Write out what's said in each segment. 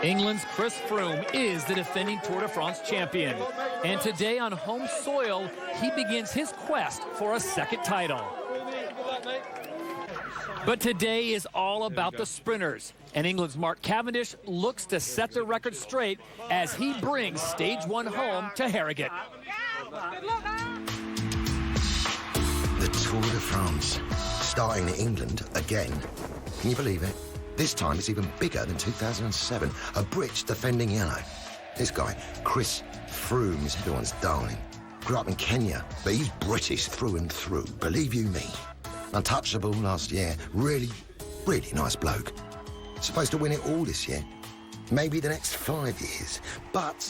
England's Chris Froome is the defending Tour de France champion. And today on home soil, he begins his quest for a second title. But today is all about the sprinters. And England's Mark Cavendish looks to set the record straight as he brings stage one home to Harrogate. The Tour de France, starting in England again. Can you believe it? This time it's even bigger than 2007. A Brit defending yellow. This guy, Chris Froome, is everyone's darling. Grew up in Kenya, but he's British through and through, believe you me. Untouchable last year. Really nice bloke. Supposed to win it all this year. Maybe the next 5 years. But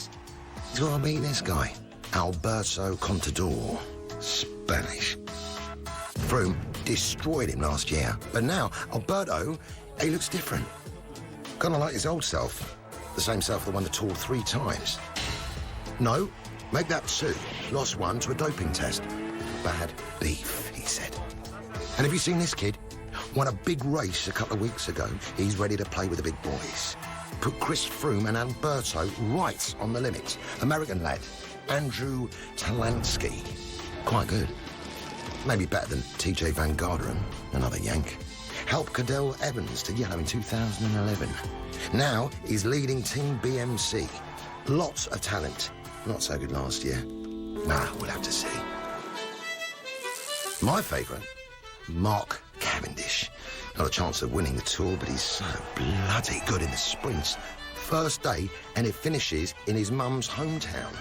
he's got to beat this guy, Alberto Contador, Spanish. Froome destroyed him last year, but now Alberto, he looks different. Kind of like his old self. The same self that won the Tour 3 times. No, make that 2. Lost 1 to a doping test. Bad beef, he said. And have you seen this kid? Won a big race a couple of weeks ago. He's ready to play with the big boys. Put Chris Froome and Alberto right on the limit. American lad, Andrew Talansky. Quite good. Maybe better than TJ Van Garderen, another Yank. Helped Cadell Evans to yellow in 2011. Now he's leading Team BMC. Lots of talent. Not so good last year. Nah, we'll have to see. My favourite, Mark Cavendish. Not a chance of winning the Tour, but he's so bloody good in the sprints. First day, and it finishes in his mum's hometown.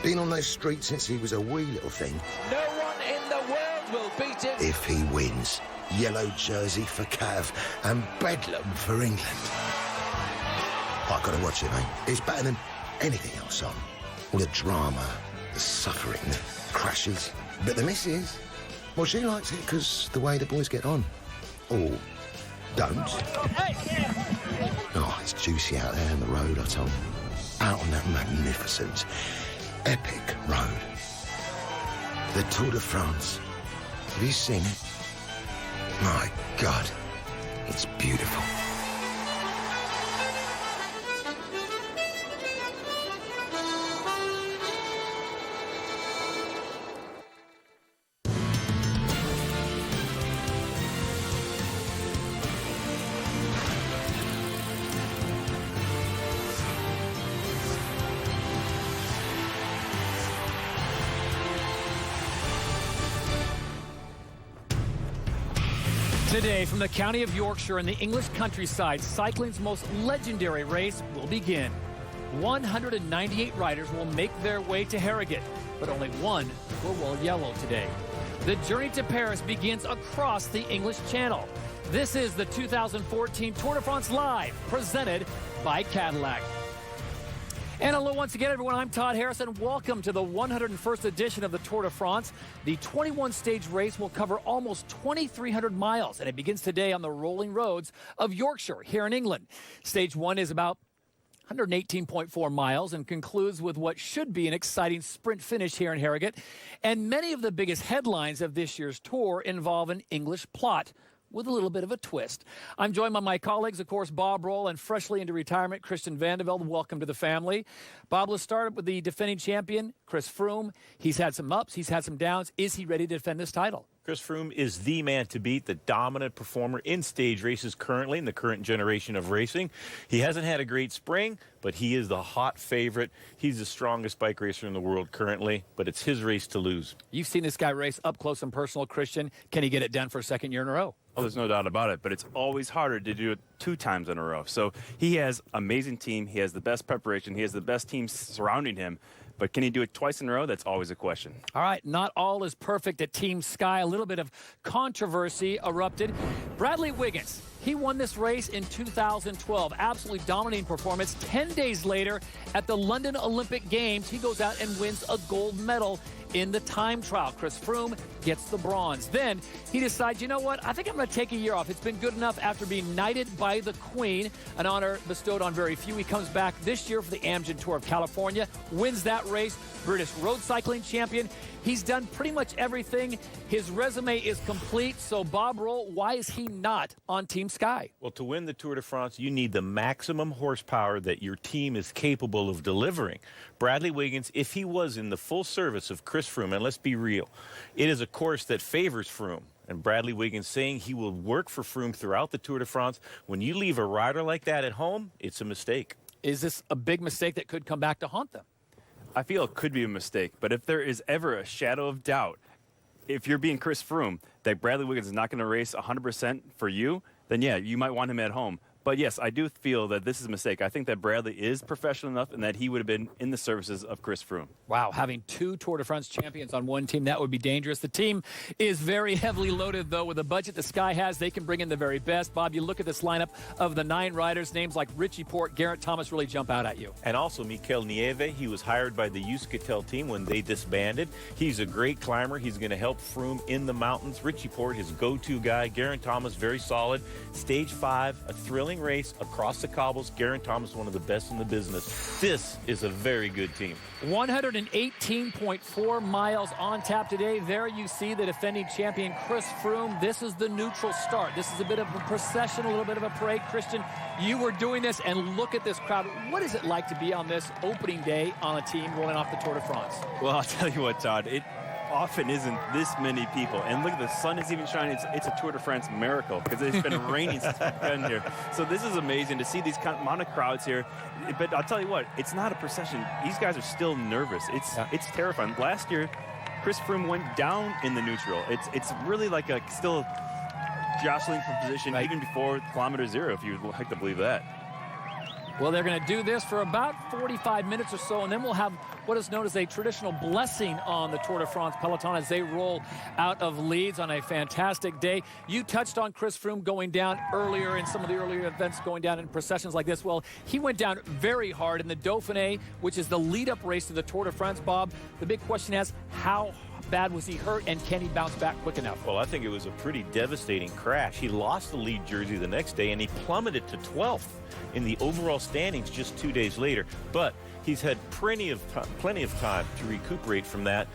Been on those streets since he was a wee little thing. No one in the world will beat him. If he wins, yellow jersey for Cav and bedlam for England. I've got to watch it, mate. It's better than anything else on. All the drama, the suffering, the crashes. But the missus, well, she likes it because the way the boys get on. Or don't. Oh, it's juicy out there on the road, I told you. Out on that magnificent, epic road. The Tour de France. Have you seen it? My God, it's beautiful. Today, from the county of Yorkshire in the English countryside, cycling's most legendary race will begin. 198 riders will make their way to Harrogate, but only one will wear yellow today. The journey to Paris begins across the English Channel. This is the 2014 Tour de France Live, presented by Cadillac. And hello once again, everyone. I'm Todd Harrison. Welcome to the 101st edition of the Tour de France. The 21-stage race will cover almost 2,300 miles, and it begins today on the rolling roads of Yorkshire here in England. Stage 1 is about 118.4 miles and concludes with what should be an exciting sprint finish here in Harrogate. And many of the biggest headlines of this year's tour involve an English plot with a little bit of a twist. I'm joined by my colleagues, of course, Bob Roll and freshly into retirement, Christian Vandevelde. Welcome to the family. Bob, let's start with the defending champion, Chris Froome. He's had some ups, he's had some downs. Is he ready to defend this title? Chris Froome is the man to beat, the dominant performer in stage races currently, in the current generation of racing. He hasn't had a great spring, but he is the hot favorite. He's the strongest bike racer in the world currently, but it's his race to lose. You've seen this guy race up close and personal, Christian. Can he get it done for a second year in a row? Oh, there's no doubt about it, but it's always harder to do it 2 times in a row. So he has an amazing team. He has the best preparation. He has the best team surrounding him. But can he do it twice in a row? That's always a question. All right, not all is perfect at Team Sky. A little bit of controversy erupted. Bradley Wiggins, he won this race in 2012. Absolutely dominating performance. 10 days later, at the London Olympic Games, he goes out and wins a gold medal in the time trial. Chris Froome gets the bronze. Then he decides, you know what, I think I'm going to take a year off. It's been good enough after being knighted by the Queen, an honor bestowed on very few. He comes back this year for the Amgen Tour of California, wins that race, British road cycling champion. He's done pretty much everything. His resume is complete. So Bob Roll, why is he not on Team Sky. Well, to win the Tour de France, you need the maximum horsepower that your team is capable of delivering. Bradley Wiggins, if he was in the full service of Chris Froome, and let's be real, it is a course that favors Froome. And Bradley Wiggins saying he will work for Froome throughout the Tour de France. When you leave a rider like that at home, it's a mistake. Is this a big mistake that could come back to haunt them? I feel it could be a mistake, but if there is ever a shadow of doubt, if you're being Chris Froome, that Bradley Wiggins is not going to race 100% for you, then yeah, you might want him at home. But yes, I do feel that this is a mistake. I think that Bradley is professional enough and that he would have been in the services of Chris Froome. Wow, having 2 Tour de France champions on one team, that would be dangerous. The team is very heavily loaded, though. With the budget the Sky has, they can bring in the very best. Bob, you look at this lineup of the 9 riders, names like Richie Porte, Geraint Thomas really jump out at you. And also Mikel Nieve, he was hired by the Euskaltel team when they disbanded. He's a great climber. He's going to help Froome in the mountains. Richie Porte, his go-to guy. Geraint Thomas, very solid. Stage 5, a thrilling race across the cobbles. Geraint Thomas, one of the best in the business. This is a very good team. 118.4 miles on tap today. There you see the defending champion, Chris Froome. This is the neutral start. This is a bit of a procession, a little bit of a parade. Christian, you were doing this, and look at this crowd. What is it like to be on this opening day on a team rolling off the Tour de France? Well, I'll tell you what, Todd, it often isn't this many people. And look, the sun is even shining. It's a Tour de France miracle because it's been raining since we've been here. So this is amazing to see these amount of crowds here. But I'll tell you what, it's not a procession. These guys are still nervous. It's terrifying. Last year, Chris Froome went down in the neutral. It's really like a still jostling for position even before kilometer 0, if you'd like to believe that. Well, they're going to do this for about 45 minutes or so, and then we'll have what is known as a traditional blessing on the Tour de France peloton as they roll out of Leeds on a fantastic day. You touched on Chris Froome going down earlier in some of the earlier events, going down in processions like this. Well, he went down very hard in the Dauphiné, which is the lead-up race to the Tour de France, Bob. The big question is, how bad was he hurt, and can he bounce back quick enough? Well, I think it was a pretty devastating crash. He lost the lead jersey the next day, and he plummeted to 12th in the overall standings just 2 days later. But he's had plenty of time to recuperate from that,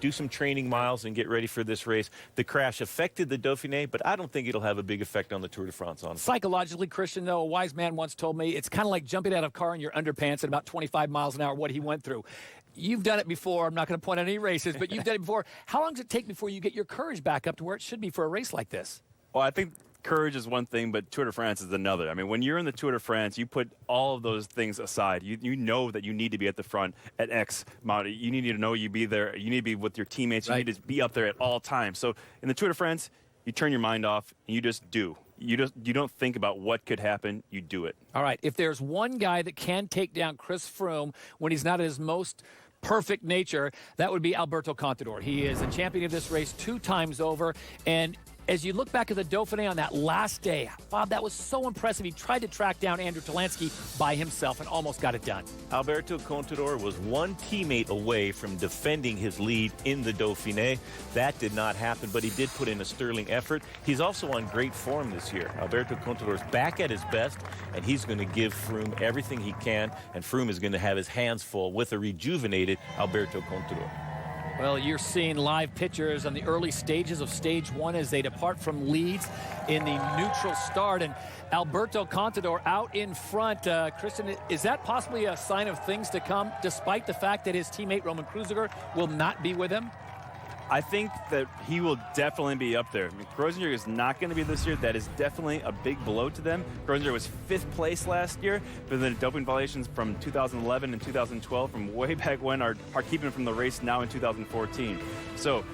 do some training miles, and get ready for this race. The crash affected the Dauphiné, but I don't think it'll have a big effect on the Tour de France. Honestly. Psychologically, Christian, though, a wise man once told me it's kind of like jumping out of a car in your underpants at about 25 miles an hour, what he went through. You've done it before. I'm not going to point out any races, but you've done it before. How long does it take before you get your courage back up to where it should be for a race like this? Well, I think courage is one thing, but Tour de France is another. I mean, when you're in the Tour de France, you put all of those things aside. You know that you need to be at the front at X amount. You need to know you be there. You need to be with your teammates. You need to be up there at all times. So in the Tour de France, you turn your mind off and you just do. You don't think about what could happen. You do it. All right. If there's one guy that can take down Chris Froome when he's not at his most perfect nature, that would be Alberto Contador. He is a champion of this race 2 times over, and as you look back at the Dauphiné on that last day, Bob, that was so impressive. He tried to track down Andrew Talansky by himself and almost got it done. Alberto Contador was one teammate away from defending his lead in the Dauphiné. That did not happen, but he did put in a sterling effort. He's also on great form this year. Alberto Contador's back at his best, and he's going to give Froome everything he can, and Froome is going to have his hands full with a rejuvenated Alberto Contador. Well, you're seeing live pictures on the early stages of Stage 1 as they depart from Leeds in the neutral start. And Alberto Contador out in front. Christian, is that possibly a sign of things to come, despite the fact that his teammate Roman Kreuziger will not be with him? I think that he will definitely be up there. I mean, Kreuziger is not going to be this year. That is definitely a big blow to them. Kreuziger was 5th place last year, but the doping violations from 2011 and 2012 from way back when are keeping him from the race now in 2014. So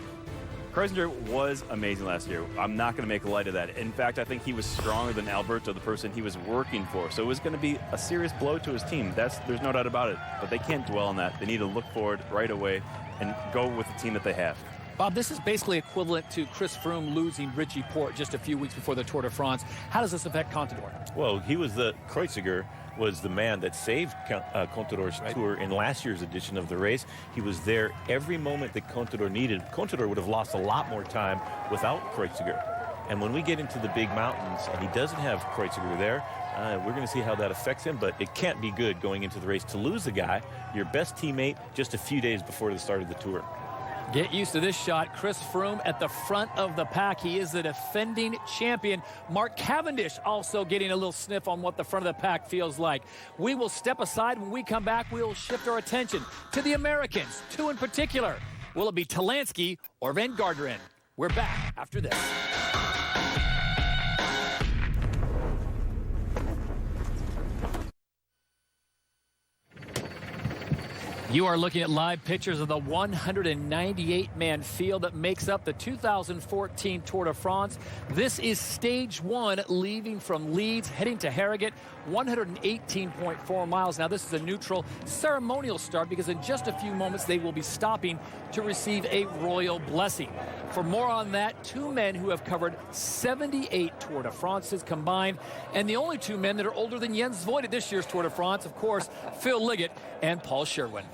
Kreuziger was amazing last year. I'm not going to make light of that. In fact, I think he was stronger than Alberto, the person he was working for. So it was going to be a serious blow to his team. There's no doubt about it. But they can't dwell on that. They need to look forward right away and go with the team that they have. Bob, this is basically equivalent to Chris Froome losing Richie Porte just a few weeks before the Tour de France. How does this affect Contador? Well, Kreuziger was the man that saved Contador's tour in last year's edition of the race. He was there every moment that Contador needed. Contador would have lost a lot more time without Kreuziger. And when we get into the big mountains and he doesn't have Kreuziger there, we're going to see how that affects him, but it can't be good going into the race to lose the guy, your best teammate, just a few days before the start of the tour. Get used to this shot. Chris Froome at the front of the pack. He is the defending champion. Mark Cavendish also getting a little sniff on what the front of the pack feels like. We will step aside. When we come back, we'll shift our attention to the Americans, two in particular. Will it be Talansky or Van Garderen? We're back after this. You are looking at live pictures of the 198-man field that makes up the 2014 Tour de France. This is stage one, leaving from Leeds, heading to Harrogate, 118.4 miles. Now, this is a neutral ceremonial start because in just a few moments they will be stopping to receive a royal blessing. For more on that, two men who have covered 78 Tour de France's combined, and the only two men that are older than Jens Voigt at this year's Tour de France, of course, Phil Liggett and Paul Sherwin.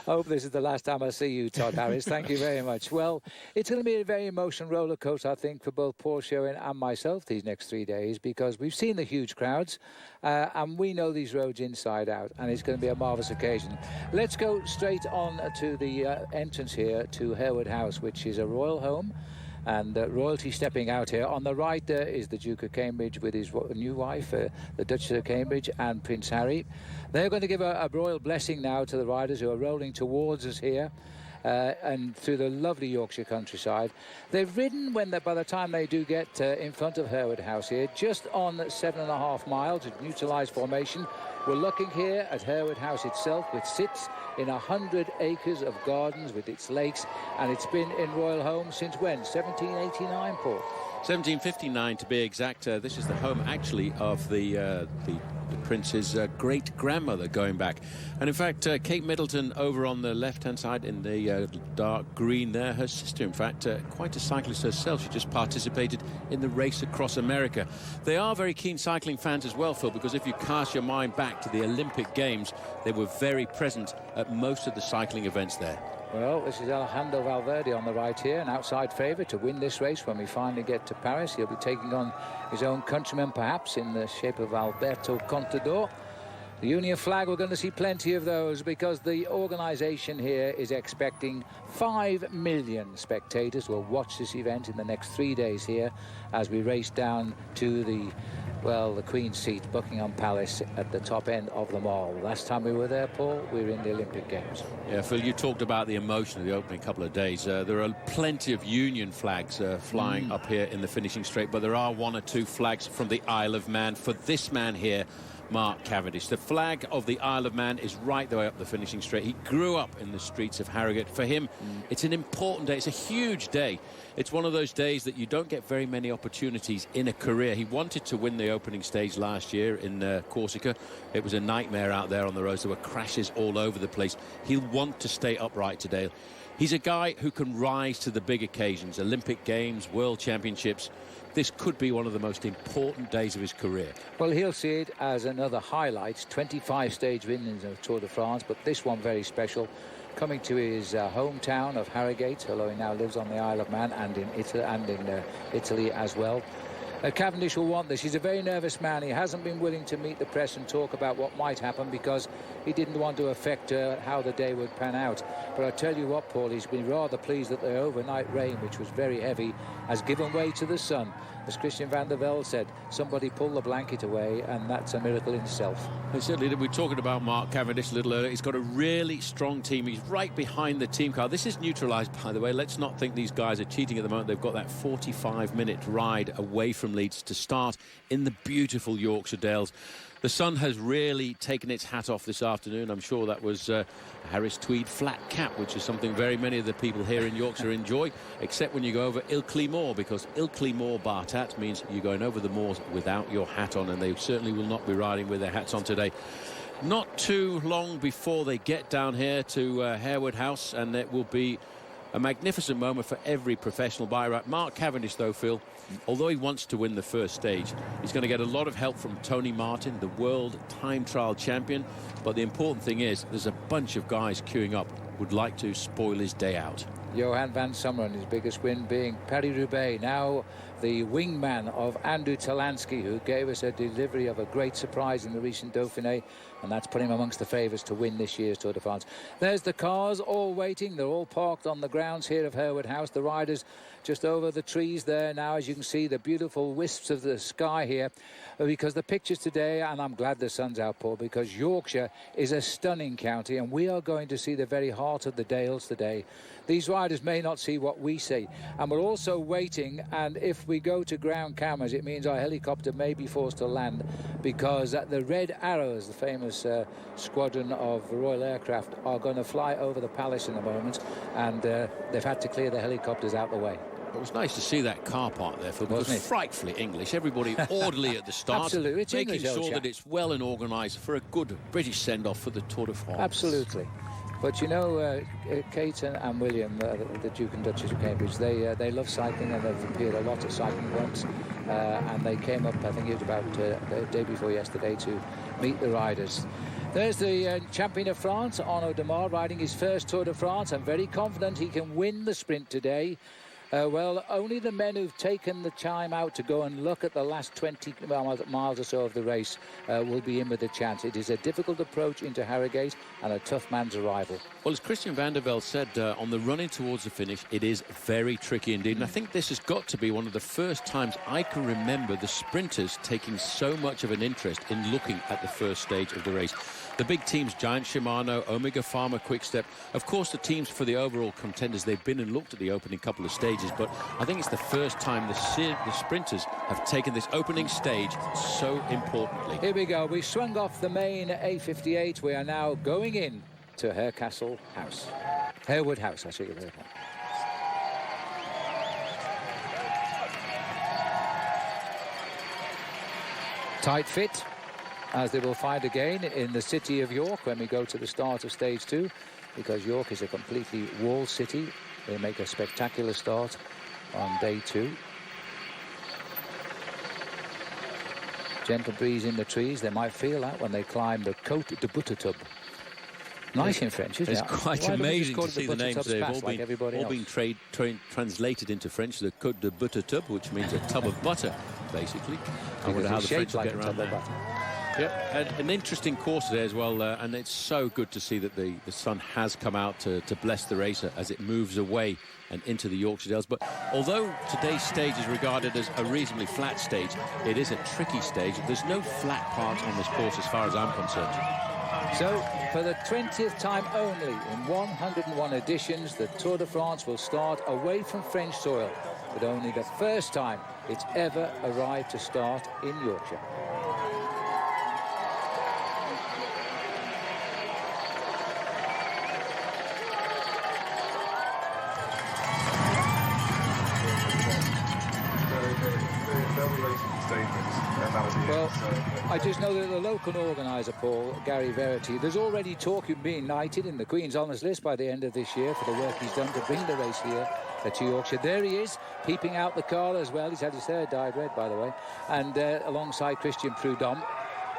I hope this is the last time I see you, Todd Harris. Thank you very much. Well, it's going to be a very emotional roller coaster, I think, for both Paul Sherwin and myself these next 3 days, because we've seen the huge crowds and we know these roads inside out, and it's going to be a marvellous occasion. Let's go straight on to the entrance here to Harrogate House, which is a royal home. And royalty stepping out here. On the right there is the Duke of Cambridge with his new wife, the Duchess of Cambridge, and Prince Harry. They're going to give a royal blessing now to the riders who are rolling towards us here and through the lovely Yorkshire countryside. They've ridden by the time they do get in front of Harrogate House here, just on 7.5 miles of neutralised formation. We're looking here at Harrogate House itself, which sits in 100 acres of gardens with its lakes, and it's been in royal home since when? 1789, Paul? 1759 to be exact. This is the home actually of the prince's great-grandmother going back. And in fact, Kate Middleton over on the left-hand side in the dark green there, her sister, in fact, quite a cyclist herself. She just participated in the race across America. They are very keen cycling fans as well, Phil, because if you cast your mind back to the Olympic Games, they were very present at most of the cycling events there. Well, this is Alejandro Valverde on the right here, an outside favourite to win this race when we finally get to Paris. He'll be taking on his own countryman, perhaps, in the shape of Alberto Contador. The Union flag, we're going to see plenty of those because the organisation here is expecting 5 million spectators will watch this event in the next 3 days here as we race down to the Queen's seat, Buckingham Palace, at the top end of the mall. Last time we were there, Paul, we were in the Olympic Games. Yeah, Phil, you talked about the emotion of the opening couple of days. There are plenty of Union flags flying up here in the finishing straight, but there are 1 or 2 flags from the Isle of Man for this man here, Mark Cavendish. The flag of the Isle of Man is right the way up the finishing straight. He grew up in the streets of Harrogate. For him, it's an important day. It's a huge day. It's one of those days that you don't get very many opportunities in a career. He wanted to win the opening stage last year in Corsica. It was a nightmare out there on the roads. There were crashes all over the place. He'll want to stay upright today. He's a guy who can rise to the big occasions, Olympic Games, World Championships. This could be one of the most important days of his career. Well, he'll see it as another highlight. 25 stage wins of Tour de France, but this one very special. Coming to his hometown of Harrogate, although he now lives on the Isle of Man and in Italy as well. Cavendish will want this. He's a very nervous man. He hasn't been willing to meet the press and talk about what might happen because he didn't want to affect how the day would pan out. But I tell you what, Paul, he's been rather pleased that the overnight rain, which was very heavy, has given way to the sun. As Christian van der Velde said, somebody pulled the blanket away, and that's a miracle in itself. They certainly did. We were talking about Mark Cavendish a little earlier. He's got a really strong team. He's right behind the team car. This is neutralised, by the way. Let's not think these guys are cheating at the moment. They've got that 45-minute ride away from Leeds to start in the beautiful Yorkshire Dales. The sun has really taken its hat off this afternoon. I'm sure that was a Harris tweed flat cap, which is something very many of the people here in Yorkshire enjoy, except when you go over Ilkley Moor, because Ilkley Moor Bartat means you're going over the moors without your hat on, and they certainly will not be riding with their hats on today. Not too long before they get down here to Harrogate House, and it will be a magnificent moment for every professional buyer. Mark Cavendish, though, Phil, although he wants to win the first stage, he's going to get a lot of help from Tony Martin, the world time trial champion. But the important thing is there's a bunch of guys queuing up would like to spoil his day out. Johan van Summeren, his biggest win being Paris-Roubaix, now the wingman of Andrew Talansky, who gave us a delivery of a great surprise in the recent Dauphiné, and that's put him amongst the favourites to win this year's Tour de France. There's the cars all waiting. They're all parked on the grounds here of Harrogate House. The riders just over the trees there now, as you can see the beautiful wisps of the sky here, because the pictures today, and I'm glad the sun's out, Paul, because Yorkshire is a stunning county, and we are going to see the very heart of the Dales today. These riders may not see what we see, and we're also waiting, and if we go to ground cameras, it means our helicopter may be forced to land, because the Red Arrows, the famous squadron of Royal Aircraft, are going to fly over the palace in a moment, and they've had to clear the helicopters out the way. It was nice to see that car park there, Phil, because it's frightfully English. Everybody orderly at the start. Absolutely, it's making English, sure that it's well and organised for a good British send-off for the Tour de France. Absolutely. But you know, Kate and William, the Duke and Duchess of Cambridge, they love cycling, and they've appeared a lot at cycling events, and they came up, I think it was about the day before yesterday, to meet the riders. There's the champion of France, Arnaud Demar, riding his first Tour de France. I'm very confident he can win the sprint today. Well, only the men who've taken the time out to go and look at the last 20 miles or so of the race will be in with a chance. It is a difficult approach into Harrogate and a tough man's arrival. Well, as Christian van der Velde said, on the running towards the finish, it is very tricky indeed. And I think this has got to be one of the first times I can remember the sprinters taking so much of an interest in looking at the first stage of the race. The big teams, Giant Shimano, Omega Pharma, Quick-Step, of course the teams for the overall contenders, they've been and looked at the opening couple of stages, but I think it's the first time the sprinters have taken this opening stage so importantly. Here we go. We swung off the main A58. We are now going in to Harewood House. Harrogate House, I should get that. Tight fit, as they will find again in the city of York when we go to the start of stage 2, because York is a completely walled city. They make a spectacular start on day 2. Gentle breeze in the trees. They might feel that when they climb the Côte de Buttertub. Nice in French, isn't it? It's quite amazing to see the names. They've all been translated into French. The Côte de Buttertub, which means a tub of butter, basically. I wonder how the French will get around that. Yep, an interesting course today as well, and it's so good to see that the sun has come out to bless the racer as it moves away and into the Yorkshire Dales. But although today's stage is regarded as a reasonably flat stage, it is a tricky stage. There's no flat parts on this course as far as I'm concerned. So, for the 20th time only in 101 editions, the Tour de France will start away from French soil, but only the first time it's ever arrived to start in Yorkshire. Well, I just know that the local organiser, Paul, Gary Verity, there's already talk of being knighted in the Queen's Honours List by the end of this year for the work he's done to bring the race here to Yorkshire. There he is, peeping out the car as well. He's had his hair dyed red, by the way, and alongside Christian Prudhomme.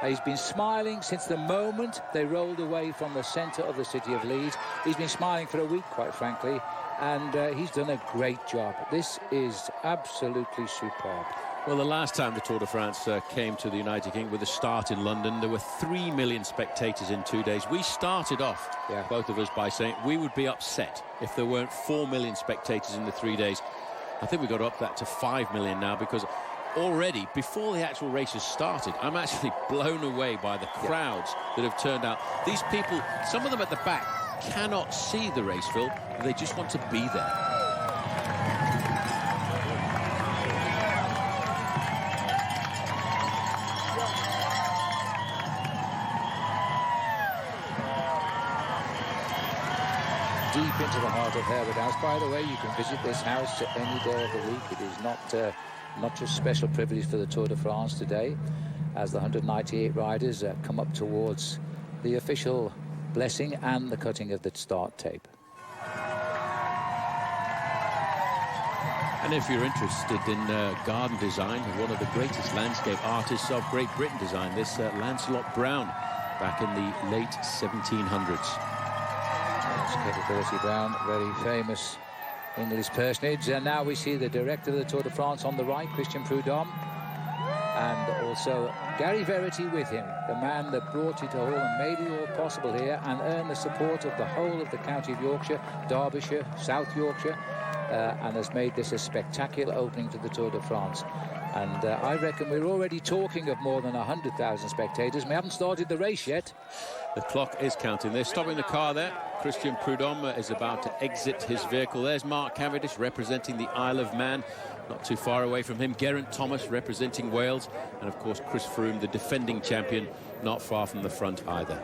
He's been smiling since the moment they rolled away from the centre of the city of Leeds. He's been smiling for a week, quite frankly, and he's done a great job. This is absolutely superb. Well, the last time the Tour de France came to the United Kingdom with a start in London, there were 3 million spectators in 2 days. We started off, both of us, by saying we would be upset if there weren't 4 million spectators in the 3 days. I think we got up that to 5 million now, because already, before the actual races started, I'm actually blown away by the crowds that have turned out. These people, some of them at the back, cannot see the race, Phil. They just want to be there. Deep into the heart of Harrogate House. By the way, you can visit this house any day of the week. It is not just special privilege for the Tour de France today, as the 198 riders come up towards the official blessing and the cutting of the start tape. And if you're interested in garden design, one of the greatest landscape artists of Great Britain designed this, Lancelot Brown, back in the late 1700s. Capability Brown, very famous English personage. And now we see the director of the Tour de France on the right, Christian Prudhomme, and also Gary Verity with him, the man that brought it all and made it all possible here and earned the support of the whole of the county of Yorkshire, Derbyshire, South Yorkshire, and has made this a spectacular opening to the Tour de France. And I reckon we're already talking of more than 100,000 spectators. We haven't started the race yet. The clock is counting. They're stopping the car there. Christian Prudhomme is about to exit his vehicle. There's Mark Cavendish representing the Isle of Man. Not too far away from him, Geraint Thomas representing Wales. And, of course, Chris Froome, the defending champion, not far from the front either.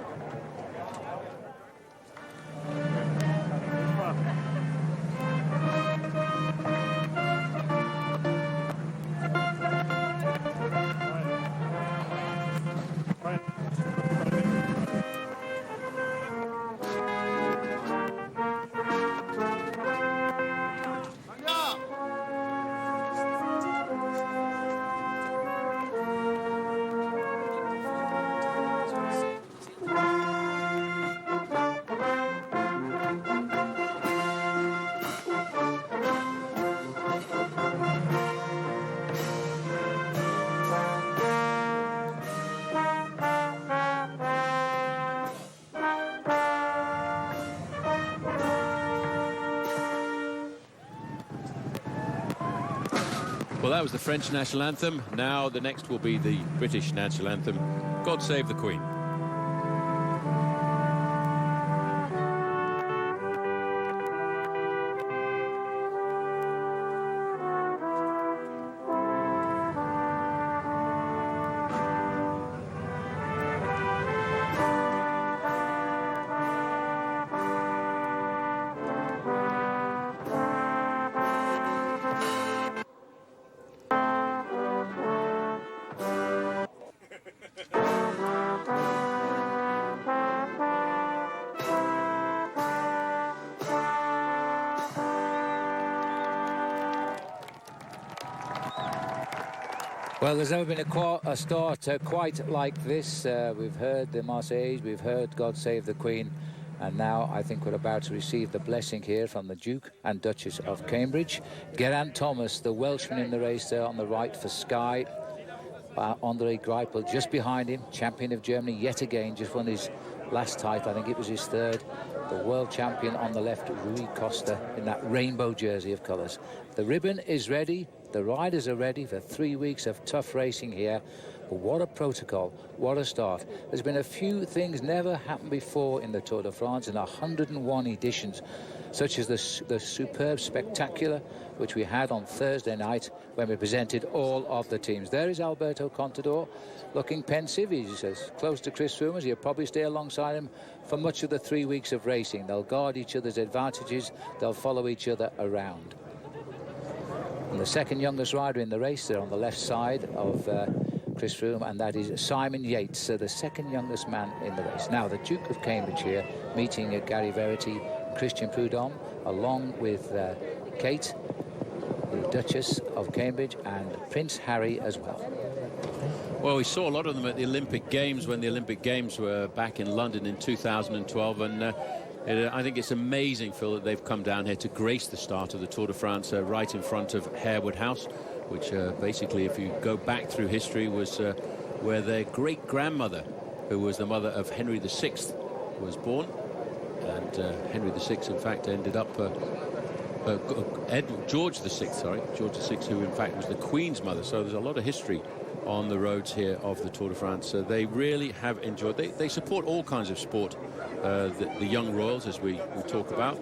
Well, that was the French national anthem. Now the next will be the British national anthem, God Save the Queen. Well, there's never been a start quite like this. We've heard the Marseillaise, we've heard God Save the Queen, and now I think we're about to receive the blessing here from the Duke and Duchess of Cambridge. Geraint Thomas, the Welshman in the race there on the right for Sky. Andre Greipel just behind him, champion of Germany yet again, just won his last title, I think it was his third. The world champion on the left, Rui Costa, in that rainbow jersey of colours. The ribbon is ready, the riders are ready for 3 weeks of tough racing here. But what a protocol, what a start. There's been a few things never happened before in the Tour de France in 101 editions, such as the superb spectacular which we had on Thursday night when we presented all of the teams. There is Alberto Contador looking pensive. He's as close to Chris Froome as he'll probably stay alongside him for much of the 3 weeks of racing. They'll guard each other's advantages, they'll follow each other around. And the second youngest rider in the race there on the left side of Chris Froome, and that is Simon Yates, the second youngest man in the race. Now the Duke of Cambridge here meeting Gary Verity, Christian Prudhomme, along with Kate, the Duchess of Cambridge, and Prince Harry as well. Well, we saw a lot of them at the Olympic Games when the Olympic Games were back in London in 2012, and I think it's amazing, Phil, that they've come down here to grace the start of the Tour de France right in front of Harewood House, which basically, if you go back through history, was where their great-grandmother, who was the mother of Henry VI, was born. And Henry VI, in fact, ended up George VI, who in fact was the Queen's mother. So there's a lot of history on the roads here of the Tour de France. They really have enjoyed. They support all kinds of sport, the young royals, as we talk about,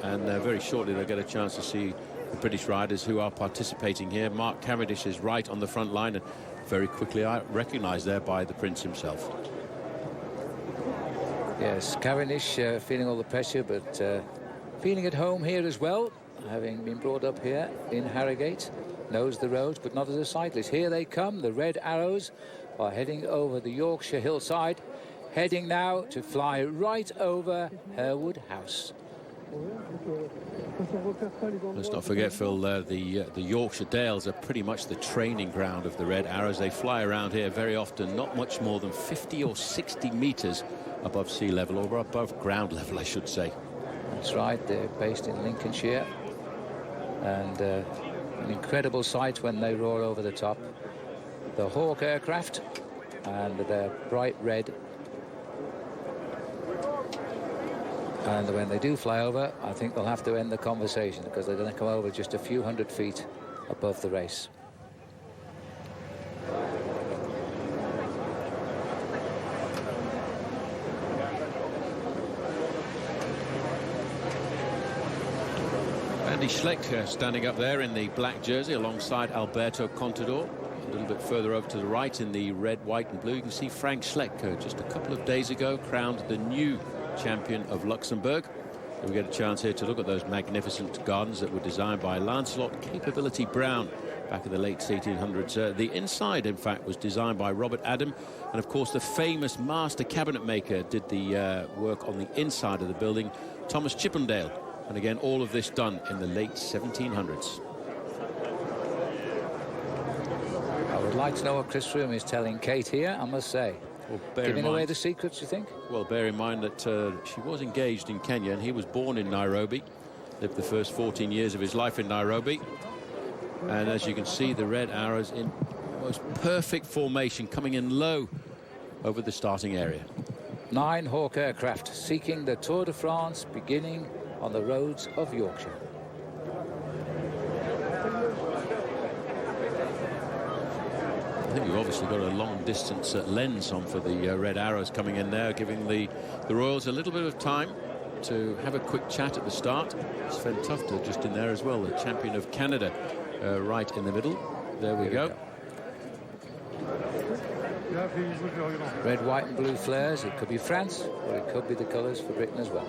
and very shortly they'll get a chance to see the British riders who are participating here. Mark Cavendish is right on the front line, and very quickly recognised there by the Prince himself. Yes, Cavendish feeling all the pressure, but feeling at home here as well, having been brought up here in Harrogate, knows the roads, but not as a cyclist. Here they come, the Red Arrows are heading over the Yorkshire hillside, heading now to fly right over Harewood House. Let's not forget, Phil, the Yorkshire Dales are pretty much the training ground of the Red Arrows. They fly around here very often, not much more than 50 or 60 metres above sea level, or above ground level, I should say. That's right, they're based in Lincolnshire. And an incredible sight when they roar over the top. The Hawk aircraft, and they're bright red. And when they do fly over, I think they'll have to end the conversation, because they're going to come over just a few hundred feet above the race. Andy Schleck standing up there in the black jersey alongside Alberto Contador. A little bit further over to the right in the red, white and blue, you can see Frank Schleck, just a couple of days ago crowned the new champion of Luxembourg. We get a chance here to look at those magnificent gardens that were designed by Lancelot Capability Brown back in the late 1800s. The inside, in fact, was designed by Robert Adam, and of course the famous master cabinet maker did the work on the inside of the building, Thomas Chippendale. And again, all of this done in the late 1700s. I would like to know what Chris Froome is telling Kate here, I must say. Well, Giving away the secrets, you think? Well, bear in mind that she was engaged in Kenya, and he was born in Nairobi. Lived the first 14 years of his life in Nairobi. And as you can see, the red arrows in most perfect formation, coming in low over the starting area. 9 Hawk aircraft seeking the Tour de France, beginning on the roads of Yorkshire. I think we've obviously got a long distance lens on for the red arrows coming in there, giving the Royals a little bit of time to have a quick chat at the start. Sven Tufte just in there as well, the champion of Canada, right in the middle. There we go. Red, white and blue flares. It could be France, or it could be the colours for Britain as well.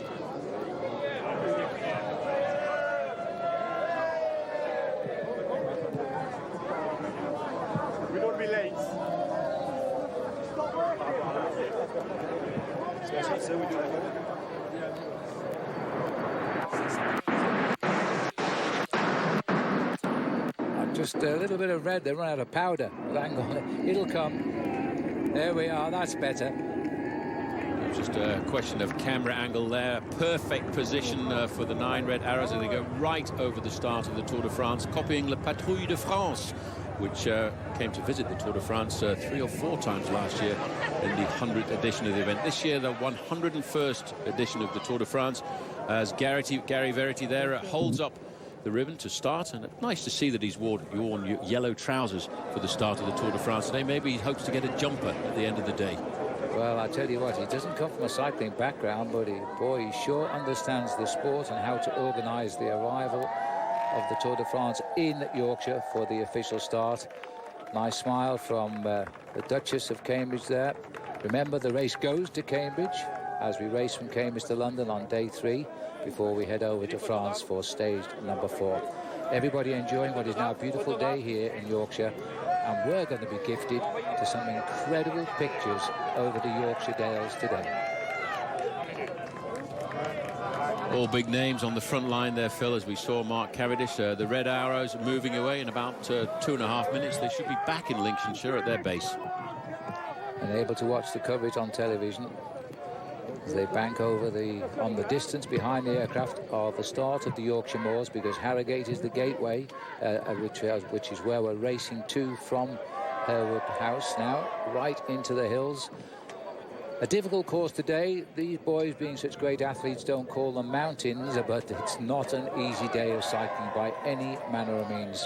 We don't be late. Just a little bit of red. They run out of powder. Hang on, it'll come. There we are. That's better. Just a question of camera angle there. Perfect position for the 9 red arrows, and they go right over the start of the Tour de France, copying La Patrouille de France, which came to visit the Tour de France 3 or 4 times last year in the 100th edition of the event. This year, the 101st edition of the Tour de France, as Gary Verity there holds up the ribbon to start, and it's nice to see that he's worn yellow trousers for the start of the Tour de France today. Maybe he hopes to get a jumper at the end of the day. Well, I tell you what, he doesn't come from a cycling background, but he sure understands the sport and how to organise the arrival of the Tour de France in Yorkshire for the official start. Nice smile from the Duchess of Cambridge there. Remember, the race goes to Cambridge as we race from Cambridge to London on day 3 before we head over to France for stage number 4. Everybody enjoying what is now a beautiful day here in Yorkshire, and we're going to be gifted to some incredible pictures over the Yorkshire Dales today. All big names on the front line there, Phil, as we saw Mark Cavendish. The red arrows moving away in about 2.5 minutes. They should be back in Lincolnshire at their base. And able to watch the coverage on television as they bank over on the distance behind the aircraft of the start of the Yorkshire Moors, because Harrogate is the gateway, which is where we're racing to from Harewood House now, right into the hills. A difficult course today. These boys, being such great athletes, don't call them mountains, but it's not an easy day of cycling by any manner of means.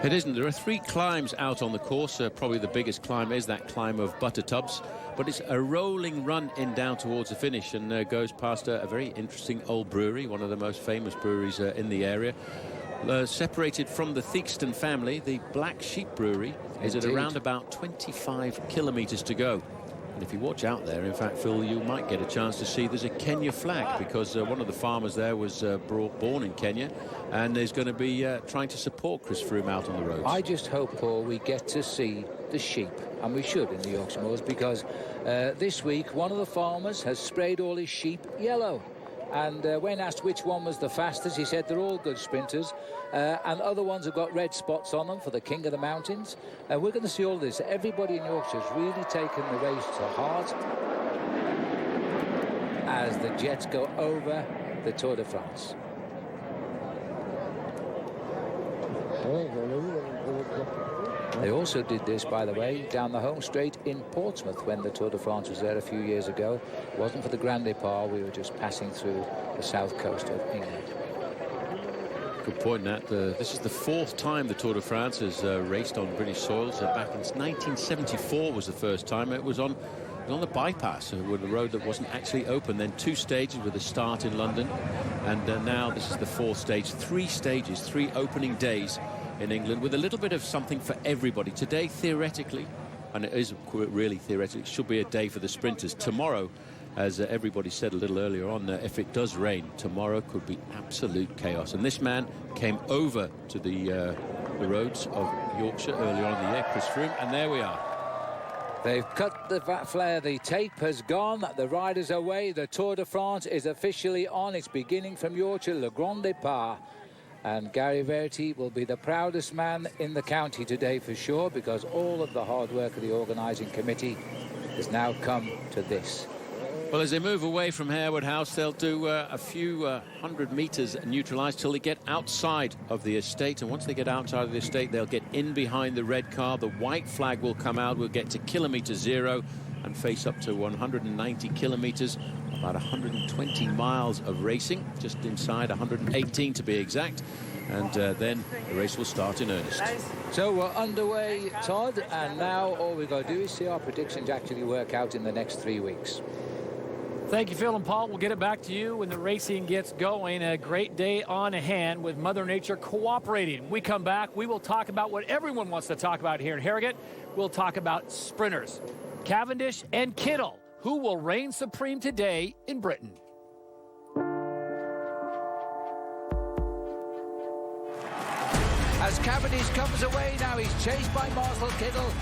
It isn't. There are 3 climbs out on the course. Probably the biggest climb is that climb of Buttertubs, but it's a rolling run in down towards the finish, and goes past a very interesting old brewery, one of the most famous breweries in the area. Separated from the Theakston family, the Black Sheep Brewery is at around about 25 kilometres to go. And if you watch out there, in fact, Phil, you might get a chance to see there's a Kenya flag, because one of the farmers there was born in Kenya, and is going to be trying to support Chris Froome out on the roads. I just hope, Paul, we get to see the sheep, and we should in the Yorkshire Moors, because this week one of the farmers has sprayed all his sheep yellow. And when asked which one was the fastest, he said they're all good sprinters, and other ones have got red spots on them for the King of the Mountains. We're going to see all this. Everybody in Yorkshire has really taken the race to heart as the Jets go over the Tour de France. They also did this, by the way, down the home straight in Portsmouth when the Tour de France was there a few years ago. It wasn't for the Grand Départ, we were just passing through the south coast of England. Good point, Nat. This is the 4th time the Tour de France has raced on British soils. Back in 1974 was the first time. It was on the bypass, with a road that wasn't actually open. Then 2 stages with a start in London. And now this is the 4th stage. 3 stages, 3 opening days in England, with a little bit of something for everybody. Today, theoretically, and it is really theoretically, it should be a day for the sprinters. Tomorrow, as everybody said a little earlier on, if it does rain, tomorrow could be absolute chaos. And this man came over to the roads of Yorkshire earlier on in the year, Chris Froome, and there we are. They've cut the flare, the tape has gone, the riders away, the Tour de France is officially on. It's beginning from Yorkshire, Le Grand Départ. And Gary Verity will be the proudest man in the county today for sure, because all of the hard work of the organising committee has now come to this. Well, as they move away from Harewood House, they'll do a few 100 metres neutralised till they get outside of the estate. And once they get outside of the estate, they'll get in behind the red car. The white flag will come out. We'll get to kilometre 0 and face up to 190 kilometres, about 120 miles of racing, just inside 118 to be exact. And then the race will start in earnest. So we're underway, Todd, and now all we've got to do is see our predictions actually work out in the next 3 weeks. Thank you, Phil and Paul. We'll get it back to you when the racing gets going. A great day on hand with Mother Nature cooperating. We come back, we will talk about what everyone wants to talk about here in Harrogate. We'll talk about sprinters, Cavendish and Kittel. Who will reign supreme today in Britain? As Cavendish comes away now, he's chased by Marcel Kittel.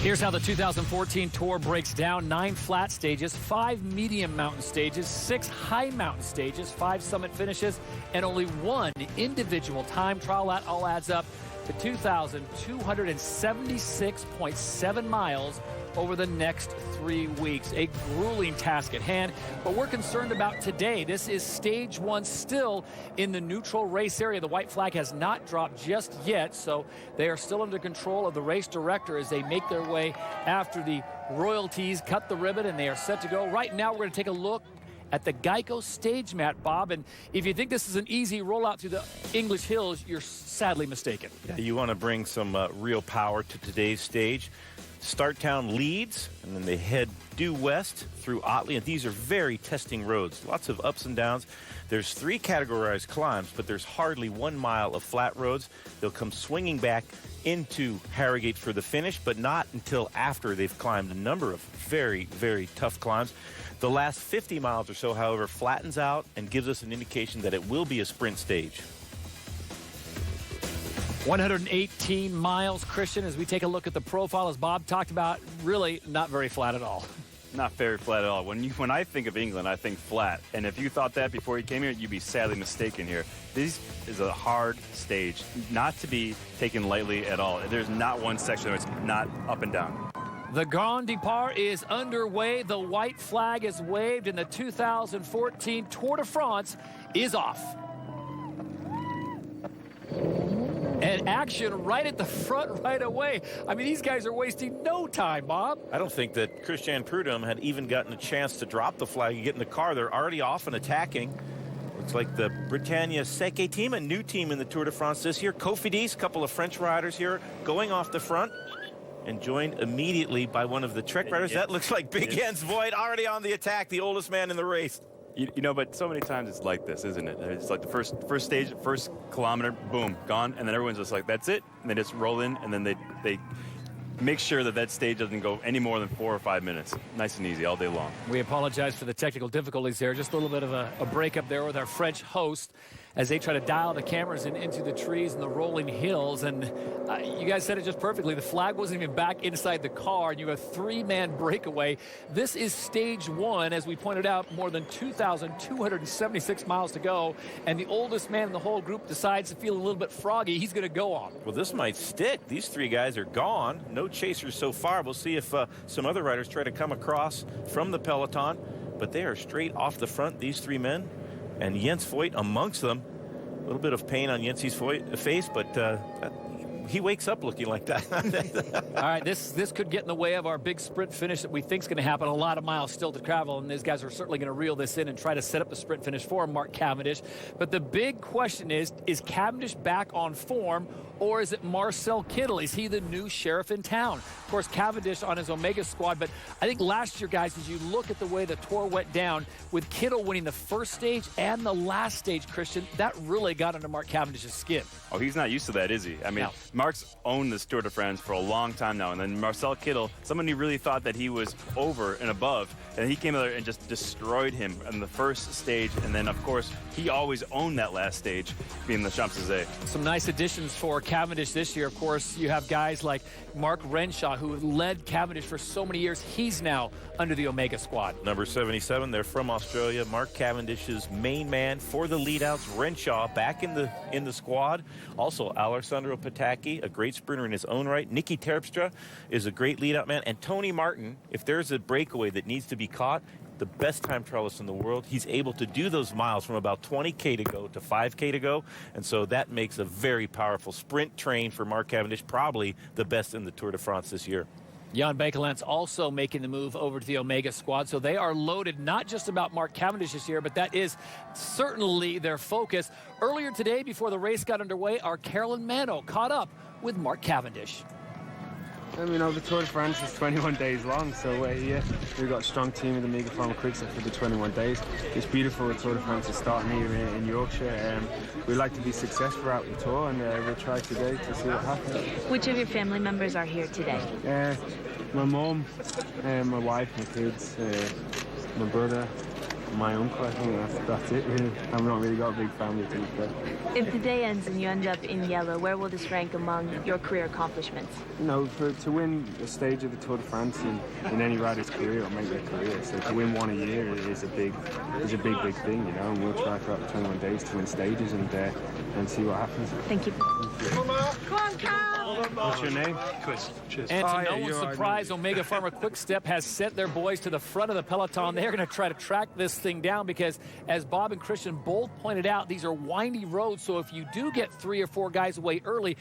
Here's how the 2014 Tour breaks down. 9 flat stages, 5 medium mountain stages, 6 high mountain stages, 5 summit finishes, and only 1 individual time trial. That all adds up to 2,276.7 miles over the next 3 weeks. A grueling task at hand, but we're concerned about today. This is stage 1 still in the neutral race area. The white flag has not dropped just yet, so they are still under control of the race director as they make their way after the royalties cut the ribbon, and they are set to go. Right now, we're going to take a look at the Geico stage mat, Bob, and if you think this is an easy rollout through the English hills, you're sadly mistaken. Yeah, you want to bring some real power to today's stage. Start town Leeds, and then they head due west through Otley, and these are very testing roads. Lots of ups and downs. There's 3 categorized climbs, but there's hardly 1 mile of flat roads. They'll come swinging back into Harrogate for the finish, but not until after they've climbed a number of very, very tough climbs. The last 50 miles or so, however, flattens out and gives us an indication that it will be a sprint stage. 118 miles, Christian, as we take a look at the profile, as Bob talked about, really not very flat at all. Not very flat at all. When I think of England, I think flat. And if you thought that before you came here, you'd be sadly mistaken here. This is a hard stage, not to be taken lightly at all. There's not one section where it's not up and down. The Grand Départ is underway. The white flag is waved, and the 2014 Tour de France is off. And action right at the front right away. I mean, these guys are wasting no time, Bob. I don't think that Christian Prudhomme had even gotten a chance to drop the flag and get in the car. They're already off and attacking. Looks like the Britannia Seke team, a new team in the Tour de France this year. Cofidis, a couple of French riders here going off the front, and joined immediately by one of the Trek riders. That looks like Big Jens Voigt already on the attack, the oldest man in the race. You know, but so many times it's like this, isn't it? It's like the first stage, first kilometer, boom, gone, and then everyone's just like, that's it, and they just roll in, and then they make sure that stage doesn't go any more than 4 or 5 minutes. Nice and easy all day long. We apologize for the technical difficulties there. Just a little bit of a break up there with our French host as they try to dial the cameras into the trees and the rolling hills. And you guys said it just perfectly. The flag wasn't even back inside the car, and you have a 3-man breakaway. This is stage 1, as we pointed out, more than 2,276 miles to go. And the oldest man in the whole group decides to feel a little bit froggy. He's going to go on. Well, this might stick. These 3 guys are gone. No chasers so far. We'll see if some other riders try to come across from the peloton. but they are straight off the front, these three men, and Jens Voigt amongst them. A little bit of pain on Jens's face, but he wakes up looking like that. All right, this could get in the way of our big sprint finish that we think is going to happen. A lot of miles still to travel, and these guys are certainly going to reel this in and try to set up the sprint finish for Mark Cavendish. But the big question is Cavendish back on form, or is it Marcel Kittel? Is he the new sheriff in town? Of course, Cavendish on his Omega squad, but I think last year, guys, as you look at the way the Tour went down, with Kittel winning the first stage and the last stage, Christian, that really got under Mark Cavendish's skin. Oh, he's not used to that, is he? I mean, No. Mark's owned this Tour de France for a long time now, and then Marcel Kittel, someone who really thought that he was over and above, and he came out there and just destroyed him in the first stage, and then, of course, he always owned that last stage, being the Champs-Élysées. Some nice additions for Cavendish this year. Of course, you have guys like Mark Renshaw, who led Cavendish for so many years. He's now under the Omega squad. Number 77, they're from Australia. Mark Cavendish's main man for the leadouts. Renshaw back in the squad. Also, Alessandro Pataki, a great sprinter in his own right. Nicky Terpstra is a great leadout man. And Tony Martin, if there's a breakaway that needs to be caught, the best time trialist in the world, he's able to do those miles from about 20K to go to 5K to go. And so that makes a very powerful sprint train for Mark Cavendish, probably the best in the Tour de France this year. Jan Bekelant's also making the move over to the Omega squad, so they are loaded not just about Mark Cavendish this year, but that is certainly their focus. Earlier today, before the race got underway, our Carolyn Mano caught up with Mark Cavendish. You know, the Tour de France is 21 days long, so yeah, we've got a strong team in the Mega Pharma Quickstep for the 21 days. It's beautiful, the Tour de France is starting here in Yorkshire. We like to be successful throughout the tour, and we'll try today to see what happens. Which of your family members are here today? My mum, my wife, my kids, my brother, my uncle. I think that's it, really. I've not really got a big family, to be fair. If the day ends and you end up in yellow, where will this rank among your career accomplishments? You know, to win a stage of the Tour de France in any rider's career or make their career, so to win one a year is a big thing, you know, and we'll try throughout the 21 days to win stages and see what happens. Thank you. Come on, Carl! What's your name? Chris. Cheers. And to no one's surprise, Omega Pharma Quickstep has sent their boys to the front of the peloton. They're going to try to track this thing down because, as Bob and Christian both pointed out, these are windy roads, so if you do get 3 or 4 guys away early,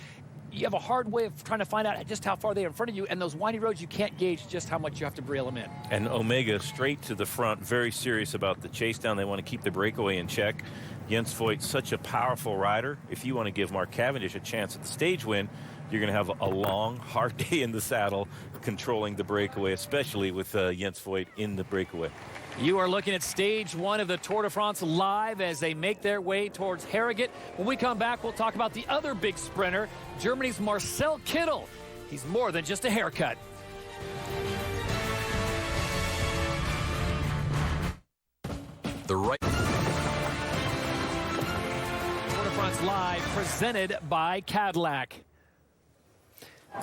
you have a hard way of trying to find out just how far they are in front of you, and those windy roads, you can't gauge just how much you have to reel them in. And Omega straight to the front, very serious about the chase down. They want to keep the breakaway in check. Jens Voigt, such a powerful rider. If you want to give Mark Cavendish a chance at the stage win, you're going to have a long, hard day in the saddle controlling the breakaway, especially with Jens Voigt in the breakaway. You are looking at stage 1 of the Tour de France live as they make their way towards Harrogate. When we come back, we'll talk about the other big sprinter, Germany's Marcel Kittel. He's more than just a haircut. The right. Tour de France live, presented by Cadillac.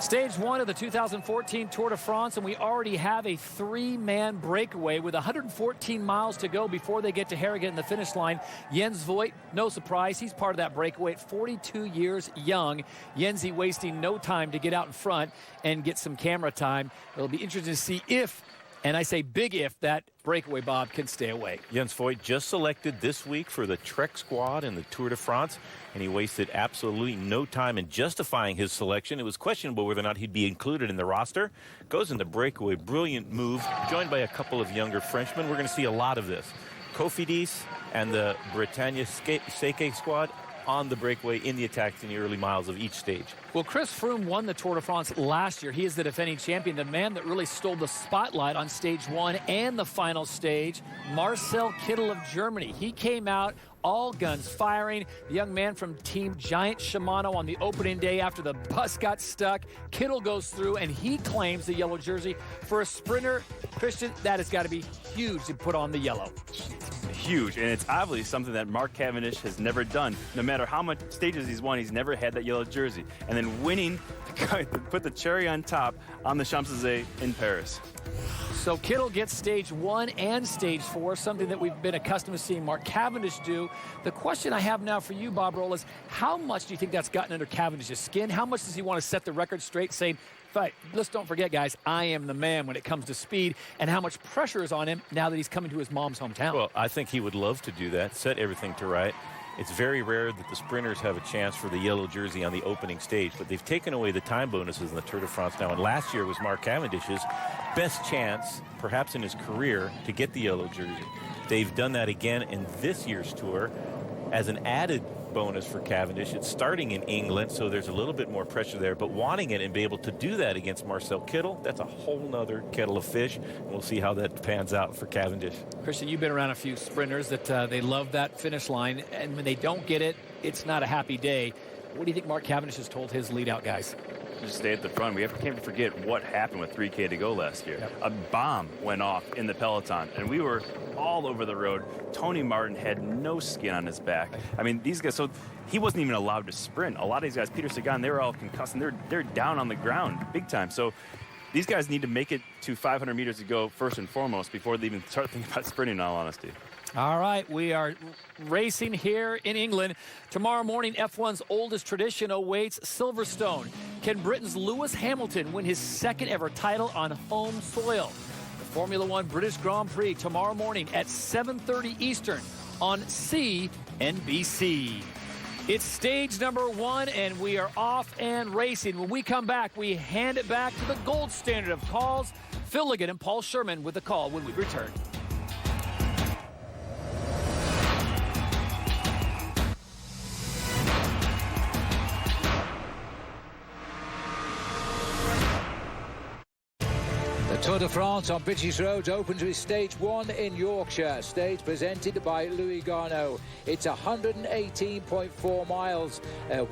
Stage 1 of the 2014 Tour de France, and we already have a 3-man breakaway with 114 miles to go before they get to Harrogate in the finish line. Jens Voigt, no surprise, he's part of that breakaway at 42 years young. Jensie wasting no time to get out in front and get some camera time. It'll be interesting to see if, and I say big if, that breakaway, Bob, can stay away. Jens Voigt just selected this week for the Trek squad in the Tour de France, and he wasted absolutely no time in justifying his selection. It was questionable whether or not he'd be included in the roster. Goes in the breakaway, brilliant move, joined by a couple of younger Frenchmen. We're going to see a lot of this. Cofidis and the Bretagne Seke squad on the breakaway in the attacks in the early miles of each stage. Well, Chris Froome won the Tour de France last year. He is the defending champion, the man that really stole the spotlight on stage 1 and the final stage, Marcel Kittel of Germany. He came out all guns firing. The young man from Team Giant Shimano on the opening day after the bus got stuck. Kittel goes through, and he claims the yellow jersey. For a sprinter, Christian, that has got to be huge to put on the yellow. Huge, and it's obviously something that Mark Cavendish has never done. No matter how much stages he's won, he's never had that yellow jersey. And then winning, put the cherry on top on the Champs-Élysées in Paris. So Kittel gets stage 1 and stage 4, something that we've been accustomed to seeing Mark Cavendish do. The question I have now for you, Bob Roll, is how much do you think that's gotten under Cavendish's skin? How much does he want to set the record straight, saying, But let's don't forget, guys, I am the man when it comes to speed and how much pressure is on him now that he's coming to his mom's hometown. Well, I think he would love to do that, set everything to right. It's very rare that the sprinters have a chance for the yellow jersey on the opening stage, but they've taken away the time bonuses in the Tour de France now. And last year was Mark Cavendish's best chance, perhaps in his career, to get the yellow jersey. They've done that again in this year's Tour as an added bonus for Cavendish. It's starting in England, so there's a little bit more pressure there, but wanting it and be able to do that against Marcel Kittel, that's a whole nother kettle of fish, and we'll see how that pans out for Cavendish. Christian, you've been around a few sprinters that they love that finish line, and when they don't get it, it's not a happy day. What do you think Mark Cavendish has told his lead-out guys? Just stay at the front. Can't forget what happened with 3K to go last year. Yep. A bomb went off in the peloton, and we were all over the road. Tony Martin had no skin on his back. I mean, these guys, so he wasn't even allowed to sprint. A lot of these guys, Peter Sagan, they were all concussed, and they're down on the ground big time. So these guys need to make it to 500 meters to go first and foremost before they even start thinking about sprinting, in all honesty. All right, we are racing here in England. Tomorrow morning, F1's oldest tradition awaits Silverstone. Can Britain's Lewis Hamilton win his second ever title on home soil? The Formula One British Grand Prix tomorrow morning at 7:30 Eastern on CNBC. It's stage number 1, and we are off and racing. When we come back, we hand it back to the gold standard of calls. Phil Liggett and Paul Sherman with the call when we return. Tour de France on British roads opens with stage 1 in Yorkshire. Stage presented by Louis Garneau. It's 118.4 miles.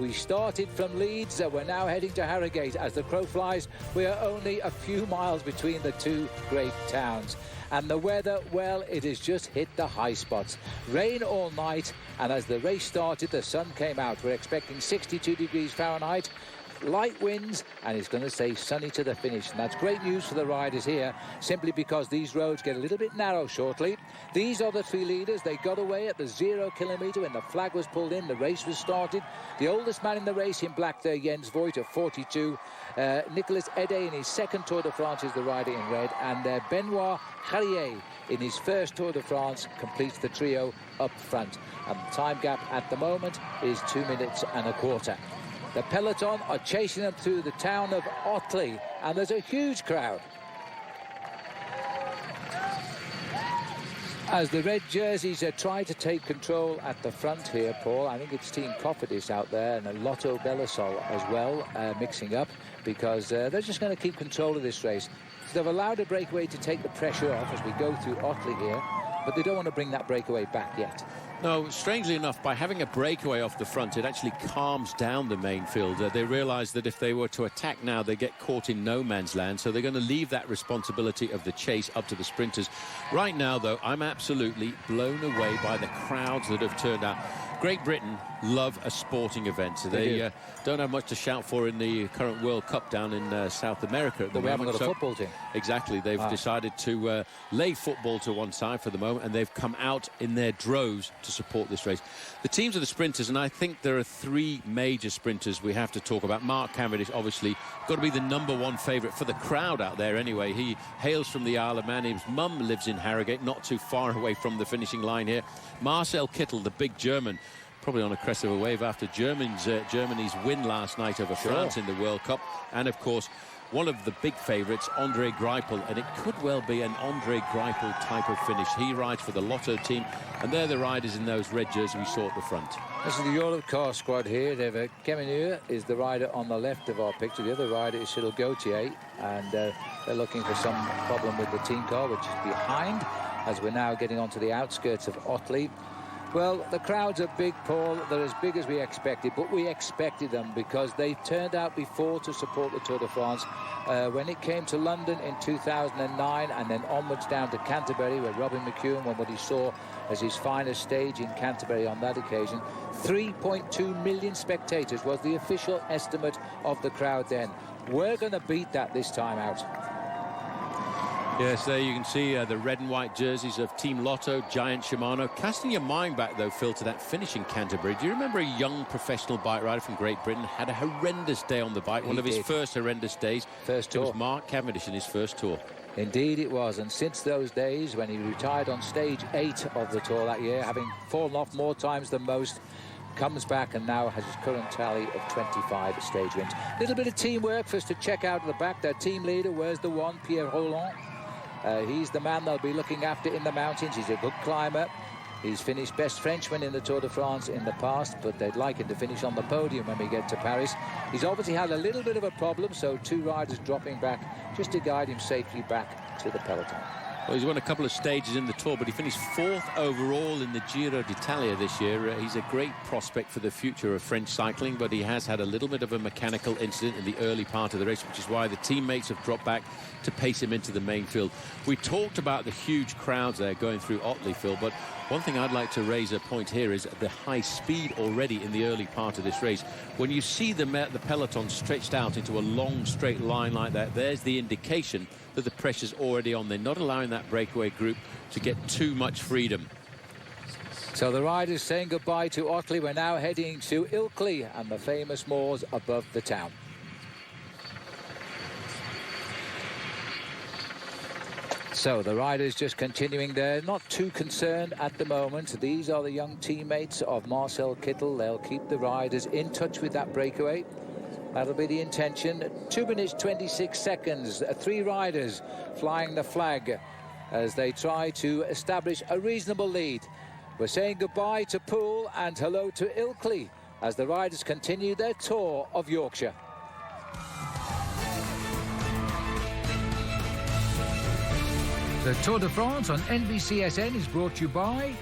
We started from Leeds. We're now heading to Harrogate. As the crow flies, we are only a few miles between the two great towns. And the weather, well, it has just hit the high spots. Rain all night, and as the race started, the sun came out. We're expecting 62 degrees Fahrenheit. Light winds, and it's going to stay sunny to the finish, and that's great news for the riders here, simply because these roads get a little bit narrow shortly. These are the 3 leaders. They got away at the 0 kilometre when the flag was pulled in. The race was started. The oldest man in the race in black there, Jens Voigt, of 42. Nicolas Ede in his second Tour de France is the rider in red, and Benoit Charrier in his first Tour de France completes the trio up front, and the time gap at the moment is 2 minutes and a quarter. The peloton are chasing them through the town of Otley, and there's a huge crowd. As the red jerseys try to take control at the front here, Paul, I think it's Team Cofidis out there and a Lotto Belisol as well, mixing up, because they're just going to keep control of this race. So they've allowed a breakaway to take the pressure off as we go through Otley here, but they don't want to bring that breakaway back yet. No, strangely enough, by having a breakaway off the front, it actually calms down the main field. They realise that if they were to attack now, they get caught in no man's land, so they're going to leave that responsibility of the chase up to the sprinters. Right now, though, I'm absolutely blown away by the crowds that have turned out. Great Britain love a sporting event. So they don't have much to shout for in the current World Cup down in South America at the moment. We haven't got a football team. Exactly. They've decided to lay football to one side for the moment, and they've come out in their droves to support this race. The teams are the sprinters, and I think there are 3 major sprinters we have to talk about. Mark Cavendish, obviously, got to be the #1 favourite for the crowd out there anyway. He hails from the Isle of Man. His mum lives in Harrogate, not too far away from the finishing line here. Marcel Kittel, the big German, probably on a crest of a wave after Germany's win last night over France in the World Cup. And, of course, one of the big favourites, Andre Greipel, and it could well be an Andre Greipel type of finish. He rides for the Lotto team, and they're the riders in those red jerseys we saw at the front. This is the Europcar squad here. They've Kemenur is the rider on the left of our picture. The other rider is Cyril Gauthier, and they're looking for some problem with the team car, which is behind, as we're now getting onto the outskirts of Otley. Well, the crowds are big, Paul. They're as big as we expected, but we expected them because they turned out before to support the Tour de France. When it came to London in 2009 and then onwards down to Canterbury, where Robin McEwen won what he saw as his finest stage in Canterbury on that occasion. 3.2 million spectators was the official estimate of the crowd then. We're going to beat that this time out. Yes, there you can see the red and white jerseys of Team Lotto, Giant Shimano. Casting your mind back, though, Phil, to that finish in Canterbury. Do you remember a young professional bike rider from Great Britain had a horrendous day on the bike, one of his first horrendous days? First tour. It was Mark Cavendish in his first tour. Indeed it was, and since those days when he retired on stage 8 of the tour that year, having fallen off more times than most, comes back and now has his current tally of 25 stage wins. Little bit of teamwork for us to check out at the back. Their team leader, where's the one? Pierre Roland. He's the man they'll be looking after in the mountains. He's a good climber. He's finished best Frenchman in the Tour de France in the past, but they'd like him to finish on the podium when we get to Paris. He's obviously had a little bit of a problem, so 2 riders dropping back just to guide him safely back to the peloton. Well, he's won a couple of stages in the Tour, but he finished 4th overall in the Giro d'Italia this year. He's a great prospect for the future of French cycling, but he has had a little bit of a mechanical incident in the early part of the race, which is why the teammates have dropped back to pace him into the main field. We talked about the huge crowds there going through Otley, Phil, but one thing I'd like to raise a point here is the high speed already in the early part of this race. When you see the peloton stretched out into a long straight line like that, there's the indication that the pressure's already on. They're not allowing that breakaway group to get too much freedom. So the riders saying goodbye to Otley. We're now heading to Ilkley and the famous moors above the town. So the riders just continuing there, not too concerned at the moment. These are the young teammates of Marcel Kittel. They'll keep the riders in touch with that breakaway. That'll be the intention. 2 minutes 26 seconds. 3 riders flying the flag as they try to establish a reasonable lead. We're saying goodbye to Poole and hello to Ilkley as the riders continue their tour of Yorkshire. The Tour de France on NBCSN is brought to you by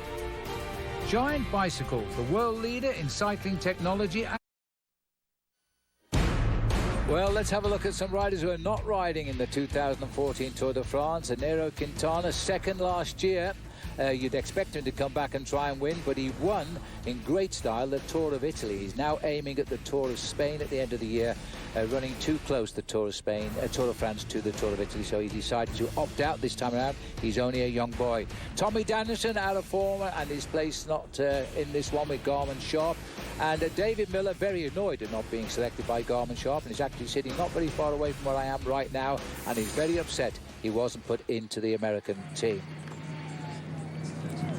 Giant Bicycle, the world leader in cycling technology. Well, let's have a look at some riders who are not riding in the 2014 Tour de France. Nairo Quintana, 2nd last year. You'd expect him to come back and try and win, but he won in great style the Tour of Italy. He's now aiming at the Tour of Spain at the end of the year, running too close the Tour of Spain, Tour of France to the Tour of Italy, so he decided to opt out this time around. He's only a young boy. Tommy Danielson out of form and his place not in this one with Garmin Sharp. And David Miller very annoyed at not being selected by Garmin Sharp, and he's actually sitting not very far away from where I am right now, and he's very upset he wasn't put into the American team.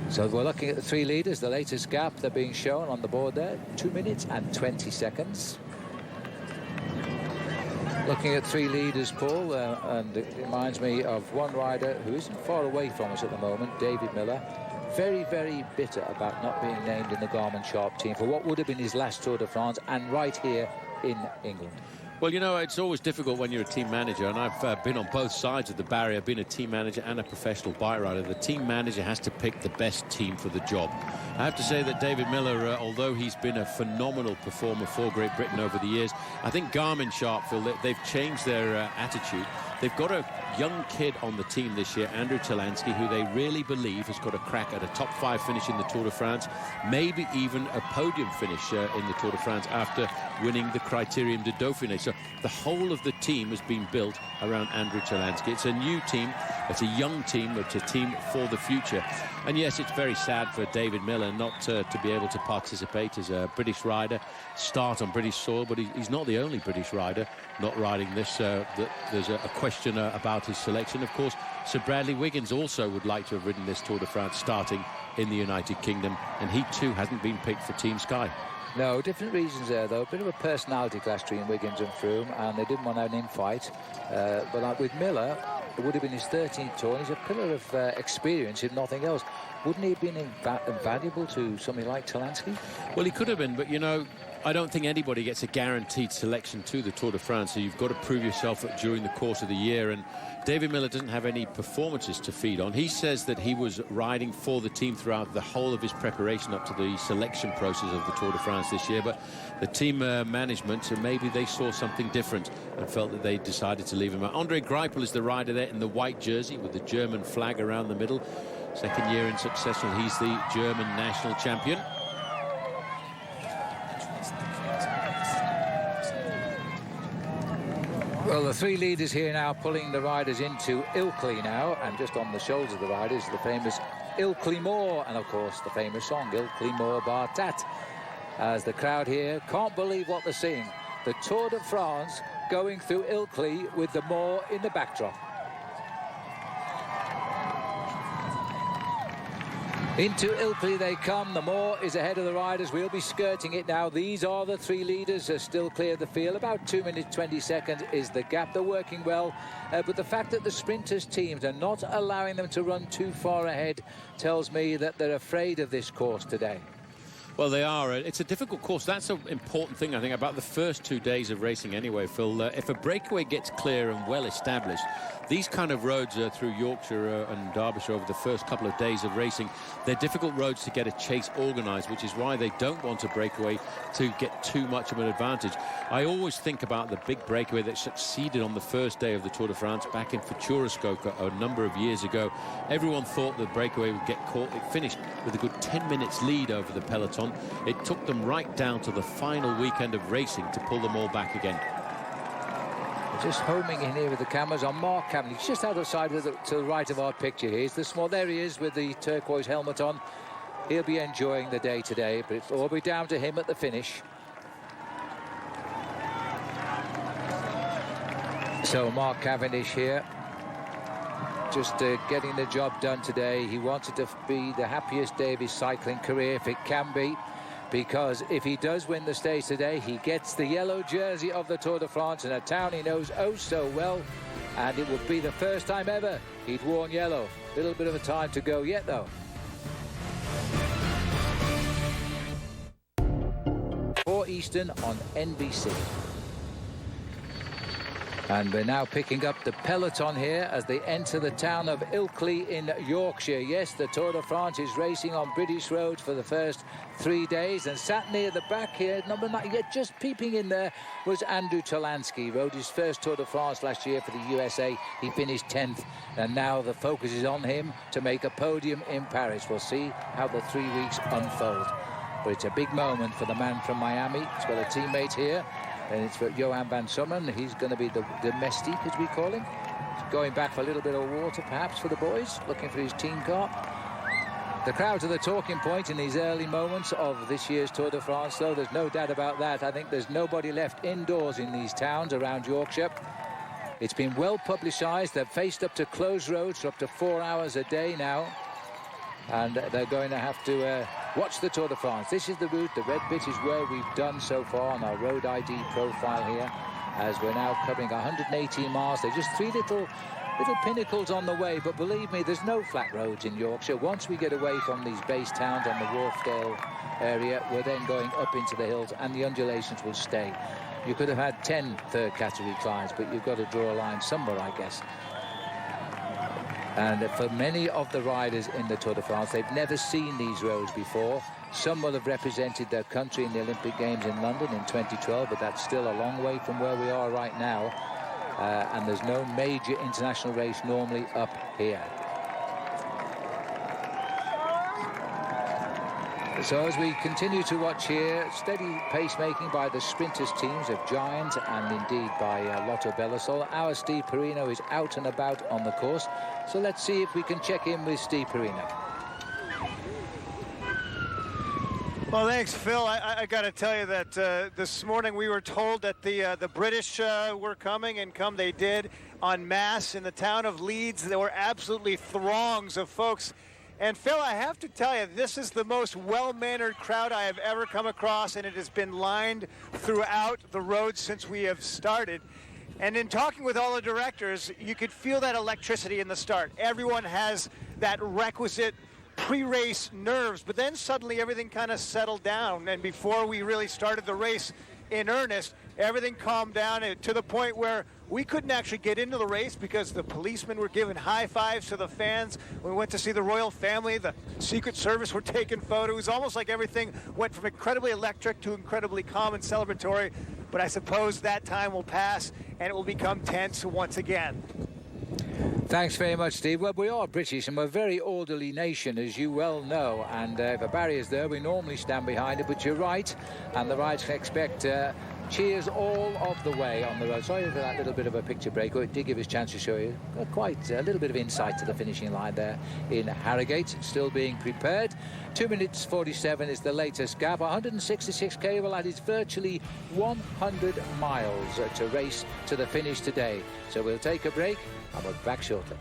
So we're looking at the 3 leaders. The latest gap they're being shown on the board there, 2 minutes and 20 seconds. Looking at 3 leaders, Paul, and it reminds me of one rider who isn't far away from us at the moment, David Miller. Very, very bitter about not being named in the Garmin Sharp team for what would have been his last Tour de France, and right here in England. Well, you know, it's always difficult when you're a team manager, and I've been on both sides of the barrier, been a team manager and a professional bike rider. The team manager has to pick the best team for the job. I have to say that David Miller, although he's been a phenomenal performer for Great Britain over the years, I think Garmin Sharp, Phil, they've changed their attitude. They've got a young kid on the team this year, Andrew Talansky, who they really believe has got a crack at a top 5 finish in the Tour de France, maybe even a podium finish in the Tour de France after winning the Criterium de Dauphiné. So the whole of the team has been built around Andrew Talansky. It's a new team, it's a young team, it's a team for the future. And yes, it's very sad for David Miller not to be able to participate as a British rider, start on British soil, but he's not the only British rider not riding this. There's a question about his selection. Of course, Sir Bradley Wiggins also would like to have ridden this Tour de France starting in the United Kingdom, and he too hasn't been picked for Team Sky. No, different reasons there, though. A bit of a personality clash between Wiggins and Froome, and they didn't want to have an infight. But with Miller, it would have been his 13th tour, and he's a pillar of experience, if nothing else. Wouldn't he have been invaluable to somebody like Talansky? Well, he could have been, but, you know, I don't think anybody gets a guaranteed selection to the Tour de France, so you've got to prove yourself during the course of the year, and David Miller doesn't have any performances to feed on. He says that he was riding for the team throughout the whole of his preparation up to the selection process of the Tour de France this year, but the team management, maybe they saw something different and felt that they decided to leave him out. Andre Greipel is the rider there in the white jersey with the German flag around the middle. 2nd year in succession, he's the German national champion. Well, Well, the three leaders here now pulling the riders into Ilkley now, and just on the shoulders of the riders, the famous Ilkley Moor, and of course the famous song Ilkley Moor Bar Tat, as the crowd here can't believe what they're seeing. The Tour de France going through Ilkley with the moor in the backdrop. Into Ilkley they come. The moor is ahead of the riders. We'll be skirting it now. These are the three leaders, are still clear of the field. About 2 minutes 20 seconds is the gap. They're working well, but the fact that the sprinters teams are not allowing them to run too far ahead tells me that they're afraid of this course today. Well, they are. It's a difficult course. That's an important thing, I think, about the first 2 days of racing anyway, Phil. If a breakaway gets clear and well established, these kind of roads through Yorkshire and Derbyshire over the first couple of days of racing, they're difficult roads to get a chase organised, which is why they don't want a breakaway to get too much of an advantage. I always think about the big breakaway that succeeded on the first day of the Tour de France back in Futuroscope a number of years ago. Everyone thought the breakaway would get caught. It finished with a good 10 minutes lead over the peloton. It took them right down to the final weekend of racing to pull them all back again. Just homing in here with the cameras on Mark Cavendish, just out of sight to the right of our picture here. He's the small, there he is with the turquoise helmet on. He'll be enjoying the day today, but it'll all be down to him at the finish. So Mark Cavendish here, just getting the job done today. He wanted to be the happiest day of his cycling career, if it can be, because if he does win the stage today, he gets the yellow jersey of the Tour de France in a town he knows oh so well, and it would be the first time ever he'd worn yellow. A little bit of a time to go yet, though. For Eastern on NBC. And we're now picking up the peloton here as they enter the town of Ilkley in Yorkshire. Yes, the Tour de France is racing on British roads for the first 3 days. And sat near the back here, number 9, yet just peeping in there, was Andrew Talansky. He rode his first Tour de France last year for the USA. He finished 10th. And now the focus is on him to make a podium in Paris. We'll see how the 3 weeks unfold. But it's a big moment for the man from Miami. He's got a teammate here. And it's for Johan van Sommen. He's going to be the domestique, as we call him. He's going back for a little bit of water, perhaps, for the boys, looking for his team car. The crowds are the talking point in these early moments of this year's Tour de France, though. There's no doubt about that. I think there's nobody left indoors in these towns around Yorkshire. It's been well publicised. They've faced up to closed roads for up to 4 hours a day now. And they're going to have to watch the Tour de France. This is the route. The red bit is where we've done so far on our road ID profile here, as we're now covering 118 miles. They're just 3 little pinnacles on the way, but believe me, there's no flat roads in Yorkshire. Once we get away from these base towns on the Wharfdale area, we're then going up into the hills, and the undulations will stay. You could have had 10 third category climbs, but you've got to draw a line somewhere, I guess. And for many of the riders in the Tour de France, they've never seen these roads before. Some will have represented their country in the Olympic Games in London in 2012, but that's still a long way from where we are right now. And there's no major international race normally up here. So as we continue to watch here, steady pacemaking by the sprinters teams of Giant and indeed by Lotto Belisol. Our Steve Perino is out and about on the course. So let's see if we can check in with Steve Perino. Well, thanks, Phil. I got to tell you that this morning we were told that the British were coming, and come they did en masse in the town of Leeds. There were absolutely throngs of folks. And Phil, I have to tell you, this is the most well-mannered crowd I have ever come across, and it has been lined throughout the road since we have started. And in talking with all the directors, you could feel that electricity in the start. Everyone has that requisite pre-race nerves, but then suddenly everything kind of settled down. And before we really started the race in earnest, everything calmed down to the point where we couldn't actually get into the race because the policemen were giving high fives to the fans. We went to see the royal family. The Secret Service were taking photos. Almost like everything went from incredibly electric to incredibly calm and celebratory. But I suppose that time will pass and it will become tense once again. Thanks very much, Steve. Well, we are British and we're a very orderly nation, as you well know. And if a barrier's there, we normally stand behind it. But you're right, and the riders can expect cheers all of the way on the road. Sorry for that little bit of a picture break. It did give us a chance to show you quite a little bit of insight to the finishing line there in Harrogate, still being prepared. 2 minutes 47 is the latest gap. 166k, well, that is virtually 100 miles to race to the finish today. So we'll take a break and we'll be back shortly.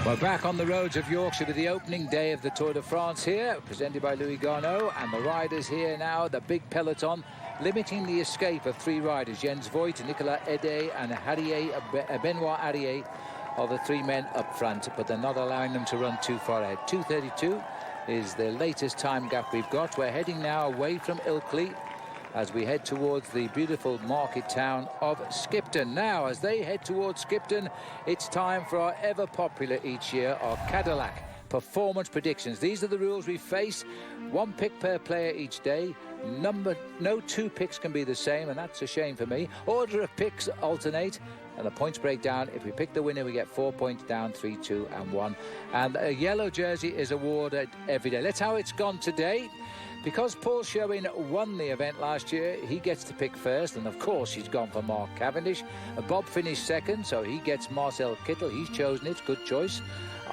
We're back on the roads of Yorkshire with the opening day of the Tour de France here, presented by Louis Garneau, and the riders here now, the big peloton, limiting the escape of 3 riders. Jens Voigt, Nicolas Ede and Benoit Harrier are the 3 men up front, but they're not allowing them to run too far ahead. 2:32 is the latest time gap we've got. We're heading now away from Ilkley as we head towards the beautiful market town of Skipton. Now, as they head towards Skipton, it's time for our ever popular each year, our Cadillac performance predictions. These are the rules we face. 1 pick per player each day. No 2 picks can be the same, and that's a shame for me. Order of picks alternate, and the points break down. If we pick the winner, we get 4 points down, 3, 2 and 1. And a yellow jersey is awarded every day. That's how it's gone today. Because Paul Sherwin won the event last year, he gets to pick first, and of course he's gone for Mark Cavendish. Bob finished second, so he gets Marcel Kittel. He's chosen it, good choice.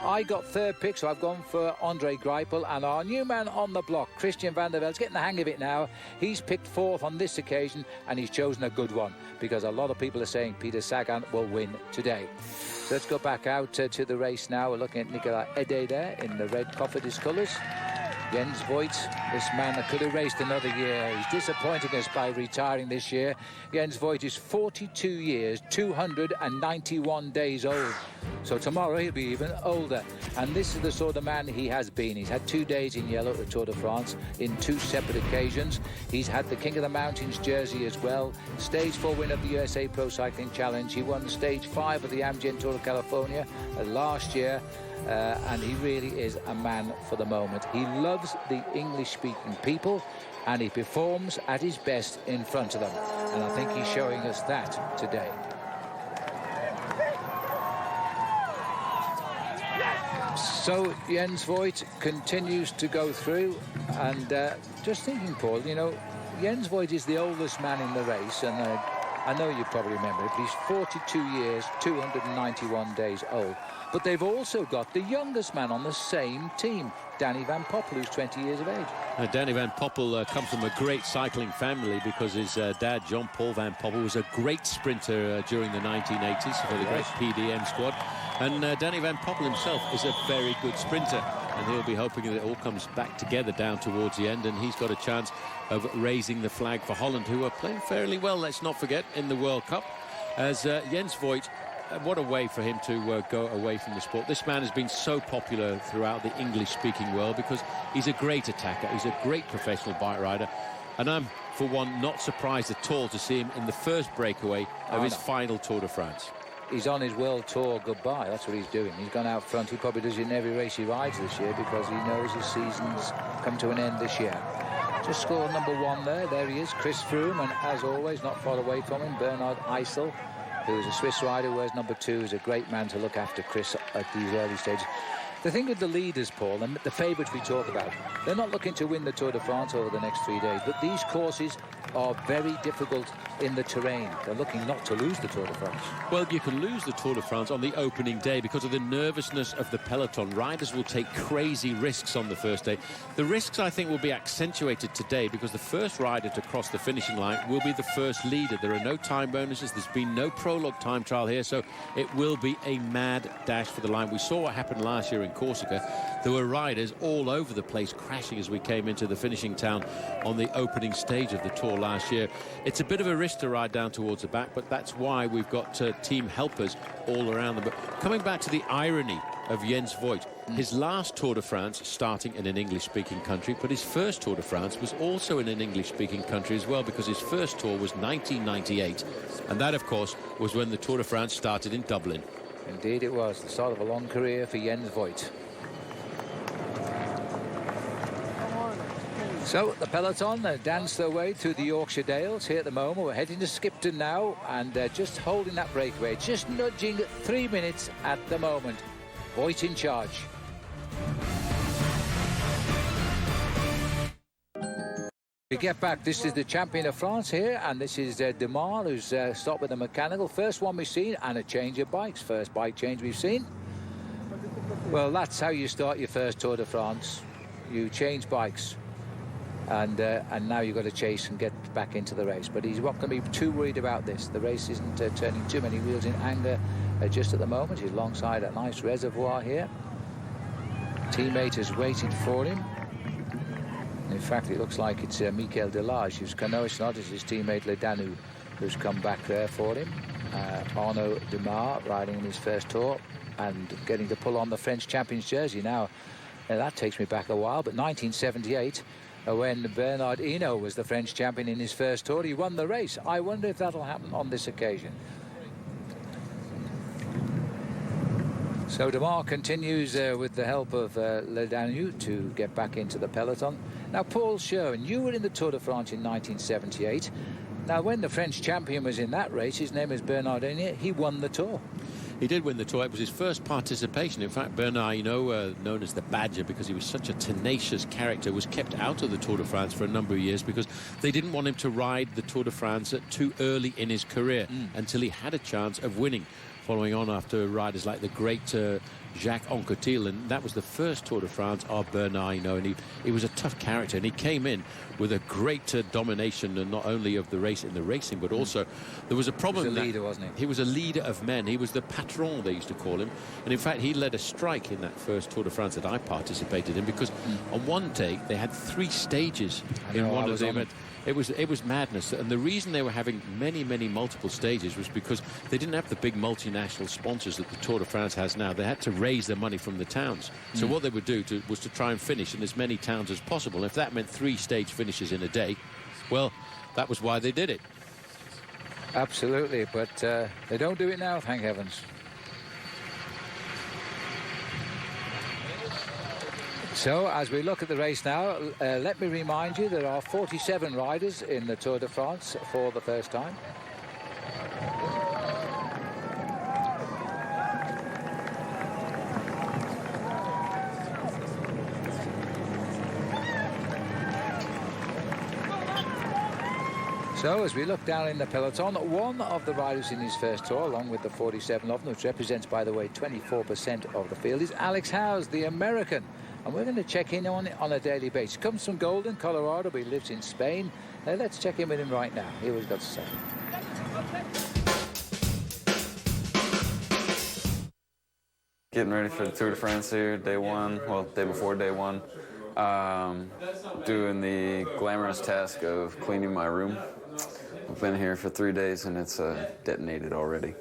I got 3rd pick, so I've gone for Andre Greipel, and our new man on the block, Christian van der Veld's getting the hang of it now. He's picked 4th on this occasion, and he's chosen a good one, because a lot of people are saying Peter Sagan will win today. So let's go back out to the race now. We're looking at Nicolas Ede there in the red Cofidis colours. Jens Voigt, this man that could have raced another year. He's disappointing us by retiring this year. Jens Voigt is 42 years, 291 days old. So tomorrow he'll be even older. And this is the sort of man he has been. He's had 2 days in yellow at the Tour de France in 2 separate occasions. He's had the King of the Mountains jersey as well. Stage 4 win of the USA Pro Cycling Challenge. He won Stage 5 of the Amgen Tour of California last year. And he really is a man for the moment. He loves the English-speaking people, and he performs at his best in front of them. And I think he's showing us that today. So Jens Voigt continues to go through, and just thinking, Paul, you know, Jens Voigt is the oldest man in the race, and I know you probably remember it, but he's 42 years, 291 days old. But they've also got the youngest man on the same team, Danny Van Poppel, who's 20 years of age. Danny Van Poppel comes from a great cycling family, because his dad, John Paul Van Poppel, was a great sprinter during the 1980s for the great PDM squad. And Danny Van Poppel himself is a very good sprinter, and he'll be hoping that it all comes back together down towards the end, and he's got a chance of raising the flag for Holland, who are playing fairly well, let's not forget, in the World Cup. As Jens Voigt, what a way for him to go away from the sport. This man has been so popular throughout the English-speaking world because he's a great attacker, he's a great professional bike rider, and I'm, for one, not surprised at all to see him in the first breakaway of his final Tour de France. He's on his world tour goodbye. That's what he's doing. He's gone out front. He probably does it in every race he rides this year, because he knows his season's come to an end this year. Just scored number 1 there. There he is, Chris Froome, and as always, not far away from him, Bernard Eisel, who is a Swiss rider, whereas number 2 is a great man to look after Chris at these early stages. The thing with the leaders, Paul, and the favourites we talk about, they're not looking to win the Tour de France over the next 3 days, but these courses are very difficult in the terrain. They're looking not to lose the Tour de France. Well, you can lose the Tour de France on the opening day because of the nervousness of the peloton. Riders will take crazy risks on the first day. The risks, I think, will be accentuated today because the first rider to cross the finishing line will be the first leader. There are no time bonuses. There's been no prologue time trial here, so it will be a mad dash for the line. We saw what happened last year in Corsica. There were riders all over the place crashing as we came into the finishing town on the opening stage of the Tour last year. It's a bit of a risk to ride down towards the back, but that's why we've got team helpers all around them. But coming back to the irony of Jens Voigt, his last Tour de France starting in an English-speaking country, but his first Tour de France was also in an English-speaking country as well, because his first tour was 1998, and that, of course, was when the Tour de France started in Dublin. Indeed it was, the start of a long career for Jens Voigt. So the peloton dance their way through the Yorkshire Dales here at the moment. We're heading to Skipton now, and just holding that breakaway, just nudging 3 minutes at the moment. Voigt in charge. We get back. This is the champion of France here, and this is Demar, who's stopped with a mechanical. First one we've seen, and a change of bikes. First bike change we've seen. Well, that's how you start your first Tour de France. You change bikes, and now you've got to chase and get back into the race. But he's not going to be too worried about this. The race isn't turning too many wheels in anger just at the moment. He's alongside a nice reservoir here. Teammate has waited for him. In fact, it looks like it's Mikel Delage who's come. No, it's not. It's his teammate Le Danu who's come back there for him. Arnaud Demar riding in his first Tour and getting to pull on the French champion's jersey now. That takes me back a while, but 1978, when Bernard Hinault was the French champion in his first Tour, he won the race. I wonder if that'll happen on this occasion. So Demar continues with the help of Le Danu to get back into the peloton. Now, Paul Sherwin, you were in the Tour de France in 1978. Now, when the French champion was in that race, his name is Bernard Hinault, he won the Tour. He did win the Tour. It was his first participation. In fact, Bernard Hinault, known as the Badger because he was such a tenacious character, was kept out of the Tour de France for a number of years because they didn't want him to ride the Tour de France too early in his career until he had a chance of winning, following on after riders like the great Jacques Anquetil, and that was the first Tour de France of Bernard Hinault, and he was a tough character, and he came in with a great domination, and not only of the race in the racing, but also there was a problem. He was a leader, wasn't he? He was a leader of men. He was the patron, they used to call him, and in fact he led a strike in that first Tour de France that I participated in, because on one day they had 3 stages in one of the events. It was madness, and the reason they were having many multiple stages was because they didn't have the big multinational sponsors that the Tour de France has now. They had to raise their money from the towns. So what they would do was to try and finish in as many towns as possible. If that meant 3 stage finishes in a day, well, that was why they did it. Absolutely, but they don't do it now, thank heavens. So, as we look at the race now, let me remind you there are 47 riders in the Tour de France for the first time. So, as we look down in the peloton, one of the riders in his first Tour, along with the 47 of them, which represents, by the way, 24% of the field, is Alex Howes, the American. And we're going to check in on it on a daily basis. Comes from Golden, Colorado, but he lives in Spain. Let's check in with him right now. Hear what he's got to say. Getting ready for the Tour de France here, day one, well, day before day one. Doing the glamorous task of cleaning my room. I've been here for 3 days and it's detonated already.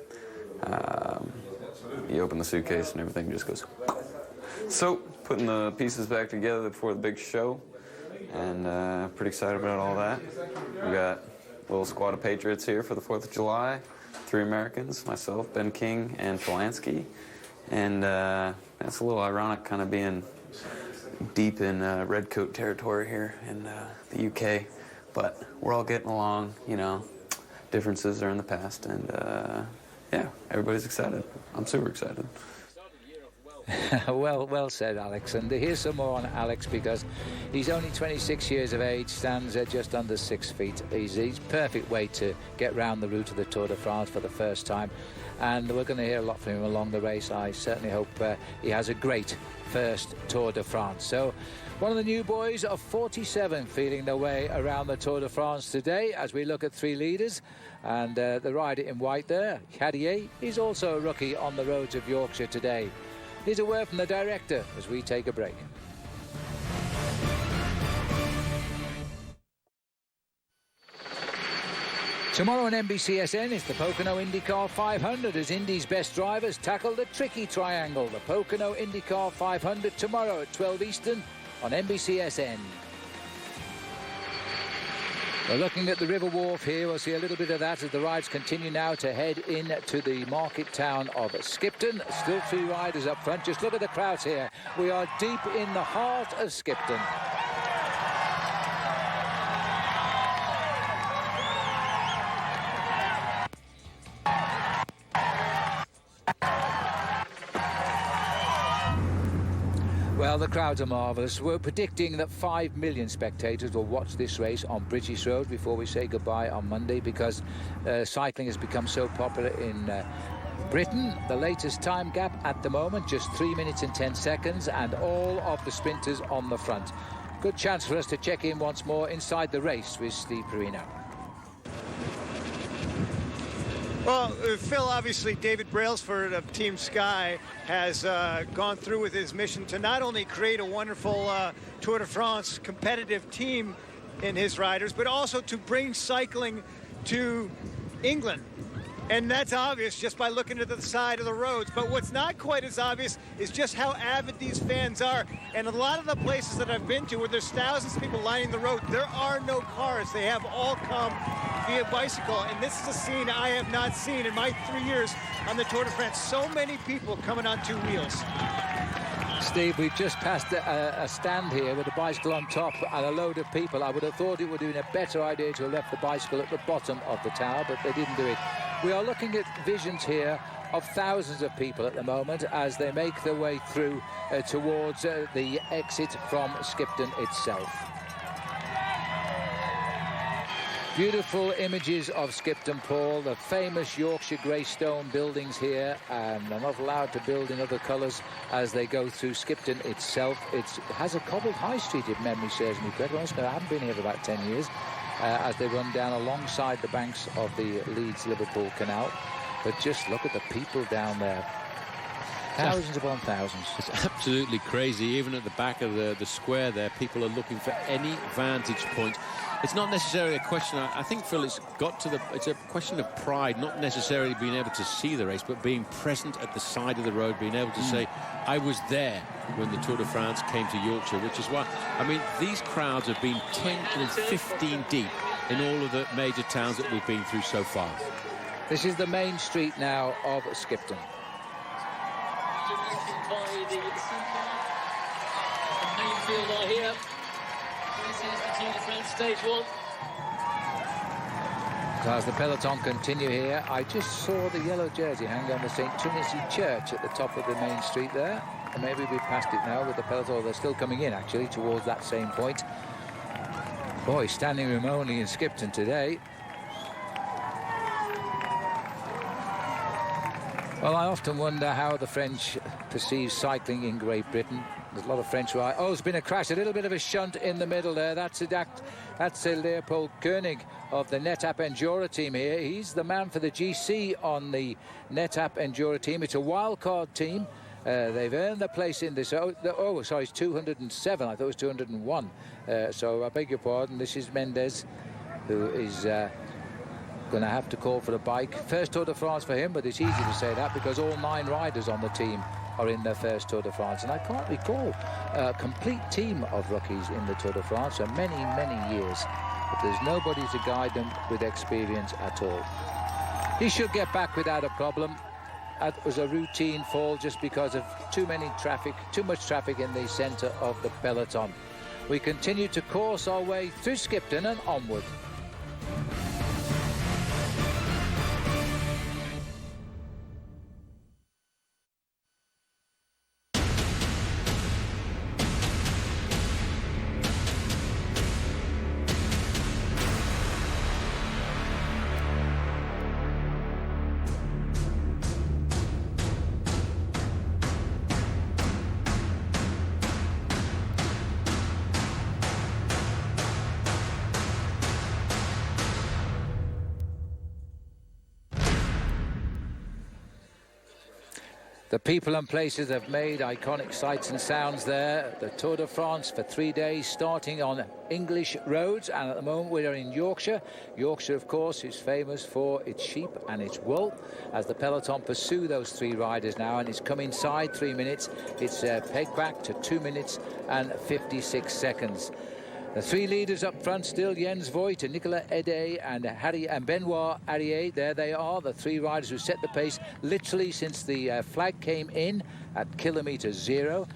You open the suitcase and everything just goes. So, putting the pieces back together before the big show, and pretty excited about all that. We got a little squad of Patriots here for the 4th of July, 3 Americans, myself, Ben King, and Polanski, and that's a little ironic kind of being deep in redcoat territory here in the UK, but we're all getting along, you know, differences are in the past, and yeah, everybody's excited. I'm super excited. Well said, Alex. And here's some more on Alex, because he's only 26 years of age, stands at just under 6 feet. He's perfect weight to get round the route of the Tour de France for the first time, and we're going to hear a lot from him along the race. I certainly hope he has a great first Tour de France. So one of the new boys of 47 feeling their way around the Tour de France today, as we look at 3 leaders. And the rider in white there, Carrier, is also a rookie on the roads of Yorkshire today. Here's a word from the director as we take a break. Tomorrow on NBCSN is the Pocono IndyCar 500 as Indy's best drivers tackle the tricky triangle. The Pocono IndyCar 500 tomorrow at 12 Eastern on NBCSN. We're looking at the River Wharf here. We'll see a little bit of that as the rides continue now to head into the market town of Skipton. Still 3 riders up front. Just look at the crowds here. We are deep in the heart of Skipton. Well, Well, the crowds are marvellous. We're predicting that 5 million spectators will watch this race on British Road before we say goodbye on Monday, because cycling has become so popular in Britain. The latest time gap at the moment, just 3 minutes and 10 seconds, and all of the sprinters on the front. Good chance for us to check in once more inside the race with Steve Perino. Well, Phil, obviously David Brailsford of Team Sky has gone through with his mission to not only create a wonderful Tour de France competitive team in his riders, but also to bring cycling to England. And that's obvious just by looking at the side of the roads. But what's not quite as obvious is just how avid these fans are. And a lot of the places that I've been to where there's thousands of people lining the road, there are no cars. They have all come via bicycle. And this is a scene I have not seen in my 3 years on the Tour de France. So many people coming on two wheels. Steve, we've just passed a stand here with a bicycle on top and a load of people. I would have thought it would have been a better idea to have left the bicycle at the bottom of the tower, but they didn't do it. We are looking at visions here of thousands of people at the moment as they make their way through towards the exit from Skipton itself. Beautiful images of Skipton, Paul, the famous Yorkshire grey stone buildings here, and they're not allowed to build in other colours as they go through Skipton itself. It has a cobbled high street, if memory serves me correctly. I haven't been here for about 10 years, as they run down alongside the banks of the Leeds-Liverpool Canal. But just look at the people down there. Thousands upon thousands. It's absolutely crazy. Even at the back of the square there, people are looking for any vantage point. It's not necessarily a question. I think, Phil, it's a question of pride, not necessarily being able to see the race, but being present at the side of the road, being able to say, I was there when the Tour de France came to Yorkshire, which is why, I mean, these crowds have been 10 and 15 deep in all of the major towns that we've been through so far. This is the main street now of Skipton. The main field are here. This is the Tour de France stage one. So as the peloton continue here, I just saw the yellow jersey hang on the St. Trinity Church at the top of the main street there. And maybe we've passed it now with the peloton. They're still coming in, actually, towards that same point. Boy, standing room only in Skipton today. Well, I often wonder how the French perceive cycling in Great Britain. There's a lot of French riders. Oh, there's been a crash, a little bit of a shunt in the middle there. That's Leopold Koenig of the NetApp Endura team here. He's the man for the GC on the NetApp Endura team. It's a wildcard team. They've earned their place in this. Oh, sorry, it's 207. I thought it was 201. So I beg your pardon. This is Mendes, who is going to have to call for the bike. First Tour de France for him, but it's easy to say that because all 9 riders on the team are in their first Tour de France, and I can't recall a complete team of rookies in the Tour de France for many, many years, but there's nobody to guide them with experience at all. He should get back without a problem. That was a routine fall just because of too much traffic in the centre of the peloton. We continue to course our way through Skipton and onward. The people and places have made iconic sights and sounds there. The Tour de France for 3 days, starting on English roads, and at the moment we are in Yorkshire. Yorkshire, of course, is famous for its sheep and its wool. As the peloton pursue those 3 riders now, and it's come inside 3 minutes. It's pegged back to 2 minutes and 56 seconds. The 3 leaders up front still, Jens Voigt and Nicolas Ede and Benoit Arier. There they are, the 3 riders who set the pace literally since the flag came in at kilometre 0,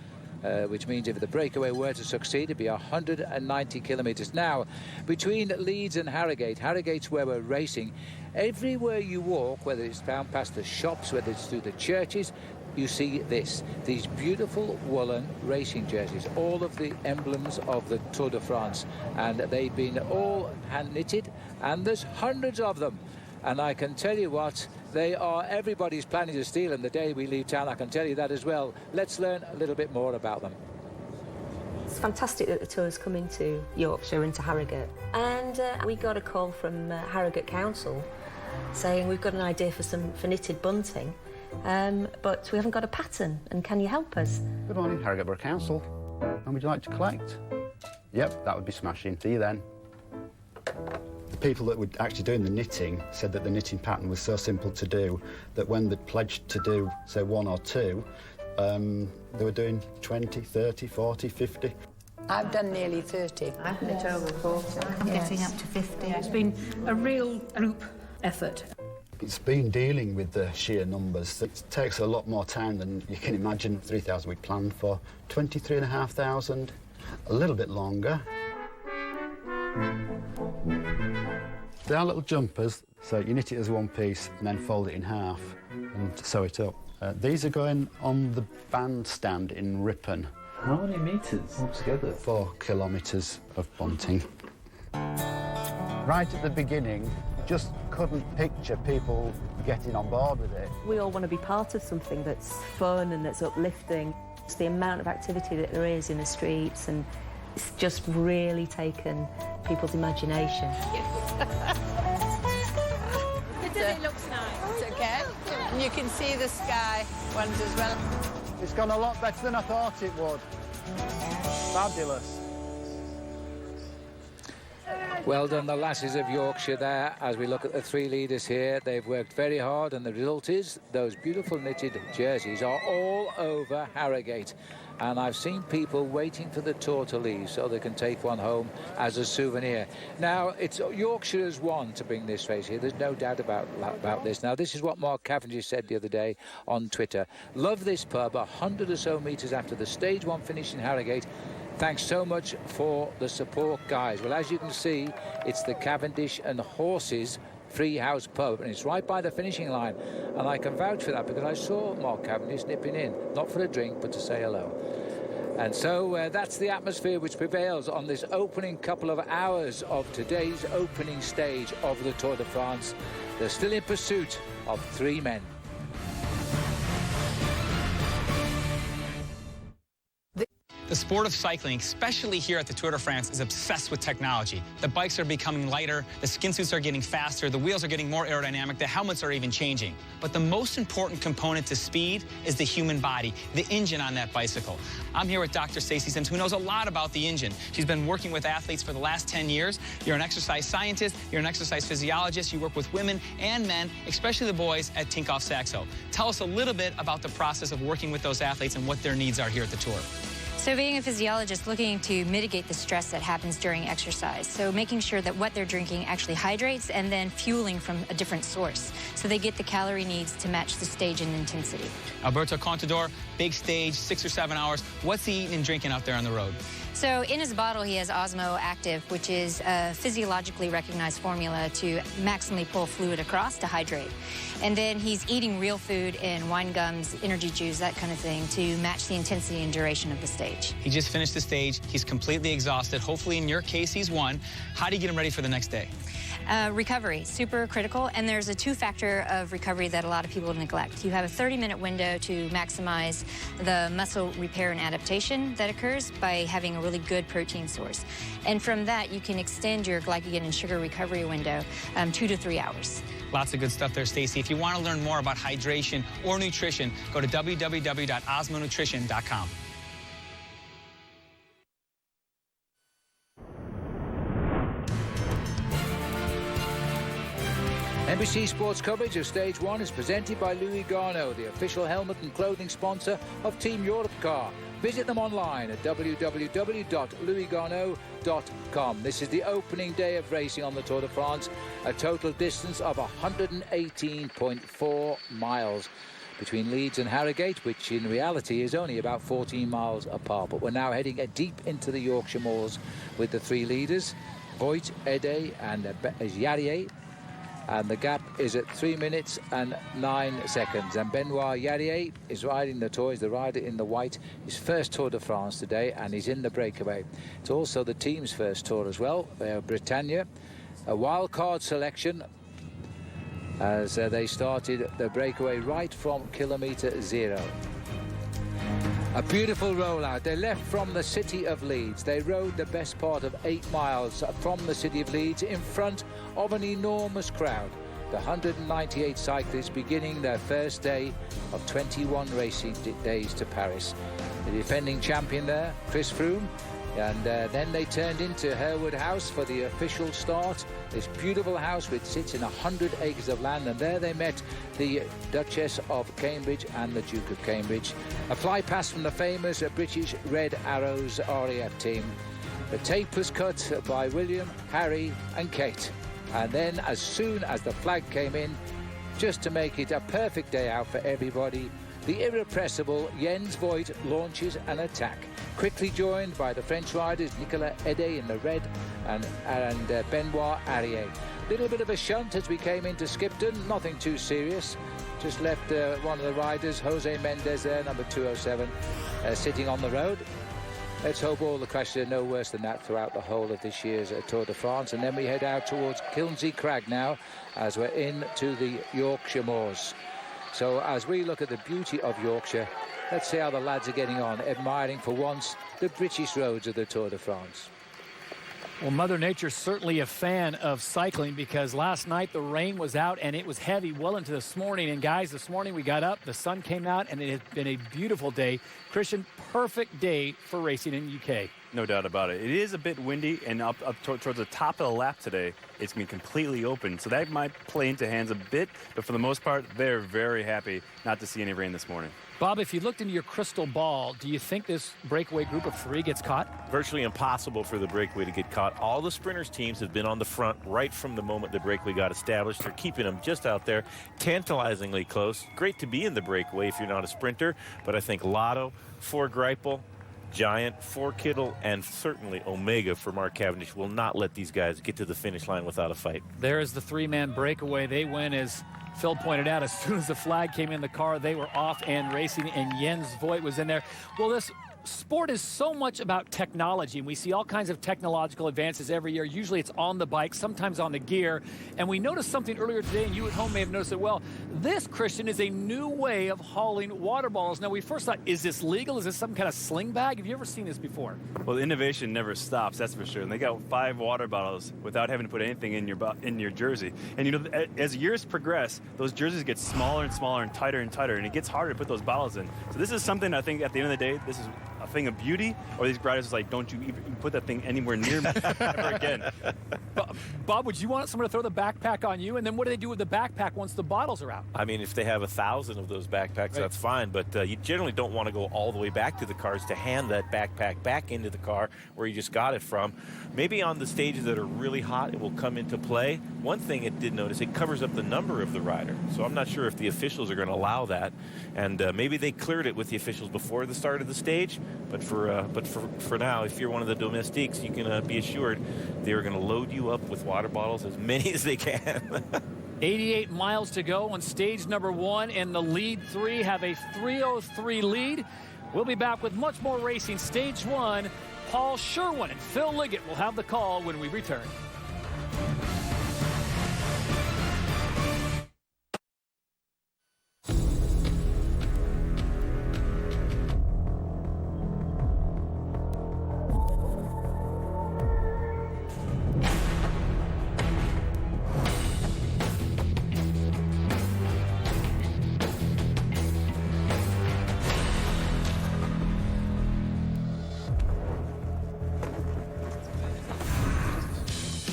which means if the breakaway were to succeed, it'd be 190 kilometres. Now, between Leeds and Harrogate, Harrogate's where we're racing, everywhere you walk, whether it's down past the shops, whether it's through the churches, you see this, these beautiful woolen racing jerseys, all of the emblems of the Tour de France, and they've been all hand knitted, and there's hundreds of them. And I can tell you what, they are everybody's planning to steal them the day we leave town, I can tell you that as well. Let's learn a little bit more about them. It's fantastic that the tour's coming to Yorkshire and to Harrogate. And we got a call from Harrogate Council saying we've got an idea for knitted bunting, but we haven't got a pattern, and can you help us? Good morning, Harrogate Borough Council. And would you like to collect? Yep, that would be smashing. See you then. The people that were actually doing the knitting said that the knitting pattern was so simple to do that when they pledged to do, say, 1 or 2, they were doing 20, 30, 40, 50. I've done nearly 30. I've knit over 40. I'm getting up to 50. It's been a real group effort. It's been dealing with the sheer numbers. It takes a lot more time than you can imagine. 3,000 we planned for, 23,500, a little bit longer. They are little jumpers, so you knit it as one piece and then fold it in half and sew it up. These are going on the bandstand in Ripon. How many metres altogether? 4 kilometres of bunting. Right at the beginning, just couldn't picture people getting on board with it. We all want to be part of something that's fun and that's uplifting. It's the amount of activity that there is in the streets, and it's just really taken people's imagination. It looks nice. It's okay. And you can see the sky ones as well. It's gone a lot better than I thought it would. Fabulous. Well done, the lasses of Yorkshire there. As we look at the 3 leaders here, they've worked very hard, and the result is those beautiful knitted jerseys are all over Harrogate. And I've seen people waiting for the Tour to leave so they can take one home as a souvenir. Now, it's Yorkshire has won to bring this race here. There's no doubt about this. Now, this is what Mark Cavendish said the other day on Twitter. Love this pub, 100 or so metres after the Stage 1 finish in Harrogate. Thanks so much for the support, guys. Well, as you can see, it's the Cavendish and Horses Free House pub, and it's right by the finishing line, and I can vouch for that because I saw Mark Cavendish nipping in, not for a drink but to say hello. And so that's the atmosphere which prevails on this opening couple of hours of today's opening stage of the Tour de France. They're still in pursuit of 3 men. The sport of cycling, especially here at the Tour de France, is obsessed with technology. The bikes are becoming lighter, the skin suits are getting faster, the wheels are getting more aerodynamic, the helmets are even changing. But the most important component to speed is the human body, the engine on that bicycle. I'm here with Dr. Stacey Sims, who knows a lot about the engine. She's been working with athletes for the last 10 years. You're an exercise scientist, you're an exercise physiologist, you work with women and men, especially the boys at Tinkoff Saxo. Tell us a little bit about the process of working with those athletes and what their needs are here at the Tour. So being a physiologist, looking to mitigate the stress that happens during exercise. So making sure that what they're drinking actually hydrates, and then fueling from a different source. So they get the calorie needs to match the stage and intensity. Alberto Contador, big stage, 6 or 7 hours. What's he eating and drinking out there on the road? So in his bottle, he has Osmo Active, which is a physiologically recognized formula to maximally pull fluid across to hydrate. And then he's eating real food and wine gums, energy juice, that kind of thing, to match the intensity and duration of the stage. He just finished the stage. He's completely exhausted. Hopefully, in your case, he's won. How do you get him ready for the next day? Recovery, super critical, and there's a 2-factor of recovery that a lot of people neglect. You have a 30-minute window to maximize the muscle repair and adaptation that occurs by having a really good protein source. And from that, you can extend your glycogen and sugar recovery window 2 to 3 hours. Lots of good stuff there, Stacey. If you want to learn more about hydration or nutrition, go to www.osmonutrition.com. NBC Sports coverage of Stage 1 is presented by Louis Garneau, the official helmet and clothing sponsor of Team Europcar. Visit them online at www.louisgarneau.com. This is the opening day of racing on the Tour de France, a total distance of 118.4 miles between Leeds and Harrogate, which in reality is only about 14 miles apart. But we're now heading deep into the Yorkshire moors with the 3 leaders, Voigt, Ede and Jarier. and the gap is at 3 minutes and 9 seconds. And Benoit Yarrier is riding the tour, is the rider in the white, his first Tour de France today, and he's in the breakaway. It's also the team's first tour as well. Britannia, a wild card selection, as they started the breakaway right from kilometre 0. A beautiful rollout. They left from the city of Leeds. They rode the best part of 8 miles from the city of Leeds in front of an enormous crowd. The 198 cyclists beginning their first day of 21 racing days to Paris. The defending champion there, Chris Froome, and then they turned into Harewood House for the official start. This beautiful house which sits in 100 acres of land, and there they met the Duchess of Cambridge and the Duke of Cambridge. A fly past from the famous British Red Arrows RAF team. The tape was cut by William, Harry and Kate, and then as soon as the flag came in, just to make it a perfect day out for everybody, the irrepressible Jens Voigt launches an attack, quickly joined by the French riders Nicolas Ede in the red and Benoit Yarrier. Little bit of a shunt as we came into Skipton, nothing too serious. Just left one of the riders, Jose Mendes there, number 207, sitting on the road. Let's hope all the crashes are no worse than that throughout the whole of this year's Tour de France. And then we head out towards Kilnsey Crag now, as we're into the Yorkshire Moors. So as we look at the beauty of Yorkshire, let's see how the lads are getting on, admiring for once the British roads of the Tour de France. Well, Mother Nature's certainly a fan of cycling, because last night the rain was out and it was heavy well into this morning. And guys, this morning we got up, the sun came out, and it has been a beautiful day. Christian, perfect day for racing in UK. No doubt about it. It is a bit windy, and up towards the top of the lap today, it's been completely open. So that might play into hands a bit, but for the most part, they're very happy not to see any rain this morning. Bob, if you looked into your crystal ball, do you think this breakaway group of 3 gets caught? Virtually impossible for the breakaway to get caught. All the sprinters' teams have been on the front right from the moment the breakaway got established. They're keeping them just out there, tantalizingly close. Great to be in the breakaway if you're not a sprinter, but I think Lotto, for Greipel, Giant, for Kittel, and certainly Omega for Mark Cavendish will not let these guys get to the finish line without a fight. There is the 3-man breakaway. They went, as Phil pointed out, as soon as the flag came in the car, they were off and racing, and Jens Voigt was in there. Well, this sport is so much about technology, and we see all kinds of technological advances every year. Usually it's on the bike, sometimes on the gear. And we noticed something earlier today, and you at home may have noticed it well. This, Christian, is a new way of hauling water bottles. Now, we first thought, is this legal? Is this some kind of sling bag? Have you ever seen this before? Well, innovation never stops, that's for sure. And they got 5 water bottles without having to put anything in your jersey. And, you know, as years progress, those jerseys get smaller and smaller and tighter, and it gets harder to put those bottles in. So this is something I think at the end of the day, this is a thing of beauty, or these riders are like, don't you even put that thing anywhere near me ever again. Bob, would you want someone to throw the backpack on you? And then what do they do with the backpack once the bottles are out? I mean, if they have 1,000 of those backpacks, right, that's fine. But you generally don't want to go all the way back to the cars to hand that backpack back into the car where you just got it from. Maybe on the stages that are really hot, it will come into play. One thing it did notice, it covers up the number of the rider. So I'm not sure if the officials are going to allow that. And maybe they cleared it with the officials before the start of the stage. But for now, if you're one of the domestiques, you can be assured they're going to load you up with water bottles, as many as they can. 88 miles to go on stage number 1, and the lead 3 have a 3:03 lead. We'll be back with much more racing. Stage 1, Paul Sherwin and Phil Liggett will have the call when we return.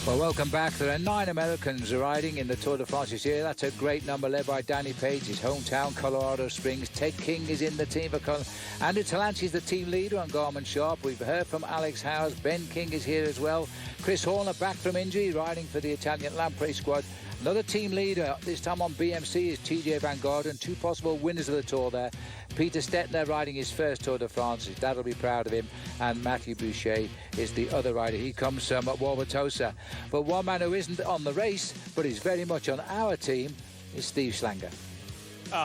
Well, welcome back. There are 9 Americans riding in the Tour de France this year. That's a great number, led by Danny Page, his hometown, Colorado Springs. Ted King is in the team for Andrew Talanci is the team leader on Garmin Sharp. We've heard from Alex Howes. Ben King is here as well. Chris Horner back from injury, riding for the Italian Lamprey squad. Another team leader, this time on BMC, is TJ Van Garderen. 2 possible winners of the Tour there. Peter Stettler riding his first Tour de France. His dad will be proud of him. And Mathieu Boucher is the other rider. He comes from Wauwatosa. But one man who isn't on the race, but is very much on our team, is Steve Slanger.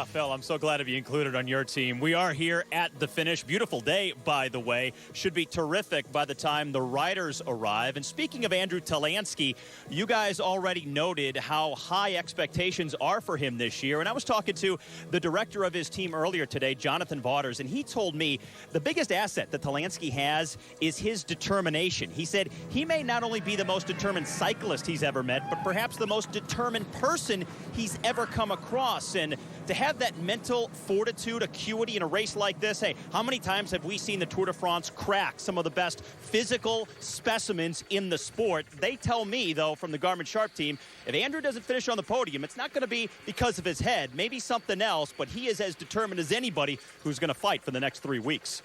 Phil, I'm so glad to be included on your team. We are here at the finish. Beautiful day, by the way. Should be terrific by the time the riders arrive. And speaking of Andrew Talansky, you guys already noted how high expectations are for him this year. And I was talking to the director of his team earlier today, Jonathan Vaughters, and he told me the biggest asset that Talansky has is his determination. He said he may not only be the most determined cyclist he's ever met, but perhaps the most determined person he's ever come across. And to have that mental fortitude, acuity in a race like this, hey, how many times have we seen the Tour de France crack some of the best physical specimens in the sport? They tell me, though, from the Garmin Sharp team, if Andrew doesn't finish on the podium, it's not going to be because of his head, maybe something else, but he is as determined as anybody who's going to fight for the next 3 weeks.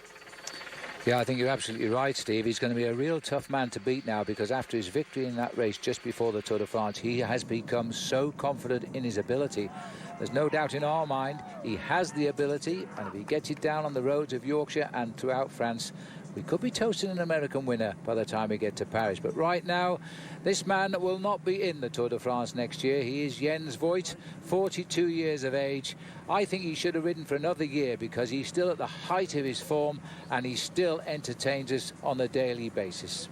Yeah, I think you're absolutely right, Steve. He's going to be a real tough man to beat now, because after his victory in that race just before the Tour de France, he has become so confident in his ability. There's no doubt in our mind he has the ability, and if he gets it down on the roads of Yorkshire and throughout France, we could be toasting an American winner by the time we get to Paris. But right now, this man will not be in the Tour de France next year. He is Jens Voigt, 42 years of age. I think he should have ridden for another year, because he's still at the height of his form and he still entertains us on a daily basis.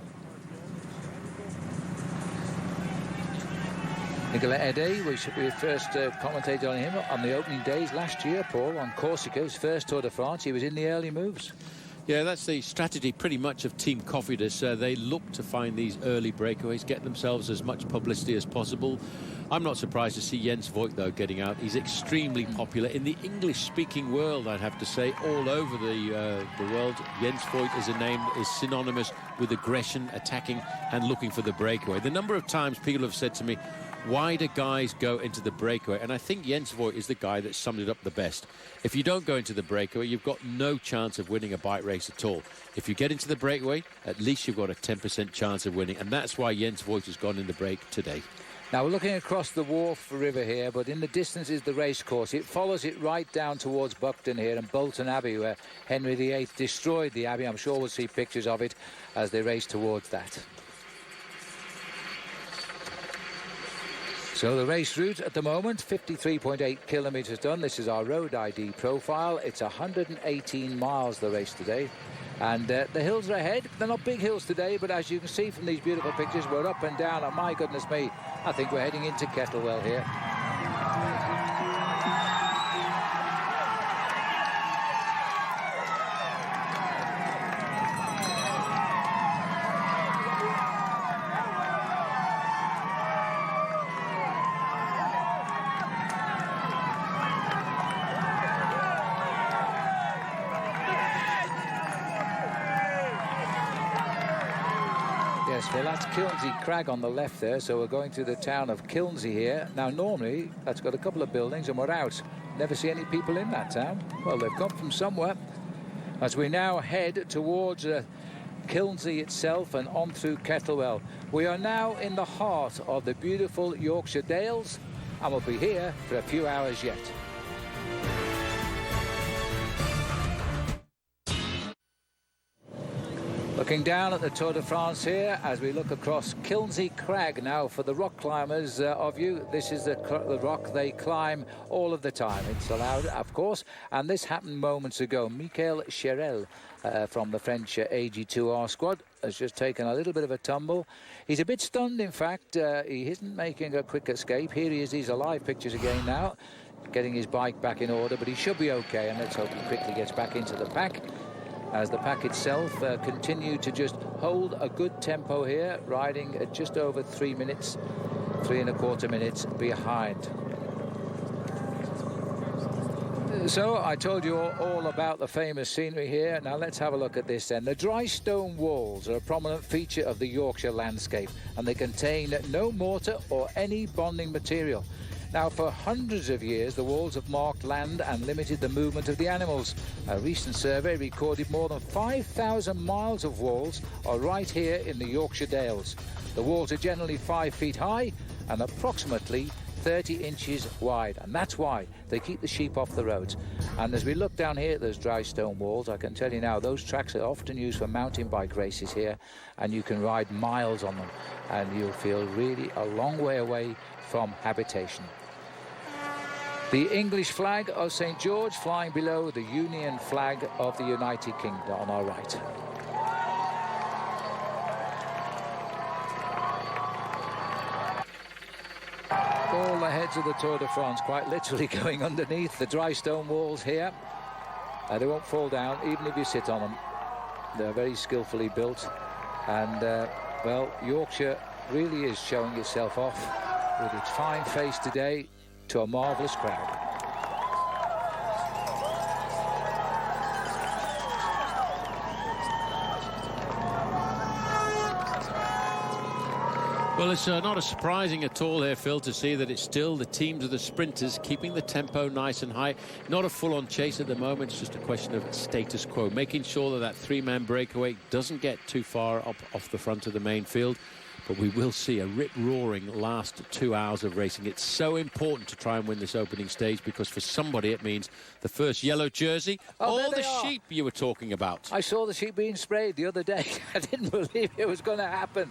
Nicolas Ede, we first commentated on him on the opening days last year, Paul, on Corsica, his first Tour de France. He was in the early moves. Yeah, that's the strategy pretty much of Team Cofidis. They look to find these early breakaways, get themselves as much publicity as possible. I'm not surprised to see Jens Voigt, though, getting out. He's extremely popular in the English-speaking world, I'd have to say, all over the world. Jens Voigt is a name that is synonymous with aggression, attacking, and looking for the breakaway. The number of times people have said to me, why do guys go into the breakaway? And I think Jens Voigt is the guy that summed it up the best. If you don't go into the breakaway, you've got no chance of winning a bike race at all. If you get into the breakaway, at least you've got a 10% chance of winning. And that's why Jens Voigt has gone in the break today. Now, we're looking across the Wharf River here, but in the distance is the racecourse. It follows it right down towards Buckton here and Bolton Abbey, where Henry VIII destroyed the Abbey. I'm sure we'll see pictures of it as they race towards that. So the race route at the moment, 53.8 kilometres done. This is our road ID profile. It's 118 miles, the race today. And the hills are ahead. They're not big hills today, but as you can see from these beautiful pictures, we're up and down. And my goodness me, I think we're heading into Kettlewell here. Well, that's Kilnsey Crag on the left there, so we're going through the town of Kilnsey here. Now, normally, that's got a couple of buildings and we're out. Never see any people in that town. Well, they've come from somewhere. As we now head towards Kilnsey itself and on through Kettlewell. We are now in the heart of the beautiful Yorkshire Dales, and we'll be here for a few hours yet. Looking down at the Tour de France here as we look across Kilnsey Crag. Now, for the rock climbers of you, this is the rock they climb all of the time. It's allowed, of course, and this happened moments ago. Michael Cherel from the French AG2R squad has just taken a little bit of a tumble. He's a bit stunned, in fact. He isn't making a quick escape. Here he is. These are live pictures again now, getting his bike back in order, but he should be okay, and let's hope he quickly gets back into the pack. As the pack itself continue to just hold a good tempo here, riding at just over 3 minutes, 3¼ minutes behind. So I told you all about the famous scenery here. Now let's have a look at this then. The dry stone walls are a prominent feature of the Yorkshire landscape, and they contain no mortar or any bonding material. Now, for hundreds of years, the walls have marked land and limited the movement of the animals. A recent survey recorded more than 5,000 miles of walls are right here in the Yorkshire Dales. The walls are generally 5 feet high and approximately 30 inches wide, and that's why they keep the sheep off the roads. And as we look down here at those dry stone walls, I can tell you now, those tracks are often used for mountain bike races here, and you can ride miles on them, and you'll feel really a long way away from habitation. The English flag of St. George flying below the Union flag of the United Kingdom on our right. All the heads of the Tour de France quite literally going underneath the dry stone walls here. They won't fall down even if you sit on them. They're very skillfully built, and well, Yorkshire really is showing itself off with its fine face today to a marvellous crowd. Well, it's not as surprising at all here, Phil, to see that it's still the teams of the sprinters keeping the tempo nice and high. Not a full-on chase at the moment. It's just a question of status quo, making sure that that three-man breakaway doesn't get too far up off the front of the main field. But we will see a rip-roaring last 2 hours of racing. It's so important to try and win this opening stage, because for somebody it means the first yellow jersey. All the sheep you were talking about. I saw the sheep being sprayed the other day. I didn't believe it was going to happen.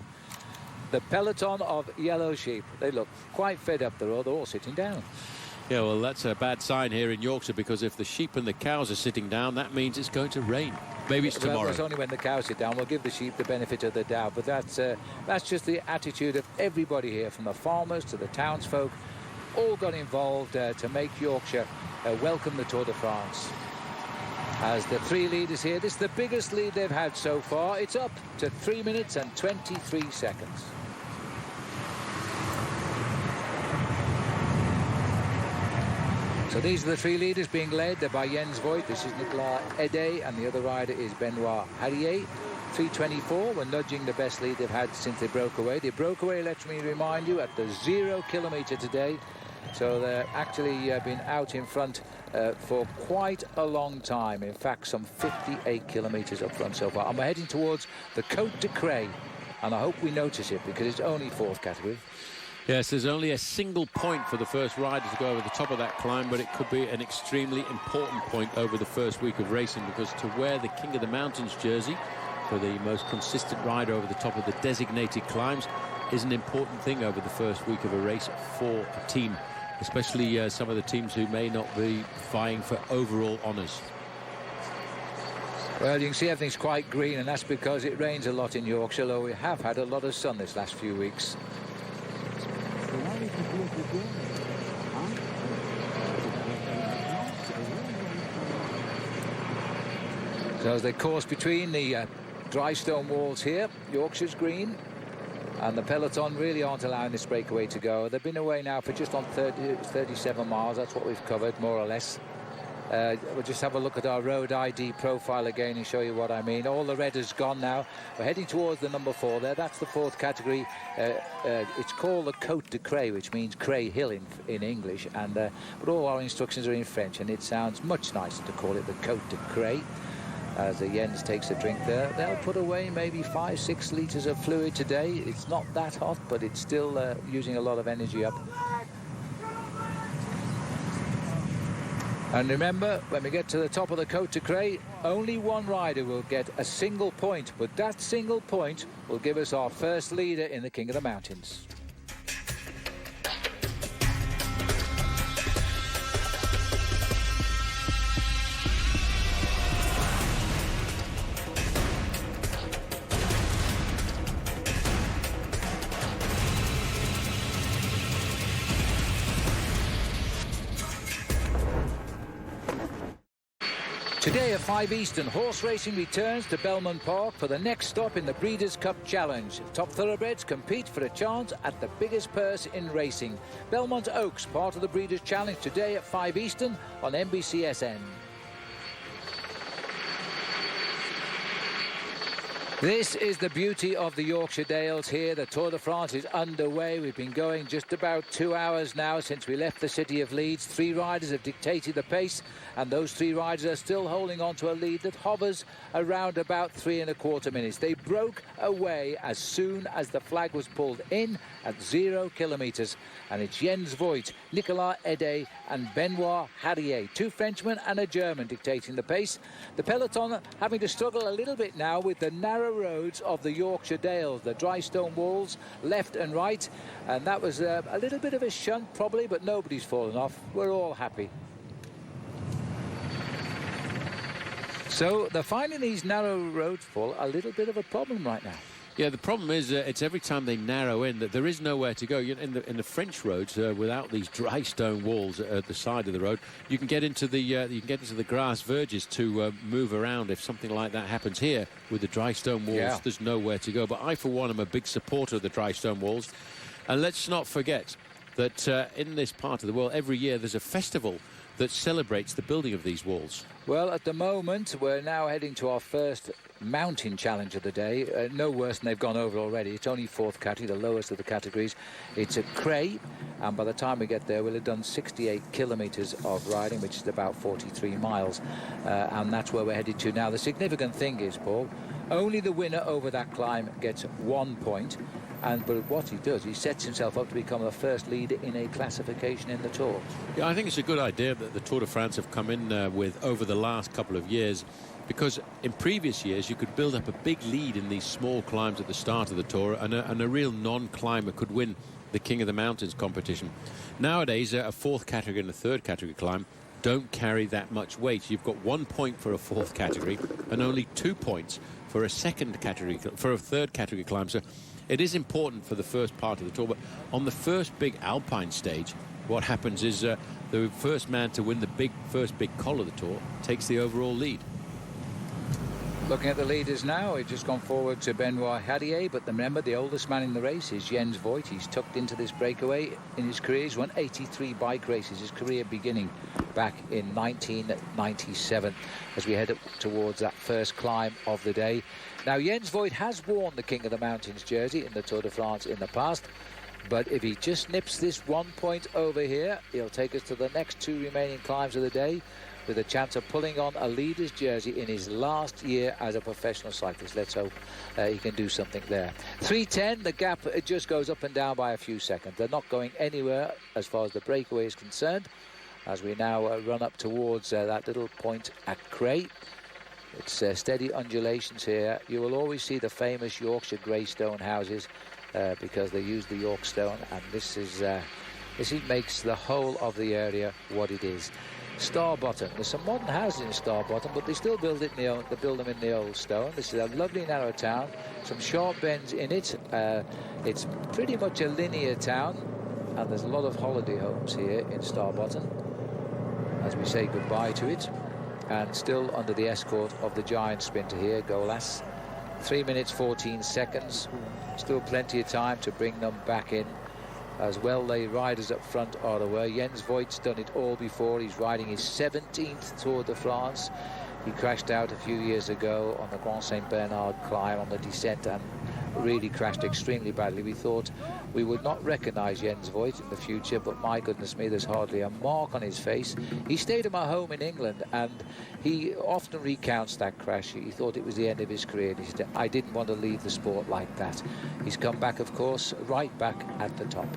The peloton of yellow sheep. They look quite fed up. They're all sitting down. Yeah, well, that's a bad sign here in Yorkshire, because if the sheep and the cows are sitting down, that means it's going to rain. Maybe it's tomorrow. Well, it's only when the cows sit down. We'll give the sheep the benefit of the doubt. But that's just the attitude of everybody here, from the farmers to the townsfolk. All got involved to make Yorkshire welcome the Tour de France. As the three leaders here, this is the biggest lead they've had so far. It's up to 3 minutes and 23 seconds. So these are the three leaders being led by Jens Voigt. This is Nicolas Ede, and the other rider is Benoit Harrogate. 3:24. We're nudging the best lead they've had since they broke away. They broke away, let me remind you, at the 0 kilometre today. So they're actually been out in front for quite a long time. In fact, some 58 kilometres up front so far. And we're heading towards the Côte de Cray, and I hope we notice it, because it's only 4th category. Yes, there's only a single point for the first rider to go over the top of that climb, but it could be an extremely important point over the first week of racing, because to wear the King of the Mountains jersey for the most consistent rider over the top of the designated climbs is an important thing over the first week of a race for a team, especially some of the teams who may not be vying for overall honours. Well, you can see everything's quite green, and that's because it rains a lot in Yorkshire, though we have had a lot of sun this last few weeks. So as they course between the dry stone walls here, Yorkshire's green, and the peloton really aren't allowing this breakaway to go. They've been away now for just on 37 miles. That's what we've covered, more or less. We'll just have a look at our road ID profile again and show you what I mean. All the red is gone now. We're heading towards the number 4 there. That's the 4th category. It's called the Côte de Cray, which means Cray Hill in English. And but all our instructions are in French, and it sounds much nicer to call it the Côte de Cray. As the Jens takes a drink there, they'll put away maybe 5-6 litres of fluid today. It's not that hot, but it's still using a lot of energy up. And remember, when we get to the top of the Côte de Cray, only one rider will get a single point, but that single point will give us our first leader in the King of the Mountains. Today at 5 Eastern, horse racing returns to Belmont Park for the next stop in the Breeders' Cup Challenge. Top thoroughbreds compete for a chance at the biggest purse in racing. Belmont Oaks, part of the Breeders' Challenge, today at 5 Eastern on NBCSN. This is the beauty of the Yorkshire Dales here. The Tour de France is underway. We've been going just about 2 hours now since we left the city of Leeds. 3 riders have dictated the pace, and those 3 riders are still holding on to a lead that hovers around about 3¼ minutes. They broke away as soon as the flag was pulled in at 0 kilometres. And it's Jens Voigt, Nicolas Ede and Benoit Harrogate, 2 Frenchmen and a German dictating the pace. The peloton having to struggle a little bit now with the narrow roads of the Yorkshire Dales, the dry stone walls left and right, and that was a little bit of a shunt probably, but nobody's fallen off. We're all happy. So they're finding these narrow roads full a little bit of a problem right now. Yeah, the problem is it's every time they narrow in that there is nowhere to go. In the French roads, without these dry stone walls at the side of the road, you can get into the grass verges to move around if something like that happens. Here with the dry stone walls, there's nowhere to go. But I, for one, am a big supporter of the dry stone walls. And let's not forget that in this part of the world, every year there's a festival that celebrates the building of these walls. Well, at the moment, we're now heading to our first mountain challenge of the day. No worse than they've gone over already. It's only 4th category, the lowest of the categories. It's at Cray, and by the time we get there, we'll have done 68 kilometres of riding, which is about 43 miles. And that's where we're headed to now. The significant thing is, Paul, only the winner over that climb gets 1 point. But what he does, he sets himself up to become the first leader in a classification in the Tour. Yeah, I think it's a good idea that the Tour de France have come in with over the last couple of years, because in previous years you could build up a big lead in these small climbs at the start of the Tour, and a real non-climber could win the King of the Mountains competition. Nowadays, a 4th category and a 3rd category climb don't carry that much weight. You've got 1 point for a 4th category and only 2 points for a 2nd category, for a 3rd category climb. So it is important for the first part of the Tour, but on the first big Alpine stage, what happens is the first man to win the first big col of the Tour takes the overall lead. Looking at the leaders now, we've just gone forward to Benoit Harrier, but remember, the oldest man in the race is Jens Voigt. He's tucked into this breakaway in his career. He's won 83 bike races, his career beginning back in 1997 as we head up towards that first climb of the day. Now, Jens Voigt has worn the King of the Mountains jersey in the Tour de France in the past, but if he just nips this 1 point over here, he'll take us to the next 2 remaining climbs of the day, with a chance of pulling on a leader's jersey in his last year as a professional cyclist. Let's hope he can do something there. 3:10, the gap, it just goes up and down by a few seconds. They're not going anywhere as far as the breakaway is concerned, as we now run up towards that little point at Cray. It's steady undulations here. You will always see the famous Yorkshire grey stone houses because they use the York stone, and this makes the whole of the area what it is. Starbottom. There's some modern houses in Starbottom, but they still build them in the old stone. This is a lovely narrow town, some sharp bends in it. It's pretty much a linear town, and there's a lot of holiday homes here in Starbottom as we say goodbye to it, and still under the escort of the giant sprinter here, Golas. 3 minutes 14 seconds. Still plenty of time to bring them back in. As well, the riders up front are aware. Jens Voigt's done it all before. He's riding his 17th Tour de France. He crashed out a few years ago on the Grand Saint Bernard climb on the descent and really crashed extremely badly. We thought we would not recognise Jens Voigt in the future, but my goodness me, there's hardly a mark on his face. He stayed at my home in England, and he often recounts that crash. He thought it was the end of his career. He said, I didn't want to leave the sport like that. He's come back, of course, right back at the top.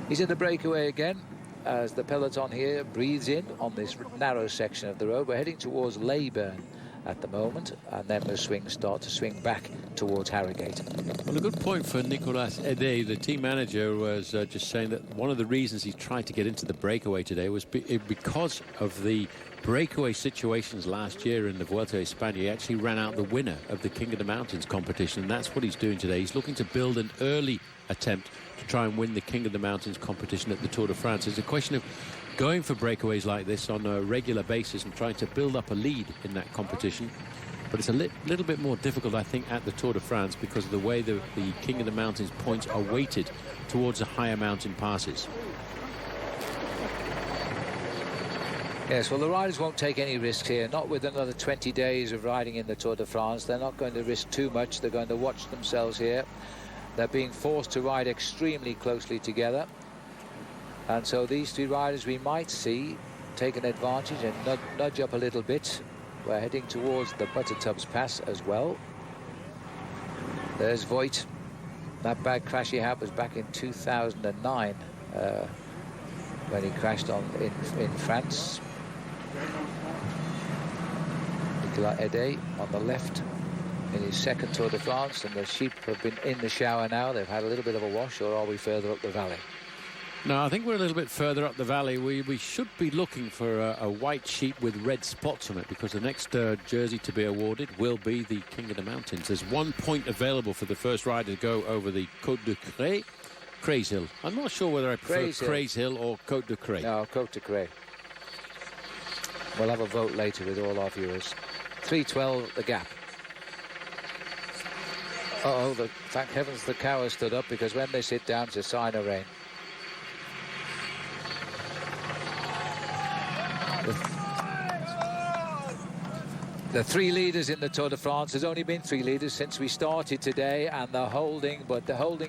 He's in the breakaway again as the peloton here breathes in on this narrow section of the road. We're heading towards Leyburn at the moment, and then the swings start to swing back towards Harrogate. Well, a good point for Nicolas Ede. The team manager was just saying that one of the reasons he tried to get into the breakaway today was because of the breakaway situations last year in the Vuelta a España. He actually ran out the winner of the King of the Mountains competition, and that's what he's doing today. He's looking to build an early attempt to try and win the King of the Mountains competition at the Tour de France. It's a question of going for breakaways like this on a regular basis and trying to build up a lead in that competition. But it's a little bit more difficult, I think, at the Tour de France because of the way the King of the Mountains points are weighted towards the higher mountain passes. Yes, well, the riders won't take any risks here, not with another 20 days of riding in the Tour de France. They're not going to risk too much. They're going to watch themselves here. They're being forced to ride extremely closely together. And so these three riders we might see take an advantage and nudge up a little bit. We're heading towards the Buttertubs Pass as well. There's Voigt. That bad crash he had was back in 2009 when he crashed in France. Nicolas Ede on the left in his second Tour de France, and the sheep have been in the shower now. They've had a little bit of a wash, or are we further up the valley? No, I think we're a little bit further up the valley. We should be looking for a white sheep with red spots on it, because the next jersey to be awarded will be the King of the Mountains. There's 1 point available for the first rider to go over the Côte de Cray. Craze Hill. I'm not sure whether I prefer Craze Hill or Côte de Cray. No, Côte de Cray. We'll have a vote later with all our viewers. 3:12 the gap. Thank heavens the cow has stood up, because when they sit down it's a sign of rain. The three leaders in the Tour de France. There's only been three leaders since we started today, and the holding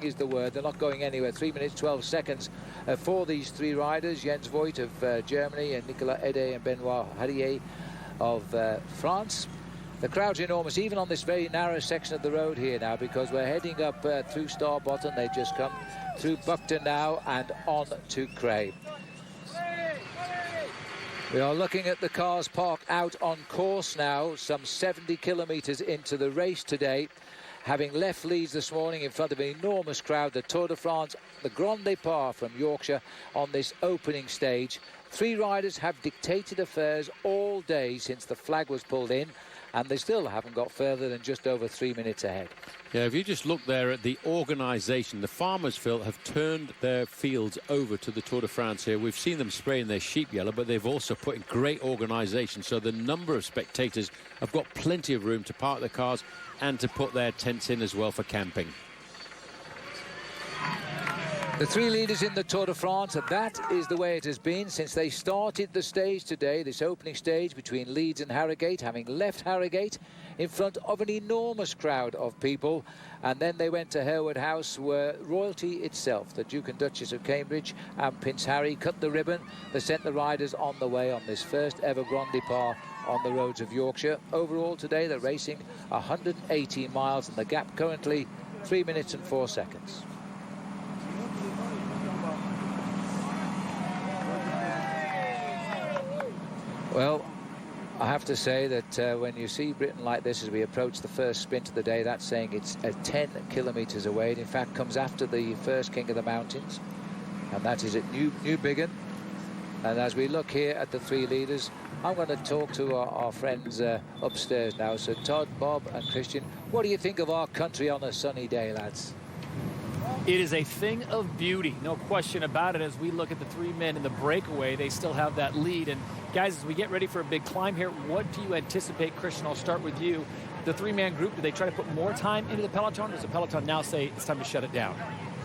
is the word. They're not going anywhere. 3 minutes 12 seconds for these three riders: Jens Voigt of Germany, and Nicolas Ede and Benoit Harrier of France. The crowd's enormous, even on this very narrow section of the road here now, because we're heading up through Starbottom. They've just come through Buckton now and on to Cray. We are looking at the cars parked out on course now, some 70 kilometres into the race today. Having left Leeds this morning in front of an enormous crowd, the Tour de France, the Grand Départ from Yorkshire on this opening stage. Three riders have dictated affairs all day since the flag was pulled in, and they still haven't got further than just over 3 minutes ahead. Yeah, if you just look there at the organisation, the farmers, Phil, have turned their fields over to the Tour de France here. We've seen them spraying their sheep yellow, but they've also put in great organisation. So the number of spectators have got plenty of room to park their cars and to put their tents in as well for camping. The three leaders in the Tour de France, and that is the way it has been since they started the stage today, this opening stage between Leeds and Harrogate, having left Harrogate in front of an enormous crowd of people. And then they went to Harewood House, where royalty itself, the Duke and Duchess of Cambridge and Prince Harry, cut the ribbon. They sent the riders on the way on this first ever Grand Départ on the roads of Yorkshire. Overall today they're racing 118 miles, and the gap currently 3 minutes and 4 seconds. Well, I have to say that when you see Britain like this as we approach the first sprint of the day, that's saying it's 10 kilometres away. It in fact comes after the first King of the Mountains, and that is at Newbiggin. And as we look here at the three leaders, I'm going to talk to our friends upstairs now. So Todd, Bob and Christian, what do you think of our country on a sunny day, lads? It is a thing of beauty, no question about it. As we look at the three men in the breakaway, they still have that lead. And guys, as we get ready for a big climb here, what do you anticipate? Christian, I'll start with you. The three-man group, do they try to put more time into the peloton, or does the peloton now say it's time to shut it down?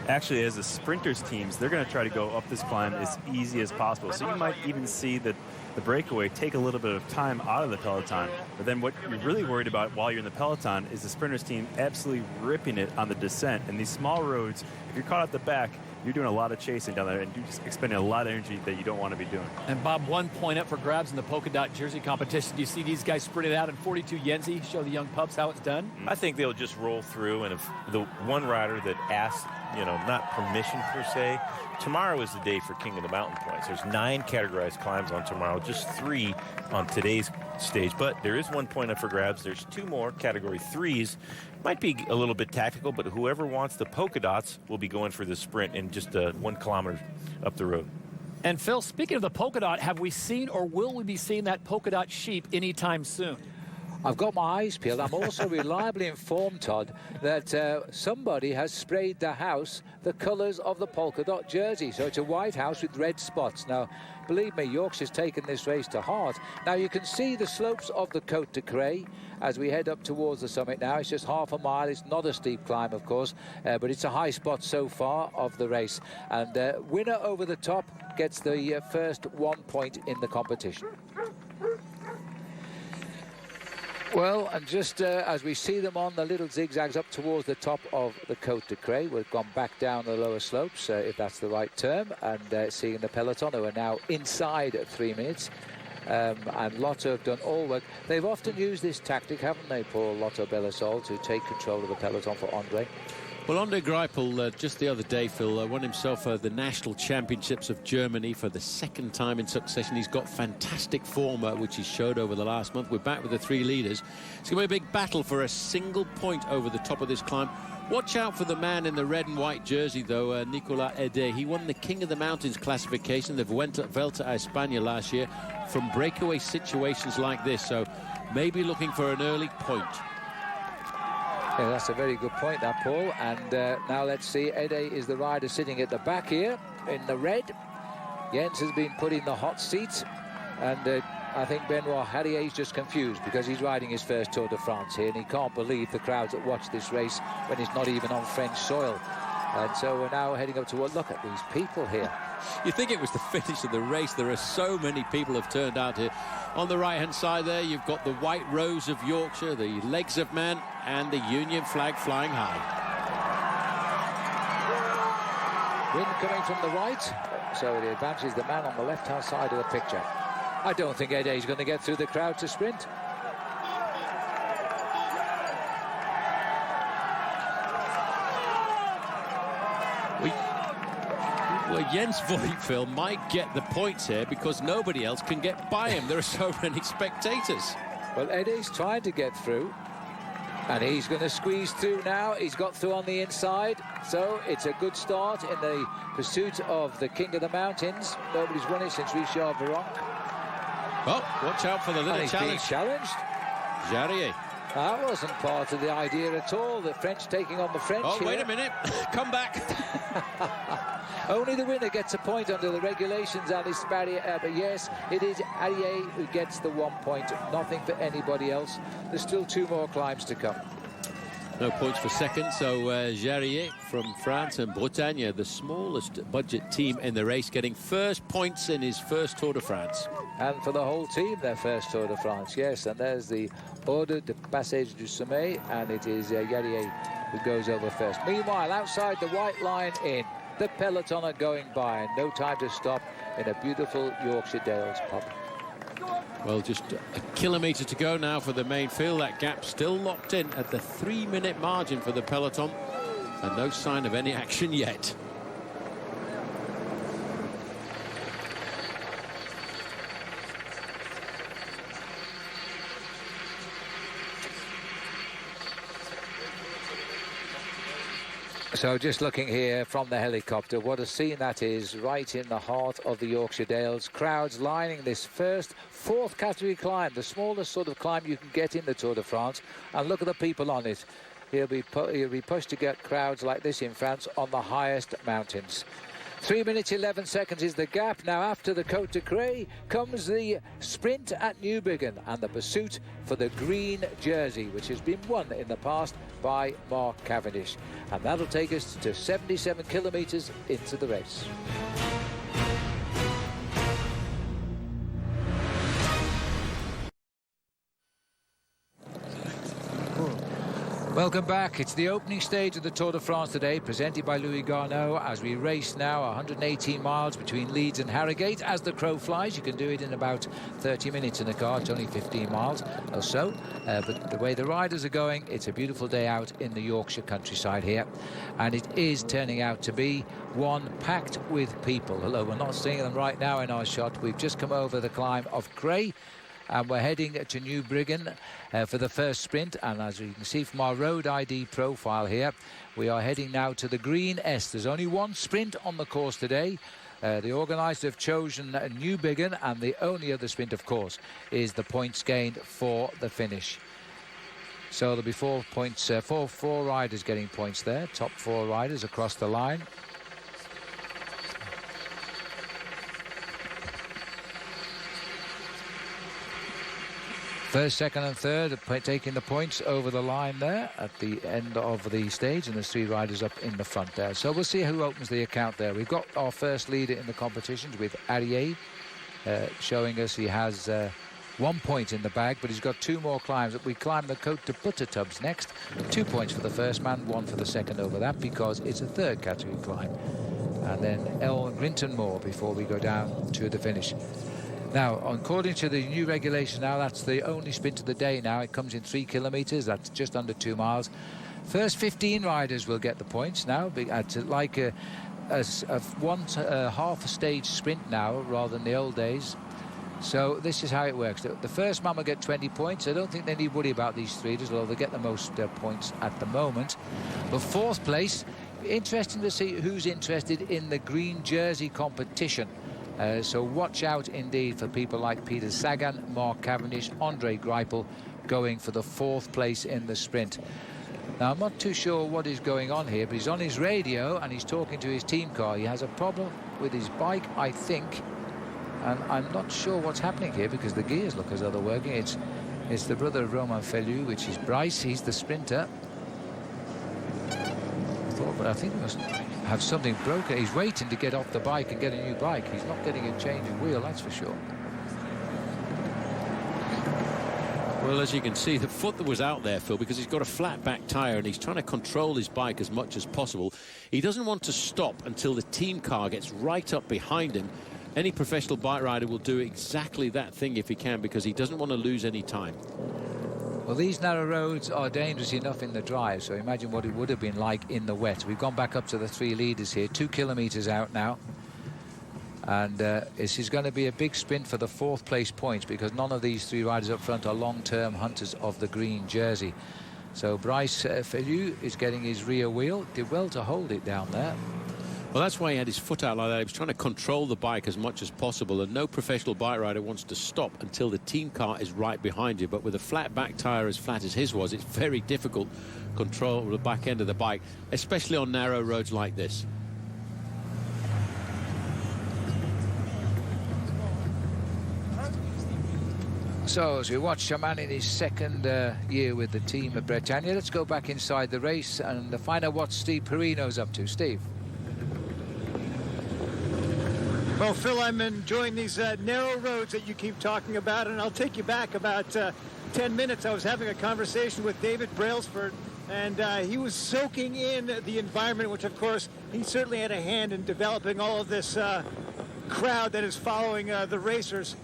Actually, as the sprinters teams, they're going to try to go up this climb as easy as possible. So you might even see that the breakaway take a little bit of time out of the peloton. But then what you're really worried about while you're in the peloton is the sprinters team absolutely ripping it on the descent. And these small roads, if you're caught at the back, you're doing a lot of chasing down there, and you're just expending a lot of energy that you don't want to be doing. And Bob, 1 point up for grabs in the polka dot jersey competition. Do you see these guys sprint it out in 42 Yenzi, show the young pups how it's done? I think they'll just roll through, and if the one rider that asked, not permission per se, tomorrow is the day for King of the Mountain points. There's 9 categorized climbs on tomorrow, just 3 on today's stage, but there is 1 point up for grabs. There's 2 more category 3s. Might be a little bit tactical, but whoever wants the polka dots will be going for the sprint in just 1 kilometer up the road. And Phil, speaking of the polka dot, have we seen or will we be seeing that polka dot sheep anytime soon? I've got my eyes peeled. I'm also reliably informed, Todd, that somebody has sprayed the house the colours of the polka dot jersey. So it's a white house with red spots. Now, believe me, Yorkshire's taken this race to heart. Now, you can see the slopes of the Côte de Cray as we head up towards the summit now. It's just half a mile. It's not a steep climb, of course, but it's a high spot so far of the race. And winner over the top gets the first 1 point in the competition. Well, and just as we see them on the little zigzags up towards the top of the Côte de Cray, we've gone back down the lower slopes, if that's the right term, and seeing the peloton who are now inside at 3 minutes. And Lotto have done all work. They've often used this tactic, haven't they, Paul, Lotto Belisol, to take control of the peloton for Andre? Well, Andre Greipel, just the other day, Phil, won himself the National Championships of Germany for the second time in succession. He's got fantastic form, which he showed over the last month. We're back with the three leaders. It's going to be a big battle for a single point over the top of this climb. Watch out for the man in the red and white jersey, though, Nicolas Ede. He won the King of the Mountains classification, the Vuelta a España last year, from breakaway situations like this. So maybe looking for an early point. Yeah, that's a very good point, that, Paul. And now let's see. Ede is the rider sitting at the back here in the red. Jens has been put in the hot seat. And I think Benoit Harrier is just confused because he's riding his first Tour de France here. And he can't believe the crowds that watch this race when it's not even on French soil. And so we're now heading up to what? Look at these people here. You think it was the finish of the race. There are so many people have turned out here. On the right-hand side there, you've got the white rose of Yorkshire, the legs of man, and the Union flag flying high. Wind coming from the right, so it advances the man on the left-hand side of the picture. I don't think Ede is going to get through the crowd to sprint. Well, Jens Voigt, Phil, might get the points here because nobody else can get by him. There are so many spectators. Well, Ede's trying to get through, and he's going to squeeze through now. He's got through on the inside, so it's a good start in the pursuit of the King of the Mountains. Nobody's won it since Richard Virenque. Oh, watch out for the little challenge. Challenged. Jarrier. That wasn't part of the idea at all, the French taking on the French. Oh, here. Wait a minute. Come back. Only the winner gets a point under the regulations, Alice Barrier. But yes, it is Harrier who gets the 1 point. Nothing for anybody else. There's still 2 more climbs to come. No points for second, so Jarrier from France and Bretagne, the smallest budget team in the race, getting first points in his first Tour de France. And for the whole team, their first Tour de France, yes. And there's the Ordre de Passage du Sommet, and it is Jarrier who goes over first. Meanwhile, outside the white line in, the peloton are going by, and no time to stop in a beautiful Yorkshire Dales pub. Well, just a kilometre to go now for the main field. That gap still locked in at the 3-minute margin for the peloton, and no sign of any action yet. So just looking here from the helicopter, what a scene that is, right in the heart of the Yorkshire Dales. Crowds lining this first 4th category climb, the smallest sort of climb you can get in the Tour de France. And look at the people on it. He'll be pushed to get crowds like this in France on the highest mountains. 3 minutes 11 seconds is the gap. Now after the Côte de Cray comes the sprint at Newbiggin and the pursuit for the green jersey, which has been won in the past by Mark Cavendish. And that'll take us to 77 kilometres into the race. Welcome back. It's the opening stage of the Tour de France today, presented by Louis Garneau, as we race now 118 miles between Leeds and Harrogate. As the crow flies, you can do it in about 30 minutes in a car. It's only 15 miles or so. But the way the riders are going, it's a beautiful day out in the Yorkshire countryside here. And it is turning out to be one packed with people. Although we're not seeing them right now in our shot. We've just come over the climb of Cray, and we're heading to Newbiggin for the first sprint. And as you can see from our road ID profile here, we are heading now to the Green S. There's only one sprint on the course today. The organisers have chosen New Biggin, and the only other sprint, of course, is the points gained for the finish. So there'll be 4 points, four riders getting points there, top 4 riders across the line. First, second and third taking the points over the line there at the end of the stage, and there's 3 riders up in the front there. So we'll see who opens the account there. We've got our first leader in the competitions with Arié showing us he has 1 point in the bag, but he's got 2 more climbs. We climb the Côte de Buttertubs next. 2 points for the first man, 1 for the second over that, because it's a 3rd category climb. And then El Rintonmore before we go down to the finish. Now, according to the new regulations now, that's the only sprint of the day now. It comes in 3 kilometres. That's just under 2 miles. First 15 riders will get the points now. It's like a half a stage sprint now rather than the old days. So this is how it works. The first man will get 20 points. I don't think they need to worry about these 3 riders, although they get the most points at the moment. But 4th place, interesting to see who's interested in the green jersey competition. So watch out indeed for people like Peter Sagan, Mark Cavendish, Andre Greipel going for the 4th place in the sprint. Now, I'm not too sure what is going on here, but he's on his radio and he's talking to his team car. He has a problem with his bike, I think, and I'm not sure what's happening here because the gears look as though they're working. It's the brother of Romain Feliu, which is Bryce. He's the sprinter. But I think he must have something broken. He's waiting to get off the bike and get a new bike. He's not getting a change of wheel, that's for sure. Well, as you can see, the foot that was out there, Phil, because he's got a flat back tyre and he's trying to control his bike as much as possible. He doesn't want to stop until the team car gets right up behind him. Any professional bike rider will do exactly that thing if he can, because he doesn't want to lose any time. Well, these narrow roads are dangerous enough in the drive, so imagine what it would have been like in the wet. We've gone back up to the 3 leaders here, 2 kilometres out now. And this is going to be a big sprint for the 4th place points, because none of these 3 riders up front are long-term hunters of the green jersey. So Bryce Feliu is getting his rear wheel. Did well to hold it down there. Well, that's why he had his foot out like that. He was trying to control the bike as much as possible, and no professional bike rider wants to stop until the team car is right behind you. But with a flat back tyre as flat as his was, it's very difficult to control the back end of the bike, especially on narrow roads like this. So as we watch a man in his 2nd year with the team at Bretagne, let's go back inside the race and find out what Steve Perino's up to. Steve. Well, Phil, I'm enjoying these narrow roads that you keep talking about, and I'll take you back about 10 minutes. I was having a conversation with David Brailsford, and he was soaking in the environment, which, of course, he certainly had a hand in developing all of this crowd that is following the racers.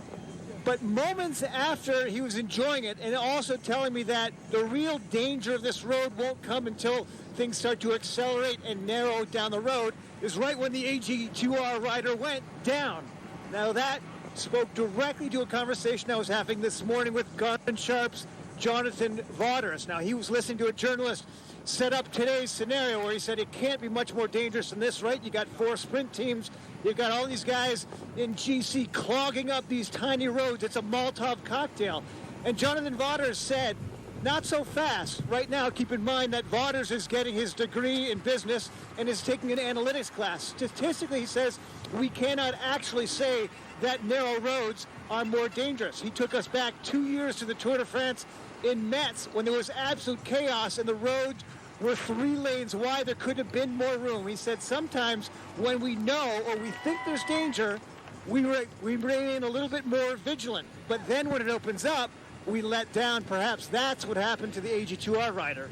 But moments after he was enjoying it, and also telling me that the real danger of this road won't come until things start to accelerate and narrow down the road, is right when the AG2R rider went down. Now that spoke directly to a conversation I was having this morning with Garmin Sharp's Jonathan Vaughters. Now, he was listening to a journalist set up today's scenario where he said it can't be much more dangerous than this, right? You got 4 sprint teams. You've got all these guys in GC clogging up these tiny roads. It's a Molotov cocktail. And Jonathan Vaughters said, not so fast. Right now, keep in mind that Vaughters is getting his degree in business and is taking an analytics class. Statistically, he says, we cannot actually say that narrow roads are more dangerous. He took us back 2 years to the Tour de France in Metz when there was absolute chaos and the roads were 3 lanes wide. There could have been more room. He said sometimes when we know or we think there's danger, we remain a little bit more vigilant. But then when it opens up, we let down. Perhaps that's what happened to the AG2R rider.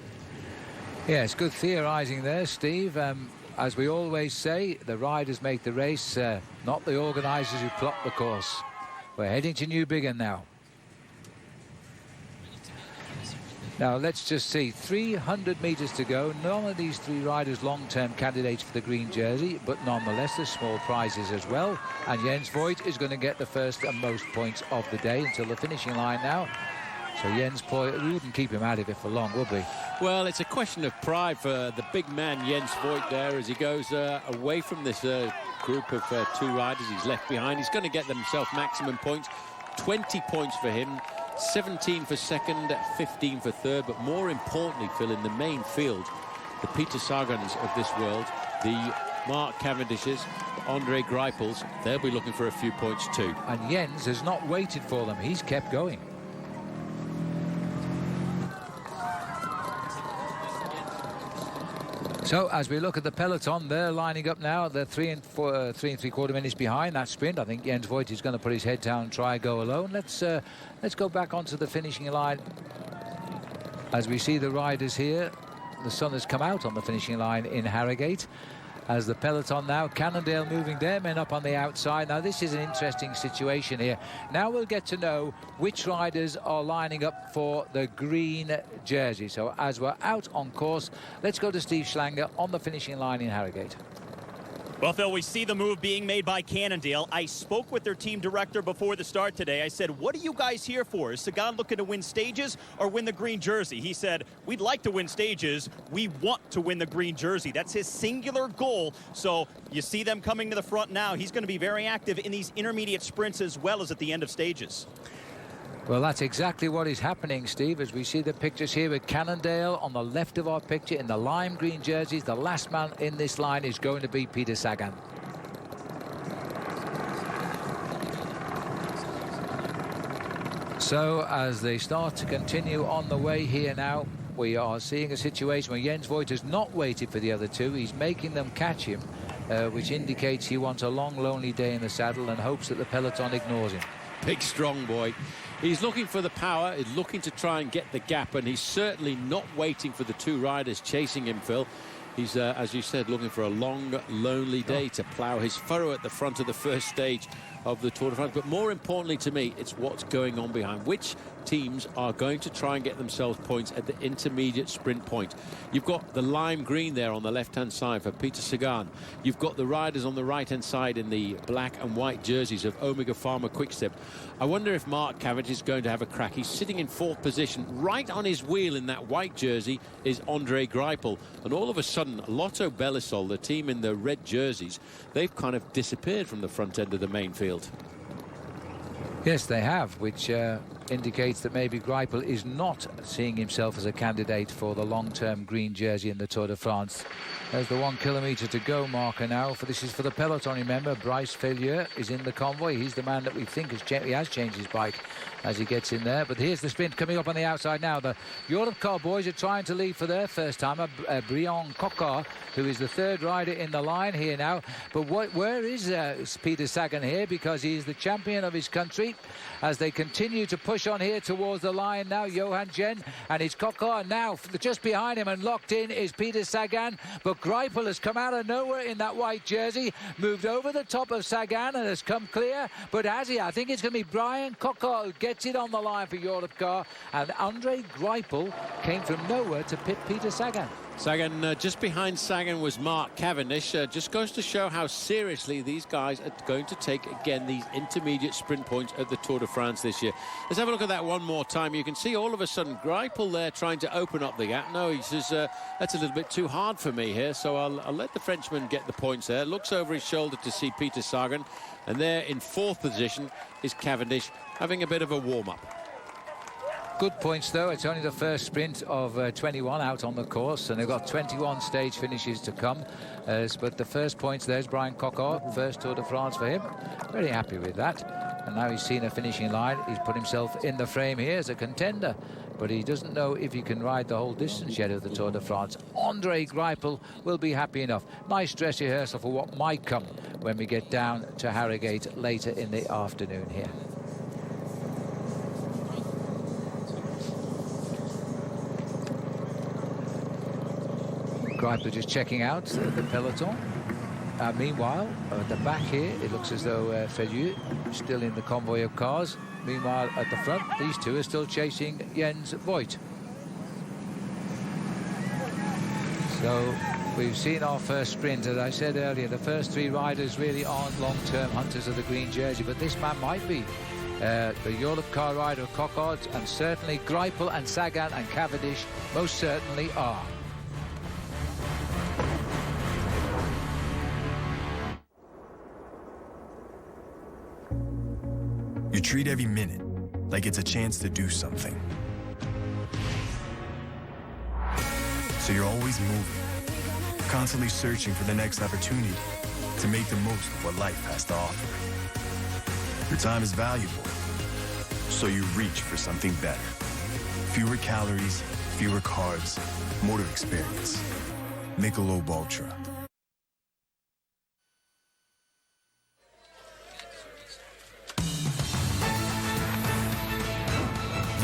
Yes, good theorising there, Steve. As we always say, the riders make the race, not the organisers who plot the course. We're heading to New Biggin now. Now, let's just see, 300 metres to go. None of these 3 riders long-term candidates for the green jersey, but nonetheless, there's small prizes as well. And Jens Voigt is going to get the first and most points of the day until the finishing line now. So Jens Voigt, we wouldn't keep him out of it for long, would we? Well, it's a question of pride for the big man Jens Voigt there as he goes away from this group of 2 riders he's left behind. He's going to get himself maximum points. 20 points for him, 17 for second, 15 for third. But more importantly, Phil, in the main field, the Peter Sagans of this world, the Mark Cavendishes, Andre Greipels, they'll be looking for a few points too. And Jens has not waited for them. He's kept going. So as we look at the peloton, they're lining up now. They're 3 3¾ minutes behind that sprint. I think Jens Voigt is going to put his head down and try go alone. Let's go back onto the finishing line. As we see the riders here, the sun has come out on the finishing line in Harrogate. As the peloton now, Cannondale moving their men up on the outside. Now this is an interesting situation here. Now we'll get to know which riders are lining up for the green jersey. So as we're out on course, let's go to Steve Schlanger on the finishing line in Harrogate. Well, Phil, we see the move being made by Cannondale. I spoke with their team director before the start today. I said, what are you guys here for? Is Sagan looking to win stages or win the green jersey? He said, we'd like to win stages. We want to win the green jersey. That's his singular goal. So you see them coming to the front now. He's going to be very active in these intermediate sprints as well as at the end of stages. Well, that's exactly what is happening, Steve, as we see the pictures here with Cannondale on the left of our picture in the lime green jerseys. The last man in this line is going to be Peter Sagan. So as they start to continue on the way here now, we are seeing a situation where Jens Voigt has not waited for the other two. He's making them catch him, which indicates he wants a long, lonely day in the saddle and hopes that the peloton ignores him. Big, strong boy. He's looking for the power, he's looking to try and get the gap, and he's certainly not waiting for the 2 riders chasing him, Phil. He's, as you said, looking for a long, lonely day to plough his furrow at the front of the first stage of the Tour de France. But more importantly to me, it's what's going on behind. Which teams are going to try and get themselves points at the intermediate sprint point? You've got the lime green there on the left-hand side for Peter Sagan. You've got the riders on the right-hand side in the black and white jerseys of Omega Pharma Quickstep. I wonder if Mark Cavendish is going to have a crack. He's sitting in 4th position. Right on his wheel in that white jersey is Andre Greipel. And all of a sudden, Lotto Belisol, the team in the red jerseys, they've kind of disappeared from the front end of the main field. Yes, they have, which indicates that maybe Greipel is not seeing himself as a candidate for the long-term green jersey in the Tour de France. There's the 1 kilometre to go marker now. This is for the peloton, remember. Bryce Felieux is in the convoy. He's the man that we think he has changed his bike as he gets in there. But here's the sprint coming up on the outside now. The Europe Car boys are trying to lead for their first timer, Brian Coquard, who is the 3rd rider in the line here now. But where is Peter Sagan here? Because he's the champion of his country. As they continue to push on here towards the line now, Johan Jen and it's Coquard now. Just behind him and locked in is Peter Sagan. But Greipel has come out of nowhere in that white jersey, moved over the top of Sagan and has come clear. But has he? I think it's going to be Brian Coquard who gets it on the line for Europe Car. And Andre Greipel came from nowhere to pit Peter Sagan. Sagan, just behind Sagan was Mark Cavendish. Just goes to show how seriously these guys are going to take, again, these intermediate sprint points at the Tour de France this year. Let's have a look at that one more time. You can see all of a sudden Greipel there trying to open up the gap. No, he says, that's a little bit too hard for me here, so I'll let the Frenchman get the points there. Looks over his shoulder to see Peter Sagan. And there in 4th position is Cavendish having a bit of a warm-up. Good points, though. It's only the first sprint of 21 out on the course, and they've got 21 stage finishes to come. But the first points, there's Brian Coquard, first Tour de France for him. Very happy with that. And now he's seen a finishing line. He's put himself in the frame here as a contender. But he doesn't know if he can ride the whole distance yet of the Tour de France. Andre Greipel will be happy enough. Nice dress rehearsal for what might come when we get down to Harrogate later in the afternoon here. Greipel just checking out the peloton. Meanwhile, at the back here, it looks as though Felieux is still in the convoy of cars. Meanwhile, at the front, these two are still chasing Jens Voigt. So we've seen our first sprint. As I said earlier, the first 3 riders really aren't long-term hunters of the green jersey, but this man might be. The Europe car rider Cockart, and certainly Greipel and Sagan and Cavendish most certainly are. You treat every minute like it's a chance to do something. So you're always moving, constantly searching for the next opportunity to make the most of what life has to offer. Your time is valuable, so you reach for something better. Fewer calories, fewer carbs, more to experience. Michelob Ultra.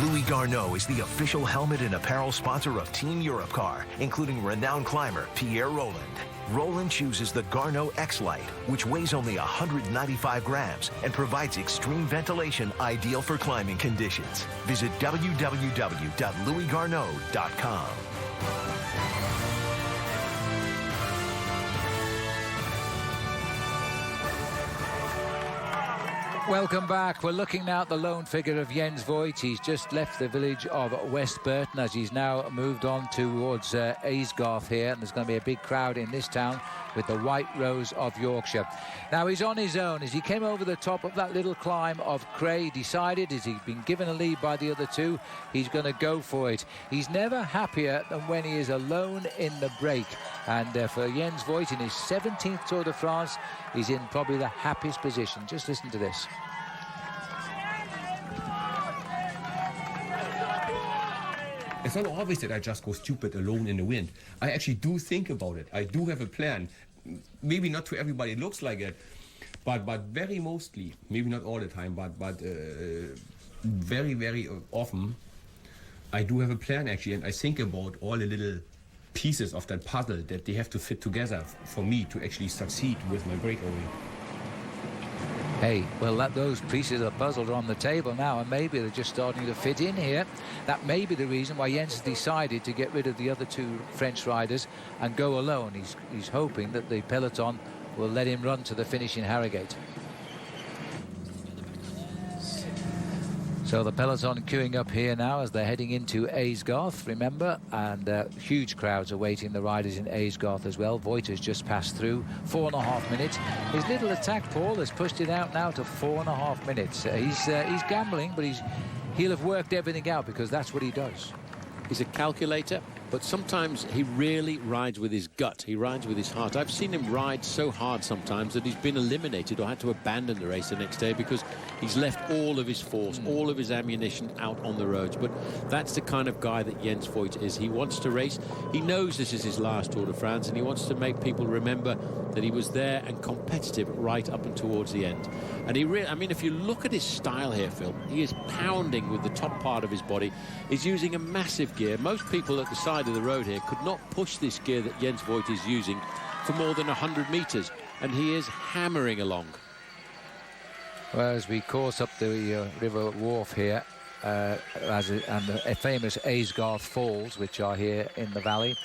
Louis Garneau is the official helmet and apparel sponsor of Team Europcar, including renowned climber Pierre Roland. Roland chooses the Garneau X-Lite, which weighs only 195 grams and provides extreme ventilation ideal for climbing conditions. Visit www.louisgarneau.com. Welcome back. We're looking now at the lone figure of Jens Voigt. He's just left the village of West Burton as he's now moved on towards Aysgarth here, and there's going to be a big crowd in this town with the White Rose of Yorkshire. Now he's on his own as he came over the top of that little climb of Cray. Decided, as he's been given a lead by the other two, he's going to go for it. He's never happier than when he is alone in the break, and for Jens Voigt in his 17th Tour de France, he's in probably the happiest position. Just listen to this. It's not always that I just go stupid alone in the wind. I actually do think about it. I do have a plan. Maybe not to everybody it looks like it, but very mostly, maybe not all the time, but very, very often, I do have a plan actually, and I think about all the little pieces of that puzzle that they have to fit together for me to actually succeed with my breakaway. Hey, well, those pieces of the puzzle are on the table now, and maybe they're just starting to fit in here. That may be the reason why Jens has decided to get rid of the other two French riders and go alone. He's hoping that the peloton will let him run to the finish in Harrogate. So the peloton queuing up here now as they're heading into Aysgarth, remember, and huge crowds awaiting the riders in Aysgarth as well. Voigt has just passed through, 4.5 minutes. His little attack, Paul, has pushed it out now to 4.5 minutes. He's gambling, but he'll have worked everything out because that's what he does. He's a calculator, but sometimes he really rides with his gut. He rides with his heart. I've seen him ride so hard sometimes that he's been eliminated or had to abandon the race the next day because he's left all of his force, all of his ammunition out on the roads. But that's the kind of guy that Jens Voigt is. He wants to race. He knows this is his last Tour de France, and he wants to make people remember that he was there and competitive right up and towards the end. And I mean, if you look at his style here, Phil, he is pounding with the top part of his body. He's using a massive gear. Most people at the side of the road here could not push this gear that Jens Voigt is using for more than 100 meters, and he is hammering along. Well, as we course up the River Wharf here, and the famous Aysgarth Falls, which are here in the valley,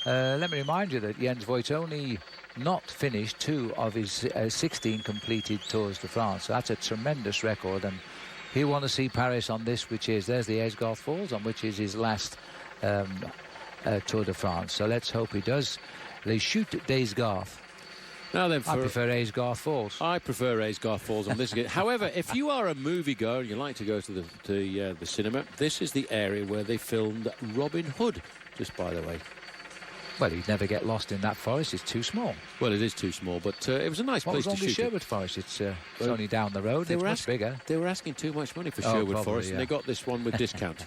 let me remind you that Jens Voigt only not finished 2 of his 16 completed Tours de France. So that's a tremendous record, and he'll want to see Paris on this, which is, there's the Aysgarth Falls, on which is his last Tour de France. So let's hope he does. Les Chutes d'Aysgarth. Now then, I prefer Aysgarth Falls. I prefer Aysgarth Falls on this. However, if you are a moviegoer and you like to go to the cinema, this is the area where they filmed Robin Hood, just by the way. Well, he'd never get lost in that forest. It's too small. Well, it is too small, but it was a nice place to shoot. What was on the Sherwood Forest? It's only down the road. It's much bigger. They were asking too much money for Sherwood Forest, and they got this one with discount.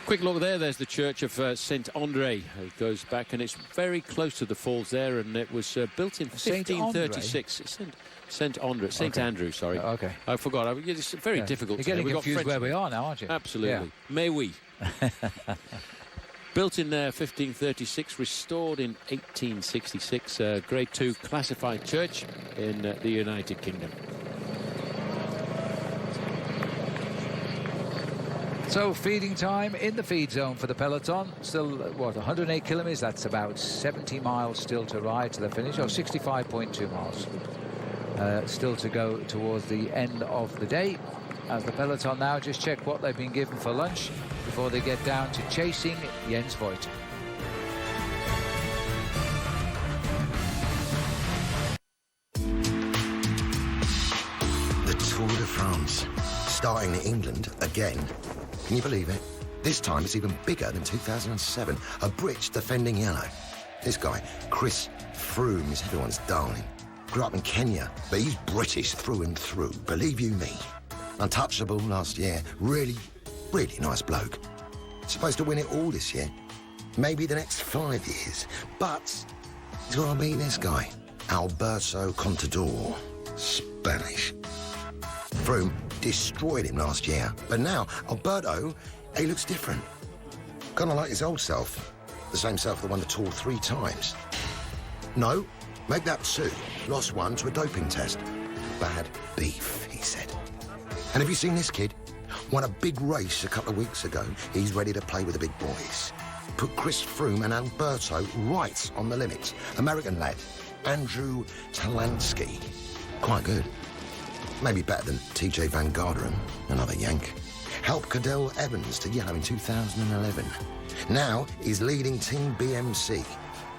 Quick look there. There's the church of St. Andre. It goes back, and it's very close to the falls there, and it was built in 1536. St. Andrew, sorry. Okay. I forgot. It's very difficult. You're getting confused where we are now, aren't you? Absolutely. Yeah. Mais oui. Built in 1536, restored in 1866. Grade 2 classified church in the United Kingdom. So feeding time in the feed zone for the peloton. Still, 108 kilometres. That's about 70 miles still to ride to the finish, or 65.2 miles. Still to go towards the end of the day. as the peloton now just check what they've been given for lunch before they get down to chasing Jens Voigt. The Tour de France, starting in England again. Can you believe it? This time it's even bigger than 2007. A Brit defending yellow. This guy, Chris Froome, is everyone's darling. Grew up in Kenya, but he's British through and through, believe you me. Untouchable last year. Really, really nice bloke. Supposed to win it all this year. Maybe the next 5 years. But he's got to beat this guy, Alberto Contador. Spanish. Froome destroyed him last year, but now Alberto, he looks different. Kind of like his old self. The same self that won the Tour 3 times. No, make that 2. Lost 1 to a doping test. Bad beef, he said. And have you seen this kid? Won a big race a couple of weeks ago. He's ready to play with the big boys. Put Chris Froome and Alberto right on the limit. American lad, Andrew Talansky. Quite good. Maybe better than TJ Van Garderen, another Yank. Helped Cadell Evans to yellow in 2011. Now he's leading Team BMC.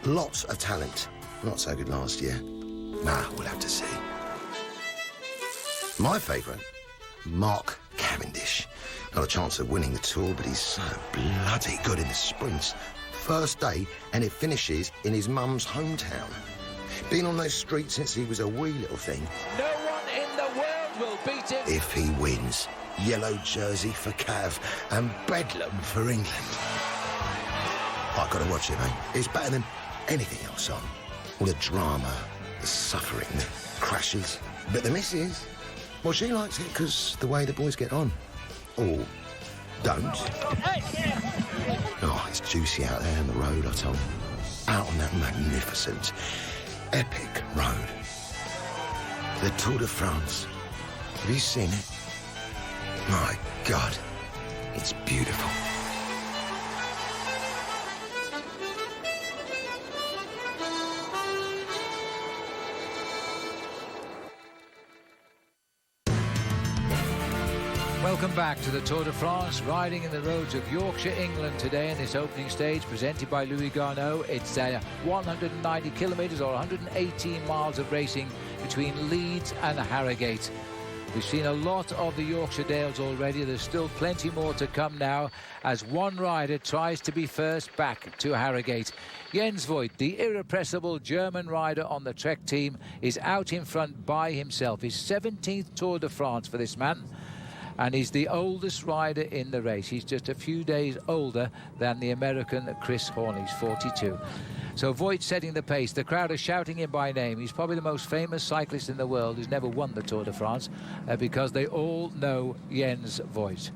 Lots of talent. Not so good last year. Nah, we'll have to see. My favourite, Mark Cavendish. Not a chance of winning the Tour, but he's so bloody good in the sprints. First day, and it finishes in his mum's hometown. Been on those streets since he was a wee little thing. No one in the world will beat him. If he wins, yellow jersey for Cav and bedlam for England. I've got to watch it, mate. It's better than anything else on. All the drama, the suffering, the crashes. But the missus, well, she likes it because the way the boys get on. Or don't. Oh, it's juicy out there on the road, I told you. Out on that magnificent, epic road. The Tour de France. Have you seen it? My God, it's beautiful. Welcome back to the Tour de France, riding in the roads of Yorkshire, England today in this opening stage presented by Louis Garneau. It's 190 kilometres or 118 miles of racing between Leeds and Harrogate. We've seen a lot of the Yorkshire Dales already. There's still plenty more to come now as one rider tries to be first back to Harrogate. Jens Voigt, the irrepressible German rider on the Trek team, is out in front by himself. His 17th Tour de France for this man. And he's the oldest rider in the race. He's just a few days older than the American Chris Horn. He's 42. So Voigt setting the pace. The crowd are shouting him by name. He's probably the most famous cyclist in the world who's never won the Tour de France because they all know Jens Voigt.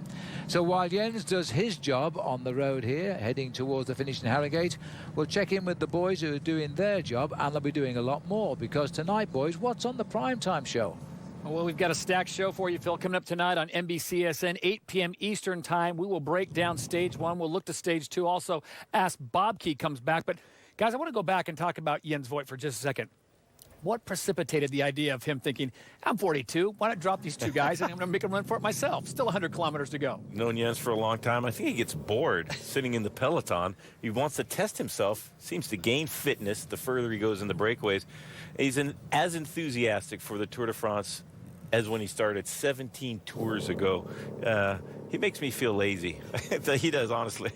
So while Jens does his job on the road here, heading towards the finish in Harrogate, we'll check in with the boys who are doing their job, and they'll be doing a lot more because tonight, boys, what's on the primetime show? Well, we've got a stacked show for you, Phil, coming up tonight on NBCSN, 8 p.m. Eastern time. We will break down stage 1. We'll look to stage 2. Also, Ask Bob Key comes back. But, guys, I want to go back and talk about Jens Voigt for just a second. What precipitated the idea of him thinking, I'm 42, why not drop these two guys and I'm going to make them run for it myself? Still 100 kilometers to go. Known Jens for a long time. I think he gets bored sitting in the peloton. He wants to test himself, seems to gain fitness the further he goes in the breakaways. He's as enthusiastic for the Tour de France as when he started 17 tours ago. He makes me feel lazy. He does, honestly.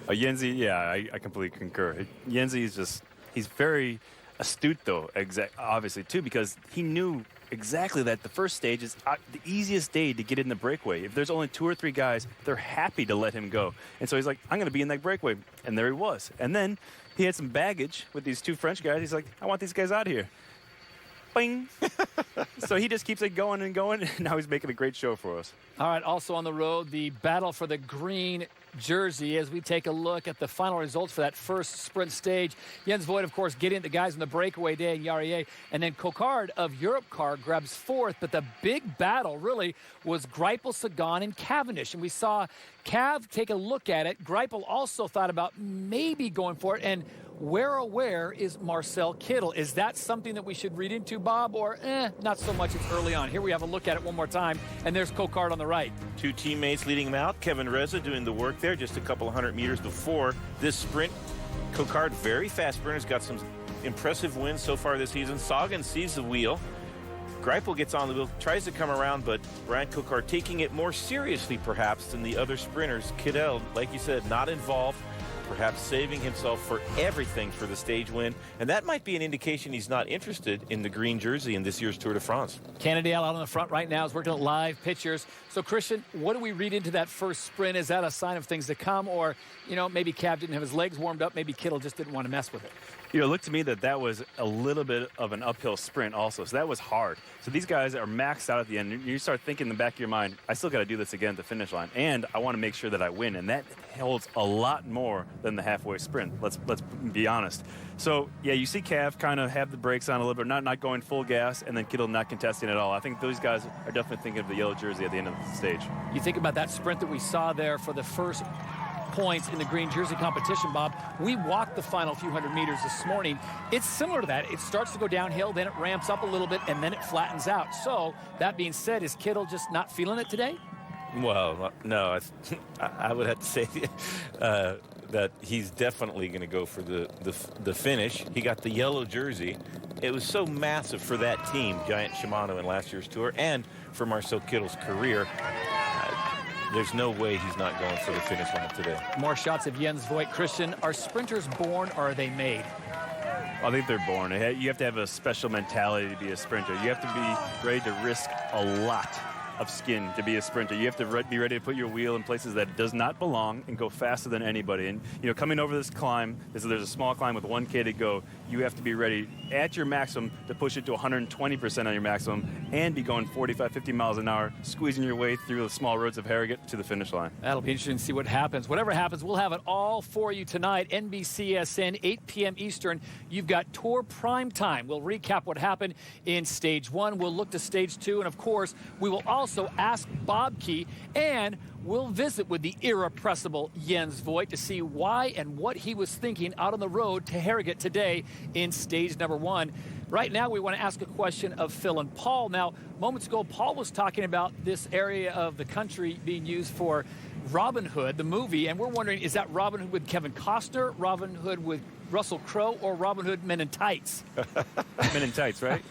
Jensi, yeah, I completely concur. Jensi is just, he's very astute, though, obviously, too, because he knew exactly that the first stage is the easiest day to get in the breakaway. If there's only 2 or 3 guys, they're happy to let him go. And so he's like, I'm going to be in that breakaway. And there he was. And then he had some baggage with these 2 French guys. He's like, I want these guys out of here. Bing. So he just keeps it going and going, and now he's making a great show for us. All right, also on the road, the battle for the green jersey as we take a look at the final results for that first sprint stage. Jens Voigt, of course, getting the guys in the breakaway day in Yarier, and then Cocard of Europcar grabs 4th, but the big battle really was Greipel, Sagan, and Cavendish, and we saw Cav take a look at it. Greipel also thought about maybe going for it, and where is Marcel Kittel? Is that something that we should read into, Bob, or not so much? It's early on. Here we have a look at it one more time, and there's Cocard on the right. Two teammates leading him out. Kevin Reza doing the work there just a couple of 100 meters before this sprint. Cocard, very fast sprinter, has got some impressive wins so far this season. Sagan sees the wheel. Greipel gets on the wheel, tries to come around, but Brian Cocard taking it more seriously perhaps than the other sprinters. Kittel, like you said, not involved, perhaps saving himself for everything for the stage win. And that might be an indication he's not interested in the green jersey in this year's Tour de France. Cannondale out on the front right now is working at live pictures. So, Christian, what do we read into that first sprint? Is that a sign of things to come? Or, you know, maybe Cav didn't have his legs warmed up. Maybe Kittel just didn't want to mess with it. You know, it looked to me that was a little bit of an uphill sprint also. So that was hard. So these guys are maxed out at the end. You start thinking in the back of your mind, I still got to do this again at the finish line. And I want to make sure that I win. And that holds a lot more than the halfway sprint. Let's be honest. So, yeah, you see Cav kind of have the brakes on a little bit, not going full gas, and then Kittel not contesting at all. I think those guys are definitely thinking of the yellow jersey at the end of the stage. You think about that sprint that we saw there for the first points in the green jersey competition, Bob. We walked the final few hundred meters this morning. It's similar to that. It starts to go downhill, then it ramps up a little bit, and then it flattens out. So, that being said, is Kittel just not feeling it today? Well, no, I would have to say that he's definitely going to go for the finish. He got the yellow jersey. It was so massive for that team, Giant Shimano, in last year's Tour, and for Marcel Kittel's career. There's no way he's not going for the finish line today. More shots of Jens Voigt. Christian, are sprinters born or are they made? I think they're born. You have to have a special mentality to be a sprinter. You have to be ready to risk a lot of skin to be a sprinter. You have to be ready to put your wheel in places that it does not belong and go faster than anybody. And, you know, coming over this climb, there's a small climb with 1K to go. You have to be ready at your maximum to push it to 120% on your maximum and be going 45, 50 miles an hour, squeezing your way through the small roads of Harrogate to the finish line. That'll be interesting to see what happens. Whatever happens, we'll have it all for you tonight. NBCSN, 8 p.m. Eastern. You've got Tour Prime Time. We'll recap what happened in Stage 1. We'll look to Stage 2. And, of course, we will also ask Bob Key, and we'll visit with the irrepressible Jens Voigt to see why and what he was thinking out on the road to Harrogate today in stage number 1. Right now, we want to ask a question of Phil and Paul. Now, moments ago, Paul was talking about this area of the country being used for Robin Hood, the movie, and we're wondering, is that Robin Hood with Kevin Costner, Robin Hood with Russell Crowe, or Robin Hood Men in Tights? Men in Tights, right?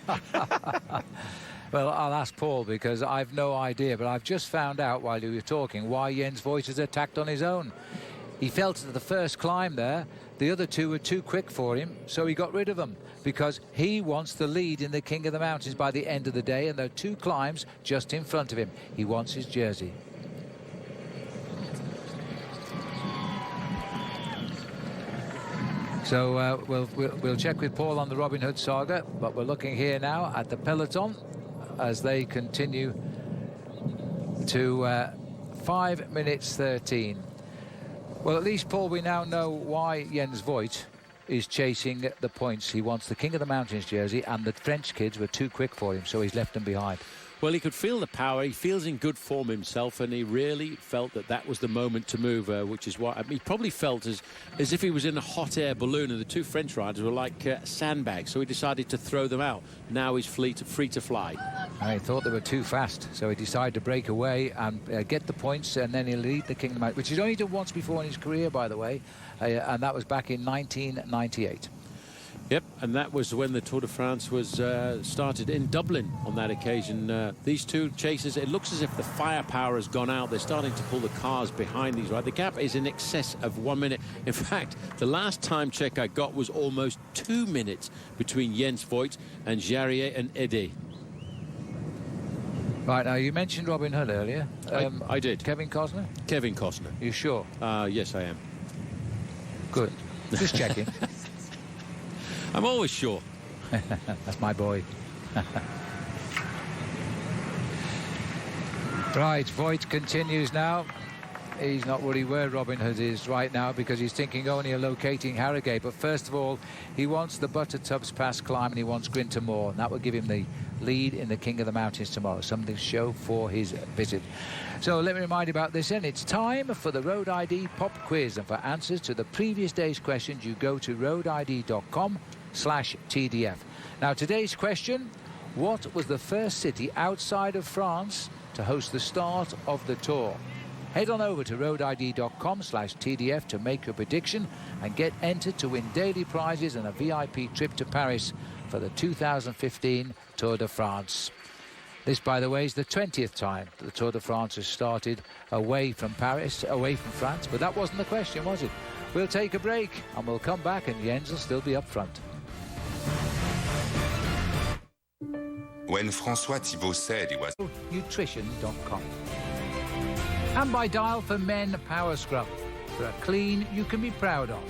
Well, I'll ask Paul because I've no idea, but I've just found out while you were talking why Jens Voigt is attacked on his own. He felt at the first climb there, the other two were too quick for him, so he got rid of them because he wants the lead in the King of the Mountains by the end of the day, and there are 2 climbs just in front of him. He wants his jersey. So we'll check with Paul on the Robin Hood saga, but we're looking here now at the peloton as they continue to 5 minutes 13. Well, at least, Paul, we now know why Jens Voigt is chasing the points. He wants the King of the Mountains jersey, and the French kids were too quick for him, so he's left them behind. Well, he could feel the power. He feels in good form himself, and he really felt that was the moment to move, which is why he probably felt as if he was in a hot air balloon, and the 2 French riders were like sandbags, so he decided to throw them out. Now he's free to fly. And he thought they were too fast, so he decided to break away and get the points, and then he'll lead the King of the Mountains, which he's only done once before in his career, by the way, and that was back in 1998. Yep, and that was when the Tour de France was started in Dublin on that occasion. These 2 chasers, it looks as if the firepower has gone out. They're starting to pull the cars behind these, right? The gap is in excess of 1 minute. In fact, the last time check I got was almost 2 minutes between Jens Voigt and Jarier and Ede. Right, now you mentioned Robin Hood earlier. I did. Kevin Costner? Kevin Costner. You sure? Yes, I am. Good. Just checking. I'm always sure. That's my boy. Right, Voigt continues now. he's not worried where Robin Hood is right now, because he's thinking only of locating Harrogate. But first of all, he wants the Buttertubs Pass climb, and he wants Grinter Moor, and that will give him the lead in the King of the Mountains tomorrow. Something to show for his visit. So let me remind you about this, and it's time for the Road ID Pop Quiz. And for answers to the previous day's questions, you go to roadid.com/TDF. Now, today's question: what was the first city outside of France to host the start of the Tour? Head on over to roadid.com/TDF to make your prediction and get entered to win daily prizes and a VIP trip to Paris for the 2015 Tour de France. This, by the way, is the 20th time that the Tour de France has started away from Paris, away from France. But that wasn't the question, was it? We'll take a break and we'll come back, and Jens will still be up front. When François Thibault said he was... Nutrition.com. And by Dial for Men Power Scrub, for a clean you can be proud of.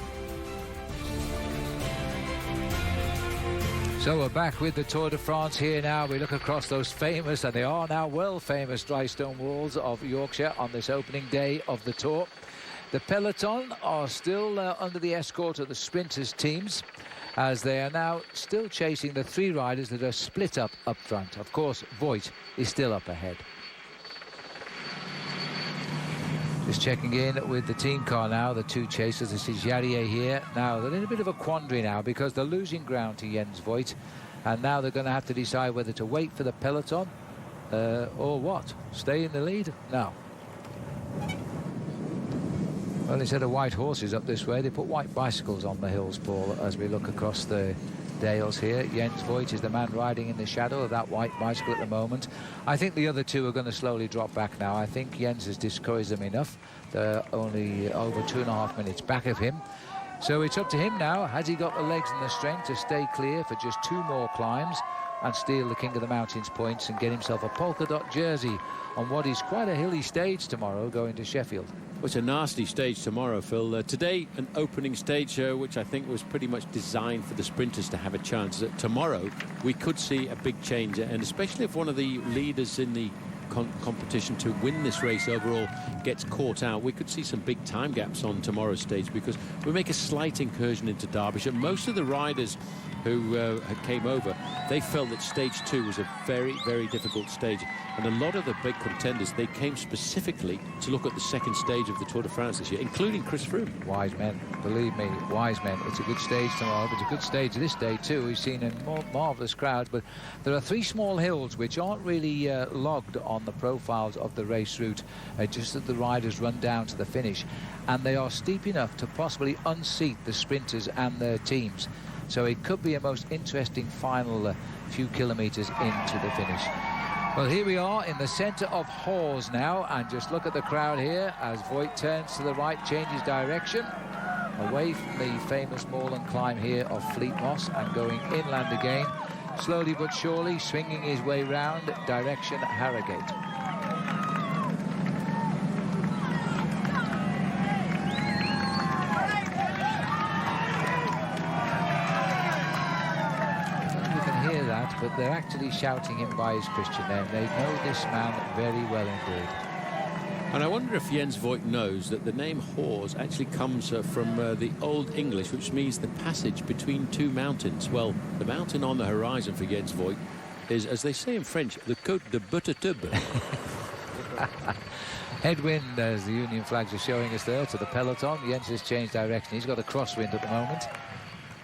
So we're back with the Tour de France here now. We look across those famous, and they are now well famous, dry stone walls of Yorkshire on this opening day of the Tour. The peloton are still under the escort of the sprinters teams, as they are now still chasing the three riders that are split up front. Of course, Voigt is still up ahead. Just checking in with the team car now, the two chasers. This is Jarier here. Now, they're in a bit of a quandary now, because they're losing ground to Jens Voigt, and now they're going to have to decide whether to wait for the peloton or what? Stay in the lead? No. Well, instead of white horses up this way, they put white bicycles on the hills, Paul, as we look across the dales here. Jens Voigt is the man riding in the shadow of that white bicycle at the moment. I think the other two are going to slowly drop back now. I think Jens has discouraged them enough. They're only over 2.5 minutes back of him. So it's up to him now. Has he got the legs and the strength to stay clear for just 2 more climbs and steal the King of the Mountains points and get himself a polka dot jersey on what is quite a hilly stage tomorrow going to Sheffield? Well, it's a nasty stage tomorrow, Phil. Today, an opening stage which I think was pretty much designed for the sprinters to have a chance. Tomorrow, we could see a big change, and especially if one of the leaders in the competition to win this race overall gets caught out, we could see some big time gaps on tomorrow's stage, because we make a slight incursion into Derbyshire. Most of the riders who came over, they felt that stage 2 was a very, very difficult stage, and a lot of the big contenders, they came specifically to look at the second stage of the Tour de France this year, including Chris Froome. Wise men, believe me, wise men. It's a good stage tomorrow, but it's a good stage this day too. We've seen a marvellous crowd, but there are 3 small hills which aren't really logged on the profiles of the race route, just as the riders run down to the finish, and they are steep enough to possibly unseat the sprinters and their teams. So it could be a most interesting final few kilometres into the finish. Well, here we are in the centre of Hawes now, and just look at the crowd here as Voigt turns to the right, changes direction away from the famous moorland climb here of Fleet Moss and going inland again, slowly but surely swinging his way round direction Harrogate. But they're actually shouting him by his Christian name. They know this man very well indeed. And I wonder if Jens Voigt knows that the name Hawes actually comes from the Old English, which means the passage between 2 mountains. Well, the mountain on the horizon for Jens Voigt is, as they say in French, the Côte de Buttertub. Headwind, as the Union flags are showing us there, to the peloton. Jens has changed direction. He's got a crosswind at the moment,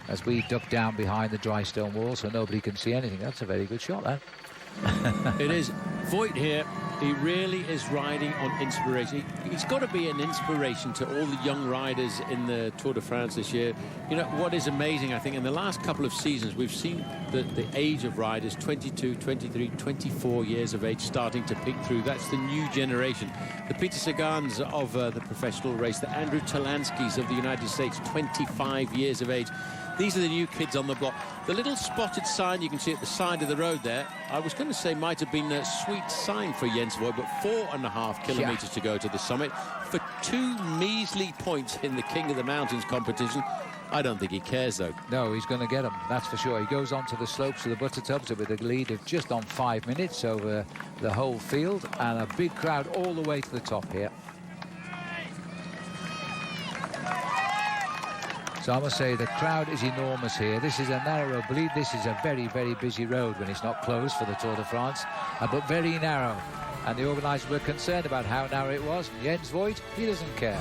as we duck down behind the dry stone wall so nobody can see anything. That's a very good shot, that. It is. Voigt here, he really is riding on inspiration. He's got to be an inspiration to all the young riders in the Tour de France this year. You know, what is amazing, I think, in the last couple of seasons, we've seen the age of riders, 22, 23, 24 years of age, starting to peek through. That's the new generation. The Peter Sagans of the professional race, the Andrew Talanskis of the United States, 25 years of age. These are the new kids on the block. The little spotted sign you can see at the side of the road there, I was going to say might have been a sweet sign for Jens Voigt, but 4.5 kilometres to go to the summit for 2 measly points in the King of the Mountains competition. I don't think he cares, though. No, he's going to get them, that's for sure. He goes on to the slopes of the Buttertubs with a lead of just on 5 minutes over the whole field, and a big crowd all the way to the top here. So I must say the crowd is enormous here. This is a narrow, I believe this is a very, very busy road when it's not closed for the Tour de France, but very narrow. And the organisers were concerned about how narrow it was. And Jens Voigt, he doesn't care.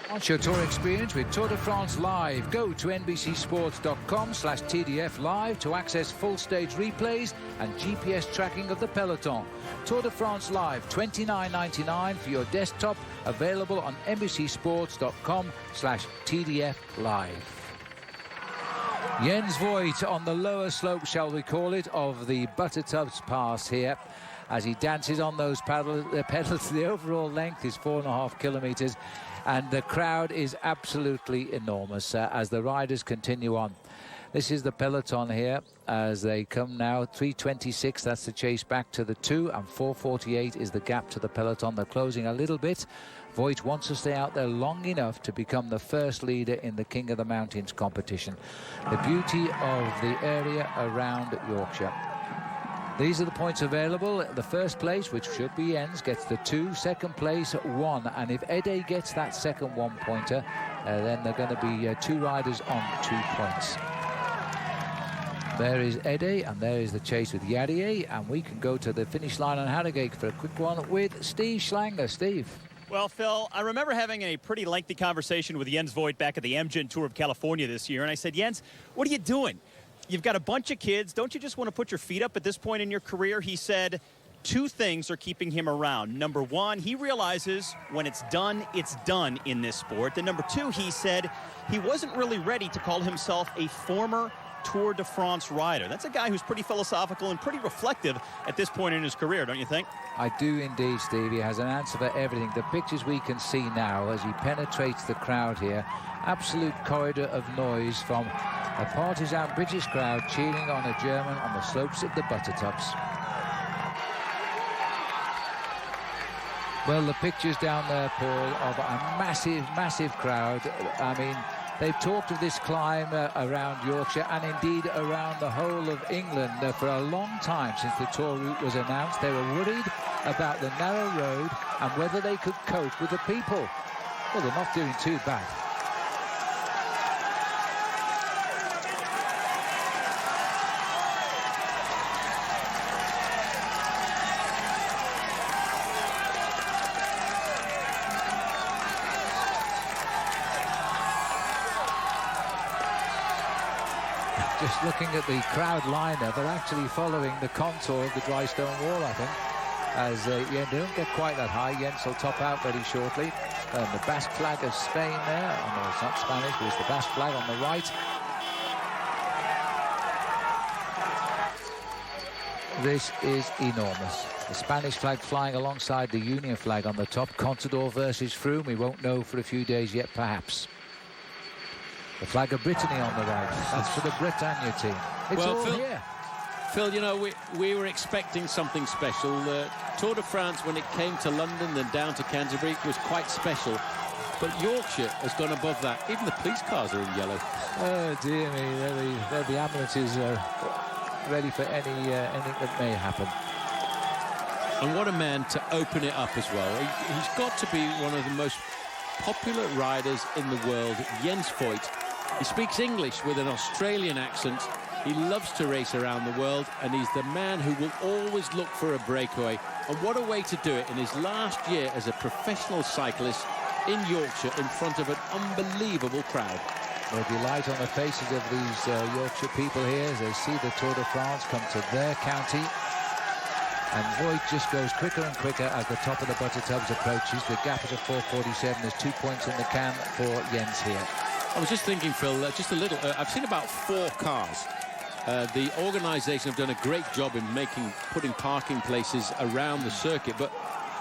Launch your tour experience with Tour de France Live. Go to nbcsports.com/TDF Live to access full stage replays and GPS tracking of the peloton. Tour de France Live, $29.99 for your desktop, available on nbcsports.com/TDF Live. Jens Voigt on the lower slope, shall we call it, of the Buttertubs Pass here, as he dances on those pedals. The overall length is 4.5 kilometres. And the crowd is absolutely enormous as the riders continue on. This is the peloton here as they come now. 3:26, that's the chase back to the 2, and 4:48 is the gap to the peloton. They're closing a little bit. Voigt wants to stay out there long enough to become the first leader in the King of the Mountains competition. The beauty of the area around Yorkshire. These are the points available. The first place, which should be Jens, gets the 2. Second place, 1. And if Ede gets that second 1-pointer, then they're going to be 2 riders on 2 points. There is Ede, and there is the chase with Yadier. And we can go to the finish line on Harrogate for a quick one with Steve Schlanger. Steve. Well, Phil, I remember having a pretty lengthy conversation with Jens Voigt back at the Amgen Tour of California this year. And I said, Jens, what are you doing? You've got a bunch of kids. Don't you just want to put your feet up at this point in your career? He said 2 things are keeping him around. Number 1, he realizes when it's done in this sport. And number 2, he said he wasn't really ready to call himself a former Tour de France rider. That's a guy who's pretty philosophical and pretty reflective at this point in his career, don't you think? I do indeed, Steve. He has an answer for everything. The pictures we can see now as he penetrates the crowd here, absolute corridor of noise from a partisan British crowd cheering on a German on the slopes of the Buttertubs. Well, the pictures down there, Paul, of a massive, massive crowd. I mean, they've talked of this climb around Yorkshire and indeed around the whole of England for a long time since the tour route was announced. They were worried about the narrow road and whether they could cope with the people. Well, they're not doing too bad. Just looking at the crowd liner, they're actually following the contour of the dry stone wall, I think. As they don't get quite that high. Jens will top out very shortly. And the Basque flag of Spain there. Oh, no, it's not Spanish, but it's the Basque flag on the right. This is enormous. The Spanish flag flying alongside the Union flag on the top. Contador versus Froome. We won't know for a few days yet, perhaps. The flag of Brittany on the right. That's for the Bretagne team. It's well, all Phil, here. Phil, you know, we were expecting something special. Tour de France, when it came to London and down to Canterbury, was quite special. But Yorkshire has gone above that. Even the police cars are in yellow. Oh, dear me. They're the ambulances ready for anything that may happen. And what a man to open it up as well. He's got to be one of the most popular riders in the world, Jens Voigt. He speaks English with an Australian accent. He loves to race around the world, and he's the man who will always look for a breakaway. And what a way to do it in his last year as a professional cyclist in Yorkshire in front of an unbelievable crowd. The delight on the faces of these Yorkshire people here as they see the Tour de France come to their county. And Voigt just goes quicker and quicker as the top of the Buttertubs approaches. The gap is at 4:47. There's 2 points in the can for Jens here. I was just thinking, Phil, just a little. I've seen about 4 cars. The organisation have done a great job in putting parking places around the circuit. But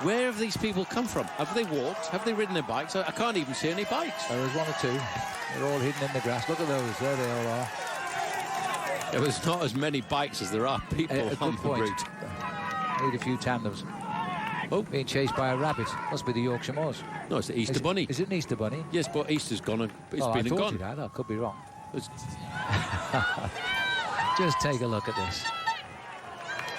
where have these people come from? Have they walked? Have they ridden their bikes? I can't even see any bikes. There's 1 or 2. They're all hidden in the grass. Look at those. There they all are. There's not as many bikes as there are people on the route. Need a few tandems. Oh, being chased by a rabbit. Must be the Yorkshire Moors. No, it's the Easter Bunny. Is it an Easter Bunny? Yes, but Easter's gone. It's been I and thought gone. It had. I could be wrong. Just take a look at this.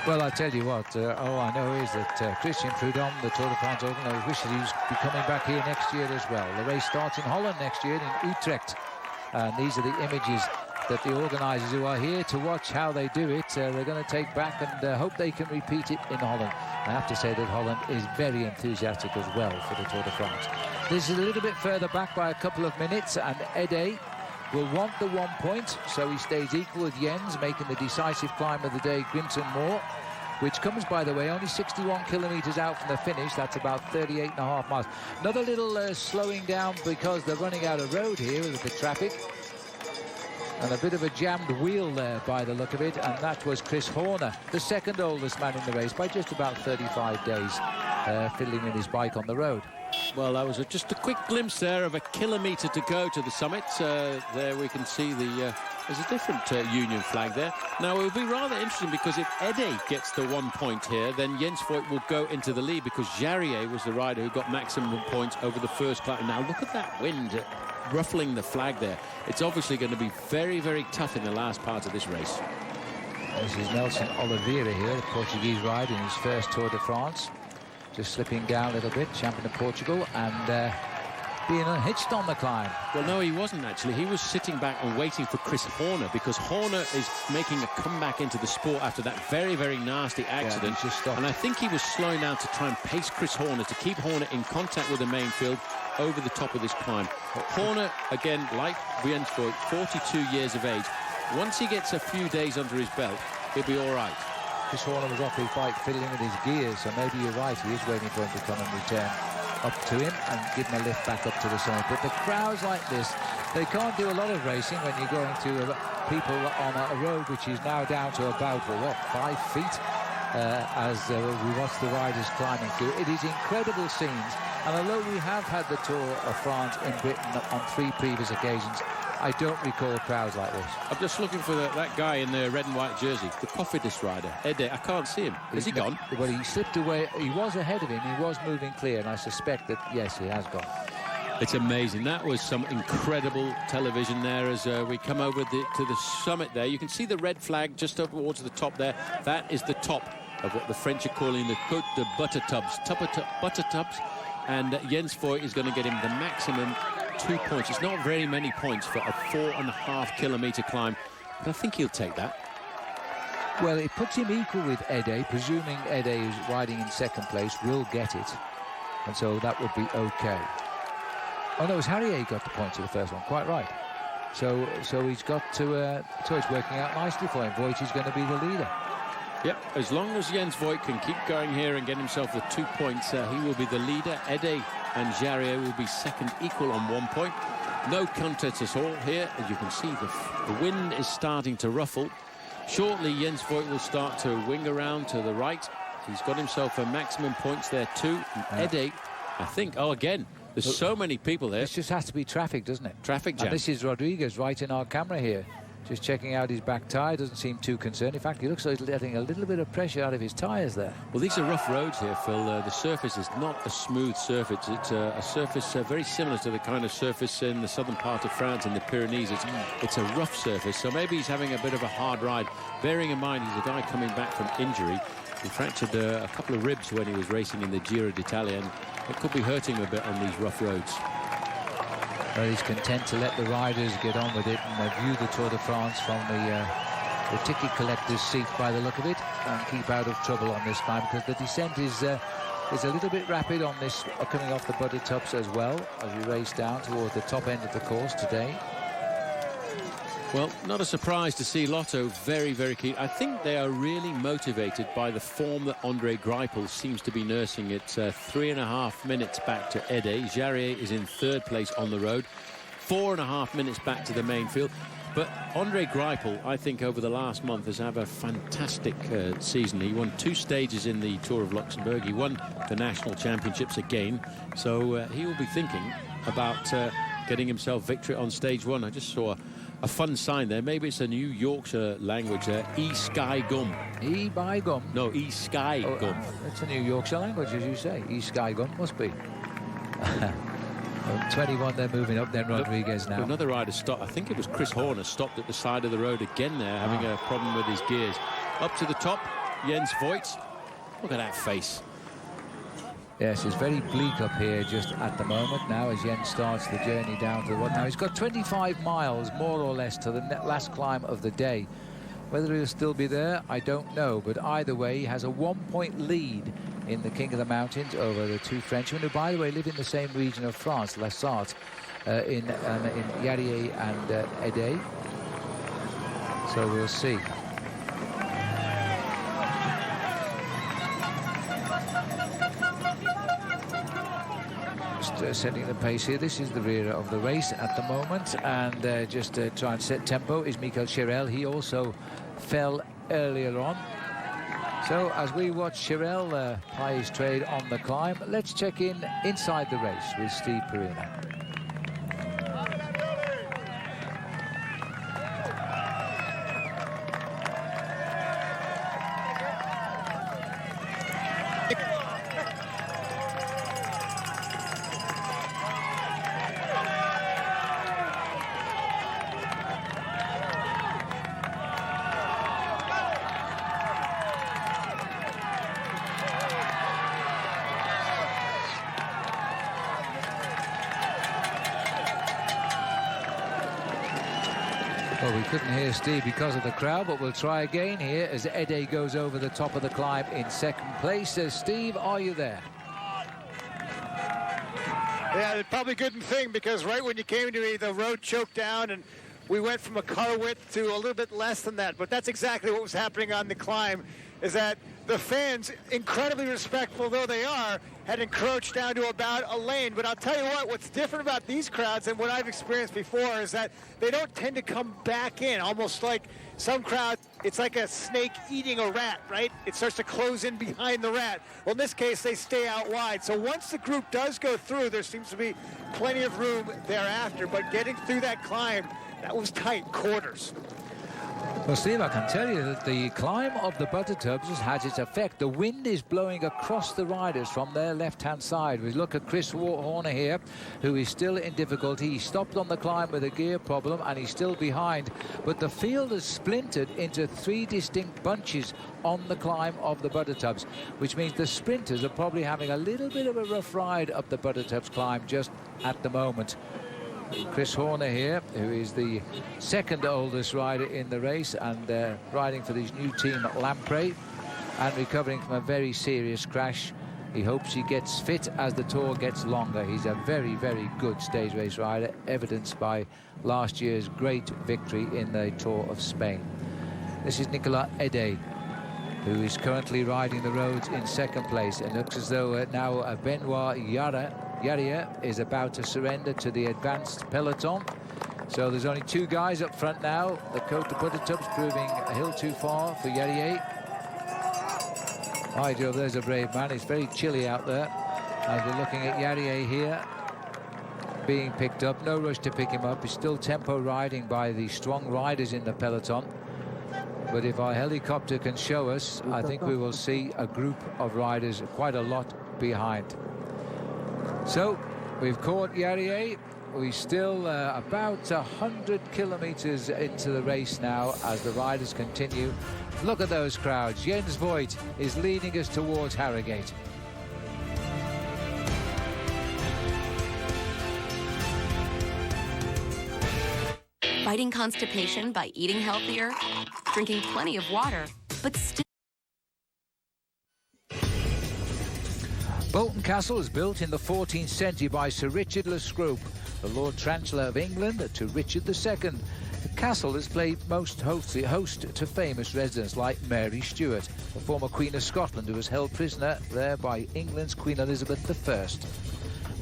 Well, I tell you what, all I know is that Christian Prudhomme, the Tour de France organizer, wishes he was be coming back here next year as well. The race starts in Holland next year in Utrecht. And these are the images that the organisers who are here to watch how they do it, they're going to take back and hope they can repeat it in Holland. I have to say that Holland is very enthusiastic as well for the Tour de France. This is a little bit further back by a couple of minutes, and Ede will want the 1 point, so he stays equal with Jens, making the decisive climb of the day, Grimson Moor, which comes, by the way, only 61 kilometres out from the finish. That's about 38.5 miles. Another little slowing down because they're running out of road here with the traffic. And a bit of a jammed wheel there by the look of it, and that was Chris Horner, the second oldest man in the race by just about 35 days, fiddling with his bike on the road. Well, that was just a quick glimpse there of a kilometre to go to the summit. There we can see there's a different Union flag there. Now, it will be rather interesting because if Ede gets the 1 point here, then Jens Voigt will go into the lead because Jarier was the rider who got maximum points over the first climb. Now, look at that wind ruffling the flag there. It's obviously going to be very, very tough in the last part of this race. This is Nelson Oliveira here, the Portuguese rider in his first Tour de France. Just slipping down a little bit, champion of Portugal, and being unhitched on the climb. Well, no, he wasn't actually. He was sitting back and waiting for Chris Horner because Horner is making a comeback into the sport after that very, very nasty accident. Yeah, and I think he was slowing down to try and pace Chris Horner to keep Horner in contact with the main field over the top of this climb. Horner, again, like Jens Voigt, 42 years of age. Once he gets a few days under his belt, he'll be all right. Chris Horner was off his bike fiddling with his gears, so maybe you're right, he is waiting for him to come and return up to him and give him a lift back up to the summit. But the crowds like this, they can't do a lot of racing when you're going to people on a road which is now down to about, well, what, 5 feet as we watch the riders climbing through. It is incredible scenes, and although we have had the Tour of France in Britain on 3 previous occasions, I don't recall crowds like this. I'm just looking for that guy in the red and white jersey, the Cofidis rider, Ede. I can't see him. Is he gone? Well, he slipped away. He was ahead of him. He was moving clear, and I suspect that, yes, he has gone. It's amazing. That was some incredible television there as we come over to the summit there. You can see the red flag just up towards the top there. That is the top of what the French are calling the Côte de Buttertubs. And Jens Voigt is going to get him the maximum 2 points. It's not very many points for a 4.5 kilometre climb, but I think he'll take that. Well, it puts him equal with Ede, presuming Ede, who's riding in second place, will get it. And so that would be okay. Oh, no, it was Harrier got the points for the first one, quite right. So he's got to, so it's working out nicely for him. Voigt is going to be the leader. Yep, as long as Jens Voigt can keep going here and get himself the 2 points, he will be the leader. Ede and Jarier will be second, equal on 1 point. No contest at all here. As you can see, the wind is starting to ruffle. Shortly, Jens Voigt will start to wing around to the right. He's got himself a maximum points there too. And Ede, I think, oh, again, there's so many people there. This just has to be traffic, doesn't it? Traffic jam. And this is Rodriguez right in our camera here. Just checking out his back tyre, doesn't seem too concerned. In fact, he looks like he's letting a little bit of pressure out of his tyres there. Well, these are rough roads here, Phil. The surface is not a smooth surface. It's a surface very similar to the kind of surface in the southern part of France, in the Pyrenees. It's a rough surface, so maybe he's having a bit of a hard ride. Bearing in mind he's a guy coming back from injury. He fractured a couple of ribs when he was racing in the Giro d'Italia, and it could be hurting him a bit on these rough roads. Well, he's content to let the riders get on with it and view the Tour de France from the ticket collector's seat by the look of it, and keep out of trouble on this climb, because the descent is a little bit rapid on this, coming off the Buttertubs as well, as we race down towards the top end of the course today. Well, not a surprise to see Lotto very, very keen. I think they are really motivated by the form that Andre Greipel seems to be nursing. It's 3.5 minutes back to Ede. Jarier is in third place on the road. 4.5 minutes back to the main field. But Andre Greipel, I think, over the last month has had a fantastic season. He won 2 stages in the Tour of Luxembourg. He won the national championships again. So he will be thinking about getting himself victory on stage 1. I just saw a fun sign there. Maybe it's a New Yorkshire language there. E-Sky Gum. E-by Gum? No, E-Sky Gum. It's a New Yorkshire language, as you say. E-Sky Gum must be. 21, they're moving up, then Rodriguez now. Another rider stopped. I think it was Chris Horner, stopped at the side of the road again there, having a problem with his gears. Up to the top, Jens Voigt. Look at that face. Yes, it's very bleak up here just at the moment now as Jens starts the journey down to the water. Now, he's got 25 miles, more or less, to the last climb of the day. Whether he'll still be there, I don't know. But either way, he has a 1-point lead in the King of the Mountains over the two Frenchmen, who, by the way, live in the same region of France, La Sarthe, in Yarrier and Ede. So we'll see. Setting the pace here. This is the rear of the race at the moment, and just to try and set tempo is Michael Chirel. He also fell earlier on. So as we watch Chirel ply his trade on the climb, let's check in inside the race with Steve Perina. Well, we couldn't hear Steve because of the crowd, but we'll try again here as Ede goes over the top of the climb in second place. Steve, are you there? Yeah, it's probably a good thing, because right when you came to me, the road choked down and we went from a car width to a little bit less than that. But that's exactly what was happening on the climb, is that the fans, incredibly respectful though they are, had encroached down to about a lane. But I'll tell you what, what's different about these crowds and what I've experienced before is that they don't tend to come back in, almost like some crowds, it's like a snake eating a rat, right? It starts to close in behind the rat. Well, in this case, they stay out wide. So once the group does go through, there seems to be plenty of room thereafter. But getting through that climb, that was tight quarters. Well, Steve, I can tell you that the climb of the Buttertubs has had its effect. The wind is blowing across the riders from their left-hand side. We look at Chris Horner here, who is still in difficulty. He stopped on the climb with a gear problem, and he's still behind. But the field has splintered into 3 distinct bunches on the climb of the Buttertubs, which means the sprinters are probably having a little bit of a rough ride up the Buttertubs climb just at the moment. Chris Horner here, who is the second oldest rider in the race and riding for his new team at Lamprey and recovering from a very serious crash. He hopes he gets fit as the tour gets longer. He's a very, very good stage race rider, evidenced by last year's great victory in the Tour of Spain. This is Nicolas Ede, who is currently riding the roads in second place. It looks as though now Benoit Yarrier is about to surrender to the advanced peloton. So there's only 2 guys up front now. The Côte de Buttertubs proving a hill too far for Yarrier. Hi, Joe, there's a brave man. It's very chilly out there. As we're looking at Yarrier here being picked up. No rush to pick him up. He's still tempo riding by the strong riders in the peloton. But if our helicopter can show us, I think we will see a group of riders quite a lot behind. So we've caught Yarrier. We're still about 100 kilometers into the race now as the riders continue. Look at those crowds. Jens Voigt is leading us towards Harrogate. Fighting constipation by eating healthier, drinking plenty of water, but still. Bolton Castle was built in the 14th century by Sir Richard le Scrope, the Lord Chancellor of England, to Richard II. The castle has played host to famous residents like Mary Stuart, the former Queen of Scotland, who was held prisoner there by England's Queen Elizabeth I.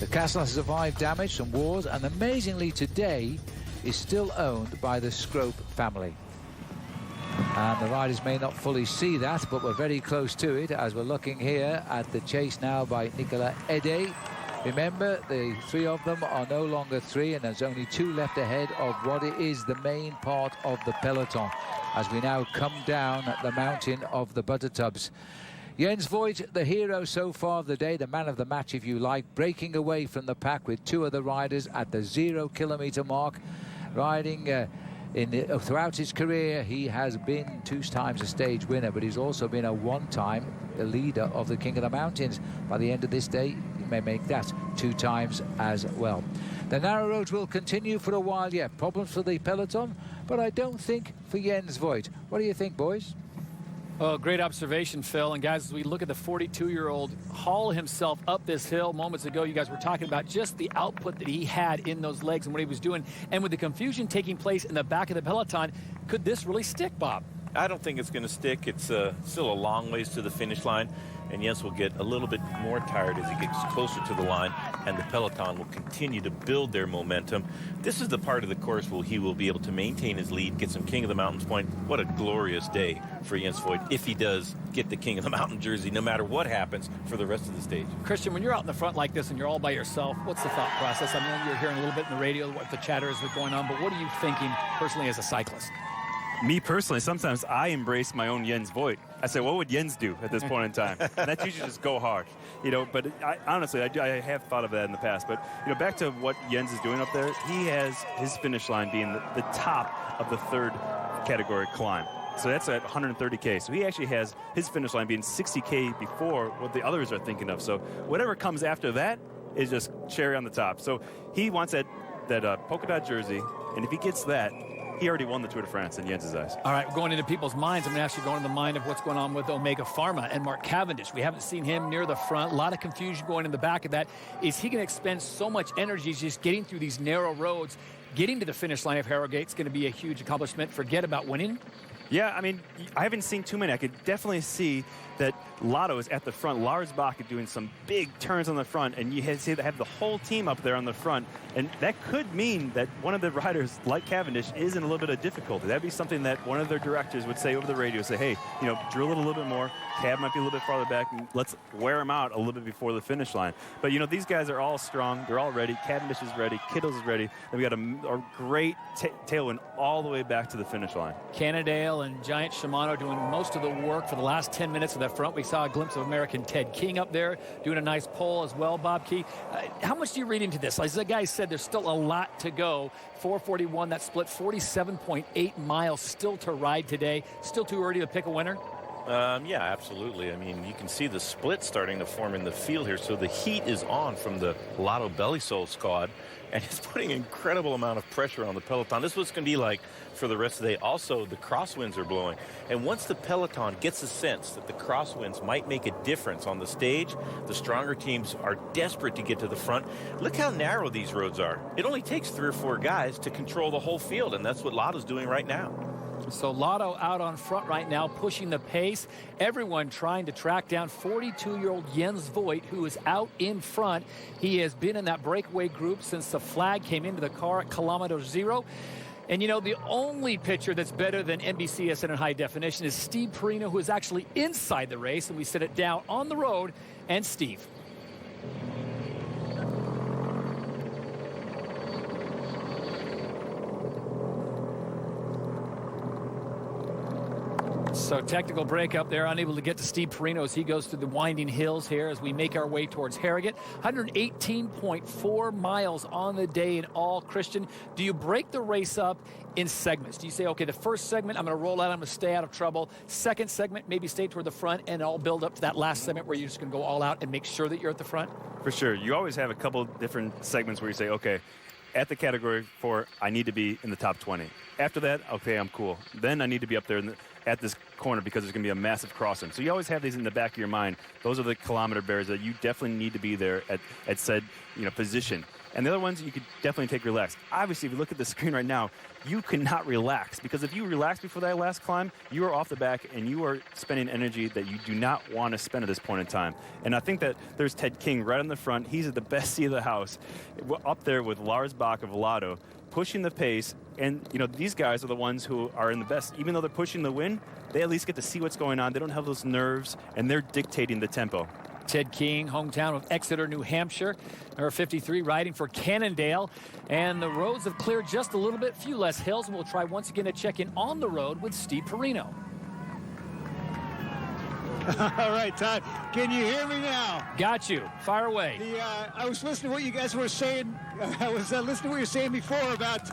The castle has survived damage from wars and amazingly today is still owned by the Scrope family. And the riders may not fully see that, but we're very close to it as we're looking here at the chase now by Nicolas Ede. Remember, the 3 of them are no longer 3, and there's only 2 left ahead of what is the main part of the peloton as we now come down the mountain of the Buttertubs. Jens Voigt, the hero so far of the day, the man of the match if you like, breaking away from the pack with 2 of the riders at the 0 kilometer mark, riding Throughout his career, he has been 2 times a stage winner, but he's also been a 1-time leader of the King of the Mountains. By the end of this day, he may make that 2 times as well. The narrow roads will continue for a while yet. Problems for the peloton, but I don't think for Jens Voigt. What do you think, boys? Oh, great observation, Phil. And guys, as we look at the 42-year-old haul himself up this hill moments ago, you guys were talking about just the output that he had in those legs and what he was doing. And with the confusion taking place in the back of the peloton, could this really stick, Bob? I don't think it's going to stick. It's still a long ways to the finish line, and Jens will get a little bit more tired as he gets closer to the line, and the peloton will continue to build their momentum. This is the part of the course where he will be able to maintain his lead, get some King of the Mountains point. What a glorious day for Jens Voigt if he does get the King of the Mountain jersey, no matter what happens for the rest of the stage. Christian, when you're out in the front like this and you're all by yourself, what's the thought process? I know you're hearing a little bit in the radio what the chatter is going on, but what are you thinking personally as a cyclist? Me personally, sometimes I embrace my own Jens Voigt. I say, what would Jens do at this point in time? And that's usually just go hard, But honestly, I have thought of that in the past. But back to what Jens is doing up there, he has his finish line being the top of the 3rd category climb. So that's at 130K. So he actually has his finish line being 60K before what the others are thinking of. So whatever comes after that is just cherry on the top. So he wants that polka dot jersey, and if he gets that, he already won the Tour de France in Jens's eyes. All right, going into people's minds, I'm actually going to the mind of what's going on with Omega Pharma and Mark Cavendish. We haven't seen him near the front. A lot of confusion going in the back of that. Is he going to expend so much energy just getting through these narrow roads? Getting to the finish line of Harrogate is going to be a huge accomplishment. Forget about winning. Yeah, I mean, I haven't seen too many. I could definitely see that Lotto is at the front. Lars Bach is doing some big turns on the front, and you have the whole team up there on the front. And that could mean that one of the riders, like Cavendish, is in a little bit of difficulty. That'd be something that one of their directors would say over the radio, say, hey, drill it a little bit more. Cav might be a little bit farther back, and let's wear him out a little bit before the finish line. But, these guys are all strong. They're all ready. Cavendish is ready. Kittles is ready. And we got a great tailwind all the way back to the finish line. Cannondale and Giant Shimano doing most of the work for the last 10 minutes of that front. We saw a glimpse of American Ted King up there doing a nice pole as well, Bob Key. How much do you read into this? As the guy said, there's still a lot to go. 441, that split 47.8 miles still to ride today. Still too early to pick a winner? Yeah, absolutely. I mean, you can see the split starting to form in the field here. So the heat is on from the Lotto Belisol squad, and it's putting an incredible amount of pressure on the peloton. This is what it's going to be like for the rest of the day. Also, the crosswinds are blowing. And once the peloton gets a sense that the crosswinds might make a difference on the stage, the stronger teams are desperate to get to the front. Look how narrow these roads are. It only takes 3 or 4 guys to control the whole field, and that's what Lotto's doing right now. So Lotto out on front right now, pushing the pace. Everyone trying to track down 42-year-old Jens Voigt, who is out in front. He has been in that breakaway group since the flag came into the car at kilometer 0. And, the only picture that's better than NBCSN in high definition is Steve Perino, who is actually inside the race. And we set it down on the road. And Steve. So technical break up there, unable to get to Steve Perino as he goes through the winding hills here as we make our way towards Harrogate. 118.4 miles on the day in all. Christian, do you break the race up in segments? Do you say, okay, the first segment, I'm going to roll out, I'm going to stay out of trouble. Second segment, maybe stay toward the front, and I'll build up to that last segment where you're just going to go all out and make sure that you're at the front? For sure. You always have a couple different segments where you say, okay, at the category 4, I need to be in the top 20. After that, okay, I'm cool. Then I need to be up there at this corner because there's going to be a massive crossing. So you always have these in the back of your mind. Those are the kilometer bearers that you definitely need to be there at said position. And the other ones, you could definitely take relax. Obviously, if you look at the screen right now, you cannot relax, because if you relax before that last climb, you are off the back and you are spending energy that you do not want to spend at this point in time. And I think that there's Ted King right in the front. He's at the best seat of the house, up there with Lars Bach of Lotto, pushing the pace. And, these guys are the ones who are in the best. Even though they're pushing the win, they at least get to see what's going on. They don't have those nerves, and they're dictating the tempo. Ted King, hometown of Exeter, New Hampshire, number 53, riding for Cannondale. And the roads have cleared just a little bit, few less hills. And we'll try once again to check in on the road with Steve Perino. All right, Todd, can you hear me now? Got you. Fire away. I was listening to what you guys were saying. I was listening to what you were saying before about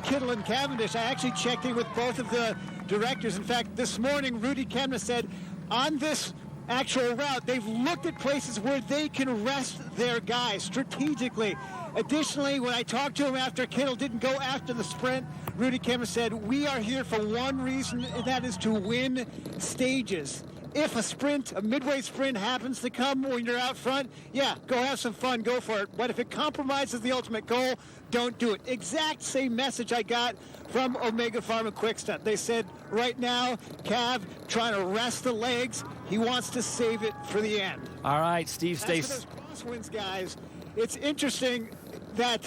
Kittel and Cavendish. I actually checked in with both of the directors. In fact, this morning, Rudy Kemna said on this actual route, they've looked at places where they can rest their guys strategically. Additionally, when I talked to him after Kittel didn't go after the sprint, Rudy Kemna said, we are here for one reason, and that is to win stages. If a midway sprint happens to come when you're out front, yeah, go have some fun, go for it. But if it compromises the ultimate goal, don't do it. Exact same message I got from Omega Pharma Quickstep. They said right now, Cav trying to rest the legs. He wants to save it for the end. All right, Steve, stay. As for those crosswinds, guys, it's interesting that,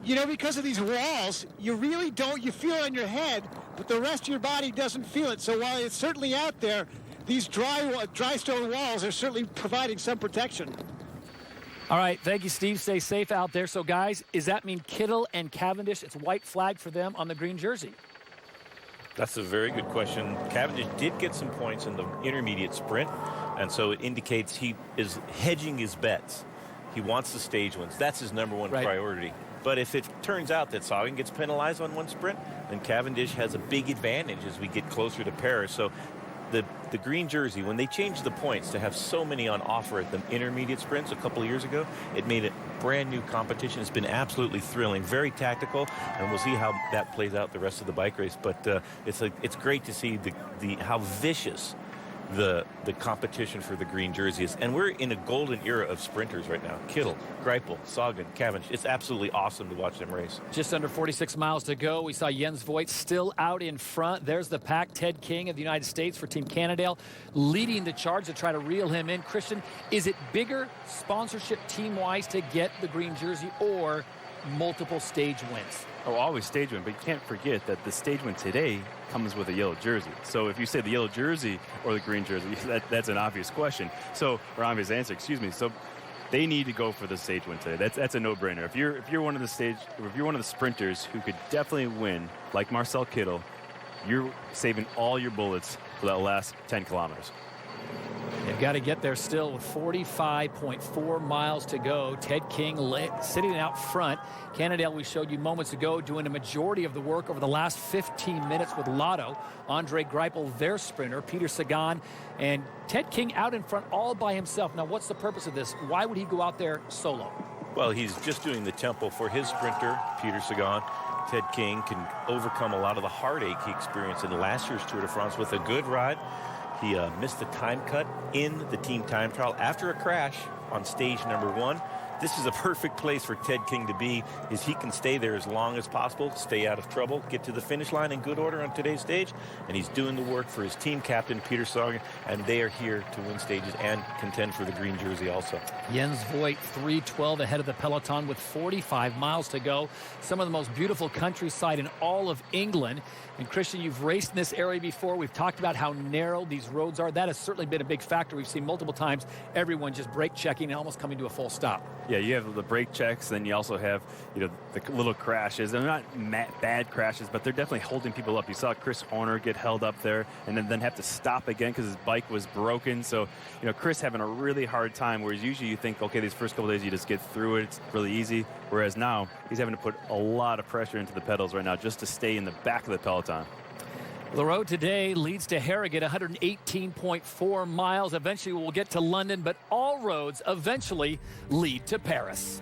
because of these walls, you really don't, you feel it on your head, but the rest of your body doesn't feel it. So while it's certainly out there, these dry stone walls are certainly providing some protection. All right, thank you, Steve. Stay safe out there. So, guys, does that mean Kittel and Cavendish, it's white flag for them on the green jersey? That's a very good question. Cavendish did get some points in the intermediate sprint, and so it indicates he is hedging his bets. He wants the stage wins. That's his number one priority. But if it turns out that Sagan gets penalized on one sprint, then Cavendish has a big advantage as we get closer to Paris. So the green jersey, when they changed the points to have so many on offer at the intermediate sprints a couple of years ago, it made it brand new competition. It's been absolutely thrilling, very tactical, and we'll see how that plays out the rest of the bike race. But it's great to see how vicious the competition for the green jersey is. And we're in a golden era of sprinters right now. Kittel, Greipel, Sagan, Cavendish. It's absolutely awesome to watch them race. Just under 46 miles to go. We saw Jens Voigt still out in front. There's the pack. Ted King of the United States for Team Cannondale leading the charge to try to reel him in. Christian, is it bigger sponsorship team-wise to get the green jersey or multiple stage wins? Oh, always stage win, but you can't forget that the stage win today comes with a yellow jersey. So if you say the yellow jersey or the green jersey, that's an obvious question. So, or obvious answer, excuse me. So they need to go for the stage win today. That's a no-brainer. If you're one of the sprinters who could definitely win, like Marcel Kittel, you're saving all your bullets for that last 10 kilometers. They've got to get there still with 45.4 miles to go. Ted King sitting out front. Cannondale, we showed you moments ago, doing a majority of the work over the last 15 minutes with Lotto. Andre Greipel, their sprinter. Peter Sagan and Ted King out in front all by himself. Now, what's the purpose of this? Why would he go out there solo? Well, he's just doing the tempo for his sprinter, Peter Sagan. Ted King can overcome a lot of the heartache he experienced in last year's Tour de France with a good ride. He missed the time cut in the team time trial after a crash on stage number 1. This is a perfect place for Ted King to be, is he can stay there as long as possible, stay out of trouble, get to the finish line in good order on today's stage, and he's doing the work for his team captain, Peter Sagan, and they are here to win stages and contend for the green jersey also. Jens Voigt, 3:12 ahead of the peloton with 45 miles to go. Some of the most beautiful countryside in all of England. And Christian, you've raced in this area before. We've talked about how narrow these roads are. That has certainly been a big factor. We've seen multiple times everyone just brake checking and almost coming to a full stop. Yeah, you have the brake checks, then you also have, the little crashes. They're not bad crashes, but they're definitely holding people up. You saw Chris Horner get held up there and then have to stop again because his bike was broken. So, Chris having a really hard time, whereas usually you think, okay, these first couple days you just get through it. It's really easy. Whereas now he's having to put a lot of pressure into the pedals right now just to stay in the back of the peloton. The road today leads to Harrogate, 118.4 miles. Eventually we'll get to London, but all roads eventually lead to Paris.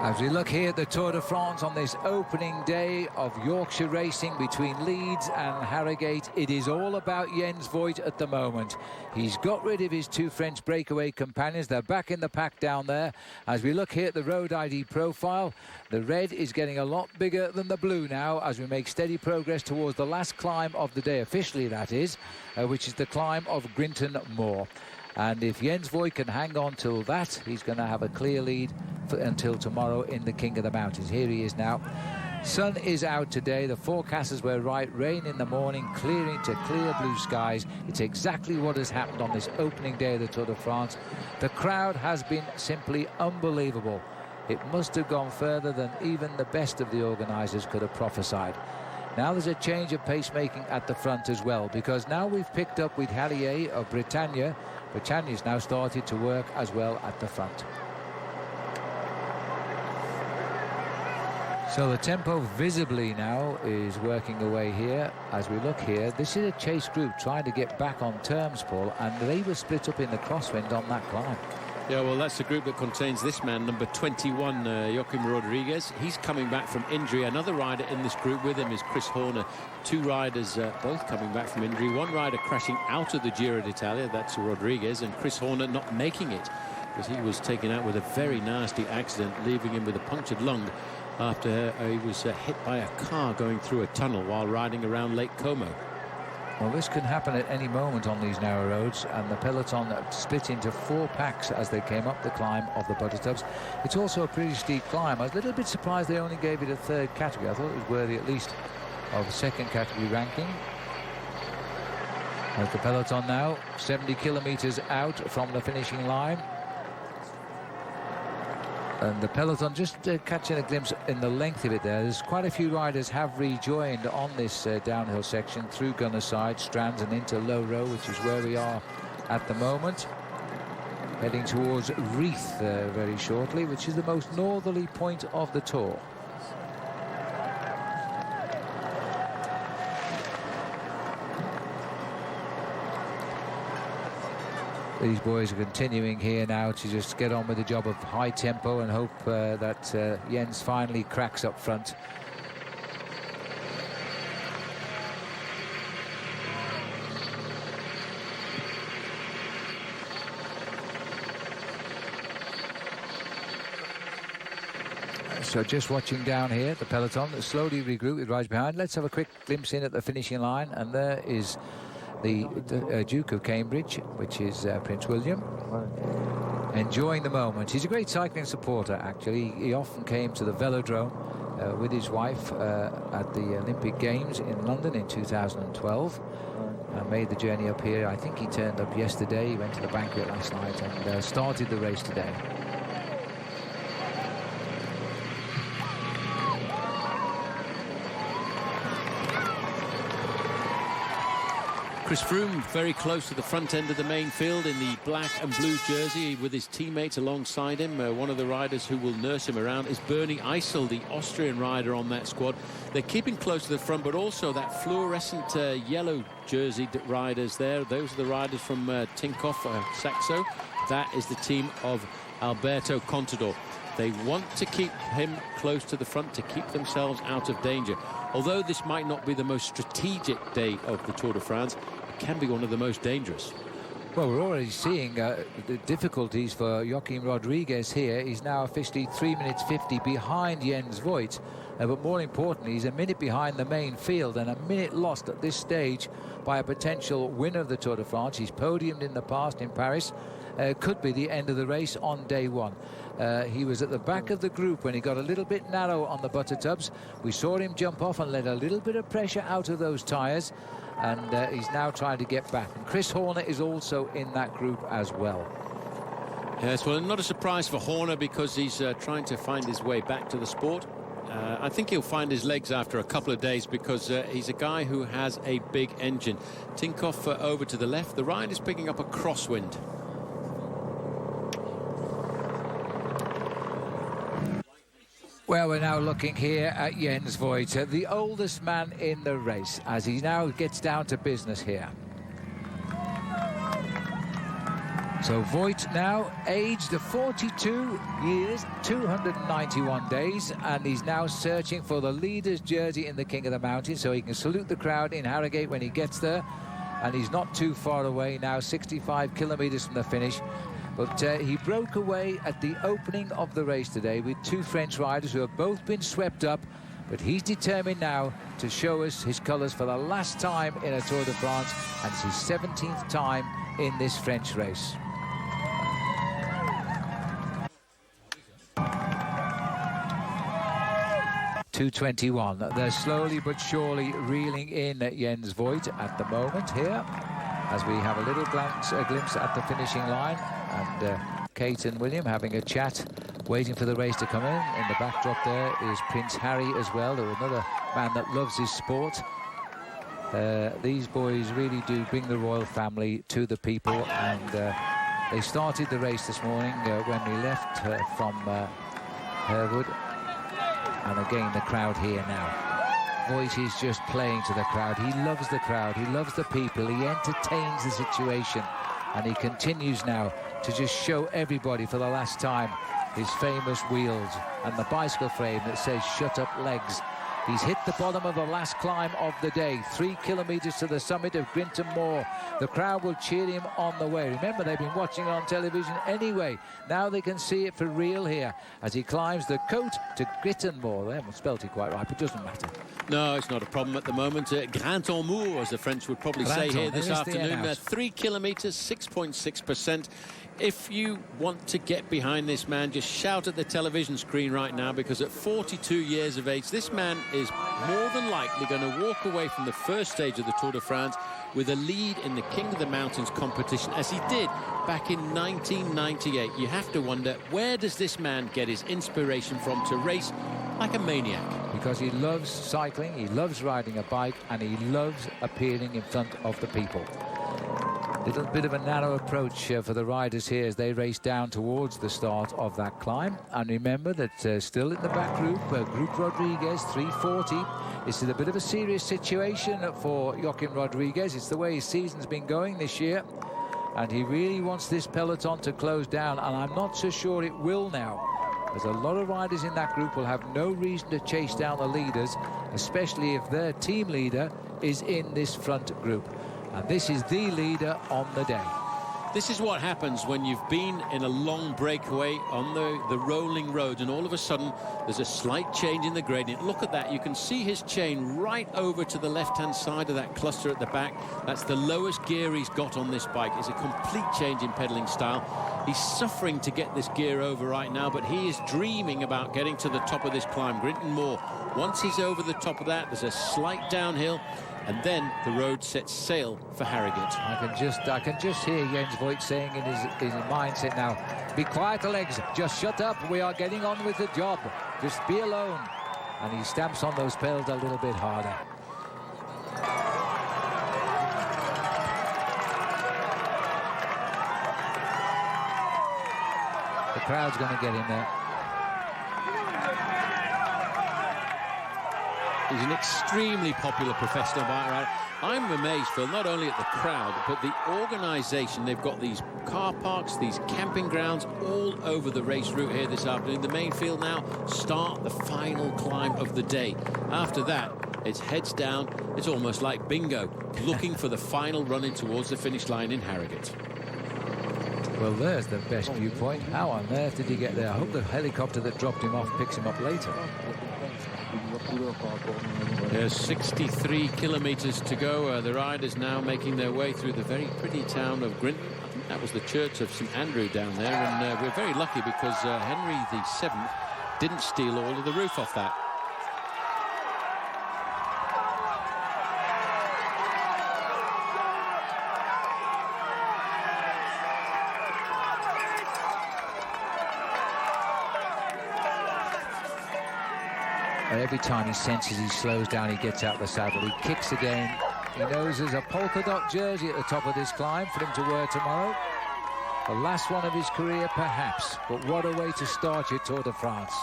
As we look here at the Tour de France on this opening day of Yorkshire racing between Leeds and Harrogate, it is all about Jens Voigt at the moment. He's got rid of his two French breakaway companions. They're back in the pack down there. As we look here at the road ID profile, the red is getting a lot bigger than the blue now as we make steady progress towards the last climb of the day, officially that is, which is the climb of Grinton Moor. And if Jens Voigt can hang on till that, he's going to have a clear lead until tomorrow in the King of the Mountains. Here he is now. Sun is out today. The forecasters were right. Rain in the morning, clearing to clear blue skies. It's exactly what has happened on this opening day of the Tour de France. The crowd has been simply unbelievable. It must have gone further than even the best of the organisers could have prophesied. Now there's a change of pacemaking at the front as well, because now we've picked up with Hallier of Britannia. Britannia's now started to work as well at the front. So the tempo visibly now is working away here. As we look here, this is a chase group trying to get back on terms, Paul, and they were split up in the crosswind on that climb. Yeah, well, that's the group that contains this man, number 21, Joaquim Rodriguez. He's coming back from injury. Another rider in this group with him is Chris Horner. Two riders both coming back from injury. One rider crashing out of the Giro d'Italia, that's Rodriguez, and Chris Horner not making it because he was taken out with a very nasty accident, leaving him with a punctured lung after he was hit by a car going through a tunnel while riding around Lake Como. Well, this can happen at any moment on these narrow roads, and the peloton split into 4 packs as they came up the climb of the Buttertubs. It's also a pretty steep climb. I was a little bit surprised they only gave it a 3rd category. I thought it was worthy at least of a 2nd category ranking. As the peloton now 70 kilometres out from the finishing line. And the peloton just catching a glimpse in the length of it there. There's quite a few riders have rejoined on this downhill section through Gunnerside, Strands and into Low Row, which is where we are at the moment. Heading towards Reeth very shortly, which is the most northerly point of the Tour. These boys are continuing here now to just get on with the job of high tempo and hope that Jens finally cracks up front. So just watching down here, the peloton slowly regroup with riders behind. Let's have a quick glimpse in at the finishing line, and there is the Duke of Cambridge, which is Prince William, enjoying the moment. He's a great cycling supporter, actually. He often came to the velodrome with his wife at the Olympic Games in London in 2012. Made the journey up here. I think he turned up yesterday. He went to the banquet last night and started the race today. Chris Froome very close to the front end of the main field in the black and blue jersey with his teammates alongside him. One of the riders who will nurse him around is Bernie Eisel, the Austrian rider on that squad. They're keeping close to the front, but also that fluorescent yellow jersey riders there. Those are the riders from Tinkoff, Saxo. That is the team of Alberto Contador. They want to keep him close to the front to keep themselves out of danger. Although this might not be the most strategic day of the Tour de France, it can be one of the most dangerous. Well, we're already seeing the difficulties for Joaquim Rodriguez here. He's now officially 3 minutes 50 behind Jens Voigt. But more importantly, he's a minute behind the main field and a minute lost at this stage by a potential winner of the Tour de France. He's podiumed in the past in Paris. Could be the end of the race on day one. He was at the back of the group when he got a little bit narrow on the Buttertubs. We saw him jump off and let a little bit of pressure out of those tyres, and he's now trying to get back. And Chris Horner is also in that group as well. Yes, well, not a surprise for Horner because he's trying to find his way back to the sport. I think he'll find his legs after a couple of days because he's a guy who has a big engine. Tinkoff over to the left. The ride is picking up a crosswind. Well, we're now looking here at Jens Voigt, the oldest man in the race, as he now gets down to business here. So Voigt now aged 42 years, 291 days, and he's now searching for the leader's jersey in the King of the Mountains so he can salute the crowd in Harrogate when he gets there. And he's not too far away now, 65 kilometres from the finish. But he broke away at the opening of the race today with 2 French riders who have both been swept up. But he's determined now to show us his colours for the last time in a Tour de France, and it's his 17th time in this French race. 2:21. They're slowly but surely reeling in Jens Voigt at the moment here, as we have a little glimpse at the finishing line, and Kate and William having a chat, waiting for the race to come in. In the backdrop there is Prince Harry as well, another man that loves his sport. These boys really do bring the royal family to the people, and they started the race this morning when we left from Harewood. And again, the crowd here now. Voigt is just playing to the crowd. He loves the crowd. He loves the people. He entertains the situation. And he continues now to just show everybody for the last time his famous wheels and the bicycle frame that says "Shut Up Legs." He's hit the bottom of the last climb of the day, 3 kilometres to the summit of Grinton Moor. The crowd will cheer him on the way. Remember, they've been watching on television anyway. Now they can see it for real here as he climbs the coat to Grinton Moor. They haven't spelt it quite right, but it doesn't matter. No, it's not a problem at the moment. Grinton Moor, as the French would probably say here this afternoon. 3 kilometres, 6.6%. If you want to get behind this man, just shout at the television screen right now, because at 42 years of age, this man is more than likely going to walk away from the first stage of the Tour de France with a lead in the King of the Mountains competition, as he did back in 1998. You have to wonder, where does this man get his inspiration from to race like a maniac? Because he loves cycling, he loves riding a bike, and he loves appearing in front of the people. Little bit of a narrow approach for the riders here as they race down towards the start of that climb. And remember that still in the back group, Group Rodriguez, 3:40. This is a bit of a serious situation for Joaquim Rodriguez. It's the way his season's been going this year, and he really wants this peloton to close down, and I'm not so sure it will now. There's a lot of riders in that group will have no reason to chase down the leaders, especially if their team leader is in this front group. And this is the leader on the day. This is what happens when you've been in a long breakaway on the rolling road, and all of a sudden there's a slight change in the gradient. Look at that. You can see his chain right over to the left-hand side of that cluster at the back. That's the lowest gear he's got on this bike. It's a complete change in pedaling style. He's suffering to get this gear over right now, but he is dreaming about getting to the top of this climb, Grinton Moor. Once he's over the top of that, there's a slight downhill, and then the road sets sail for Harrogate. I can just hear Jens Voigt saying in his mindset now, "Be quiet, legs, just shut up, we are getting on with the job, just be alone." And he stamps on those pedals a little bit harder. The crowd's going to get in there. He's an extremely popular professional bike rider. I'm amazed, Phil, not only at the crowd, but the organisation. They've got these car parks, these camping grounds all over the race route here this afternoon. The main field now start the final climb of the day. After that, it's heads down. It's almost like bingo, looking for the final run-in towards the finish line in Harrogate. Well, there's the best viewpoint. How on earth did he get there? I hope the helicopter that dropped him off picks him up later. There's 63 kilometres to go. The riders now making their way through the very pretty town of Grinton. I think that was the church of St Andrew down there, and we're very lucky because Henry VII didn't steal all of the roof off that. Every time he senses he slows down, he gets out the saddle, he kicks again. He knows there's a polka dot jersey at the top of this climb for him to wear tomorrow. The last one of his career, perhaps, but what a way to start your Tour de France.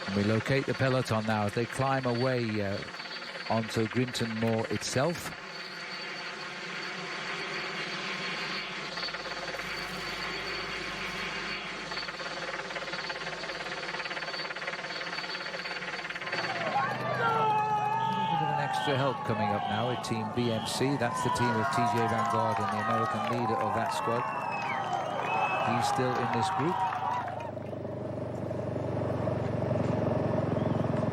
And we locate the peloton now as they climb away onto Grinton Moor itself. Help coming up now with Team BMC. That's the team of TJ Van Garderen, the American leader of that squad. He's still in this group.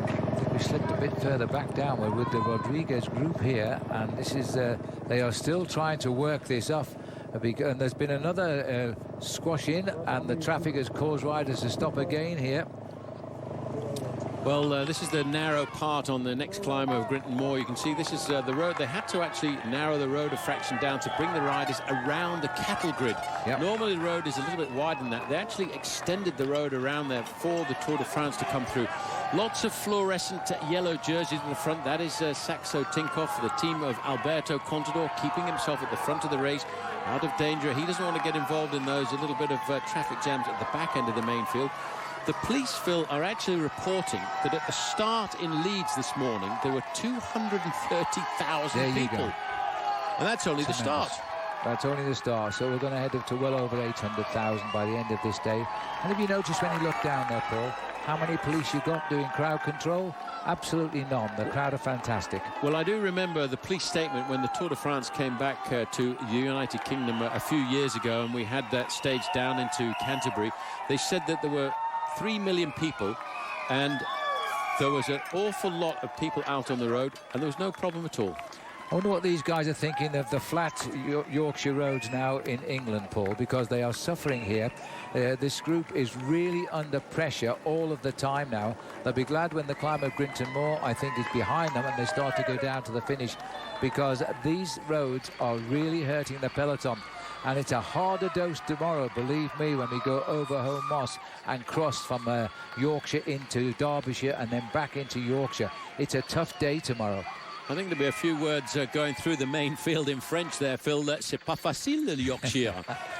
I think we slipped a bit further back down. We're with the Rodriguez group here, and this is they are still trying to work this off And there's been another squash in, and the traffic has caused riders to stop again here. Well, this is the narrow part on the next climb of Grinton Moor. You can see this is the road. They had to actually narrow the road a fraction down to bring the riders around the cattle grid. Yep. Normally the road is a little bit wider than that. They actually extended the road around there for the Tour de France to come through. Lots of fluorescent yellow jerseys in the front. That is Saxo Tinkoff, the team of Alberto Contador, keeping himself at the front of the race, out of danger. He doesn't want to get involved in those. A little bit of traffic jams at the back end of the main field. The police, Phil, are actually reporting that at the start in Leeds this morning, there were 230,000 people. And that's only the start. That's only the start. So we're going to head up to well over 800,000 by the end of this day. And have you noticed when you look down there, Paul, how many police you got doing crowd control? Absolutely none. The crowd are fantastic. Well, I do remember the police statement when the Tour de France came back to the United Kingdom a few years ago, and we had that stage down into Canterbury. They said that there were 3 million people, and there was an awful lot of people out on the road, and there was no problem at all. I wonder what these guys are thinking of the flat Yorkshire roads now in England, Paul, because they are suffering here. This group is really under pressure all of the time now. They'll be glad when the climb of Grinton Moor, I think, is behind them and they start to go down to the finish, because these roads are really hurting the peloton. And it's a harder dose tomorrow, believe me, when we go over Home Moss and cross from Yorkshire into Derbyshire and then back into Yorkshire. It's a tough day tomorrow. I think there'll be a few words going through the main field in French there, Phil. C'est pas facile, le Yorkshire.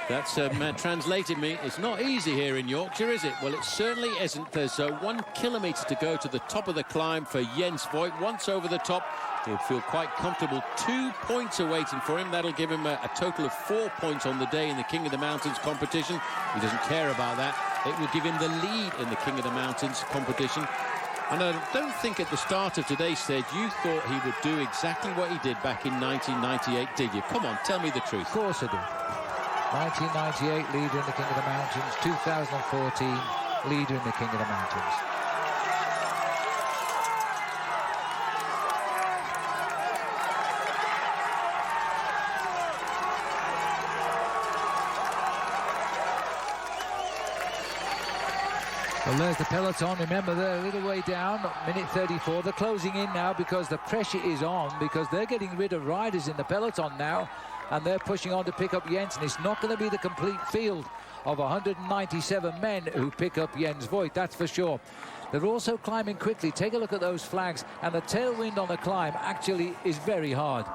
That's translated me. It's not easy here in Yorkshire, is it? Well, it certainly isn't. There's 1 kilometre to go to the top of the climb for Jens Voigt. Once over the top, he'll feel quite comfortable. 2 points are waiting for him. That'll give him a total of 4 points on the day in the King of the Mountains competition. He doesn't care about that. It will give him the lead in the King of the Mountains competition. And I don't think at the start of today's stage you thought he would do exactly what he did back in 1998, did you? Come on, tell me the truth. Of course I did. 1998, leader in the King of the Mountains. 2014, leader in the King of the Mountains. Well, there's the peloton. Remember, they're a little way down, minute 34. They're closing in now because the pressure is on, because they're getting rid of riders in the peloton now, and they're pushing on to pick up Jensen. It's not going to be the complete field of 197 men who pick up Jens Voigt, that's for sure. They're also climbing quickly. Take a look at those flags, and the tailwind on the climb actually is very hard.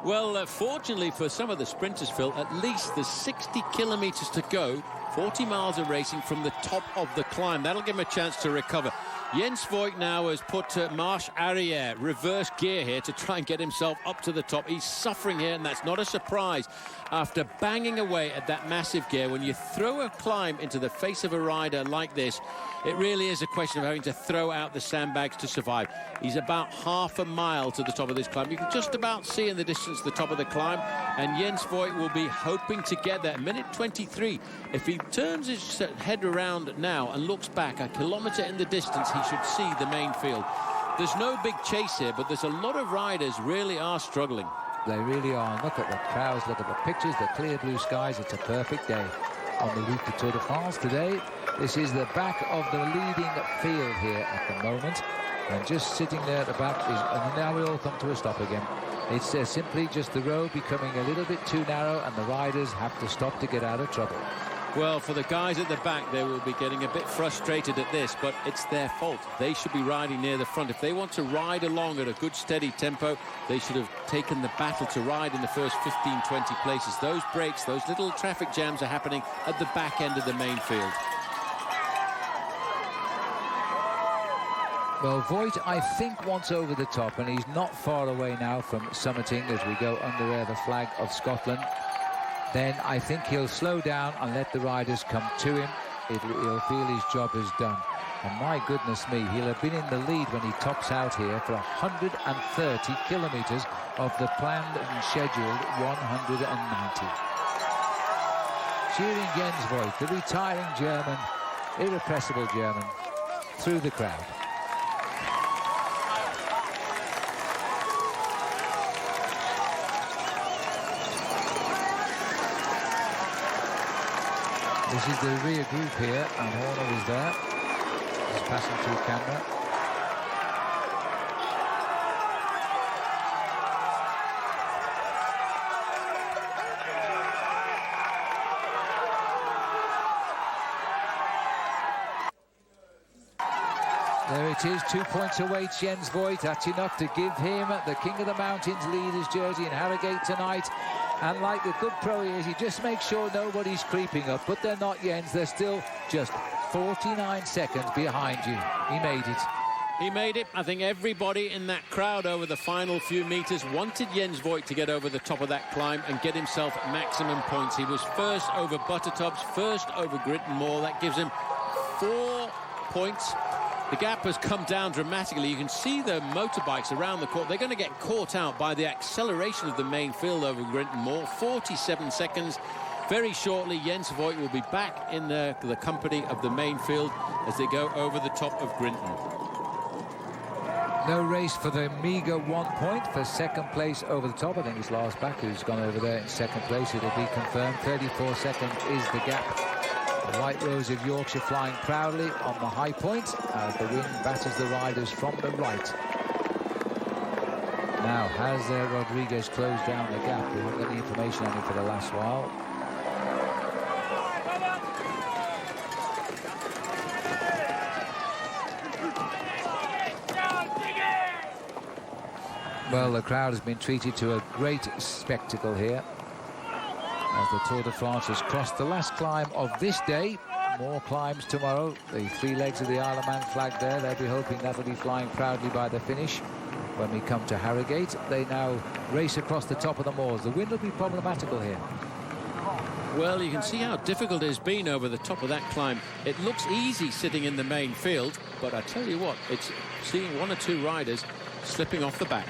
Well, fortunately for some of the sprinters, Phil, at least there's 60 kilometres to go. 40 miles of racing from the top of the climb. That'll give him a chance to recover. Jens Voigt now has put marche arrière, reverse gear here, to try and get himself up to the top. He's suffering here, and that's not a surprise. After banging away at that massive gear, when you throw a climb into the face of a rider like this, it really is a question of having to throw out the sandbags to survive. He's about half a mile to the top of this climb. You can just about see in the distance the top of the climb, and Jens Voigt will be hoping to get there. Minute 23. If he turns his head around now and looks back a kilometre in the distance, he should see the main field. There's no big chase here, but there's a lot of riders really are struggling. They really are. And look at the crowds, look at the pictures, the clear blue skies. It's a perfect day on the route to Tour de France today. This is the back of the leading field here at the moment. And just sitting there at the back is, and now we all come to a stop again. It's simply just the road becoming a little bit too narrow, and the riders have to stop to get out of trouble. Well, for the guys at the back, they will be getting a bit frustrated at this, but it's their fault. They should be riding near the front. If they want to ride along at a good, steady tempo, they should have taken the battle to ride in the first 15, 20 places. Those breaks, those little traffic jams are happening at the back end of the main field. Well, Voigt, I think, wants over the top, and he's not far away now from summiting as we go under the flag of Scotland. Then I think he'll slow down and let the riders come to him. He'll feel his job is done. And my goodness me, he'll have been in the lead when he tops out here for 130 kilometres of the planned and scheduled 190. Cheering Jens Voigt, the retiring German, irrepressible German, through the crowd. This is the rear group here, and Horner is there. Just passing through camera. There it is, 2 points awaits Jens Voigt. That's enough to give him the King of the Mountains leaders jersey in Harrogate tonight. And like the good pro he is, he just makes sure nobody's creeping up. But they're not, Jens. They're still just 49 seconds behind you. He made it. He made it. I think everybody in that crowd over the final few meters wanted Jens Voigt to get over the top of that climb and get himself maximum points. He was first over Buttertubs, first over Gritton Moore. That gives him 4 points. The gap has come down dramatically. You can see the motorbikes around the court. They're going to get caught out by the acceleration of the main field over Gritton Moore. 47 seconds. Very shortly, Jens Voigt will be back in the company of the main field as they go over the top of Grinton. No race for the meagre 1 point for second place over the top. I think it's Lars Bak who's gone over there in second place. It'll be confirmed. 34 seconds is the gap. The White Rose of Yorkshire flying proudly on the high point as the wind batters the riders from the right. Now, has Rodriguez closed down the gap? We won't get the information on it for the last while. Well, the crowd has been treated to a great spectacle here as the Tour de France has crossed the last climb of this day. More climbs tomorrow. The 3 legs of the Isle of Man flag there. They'll be hoping that'll be flying proudly by the finish. When we come to Harrogate, they now race across the top of the moors. The wind will be problematical here. Well, you can see how difficult it has been over the top of that climb. It looks easy sitting in the main field, but I tell you what, it's seeing 1 or 2 riders slipping off the back.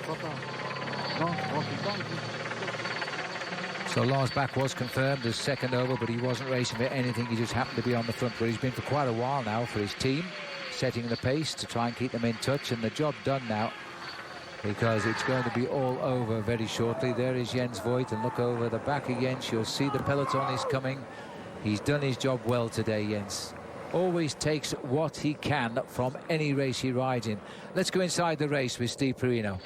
So Lars Bak was confirmed as second over, but he wasn't racing for anything. He just happened to be on the front, where he's been for quite a while now for his team, setting the pace to try and keep them in touch, and the job done now because it's going to be all over very shortly. There is Jens Voigt, and look over the back of Jens. You'll see the peloton is coming. He's done his job well today, Jens. Always takes what he can from any race he rides in. Let's go inside the race with Steve Perino.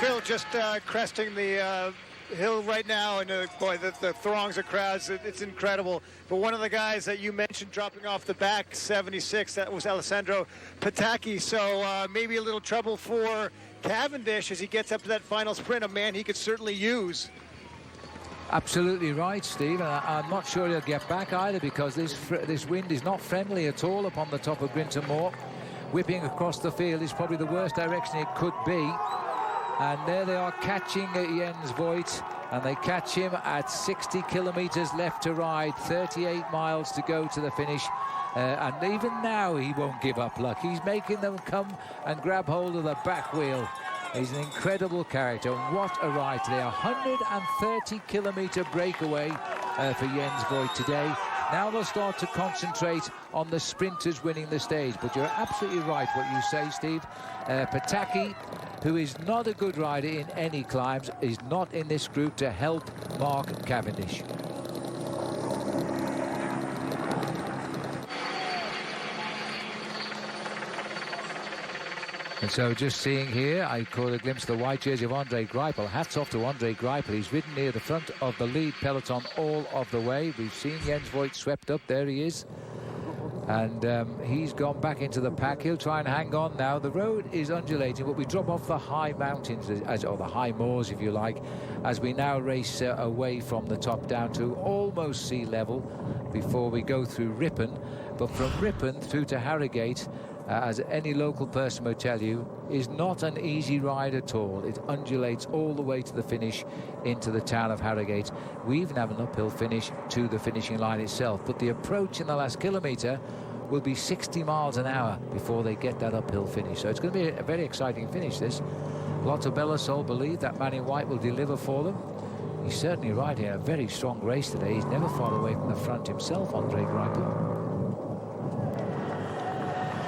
Phil just cresting the hill right now, and boy, the throngs of crowds, it's incredible. But one of the guys that you mentioned dropping off the back, 76, that was Alessandro Patacchi. So maybe a little trouble for Cavendish as he gets up to that final sprint, a man he could certainly use. Absolutely right, Steve. I'm not sure he'll get back either, because this wind is not friendly at all upon the top of Grinton Moor. Whipping across the field is probably the worst direction it could be. And there they are catching Jens Voigt, and they catch him at 60 kilometres left to ride, 38 miles to go to the finish. And even now he won't give up luck. He's making them come and grab hold of the back wheel. He's an incredible character. What a ride today. 130 kilometre breakaway for Jens Voigt today. Now they'll start to concentrate on the sprinters winning the stage. But you're absolutely right what you say, Steve. Patacchi, who is not a good rider in any climbs, is not in this group to help Mark Cavendish. And so just seeing here, I caught a glimpse of the white jersey of Andre Greipel. Hats off to Andre Greipel. He's ridden near the front of the lead peloton all of the way. We've seen Jens Voigt swept up. There he is. And he's gone back into the pack. He'll try and hang on now. The road is undulating, but we drop off the high mountains, or the high moors, if you like, as we now race away from the top down to almost sea level before we go through Ripon. But from Ripon through to Harrogate, as any local person will tell you, is not an easy ride at all. It undulates all the way to the finish into the town of Harrogate. We even have an uphill finish to the finishing line itself, but the approach in the last kilometre will be 60 miles an hour before they get that uphill finish. So it's going to be a very exciting finish, this. Lotto Bellassol believe that man in white will deliver for them. He's certainly riding a very strong race today. He's never far away from the front himself, Andre Greipel.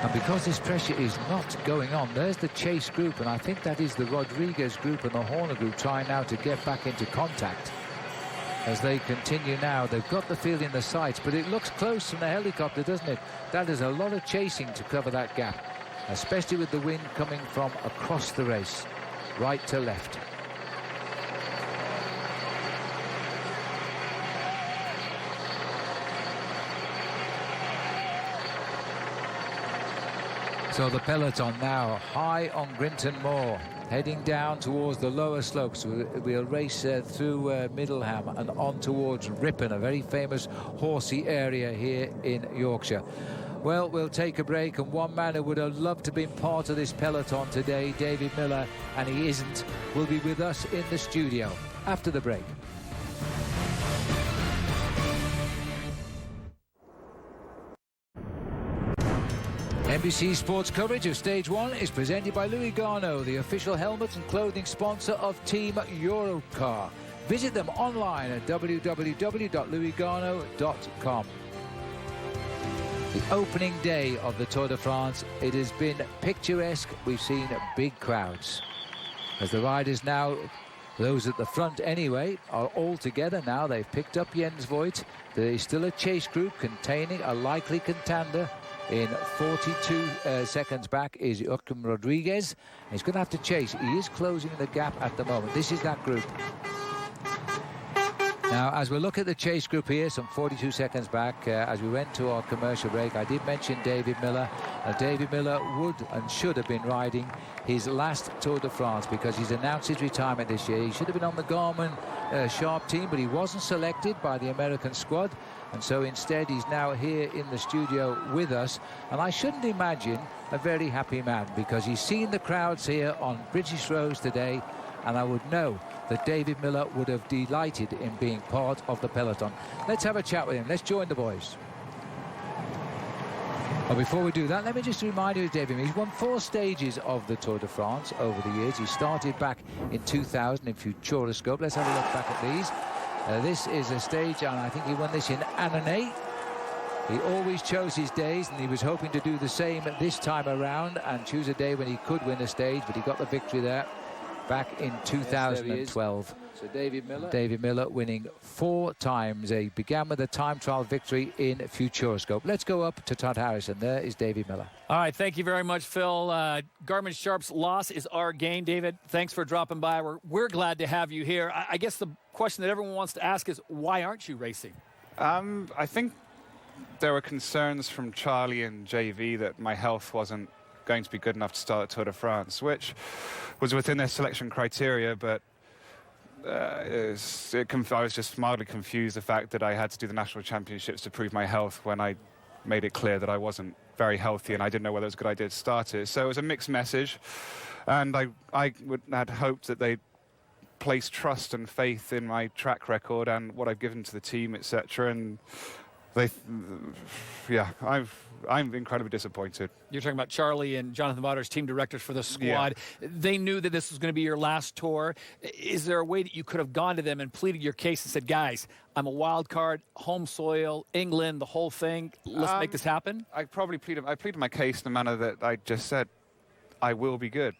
And because this pressure is not going on, there's the chase group, and I think that is the Rodriguez group and the Horner group trying now to get back into contact. as they continue now. They've got the field in the sights, but it looks close from the helicopter, doesn't it? That is a lot of chasing to cover that gap, especially with the wind coming from across the race, right to left. So the peloton now high on Grinton Moor, heading down towards the lower slopes. We'll race through Middleham and on towards Ripon, a very famous horsey area here in Yorkshire. Well, we'll take a break, and one man who would have loved to have been part of this peloton today, David Miller, and he isn't, will be with us in the studio after the break. NBC Sports coverage of Stage 1 is presented by Louis Garneau, the official helmet and clothing sponsor of Team Europcar. Visit them online at www.louisgarneau.com. The opening day of the Tour de France, it has been picturesque. We've seen big crowds. As the riders now, those at the front anyway, are all together now. They've picked up Jens Voigt. There is still a chase group containing a likely contender. In 42 seconds back is Joachim Rodriguez. He's going to have to chase. He is closing the gap at the moment. This is that group. Now, as we look at the chase group here, some 42 seconds back, as we went to our commercial break, I did mention David Miller. David Miller would and should have been riding his last Tour de France because he's announced his retirement this year. He should have been on the Garmin Sharp team, but he wasn't selected by the American squad. And so instead he's now here in the studio with us, and I shouldn't imagine a very happy man because he's seen the crowds here on British roads today, and I would know that David Miller would have delighted in being part of the peloton. Let's have a chat with him. Let's join the boys. Well, before we do that, let me just remind you of David Miller. He's won 4 stages of the Tour de France over the years. He started back in 2000 in Futuroscope. Let's have a look back at these. This is a stage, and I think he won this in Annonay. He always chose his days, and he was hoping to do the same this time around and choose a day when he could win a stage, but he got the victory there back in 2012. So David Miller winning 4 times. He began with a time trial victory in Futuroscope. Let's go up to Todd Harrison. There is David Miller. All right, thank you very much, Phil. Garmin Sharp's loss is our gain. David, thanks for dropping by. We're glad to have you here. I guess the question that everyone wants to ask is, why aren't you racing? I think there were concerns from Charlie and JV that my health wasn't going to be good enough to start the Tour de France, which was within their selection criteria, but I was just mildly confused the fact that I had to do the national championships to prove my health when I made it clear that I wasn't very healthy and I didn't know whether it was a good idea to start it. So it was a mixed message, and I had hoped that they'd place trust and faith in my track record and what I've given to the team, etc. And I'm incredibly disappointed. You're talking about Charlie and Jonathan Waters, team directors for the squad. Yeah. They knew that this was going to be your last tour. Is there a way that you could have gone to them and pleaded your case and said, guys, I'm a wild card, home soil, England, the whole thing, let's make this happen? I pleaded my case in the manner that I just said, I will be good.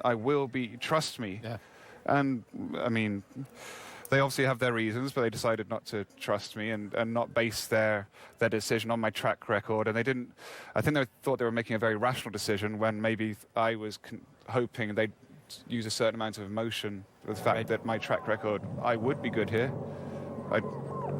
I will be, trust me. Yeah. And, I mean, they obviously have their reasons, but they decided not to trust me and not base their decision on my track record. And I think they thought they were making a very rational decision when maybe I was hoping they'd use a certain amount of emotion with the fact that my track record, I would be good here.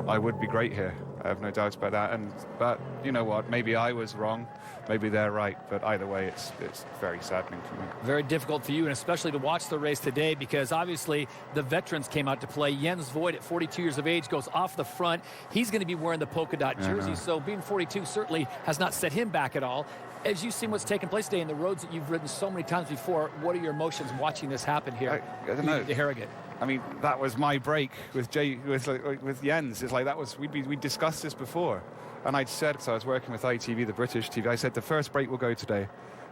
I would be great here. I have no doubts about that. But you know what? Maybe I was wrong. Maybe they're right. But either way, it's very saddening for me. Very difficult for you, and especially to watch the race today, because obviously the veterans came out to play. Jens Voigt, at 42 years of age, goes off the front. He's going to be wearing the polka dot jersey. So being 42 certainly has not set him back at all. As you've seen what's taken place today in the roads that you've ridden so many times before, what are your emotions watching this happen here at Harrogate? I mean, that was my break with Jens. It's like that was we discussed this before, and I'd said, because I was working with ITV, the British TV, I said the first break will go today.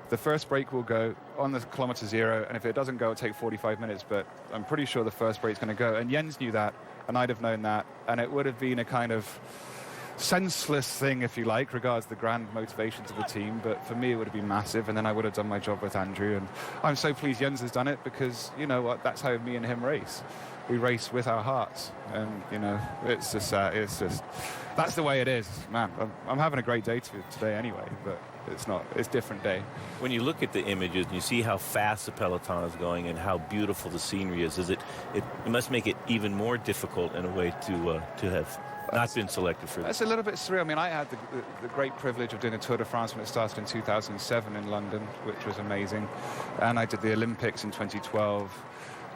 The first break will go on the kilometre zero, and if it doesn't go, it'll take 45 minutes. But I'm pretty sure the first break's going to go, and Jens knew that, and I'd have known that, and it would have been a kind of senseless thing, if you like, regards the grand motivations of the team, but for me it would have been massive, and then I would have done my job with Andrew. And I'm so pleased Jens has done it, because you know what, that's how me and him race. we race with our hearts, and you know, it's just that's the way it is, man. I'm having a great day today anyway, but it's different day. When you look at the images and you see how fast the peloton is going and how beautiful the scenery is it must make it even more difficult in a way to have not been selected for this. That's a little bit surreal. I mean, I had the great privilege of doing the Tour de France when it started in 2007 in London, which was amazing, and I did the Olympics in 2012,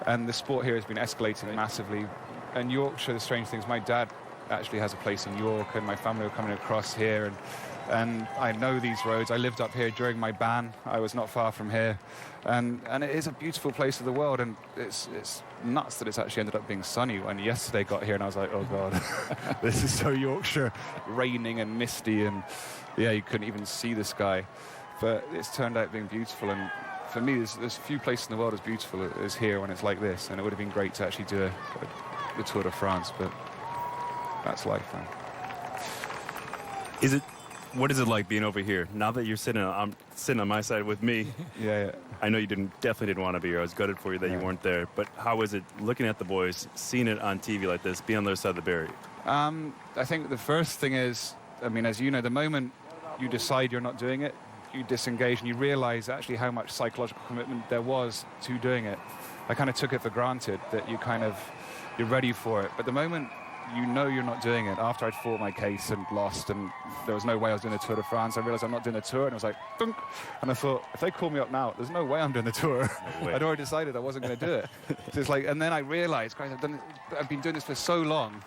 and the sport here has been escalating massively. And Yorkshire, the strange thing is, my dad actually has a place in York, and my family were coming across here, and I know these roads. I lived up here during my ban. I was not far from here, and it is a beautiful place of the world, and it's nuts that it's actually ended up being sunny. When yesterday got here and I was like, oh god, this is so Yorkshire, raining and misty, and yeah, you couldn't even see the sky, but it's turned out being beautiful. And for me, there's few places in the world as beautiful as here when it's like this, and it would have been great to actually do the Tour de France, but that's life, man. What is it like being over here? Now that you're sitting on my side with me. Yeah. I know you definitely didn't want to be here. I was gutted for you that you weren't there. But how is it looking at the boys, seeing it on TV like this, being on the other side of the barrier? I think the first thing is, I mean, as you know, the moment you decide you're not doing it, you disengage and you realize actually how much psychological commitment there was to doing it. I kind of took it for granted that you're ready for it. But the moment you know you're not doing it, after I'd fought my case and lost and there was no way I was doing the Tour de France, I realized I'm not doing the Tour, and it was like, thunk. And I thought, if they call me up now, there's no way I'm doing the Tour. I'd already decided I wasn't going to do it. So it's like, and then I realized, guys, I've been doing this for so long,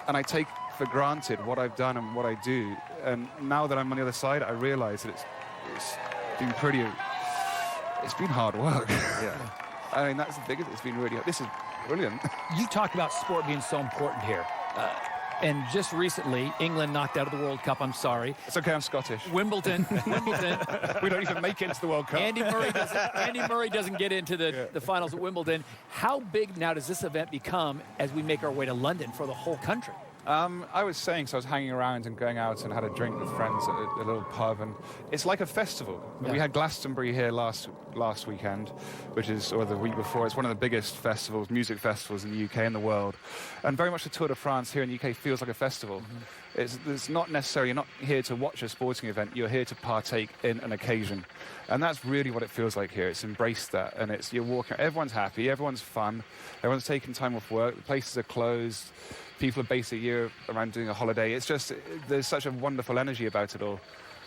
and I take for granted what I've done and what I do. And now that I'm on the other side, I realize that it's been hard work. Yeah. I mean, that's the biggest. It's been really. This is brilliant. You talked about sport being so important here. And just recently, England knocked out of the World Cup. I'm sorry. It's okay, I'm Scottish. Wimbledon. We don't even make it into the World Cup. Andy Murray doesn't get into the finals at Wimbledon. How big now does this event become as we make our way to London for the whole country? I was saying, so I was hanging around and going out and had a drink with friends at a little pub, and it's like a festival. Yeah. We had Glastonbury here last weekend, or the week before. It's one of the biggest festivals, music festivals in the UK and the world, and very much the Tour de France here in the UK feels like a festival. Mm-hmm. It's not necessarily, you're not here to watch a sporting event, you're here to partake in an occasion, and that's really what it feels like here. It's embraced that, and you're walking, everyone's happy, everyone's fun, everyone's taking time off work, the places are closed. People are based a year around doing a holiday. It's just, there's such a wonderful energy about it all.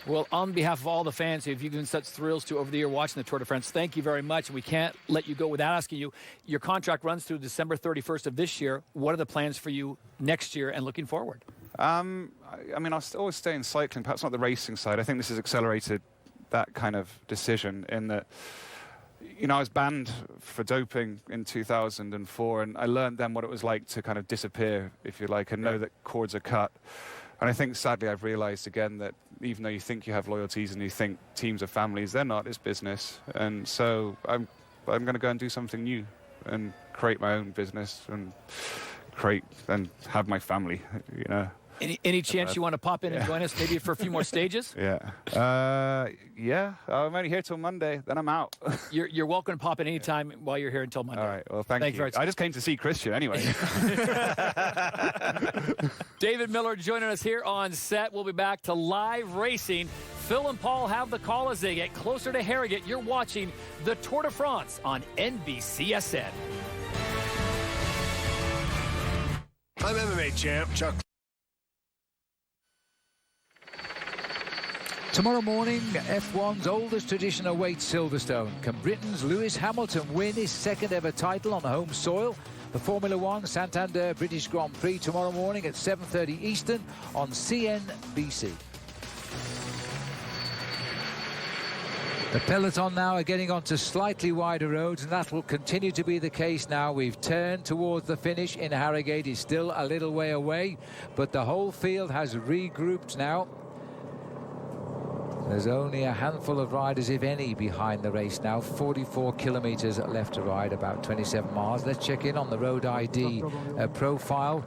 Well, on behalf of all the fans who you've given such thrills to over the year watching the Tour de France, thank you very much. We can't let you go without asking you, your contract runs through December 31st of this year. What are the plans for you next year and looking forward? I mean, I'll always stay in cycling, perhaps not the racing side. I think this has accelerated that kind of decision in that, you know, I was banned for doping in 2004, and I learned then what it was like to kind of disappear, if you like, and know that cords are cut. And I think, sadly, I've realized again that even though you think you have loyalties and you think teams are families, they're not. It's business. And so I'm going to go and do something new and create my own business and have my family, you know. Any chance you want to pop in and join us maybe for a few more stages? Yeah. I'm only here till Monday, then I'm out. You're welcome to pop in anytime while you're here until Monday. All right. Well, thank you. I just came to see Christian anyway. David Miller joining us here on set. We'll be back to live racing. Phil and Paul have the call as they get closer to Harrogate. You're watching the Tour de France on NBCSN. I'm MMA champ Chuck. Tomorrow morning, F1's oldest tradition awaits Silverstone. Can Britain's Lewis Hamilton win his second ever title on home soil? The Formula One Santander British Grand Prix tomorrow morning at 7:30 Eastern on CNBC. The peloton now are getting onto slightly wider roads, and that will continue to be the case now. We've turned towards the finish in Harrogate. It's still a little way away, but the whole field has regrouped now. There's only a handful of riders, if any, behind the race now. 44 kilometres left to ride, about 27 miles. Let's check in on the road ID profile.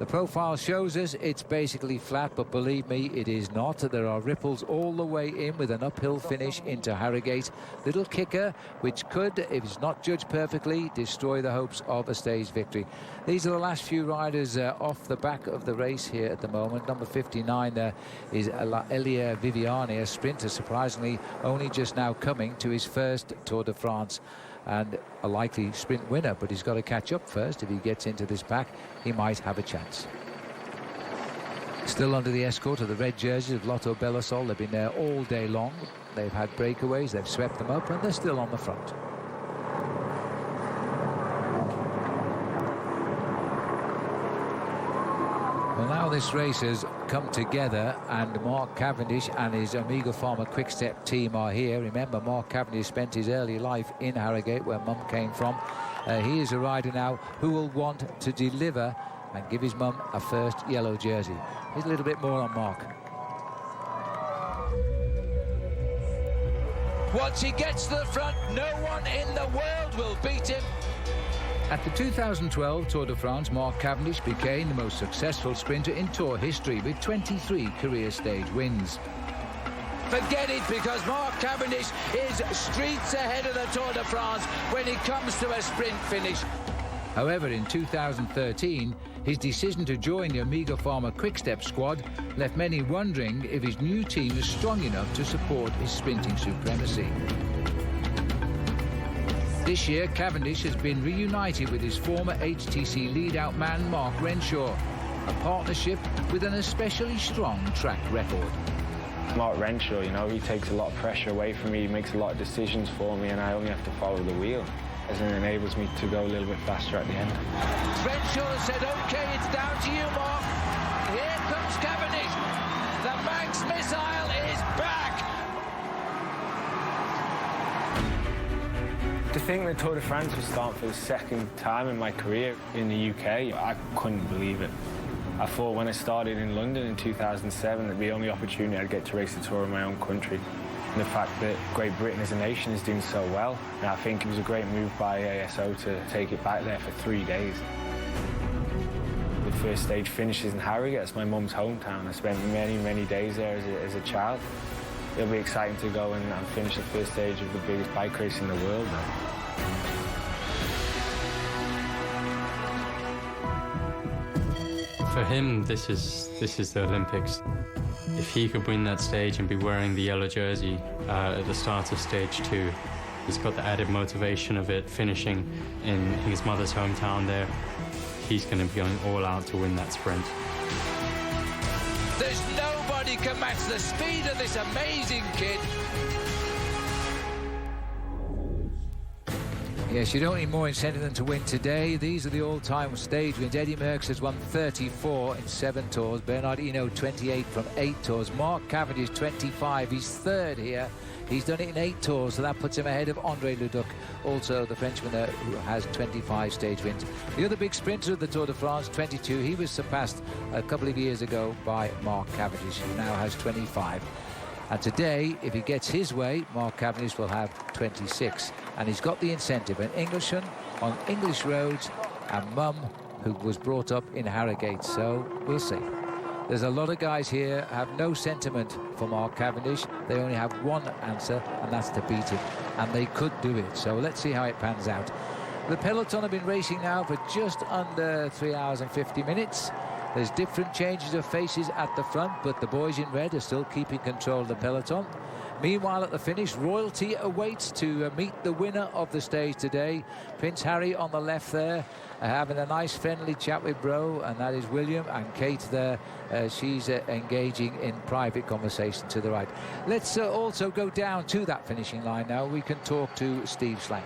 The profile shows us it's basically flat, but believe me, it is not. There are ripples all the way in with an uphill finish into Harrogate. Little kicker, which could, if it's not judged perfectly, destroy the hopes of a stage victory. These are the last few riders off the back of the race here at the moment. Number 59 there is Elia Viviani, a sprinter, surprisingly only just now coming to his first Tour de France, and a likely sprint winner, but he's got to catch up first. If he gets into this pack, he might have a chance. Still under the escort of the red jerseys of Lotto Belisol. They've been there all day long. They've had breakaways, they've swept them up, and they're still on the front. Well, now this race has come together, and Mark Cavendish and his Omega Pharma Quick-Step team are here. Remember, Mark Cavendish spent his early life in Harrogate, where Mum came from. He is a rider now who will want to deliver and give his mum a first yellow jersey. Here's a little bit more on Mark. Once he gets to the front, no one in the world will beat him. At the 2012 Tour de France, Mark Cavendish became the most successful sprinter in Tour history with 23 career stage wins. Forget it, because Mark Cavendish is streets ahead of the Tour de France when it comes to a sprint finish. However, in 2013, his decision to join the Omega Pharma Quick-Step squad left many wondering if his new team is strong enough to support his sprinting supremacy. This year, Cavendish has been reunited with his former HTC lead-out man, Mark Renshaw, a partnership with an especially strong track record. Mark Renshaw, you know, he takes a lot of pressure away from me, he makes a lot of decisions for me, and I only have to follow the wheel, as it enables me to go a little bit faster at the end. Renshaw said, OK, it's down to you, Mark. Here comes Cavendish. The Manx missile is back. To think that Tour de France was starting for the second time in my career in the UK, I couldn't believe it. I thought when I started in London in 2007 that the only opportunity I'd get to race the Tour in my own country. And the fact that Great Britain as a nation is doing so well, and I think it was a great move by ASO to take it back there for 3 days. The first stage finishes in Harrogate. It's my mum's hometown. I spent many, many days there as a child. It'll be exciting to go and finish the first stage of the biggest bike race in the world now. For him, this is the Olympics. If he could win that stage and be wearing the yellow jersey at the start of stage 2, he's got the added motivation of it, finishing in his mother's hometown there. He's going to be going all out to win that sprint. There's nobody can match the speed of this amazing kid. Yes, you don't need more incentive than to win today. These are the all-time stage wins. Eddie Merckx has won 34 in 7 tours. Bernard Hinault 28 from 8 tours. Mark Cavendish 25. He's third here. He's done it in 8 tours, so that puts him ahead of André Leduc, also the Frenchman who has 25 stage wins. The other big sprinter of the Tour de France, 22, he was surpassed a couple of years ago by Mark Cavendish, who now has 25. And today, if he gets his way, Mark Cavendish will have 26. And he's got the incentive, an Englishman on English roads, and Mum, who was brought up in Harrogate. So we'll see. There's a lot of guys here who have no sentiment for Mark Cavendish. They only have one answer, and that's to beat him. And they could do it. So let's see how it pans out. The peloton have been racing now for just under 3 hours and 50 minutes. There's different changes of faces at the front, but the boys in red are still keeping control of the peloton. Meanwhile, at the finish, royalty awaits to meet the winner of the stage today. Prince Harry on the left there, having a nice friendly chat with Bro, and that is William, and Kate there, she's engaging in private conversation to the right. Let's also go down to that finishing line now. We can talk to Steve Slanger.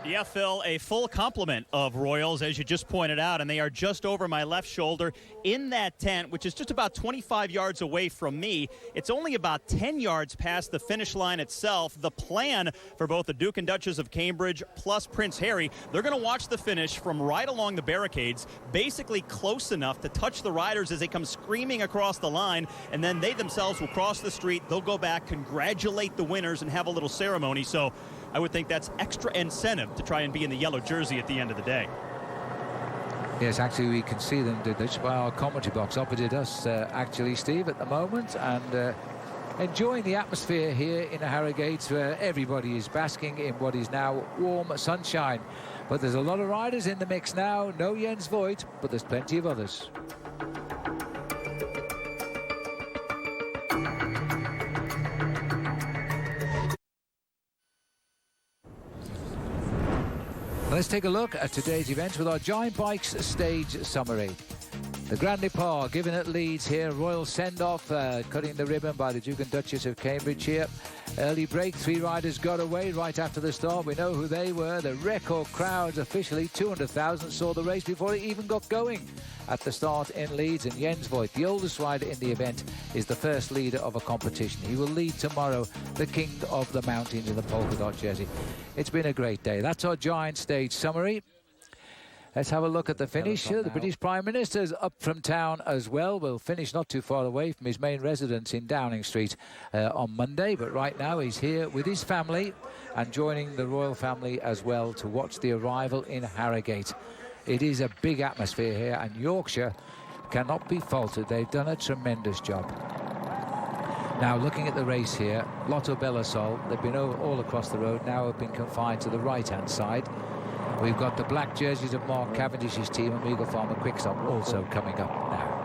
Yeah, Phil, a full complement of Royals, as you just pointed out, and they are just over my left shoulder in that tent, which is just about 25 yards away from me. It's only about 10 yards past the finish line itself. The plan for both the Duke and Duchess of Cambridge plus Prince Harry, they're going to watch the finish from right along the barricades, basically close enough to touch the riders as they come screaming across the line, and then they themselves will cross the street. They'll go back, congratulate the winners, and have a little ceremony. So I would think that's extra incentive to try and be in the yellow jersey at the end of the day. Yes, actually, we can see them just by our commentary box opposite us, actually, Steve, at the moment, and enjoying the atmosphere here in Harrogate, where everybody is basking in what is now warm sunshine. But there's a lot of riders in the mix now. No Jens Voigt, but there's plenty of others. Let's take a look at today's events with our Giant Bikes stage summary. The Grand Depart given at Leeds here, royal send-off, cutting the ribbon by the Duke and Duchess of Cambridge here. Early break, 3 riders got away right after the start. We know who they were. The record crowds officially, 200,000 saw the race before it even got going at the start in Leeds. And Jens Voigt, the oldest rider in the event, is the first leader of a competition. He will lead tomorrow, the king of the mountains in the polka dot jersey. It's been a great day. That's our giant stage summary. Let's have a look at the finish. The British Prime Minister's up from town as well. Will finish not too far away from his main residence in Downing Street on Monday. But right now he's here with his family and joining the royal family as well to watch the arrival in Harrogate. It is a big atmosphere here, and Yorkshire cannot be faulted. They've done a tremendous job. Now, looking at the race here, Lotto Belisol, they've been all across the road, now have been confined to the right-hand side. We've got the black jerseys of Mark Cavendish's team and Meagle Farmer Quickstop also coming up now.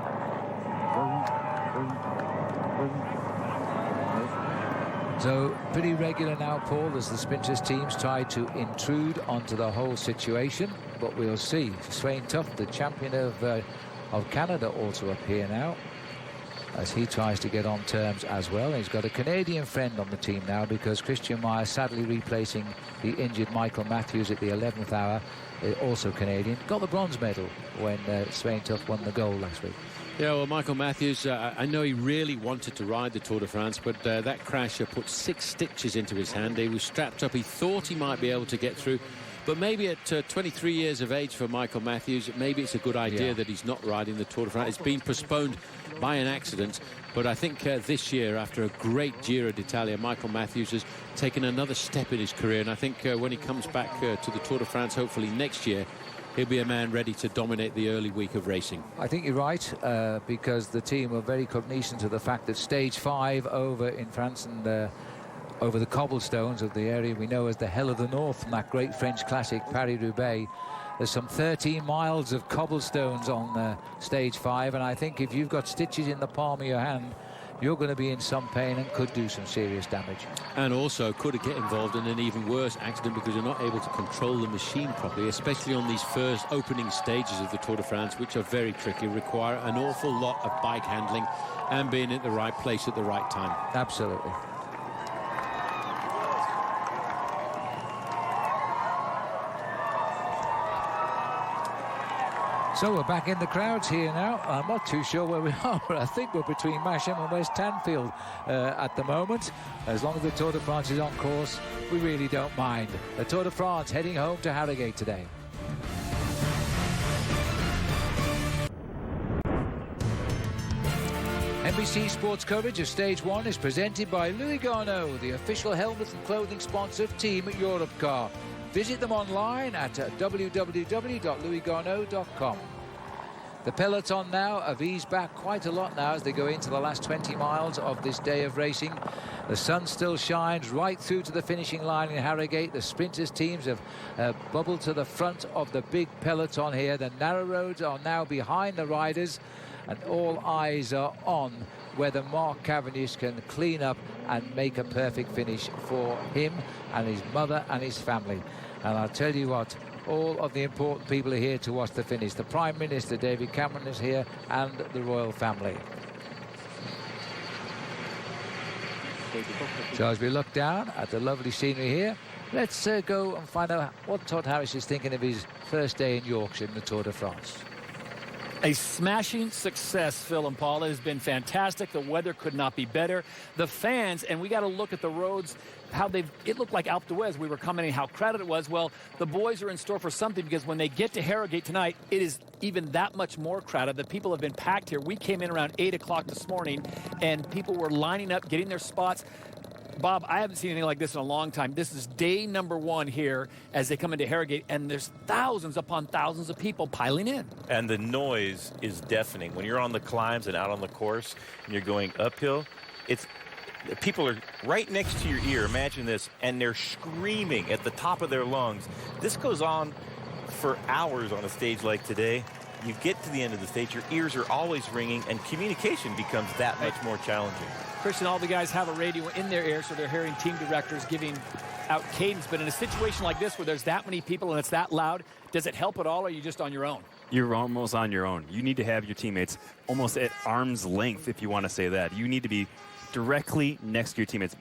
So pretty regular now, Paul, as the sprinters teams try to intrude onto the whole situation. But we'll see. Swain Tuft, the champion of Canada, also up here now, as he tries to get on terms as well. He's got a Canadian friend on the team now, because Christian Meyer sadly replacing the injured Michael Matthews at the 11th hour, also Canadian. Got the bronze medal when Swain Tuft won the gold last week. Yeah, well, Michael Matthews, I know he really wanted to ride the Tour de France, but that crash put 6 stitches into his hand. He was strapped up. He thought he might be able to get through. But maybe at 23 years of age for Michael Matthews, maybe it's a good idea that he's not riding the Tour de France. It's been postponed by an accident. But I think this year, after a great Giro d'Italia, Michael Matthews has taken another step in his career. And I think when he comes back to the Tour de France, hopefully next year, he'll be a man ready to dominate the early week of racing. I think you're right, because the team are very cognizant of the fact that stage 5 over in France and over the cobblestones of the area we know as the Hell of the North from that great French classic Paris-Roubaix. There's some 13 miles of cobblestones on stage 5, and I think if you've got stitches in the palm of your hand, you're going to be in some pain and could do some serious damage. And also could get involved in an even worse accident because you're not able to control the machine properly, especially on these first opening stages of the Tour de France, which are very tricky, require an awful lot of bike handling and being at the right place at the right time. Absolutely. So we're back in the crowds here now. I'm not too sure where we are, but I think we're between Masham and West Tanfield at the moment. As long as the Tour de France is on course, we really don't mind. The Tour de France heading home to Harrogate today. NBC Sports coverage of Stage 1 is presented by Louis Garneau, the official helmet and clothing sponsor of Team Europcar. Visit them online at www.louisgarneau.com. The peloton now have eased back quite a lot now as they go into the last 20 miles of this day of racing. The sun still shines right through to the finishing line in Harrogate. The sprinters teams have bubbled to the front of the big peloton here. The narrow roads are now behind the riders, and all eyes are on whether Mark Cavendish can clean up and make a perfect finish for him and his mother and his family. And I'll tell you what, all of the important people are here to watch the finish. The Prime Minister, David Cameron, is here, and the royal family. So as we look down at the lovely scenery here, let's go and find out what Todd Harris is thinking of his first day in Yorkshire in the Tour de France. A smashing success, Phil and Paula. It has been fantastic. The weather could not be better. The fans, and we got to look at the roads, how it looked like Alpe d'Huez. We were commenting how crowded it was. Well, the boys are in store for something, because when they get to Harrogate tonight, it is even that much more crowded. The people have been packed here. We came in around 8 o'clock this morning, and people were lining up, getting their spots. Bob, I haven't seen anything like this in a long time. This is day number 1 here as they come into Harrogate, and there's thousands upon thousands of people piling in. And the noise is deafening. When you're on the climbs and out on the course and you're going uphill, people are right next to your ear. Imagine this, and they're screaming at the top of their lungs. This goes on for hours on a stage like today. You get to the end of the stage, your ears are always ringing, and communication becomes that much more challenging. Christian, all the guys have a radio in their ear, so they're hearing team directors giving out cadence. But in a situation like this where there's that many people and it's that loud, does it help at all, or are you just on your own? You're almost on your own. You need to have your teammates almost at arm's length, if you want to say that. You need to be directly next to your teammates.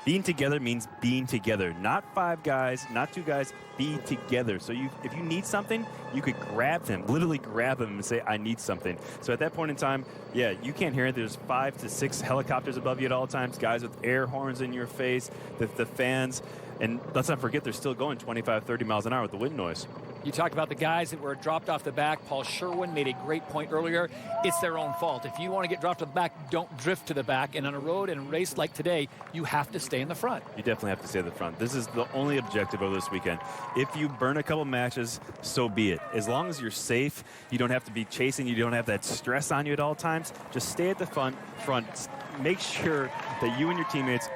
Being together means being together. Not 5 guys, not 2 guys, be together. So if you need something, you could grab them, literally grab them and say, I need something. So at that point in time, yeah, you can't hear it. There's 5 to 6 helicopters above you at all times, guys with air horns in your face, the fans. And let's not forget, they're still going 25, 30 miles an hour with the wind noise. You talked about the guys that were dropped off the back. Paul Sherwin made a great point earlier. It's their own fault. If you want to get dropped to the back, don't drift to the back. And on a road and a race like today, you have to stay in the front. You definitely have to stay in the front. This is the only objective of this weekend. If you burn a couple matches, so be it. As long as you're safe, you don't have to be chasing, you don't have that stress on you at all times. Just stay at the front. Make sure that you and your teammates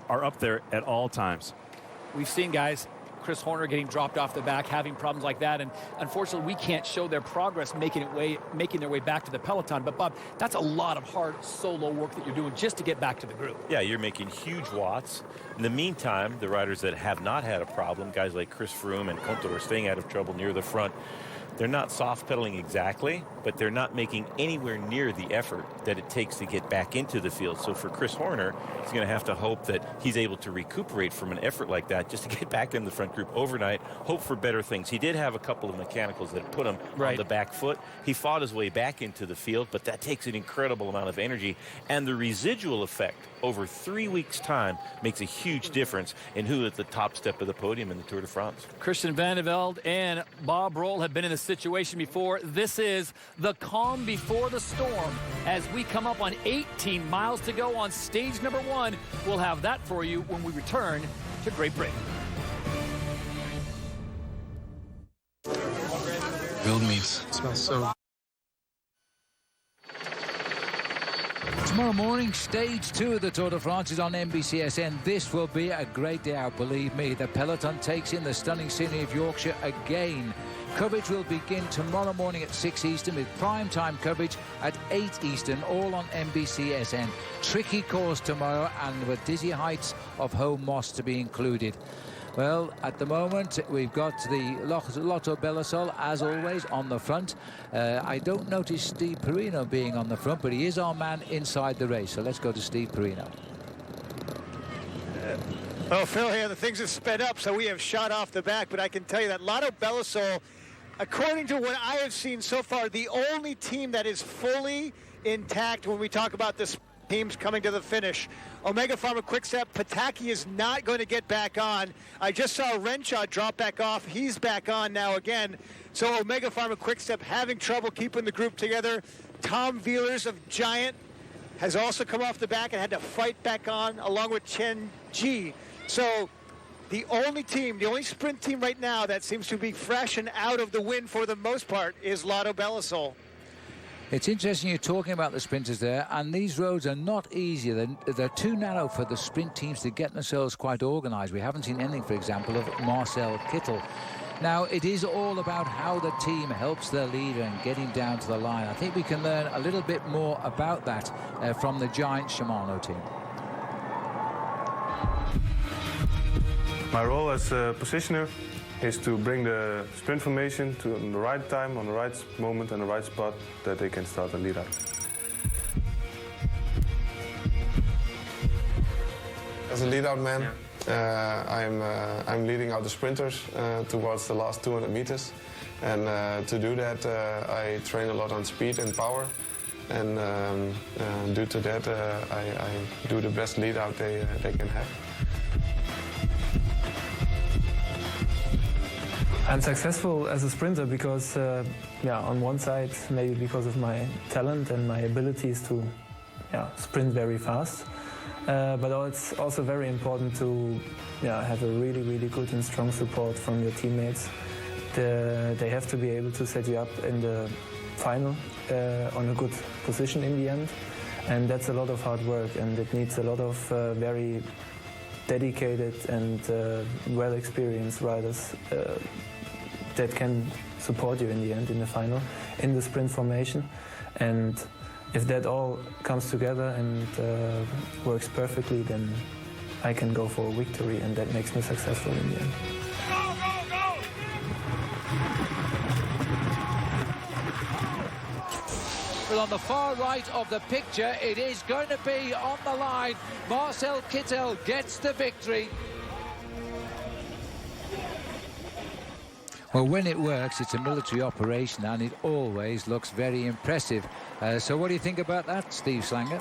are up there at all times. We've seen guys, Chris Horner getting dropped off the back, having problems like that, and unfortunately we can't show their progress making their way back to the peloton. But Bob, that's a lot of hard solo work that you're doing just to get back to the group. Yeah, you're making huge watts. In the meantime, the riders that have not had a problem, guys like Chris Froome and Contador, staying out of trouble near the front, they're not soft pedaling exactly, but they're not making anywhere near the effort that it takes to get back into the field. So for Chris Horner, he's going to have to hope that he's able to recuperate from an effort like that just to get back in the front group overnight, hope for better things. He did have a couple of mechanicals that put him on the back foot. He fought his way back into the field, but that takes an incredible amount of energy. And the residual effect over 3 weeks' time makes a huge difference in who at the top step of the podium in the Tour de France. Christian Van de Velde and Bob Roll have been in this situation before. This is the calm before the storm as we come up on 18 miles to go on stage number 1. We'll have that for you when we return to Great Britain. Grilled meats. Smells so. Tomorrow morning, stage 2 of the Tour de France is on NBCSN. This will be a great day out, believe me. The peloton takes in the stunning scenery of Yorkshire again. Coverage will begin tomorrow morning at 6 Eastern with prime-time coverage at 8 Eastern, all on NBCSN. Tricky course tomorrow, and with dizzy heights of Home Moss to be included. Well, at the moment, we've got the Lotto Belisol, as always, on the front. I don't notice Steve Perino being on the front, but he is our man inside the race. So let's go to Steve Perino. Oh, Phil, here, the things have sped up, so we have shot off the back. But I can tell you that Lotto Belisol, according to what I have seen so far, the only team that is fully intact when we talk about this teams coming to the finish. Omega Pharma Quickstep, Pataki is not going to get back on. I just saw Renshaw drop back off. He's back on now again. So Omega Pharma Quickstep having trouble keeping the group together. Tom Vealers of Giant has also come off the back and had to fight back on along with Chen Ji. So the only team, the only sprint team right now that seems to be fresh and out of the wind for the most part is Lotto Belisol. It's interesting you're talking about the sprinters there, and these roads are not easy. They're too narrow for the sprint teams to get themselves quite organised. We haven't seen anything, for example, of Marcel Kittel. Now, it is all about how the team helps their leader and getting down to the line. I think we can learn a little bit more about that from the Giant Shimano team. My role as a positioner is to bring the sprint formation to the right time, on the right moment and the right spot that they can start the lead out. As a lead out man, I'm leading out the sprinters towards the last 200 meters. And to do that, I train a lot on speed and power. And due to that, I do the best lead out they can have. I'm successful as a sprinter because, on one side, maybe because of my talent and my abilities to sprint very fast. but it's also very important to have a really, really good and strong support from your teammates. They have to be able to set you up in the final on a good position in the end, and that's a lot of hard work, and it needs a lot of very dedicated and well-experienced riders that can support you in the end, in the final, in the sprint formation. And if that all comes together and works perfectly, then I can go for a victory, and that makes me successful in the end. But on the far right of the picture, it is going to be on the line. Marcel Kittel gets the victory. Well, when it works, it's a military operation, and it always looks very impressive. So what do you think about that, Steve Slanger?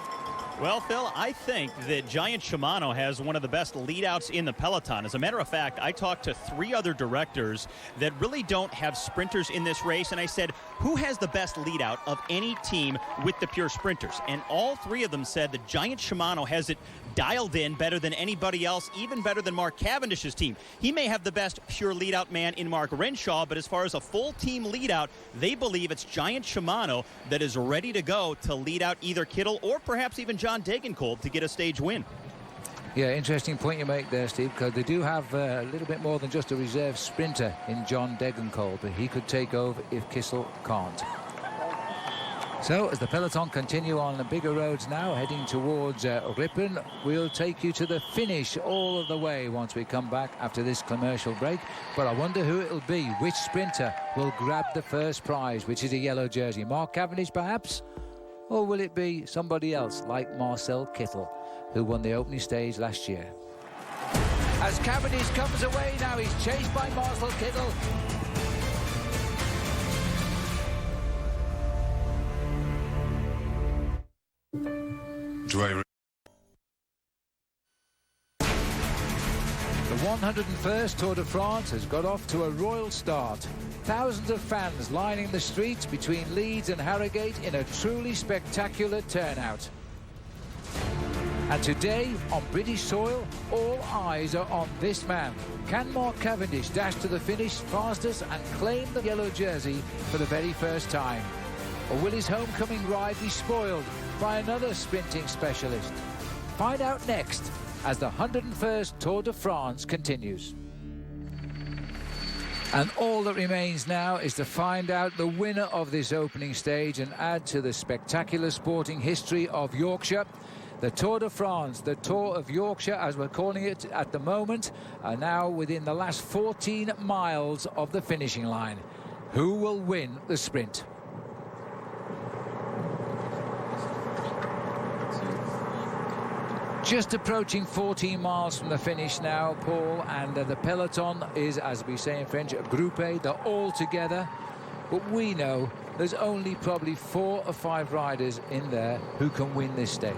Well, Phil, I think that Giant Shimano has one of the best leadouts in the peloton. As a matter of fact, I talked to 3 other directors that really don't have sprinters in this race, and I said, who has the best leadout of any team with the pure sprinters? And all 3 of them said that Giant Shimano has it dialed in better than anybody else, even better than Mark Cavendish's team. He may have the best pure leadout man in Mark Renshaw, but as far as a full team leadout, they believe it's Giant Shimano that is ready to go to lead out either Kittel or perhaps even John Degenkolb to get a stage win. Yeah, interesting point you make there, Steve, because they do have a little bit more than just a reserve sprinter in John Degenkolb, but he could take over if Kissel can't. So, as the peloton continue on the bigger roads now, heading towards Ripon, we'll take you to the finish all of the way once we come back after this commercial break. But I wonder who it'll be, which sprinter will grab the first prize, which is a yellow jersey. Mark Cavendish, perhaps? Or will it be somebody else, like Marcel Kittel, who won the opening stage last year? As Cavendish comes away now, he's chased by Marcel Kittel. Driver. The 101st Tour de France has got off to a royal start. Thousands of fans lining the streets between Leeds and Harrogate in a truly spectacular turnout. And today, on British soil, all eyes are on this man. Can Mark Cavendish dash to the finish fastest and claim the yellow jersey for the very first time? Or will his homecoming ride be spoiled by another sprinting specialist? Find out next as the 101st Tour de France continues. And all that remains now is to find out the winner of this opening stage and add to the spectacular sporting history of Yorkshire. The Tour de France, the Tour of Yorkshire, as we're calling it at the moment, are now within the last 14 miles of the finishing line. Who will win the sprint? Just approaching 14 miles from the finish now, Paul, and the peloton is, as we say in French, groupé, they're all together. But we know there's only probably 4 or 5 riders in there who can win this stage.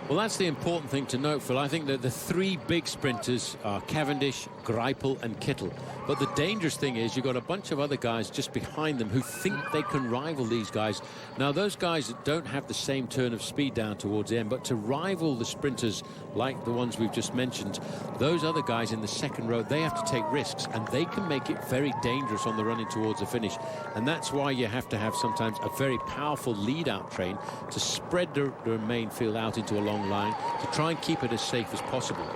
Well, that's the important thing to note, Phil. I think that the 3 big sprinters are Cavendish, Greipel and Kittel. But the dangerous thing is you've got a bunch of other guys just behind them who think they can rival these guys. Now, those guys don't have the same turn of speed down towards the end, but to rival the sprinters like the ones we've just mentioned, those other guys in the second row, they have to take risks, and they can make it very dangerous on the running towards the finish. And that's why you have to have sometimes a very powerful lead-out train to spread the main field out into a long line to try and keep it as safe as possible.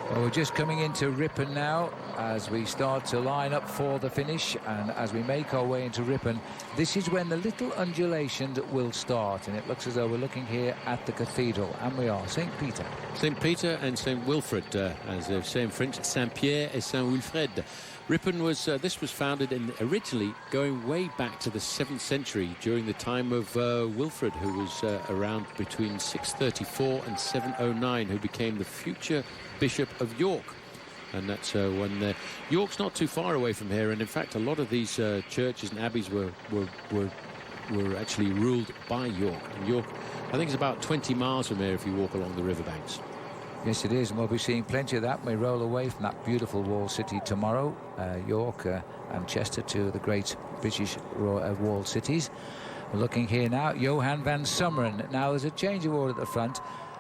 Well, we're just coming into Ripon now as we start to line up for the finish, and as we make our way into Ripon, this is when the little undulation will start, and it looks as though we're looking here at the cathedral, and we are St. Peter. St. Peter and St. Wilfred, as they say in French, Saint-Pierre et Saint-Wilfred. Ripon was, this was founded originally going way back to the 7th century during the time of Wilfred, who was around between 634 and 709, who became the future Bishop of York. And that's when York's not too far away from here, and in fact a lot of these churches and abbeys were actually ruled by York. And York, I think, is about 20 miles from here if you walk along the riverbanks. Yes, it is, and we'll be seeing plenty of that when we roll away from that beautiful walled city tomorrow. York and Chester, two of the great British walled cities. We're looking here now, Johan van Summeren. Now there's a change of order at the front.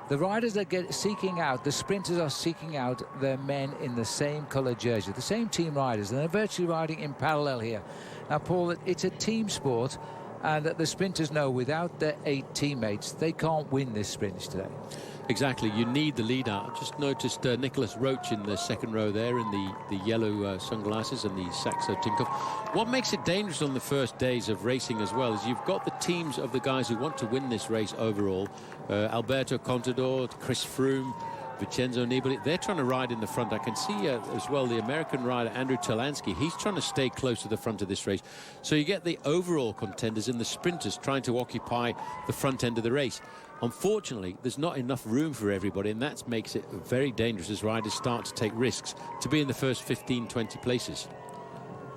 The riders are seeking out, the sprinters are seeking out their men in the same colour jersey, the same team riders, and they're virtually riding in parallel here. Now, Paul, it's a team sport, and the sprinters know without their 8 teammates, they can't win this sprint today. Exactly, you need the lead out. I just noticed Nicholas Roach in the second row there in the yellow sunglasses and the Saxo Tinkoff. What makes it dangerous on the first days of racing as well is you've got the teams of the guys who want to win this race overall. Alberto Contador, Chris Froome, Vincenzo Nibali, they're trying to ride in the front. I can see as well the American rider Andrew Talansky, he's trying to stay close to the front of this race. So you get the overall contenders and the sprinters trying to occupy the front end of the race. Unfortunately, there's not enough room for everybody, and that makes it very dangerous as riders start to take risks to be in the first 15-20 places.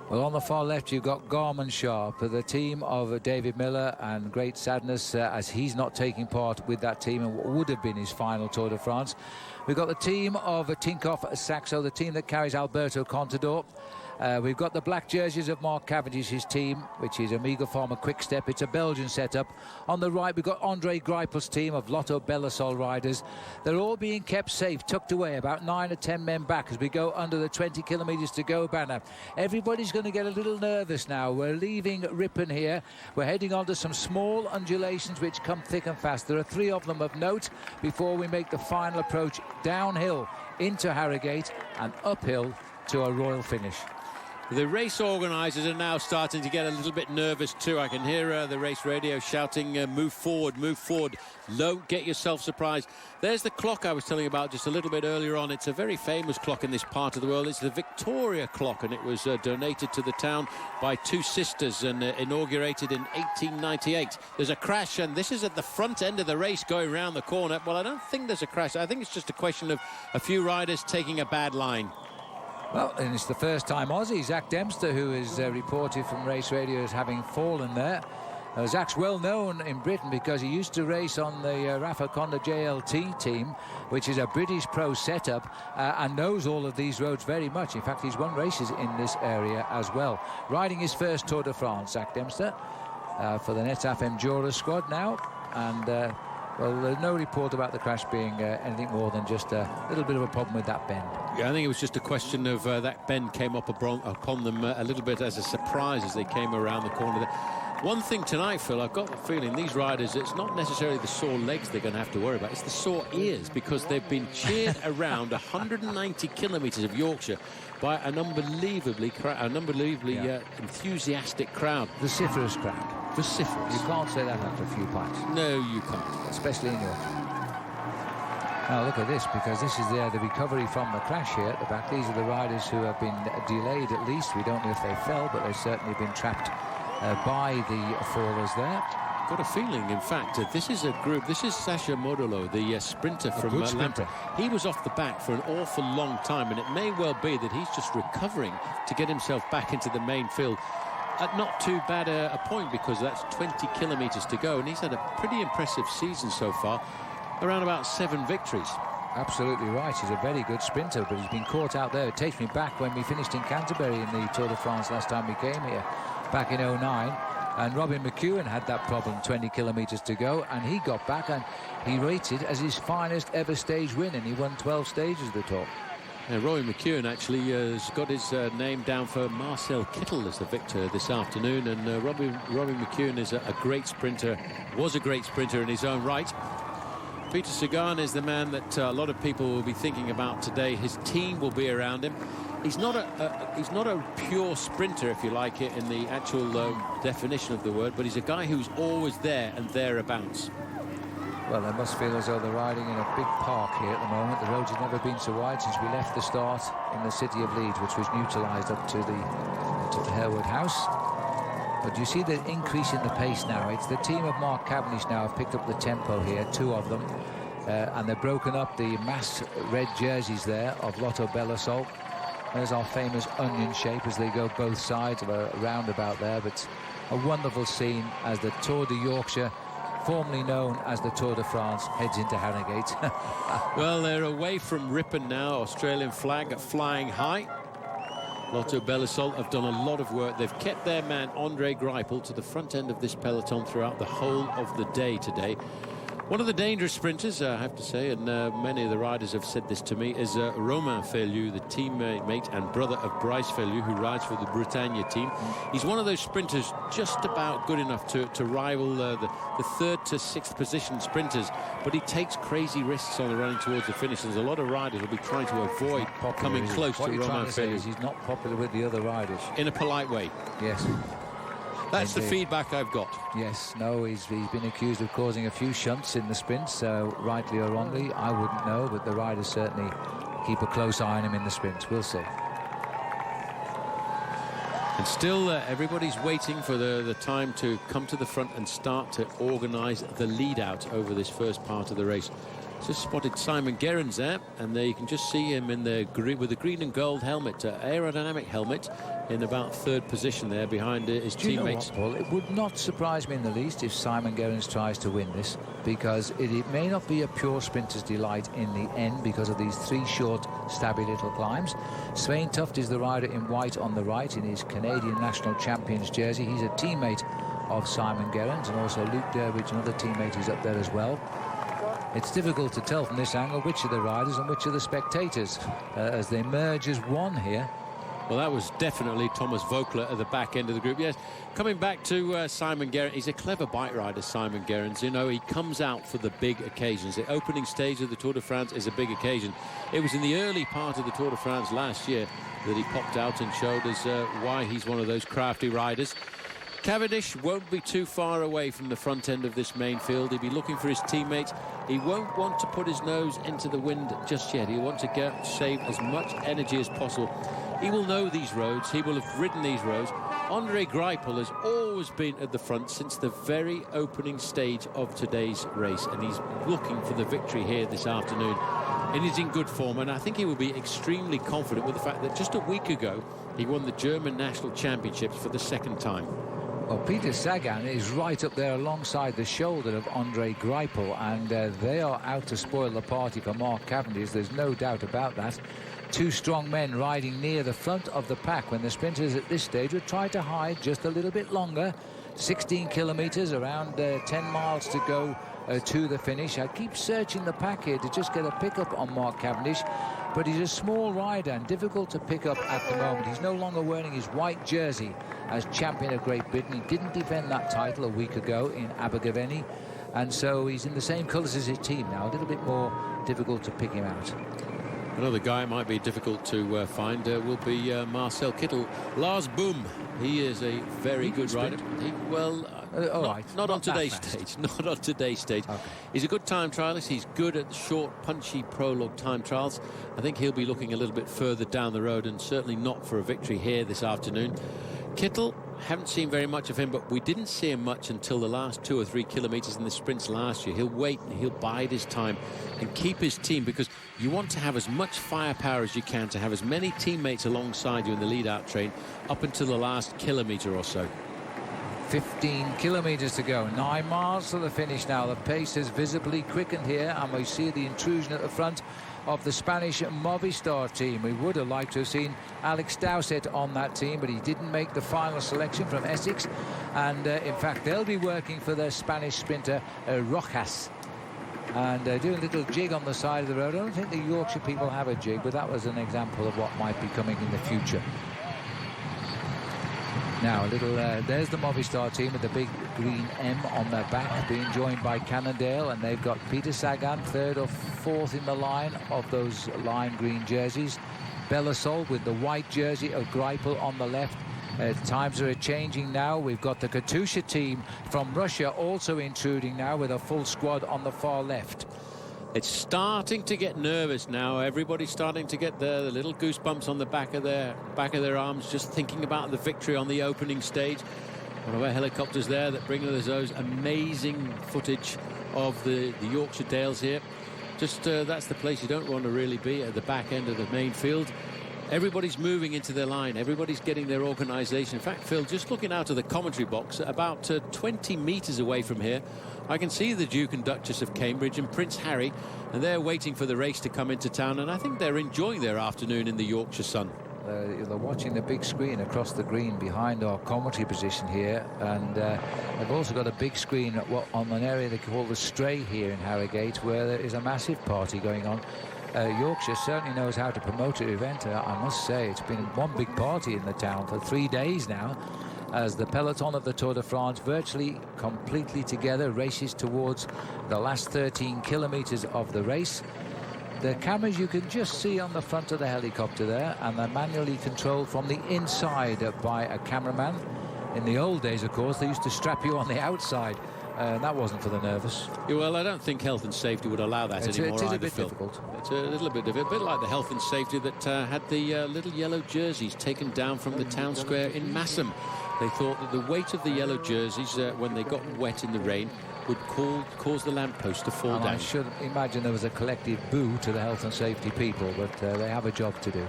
Well, on the far left, you've got Garmin Sharp, the team of David Miller, and great sadness as he's not taking part with that team in what would have been his final Tour de France. We've got the team of Tinkoff Saxo, the team that carries Alberto Contador. We've got the black jerseys of Mark Cavendish's team, which is Amiga Pharma Quick Step. It's a Belgian setup. On the right, we've got Andre Greipel's team of Lotto Belisol riders. They're all being kept safe, tucked away, about 9 or 10 men back as we go under the 20 kilometres to go banner. Everybody's going to get a little nervous now. We're leaving Ripon here. We're heading onto some small undulations which come thick and fast. There are 3 of them of note before we make the final approach downhill into Harrogate and uphill to a royal finish. The race organisers are now starting to get a little bit nervous too. I can hear the race radio shouting, move forward, don't get yourself surprised. There's the clock I was telling you about just a little bit earlier on. It's a very famous clock in this part of the world. It's the Victoria clock, and it was donated to the town by 2 sisters and inaugurated in 1898. There's a crash, and this is at the front end of the race going round the corner. Well, I don't think there's a crash. I think it's just a question of a few riders taking a bad line. Well, and it's the first time Aussie, Zach Dempster, who is reported from race radio as having fallen there. Zach's well known in Britain because he used to race on the Rafa Conda JLT team, which is a British pro setup, and knows all of these roads very much. In fact, he's won races in this area as well. Riding his first Tour de France, Zach Dempster, for the Netaf Endura squad now. And well, there's no report about the crash being anything more than just a little bit of a problem with that bend. Yeah, I think it was just a question of that bend came up upon them a little bit as a surprise as they came around the corner there. One thing tonight, Phil, I've got the feeling these riders, it's not necessarily the sore legs they're going to have to worry about, it's the sore ears, because they've been cheered around 190 kilometres of Yorkshire by an unbelievably enthusiastic crowd. Vociferous crowd. Vociferous. You can't say that after a few pints. No, you can't. Especially in Yorkshire. Now look at this, because this is the recovery from the crash here at the back. These are the riders who have been delayed at least. We don't know if they fell, but they've certainly been trapped by the fallers there. Got a feeling, in fact, this is a group. This is Sasha Modolo, the sprinter from Lampre. He was off the back for an awful long time, and it may well be that he's just recovering to get himself back into the main field. At not too bad a point, because that's 20 kilometres to go, and he's had a pretty impressive season so far, around about 7 victories. Absolutely right. He's a very good sprinter, but he's been caught out there. It takes me back when we finished in Canterbury in the Tour de France last time we came here, back in 09. And Robin McEwen had that problem, 20 kilometres to go, and he got back and he rated as his finest ever stage win, and he won 12 stages of the Tour. Roy McEwen actually has got his name down for Marcel Kittel as the victor this afternoon, and Robbie McEwen is a great sprinter, was a great sprinter in his own right. Peter Sagan is the man that a lot of people will be thinking about today. His team will be around him. He's not a pure sprinter, if you like it, in the actual definition of the word, but he's a guy who's always there and thereabouts. Well, they must feel as though they're riding in a big park here at the moment. The roads have never been so wide since we left the start in the city of Leeds, which was neutralised up to the Harewood House. But you see the increase in the pace now. It's the team of Mark Cavendish now have picked up the tempo here, 2 of them, and they've broken up the mass red jerseys there of Lotto Belisol. There's our famous onion shape as they go both sides of a roundabout there, but a wonderful scene as the Tour de Yorkshire, formerly known as the Tour de France, heads into Harrogate. Well, they're away from Ripon now. Australian flag flying high. Lotto Belisol have done a lot of work. They've kept their man Andre Greipel to the front end of this peloton throughout the whole of the day today. One of the dangerous sprinters, I have to say, and many of the riders have said this to me, is Romain Feliu, the teammate and brother of Bryce Feliu, who rides for the Bretagne team. He's one of those sprinters just about good enough to rival the 3rd to 6th position sprinters, but he takes crazy risks on the running towards the finish. There's a lot of riders will be trying to avoid coming close to Romain Feliu. He's not popular with the other riders. In a polite way. Yes. That's the feedback I've got. Yes, no, he's been accused of causing a few shunts in the sprint, so rightly or wrongly, I wouldn't know, but the riders certainly keep a close eye on him in the sprints. We'll see. And still, everybody's waiting for the time to come to the front and start to organise the lead-out over this first part of the race. Just spotted Simon Gerrans there, and there you can just see him in the with the green and gold helmet, aerodynamic helmet, in about 3rd position there behind his teammates. You know what, Paul? It would not surprise me in the least if Simon Gerrans tries to win this, because it may not be a pure sprinter's delight in the end because of these 3 short, stabby little climbs. Svein Tuft is the rider in white on the right in his Canadian national champions jersey. He's a teammate of Simon Gerrans, and also Luke Durbridge, another teammate, who's up there as well. It's difficult to tell from this angle which are the riders and which are the spectators as they merge as one here. Well, that was definitely Thomas Vogler at the back end of the group. Yes, coming back to Simon Gerrans, he's a clever bike rider, Simon Gerrans. You know, he comes out for the big occasions. The opening stage of the Tour de France is a big occasion. It was in the early part of the Tour de France last year that he popped out and showed us why he's one of those crafty riders. Cavendish won't be too far away from the front end of this main field. He'll be looking for his teammates. He won't want to put his nose into the wind just yet. He'll want to save as much energy as possible. He will know these roads. He will have ridden these roads. Andre Greipel has always been at the front since the very opening stage of today's race, and he's looking for the victory here this afternoon. And he's in good form, and I think he will be extremely confident with the fact that just a week ago he won the German National Championships for the 2nd time. Well, Peter Sagan is right up there alongside the shoulder of Andre Greipel, and they are out to spoil the party for Mark Cavendish. There's no doubt about that. 2 strong men riding near the front of the pack when the sprinters at this stage would try to hide just a little bit longer. 16 kilometres, around 10 miles to go to the finish. I keep searching the pack here to just get a pickup on Mark Cavendish, but he's a small rider and difficult to pick up at the moment. He's no longer wearing his white jersey as champion of Great Britain. He didn't defend that title a week ago in Abergavenny, and so he's in the same colours as his team now. A little bit more difficult to pick him out. Another guy might be difficult to find will be Marcel Kittel. Lars Boom, he is a very good rider. Not on today's stage. Not on today's stage. Okay. He's a good time trialist. He's good at the short, punchy prologue time trials. I think he'll be looking a little bit further down the road, and certainly not for a victory here this afternoon. Kittel, haven't seen very much of him, but we didn't see him much until the last 2 or 3 kilometres in the sprints last year. He'll wait and he'll bide his time and keep his team, because you want to have as much firepower as you can, to have as many teammates alongside you in the lead-out train up until the last kilometre or so. 15 kilometres to go, 9 miles to the finish now. The pace has visibly quickened here, and we see the intrusion at the front of the Spanish Movistar team. We would have liked to have seen Alex Dowsett on that team, but he didn't make the final selection from Essex, and in fact they'll be working for their Spanish sprinter Rojas, and doing a little jig on the side of the road. I don't think the Yorkshire people have a jig, but that was an example of what might be coming in the future. Now, there's the Movistar team with the big green M on their back, being joined by Cannondale, and they've got Peter Sagan 3rd or 4th in the line of those lime green jerseys. Belisol with the white jersey of Greipel on the left. Times are changing now. We've got the Katusha team from Russia also intruding now with a full squad on the far left. It's starting to get nervous now. Everybody's starting to get the little goosebumps on the back of their arms, just thinking about the victory on the opening stage. One of our helicopters there that bring us those amazing footage of the Yorkshire Dales here. Just that's the place you don't want to really be, at the back end of the main field. Everybody's moving into their line. Everybody's getting their organisation. In fact, Phil, just looking out of the commentary box, about 20 metres away from here, I can see the Duke and Duchess of Cambridge and Prince Harry, and they're waiting for the race to come into town, and I think they're enjoying their afternoon in the Yorkshire sun. They're watching the big screen across the green behind our commentary position here, and they've also got a big screen on an area they call the Stray here in Harrogate, where there is a massive party going on. Yorkshire certainly knows how to promote an event. I must say, it's been one big party in the town for 3 days now, as the peloton of the Tour de France virtually completely together races towards the last 13 kilometers of the race. The cameras you can just see on the front of the helicopter there, and they're manually controlled from the inside by a cameraman. In the old days, of course, they used to strap you on the outside, and that wasn't for the nervous. Yeah, well, I don't think health and safety would allow that anymore. It is either, a bit Phil. difficult. It's a little bit difficult, a bit like the health and safety that had the little yellow jerseys taken down from the town square in Massam. They thought that the weight of the yellow jerseys, when they got wet in the rain, would cause the lamppost to fall down. I should imagine there was a collective boo to the health and safety people, but they have a job to do.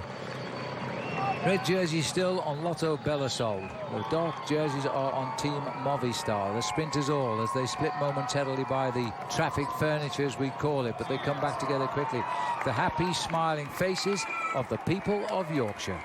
Red jersey still on Lotto Belisol. The dark jerseys are on Team Movistar. The sprinters all, as they split momentarily by the traffic furniture, as we call it, but they come back together quickly. The happy, smiling faces of the people of Yorkshire.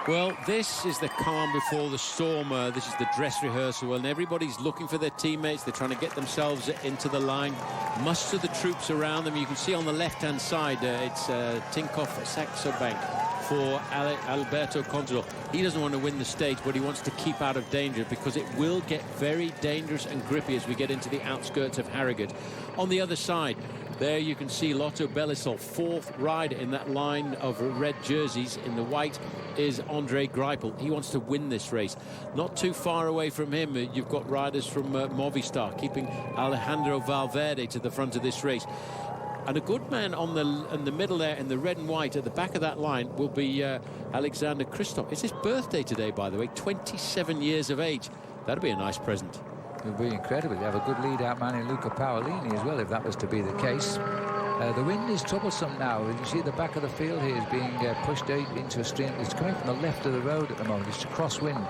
Well, this is the calm before the storm. This is the dress rehearsal, and everybody's looking for their teammates. They're trying to get themselves into the line. Muster the troops around them. You can see on the left-hand side, it's Tinkoff Saxo Bank for Alberto Contador. He doesn't want to win the stage, but he wants to keep out of danger, because it will get very dangerous and grippy as we get into the outskirts of Harrogate. On the other side, there you can see Lotto Belisol, fourth rider in that line of red jerseys. In the white is Andre Greipel. He wants to win this race. Not too far away from him, you've got riders from Movistar, keeping Alejandro Valverde to the front of this race. And a good man in the middle there, in the red and white, at the back of that line, will be Alexander Kristoff. It's his birthday today, by the way, 27 years of age. That'll be a nice present. It would be incredible. They have a good lead-out man in Luca Paolini as well, if that was to be the case. The wind is troublesome now. You see the back of the field here is being pushed out into a stream. It's coming from the left of the road at the moment. It's a crosswind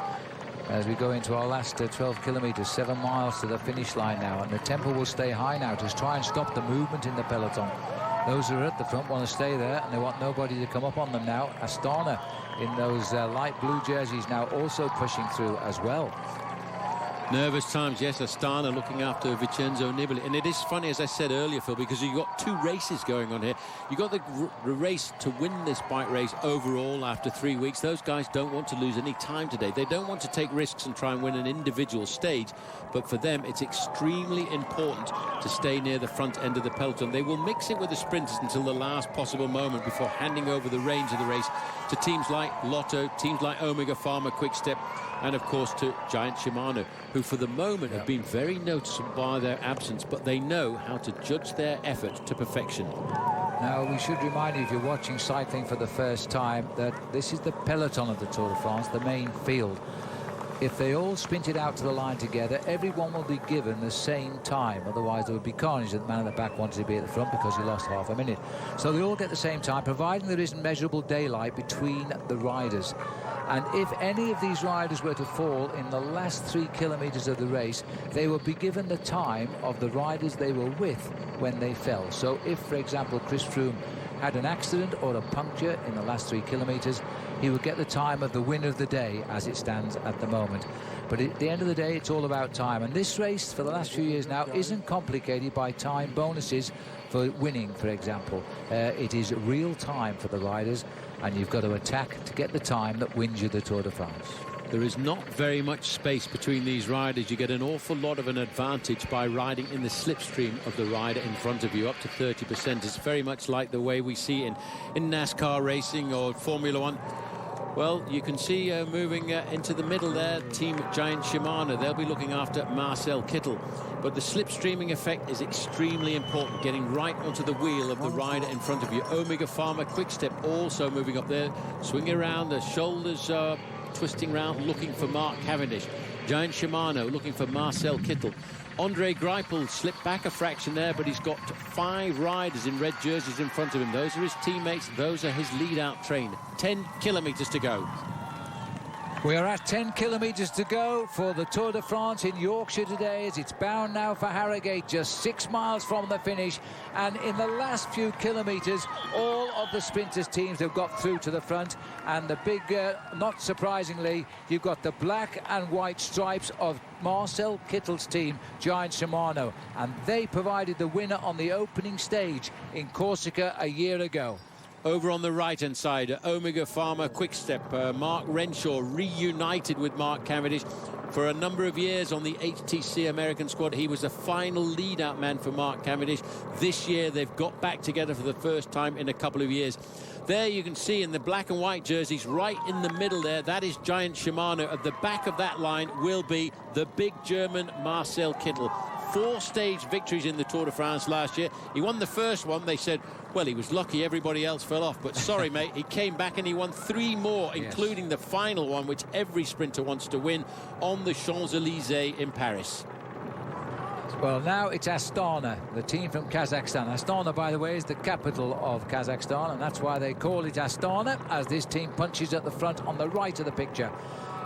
as we go into our last 12 kilometres, 7 miles to the finish line now. And the tempo will stay high now to try and stop the movement in the peloton. Those who are at the front want to stay there, and they want nobody to come up on them now. Astana in those light blue jerseys now also pushing through as well. Nervous times, yes. Astana looking after Vincenzo Nibali. And it is funny, as I said earlier, Phil, because you've got 2 races going on here. You've got the race to win this bike race overall after 3 weeks. Those guys don't want to lose any time today. They don't want to take risks and try and win an individual stage. But for them, it's extremely important to stay near the front end of the peloton. They will mix it with the sprinters until the last possible moment before handing over the reins of the race to teams like Lotto, teams like Omega Pharma, Quick-Step, and of course to Giant Shimano, who for the moment have been very noticeable by their absence, but they know how to judge their effort to perfection. Now, we should remind you, if you're watching cycling for the first time, that this is the peloton of the Tour de France, the main field. If they all sprinted out to the line together, everyone will be given the same time. Otherwise, there would be carnage. The man at the back wanted to be at the front because he lost half a minute. So they all get the same time, providing there isn't measurable daylight between the riders. And if any of these riders were to fall in the last 3 kilometres of the race, they would be given the time of the riders they were with when they fell. So if, for example, Chris Froome had an accident or a puncture in the last 3 kilometres, he would get the time of the winner of the day as it stands at the moment. But at the end of the day, it's all about time. And this race, for the last few years now, isn't complicated by time bonuses for winning, for example. It is real time for the riders, and you've got to attack to get the time that wins you the Tour de France. There is not very much space between these riders. You get an awful lot of an advantage by riding in the slipstream of the rider in front of you, up to 30%. It's very much like the way we see in NASCAR racing or Formula One. Well, you can see moving into the middle there, Team Giant Shimano. They'll be looking after Marcel Kittel. But the slipstreaming effect is extremely important, getting right onto the wheel of the rider in front of you. Omega Pharma Quick-Step also moving up there, swinging around, the shoulders twisting round, looking for Mark Cavendish. Giant Shimano looking for Marcel Kittel. Andre Greipel slipped back a fraction there, but he's got 5 riders in red jerseys in front of him. Those are his teammates. Those are his lead-out train. 10 kilometres to go. We are at 10 kilometres to go for the Tour de France in Yorkshire today, as it's bound now for Harrogate, just 6 miles from the finish. And in the last few kilometres, all of the sprinters' teams have got through to the front. And the big, not surprisingly, you've got the black and white stripes of Marcel Kittel's team, Giant Shimano. And they provided the winner on the opening stage in Corsica a year ago. Over on the right-hand side, Omega Pharma Quickstep, Mark Renshaw reunited with Mark Cavendish. For a number of years on the HTC American squad, he was the final lead-out man for Mark Cavendish. This year, they've got back together for the first time in a couple of years. There you can see in the black and white jerseys, right in the middle there, that is Giant Shimano. At the back of that line will be the big German Marcel Kittel. 4-stage victories in the Tour de France last year. He won the first one. They said, well, he was lucky everybody else fell off. But sorry, mate, he came back and he won 3 more, including the final one, which every sprinter wants to win, on the Champs-Élysées in Paris. Well, now it's Astana, the team from Kazakhstan. Astana, by the way, is the capital of Kazakhstan, and that's why they call it Astana, as this team punches at the front on the right of the picture.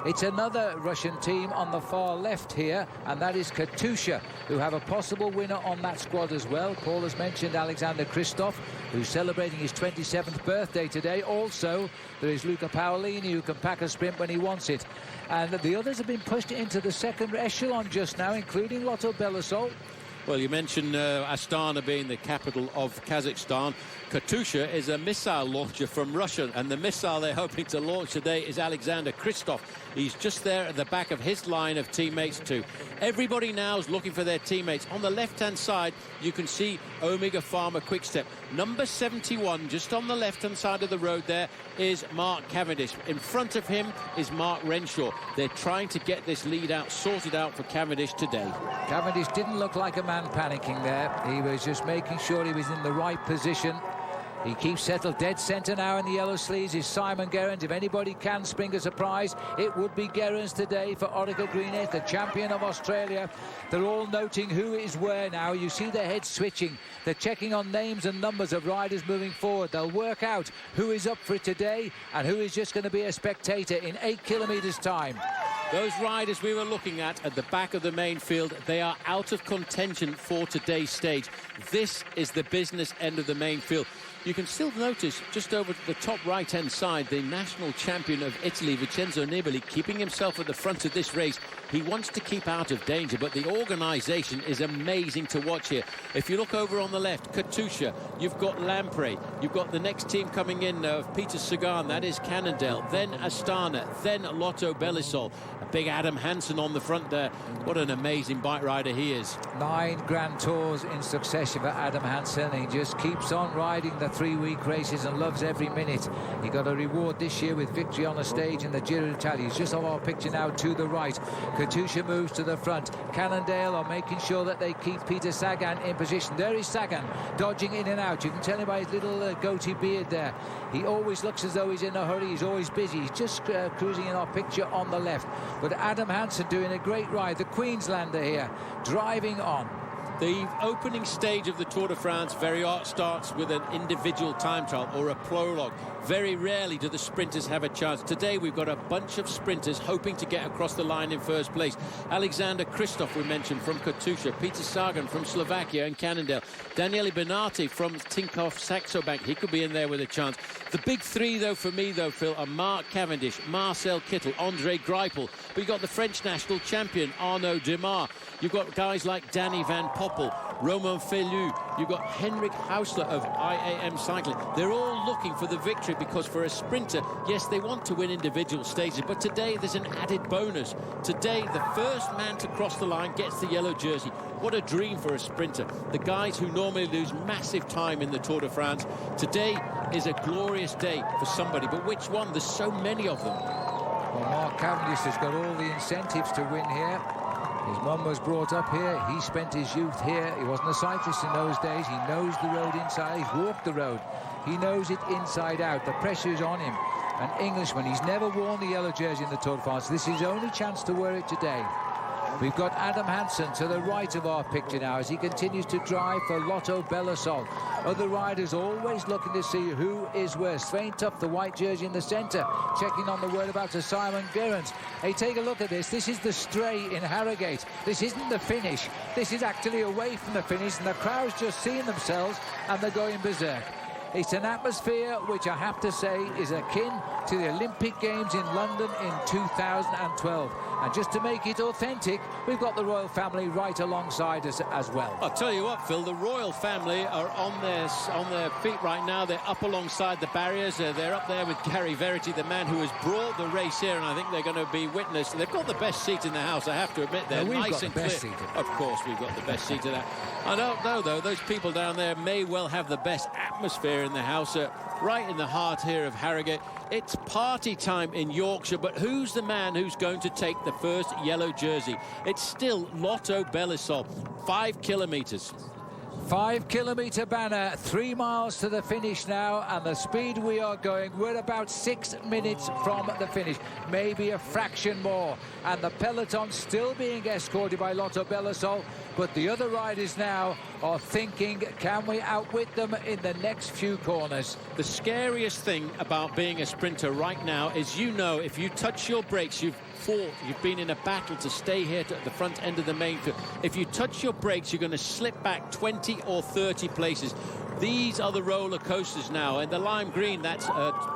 It's another Russian team on the far left here, and that is Katusha, who have a possible winner on that squad as well. Paul has mentioned Alexander Kristoff, who's celebrating his 27th birthday today. Also, there is Luca Paolini, who can pack a sprint when he wants it. And the others have been pushed into the second echelon just now, including Lotto Belisol. Well, you mentioned Astana being the capital of Kazakhstan. Katusha is a missile launcher from Russia, and the missile they're hoping to launch today is Alexander Kristoff. He's just there at the back of his line of teammates too. Everybody now is looking for their teammates. On the left-hand side, you can see Omega Pharma Quickstep. Number 71, just on the left-hand side of the road there, is Mark Cavendish. In front of him is Mark Renshaw. They're trying to get this lead out, sorted out for Cavendish today. Cavendish didn't look like a man panicking there. He was just making sure he was in the right position. He keeps settled dead centre now in the yellow sleeves is Simon Gerrans. If anybody can spring a surprise, it would be Gerrans today for Orica Greenedge, the champion of Australia. They're all noting who is where now. You see their heads switching. They're checking on names and numbers of riders moving forward. They'll work out who is up for it today and who is just going to be a spectator in 8 kilometres time. Those riders we were looking at the back of the main field, they are out of contention for today's stage. This is the business end of the main field. You can still notice just over the top right-hand side, the national champion of Italy, Vincenzo Nibali, keeping himself at the front of this race. He wants to keep out of danger, but the organisation is amazing to watch here. If you look over on the left, Katusha, you've got Lampre, you've got the next team coming in of Peter Sagan, that is Cannondale, then Astana, then Lotto Belisol. A big Adam Hansen on the front there. What an amazing bike rider he is. 9 Grand Tours in succession for Adam Hansen. He just keeps on riding the 3-week races and loves every minute. He got a reward this year with victory on a stage in the Giro d'Italia. He's just on our picture now to the right. Katusha moves to the front. Cannondale are making sure that they keep Peter Sagan in position. There is Sagan dodging in and out. You can tell him by his little goatee beard there. He always looks as though he's in a hurry. He's always busy. He's just cruising in our picture on the left. But Adam Hansen doing a great ride. The Queenslander here driving on. The opening stage of the Tour de France very often starts with an individual time trial or a prologue. Very rarely do the sprinters have a chance. Today we've got a bunch of sprinters hoping to get across the line in first place. Alexander Kristoff, we mentioned, from Katusha. Peter Sagan from Slovakia and Cannondale. Daniele Bernati from Tinkoff Saxo Bank. He could be in there with a chance. The big three, though, for me, though, Phil, are Mark Cavendish, Marcel Kittel, Andre Greipel. But you've got the French national champion, Arnaud Démare. You've got guys like Danny Van Poppel, Romain Felu. You've got Henrik Hausler of IAM Cycling. They're all looking for the victory because for a sprinter, yes, they want to win individual stages, but today there's an added bonus. Today, the first man to cross the line gets the yellow jersey. What a dream for a sprinter. The guys who normally lose massive time in the Tour de France. Today is a glorious day for somebody, but which one? There's so many of them. Well, Mark Cavendish has got all the incentives to win here. His mum was brought up here. He spent his youth here. He wasn't a cyclist in those days. He knows the road inside. He's walked the road. He knows it inside out. The pressure is on him. An Englishman. He's never worn the yellow jersey in the Tour de France. This is his only chance to wear it today. We've got Adam Hansen to the right of our picture now as he continues to drive for Lotto Belisol. Other riders always looking to see who is worse. Svein Tuft, the white jersey in the centre, checking on the whereabouts of Simon Gerrans. Hey, take a look at this. This is the Stray in Harrogate. This isn't the finish. This is actually away from the finish, and the crowd's just seeing themselves, and they're going berserk. It's an atmosphere which I have to say is akin to the Olympic Games in London in 2012. And just to make it authentic, we've got the royal family right alongside us as well. I'll tell you what, Phil, the royal family are on their feet right now. They're up alongside the barriers. They're up there with Gary Verity, the man who has brought the race here, and I think they're going to be witness. They've got the best seat in the house, I have to admit. They're nice and clear. Of course, we've got the best seat in that. I don't know, though. Those people down there may well have the best atmosphere in the house, right in the heart here of Harrogate. It's party time in Yorkshire, but who's the man who's going to take the first yellow jersey? It's still Lotto Belisol, 5 kilometres. 5 kilometre banner, 3 miles to the finish now, and the speed we are going, we're about 6 minutes from the finish, maybe a fraction more, and the peloton still being escorted by Lotto Belisol, but the other riders now are thinking, can we outwit them in the next few corners? The scariest thing about being a sprinter right now is, you know, if you touch your brakes, you've fought, you've been in a battle to stay here at the front end of the main field. If you touch your brakes, you're going to slip back 20 or 30 places. These are the roller coasters now, and the lime green, that's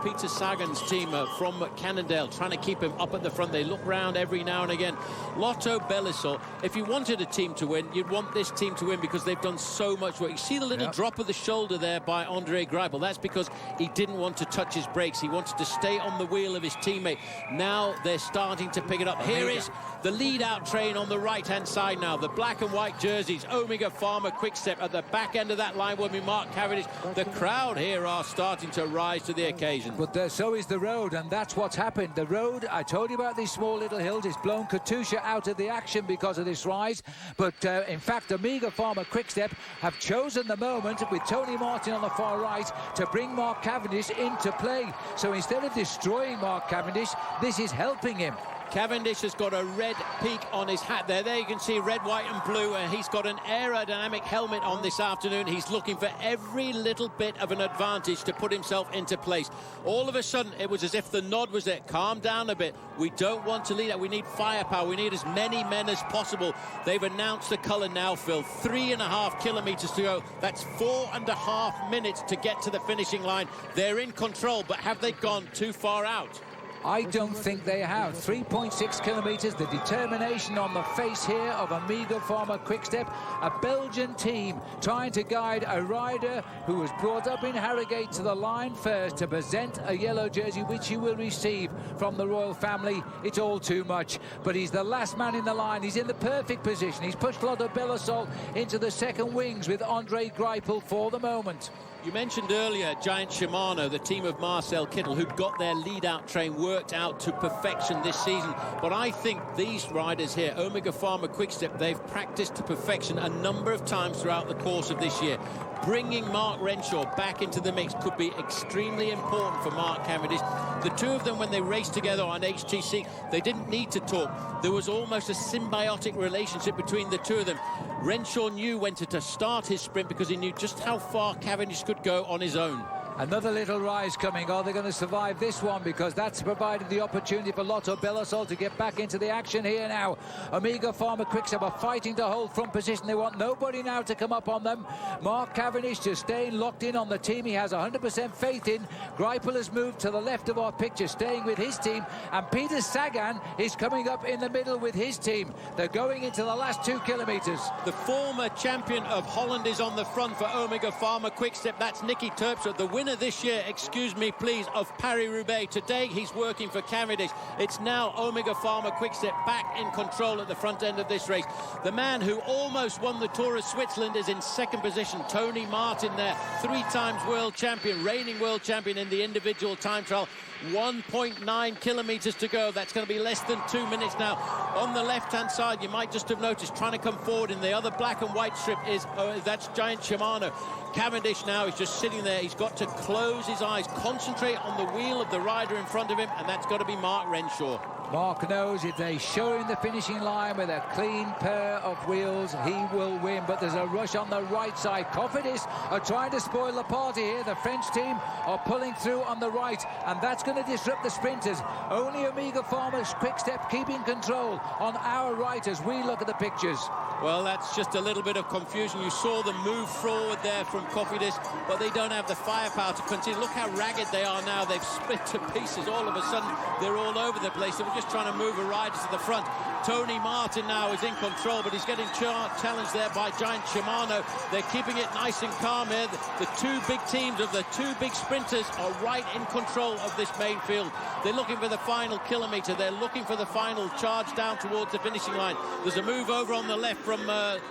Peter Sagan's team from Cannondale, trying to keep him up at the front. They look round every now and again. Lotto Belisol, if you wanted a team to win, you'd want this team to win because they've done so much work. You see the little drop of the shoulder there by Andre Greipel. That's because he didn't want to touch his brakes. He wanted to stay on the wheel of his teammate. Now they're starting to pick it up. Here is the lead-out train on the right-hand side now. The black and white jerseys, Omega Pharma Quickstep at the back end of that line will be Mark Cavendish. The crowd here are starting to rise to the occasion. But so is the road, and that's what's happened. The road, I told you about these small little hills, it's blown Katusha out of the action because of this rise. But in fact, Omega Pharma Quickstep have chosen the moment with Tony Martin on the far right to bring Mark Cavendish into play. So instead of destroying Mark Cavendish, this is helping him. Cavendish has got a red peak on his hat there. There you can see red, white and blue. He's got an aerodynamic helmet on this afternoon. He's looking for every little bit of an advantage to put himself into place. All of a sudden, it was as if the nod was there. Calm down a bit. We don't want to lead out. We need firepower. We need as many men as possible. They've announced the colour now, Phil. 3.5 kilometres to go. That's 4.5 minutes to get to the finishing line. They're in control, but have they gone too far out? I don't think they have. 3.6 kilometres, the determination on the face here of Omega Pharma Quickstep, a Belgian team trying to guide a rider who was brought up in Harrogate to the line first to present a yellow jersey, which he will receive from the royal family. It's all too much, but he's the last man in the line. He's in the perfect position. He's pushed Lotto Belisol into the second wings with Andre Greipel for the moment. You mentioned earlier Giant Shimano, the team of Marcel Kittel, who've got their lead-out train worked out to perfection this season. But I think these riders here, Omega Pharma Quickstep, they've practiced to perfection a number of times throughout the course of this year. Bringing Mark Renshaw back into the mix could be extremely important for Mark Cavendish. The two of them, when they raced together on HTC, they didn't need to talk. There was almost a symbiotic relationship between the two of them. Renshaw knew when to start his sprint because he knew just how far Cavendish could go on his own. Another little rise coming. Are they going to survive this one? Because that's provided the opportunity for Lotto Belisol to get back into the action here now. Omega Pharma Quickstep are fighting to hold front position. They want nobody now to come up on them. Mark Cavendish just staying locked in on the team he has 100% faith in. Greipel has moved to the left of our picture, staying with his team. And Peter Sagan is coming up in the middle with his team. They're going into the last 2 kilometres. The former champion of Holland is on the front for Omega Pharma Quickstep. That's Nicky Terpstra, the winner this year, excuse me please, of Paris-Roubaix. Today he's working for Cavendish. It's now Omega Pharma Quickstep back in control at the front end of this race. The man who almost won the Tour of Switzerland is in second position. Tony Martin there, 3 times world champion, reigning world champion in the individual time trial. 1.9 kilometres to go. That's going to be less than 2 minutes now. On the left-hand side, you might just have noticed, trying to come forward in the other black and white strip is, that's Giant Shimano. Cavendish now is just sitting there. He's got to close his eyes, concentrate on the wheel of the rider in front of him, and that's got to be Mark Renshaw. Mark knows if they show him the finishing line with a clean pair of wheels, he will win. But there's a rush on the right side. Cofidis are trying to spoil the party here. The French team are pulling through on the right, and that's going to disrupt the sprinters. Only Omega Pharma's Quick Step keeping control on our right as we look at the pictures. Well, that's just a little bit of confusion. You saw them move forward there from Cofidis, but they don't have the firepower to continue. Look how ragged they are now. They've split to pieces. All of a sudden, they're all over the place. They were just trying to move a rider to the front. Tony Martin now is in control, but he's getting challenged there by Giant Shimano. They're keeping it nice and calm here. The two big teams of the two big sprinters are right in control of this main field. They're looking for the final kilometre. They're looking for the final charge down towards the finishing line. There's a move over on the left from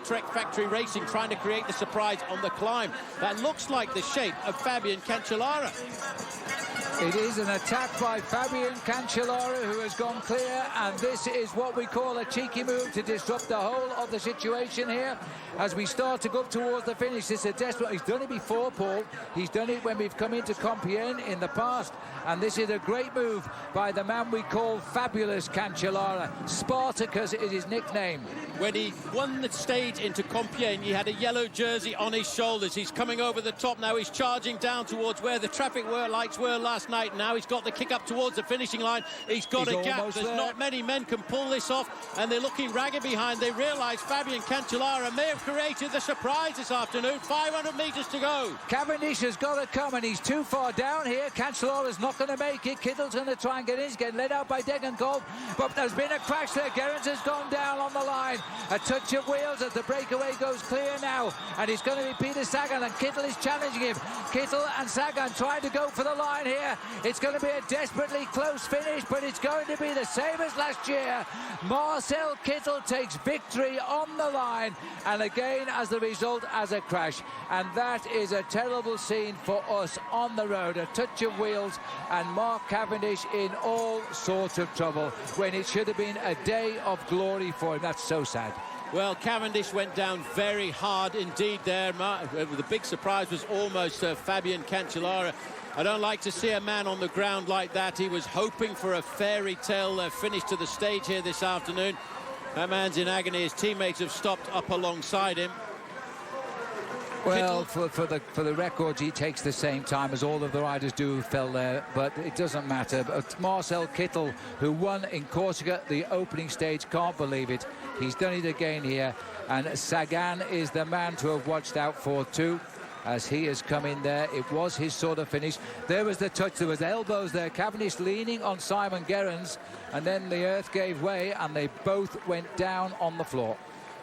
Trek Factory Racing, trying to create the surprise on the climb. That looks like the shape of Fabian Cancellara. It is an attack by Fabian Cancellara, who has gone clear, and this is what we call a cheeky move to disrupt the whole of the situation here as we start to go up towards the finish. This is a desperate. He's done it before, Paul. He's done it when we've come into Compiègne in the past, and this is a great move by the man we call Fabulous Cancellara. Spartacus is his nickname. When he won the stage into Compiègne, he had a yellow jersey on his shoulders. He's coming over the top now. He's charging down towards where the traffic lights were last night. Now he's got the kick up towards the finishing line. He's got a gap. There's not many men can pull this off, and they're looking ragged behind. They realise Fabian Cancellara may have created the surprise this afternoon. 500 metres to go. Cavendish has got to come, and he's too far down here. Cancellara's not going to make it. Kittle's going to try and get in. He's getting led out by Degenkolb, but there's been a crash there. Gerrans has gone down on the line. A touch of wheels as the breakaway goes clear now, and it's going to be Peter Sagan, and Kittel is challenging him. Kittel and Sagan trying to go for the line here. It's going to be a desperately close finish, but it's going to be the same as last year. Marcel Kittel takes victory on the line, and again, as the result, as a crash. And that is a terrible scene for us on the road. A touch of wheels, and Mark Cavendish in all sorts of trouble when it should have been a day of glory for him. That's so sad. Well, Cavendish went down very hard indeed there. The big surprise was almost Fabian Cancellara. I don't like to see a man on the ground like that. He was hoping for a fairy tale finish to the stage here this afternoon. That man's in agony. His teammates have stopped up alongside him. Well, for the records, he takes the same time as all of the riders do who fell there, but it doesn't matter. But Marcel Kittel, who won in Corsica the opening stage, can't believe it. He's done it again here, and Sagan is the man to have watched out for too, as he has come in there. It was his sort of finish. There was the touch, there was elbows there. Cavendish leaning on Simon Gerrans, and then the earth gave way, and they both went down on the floor.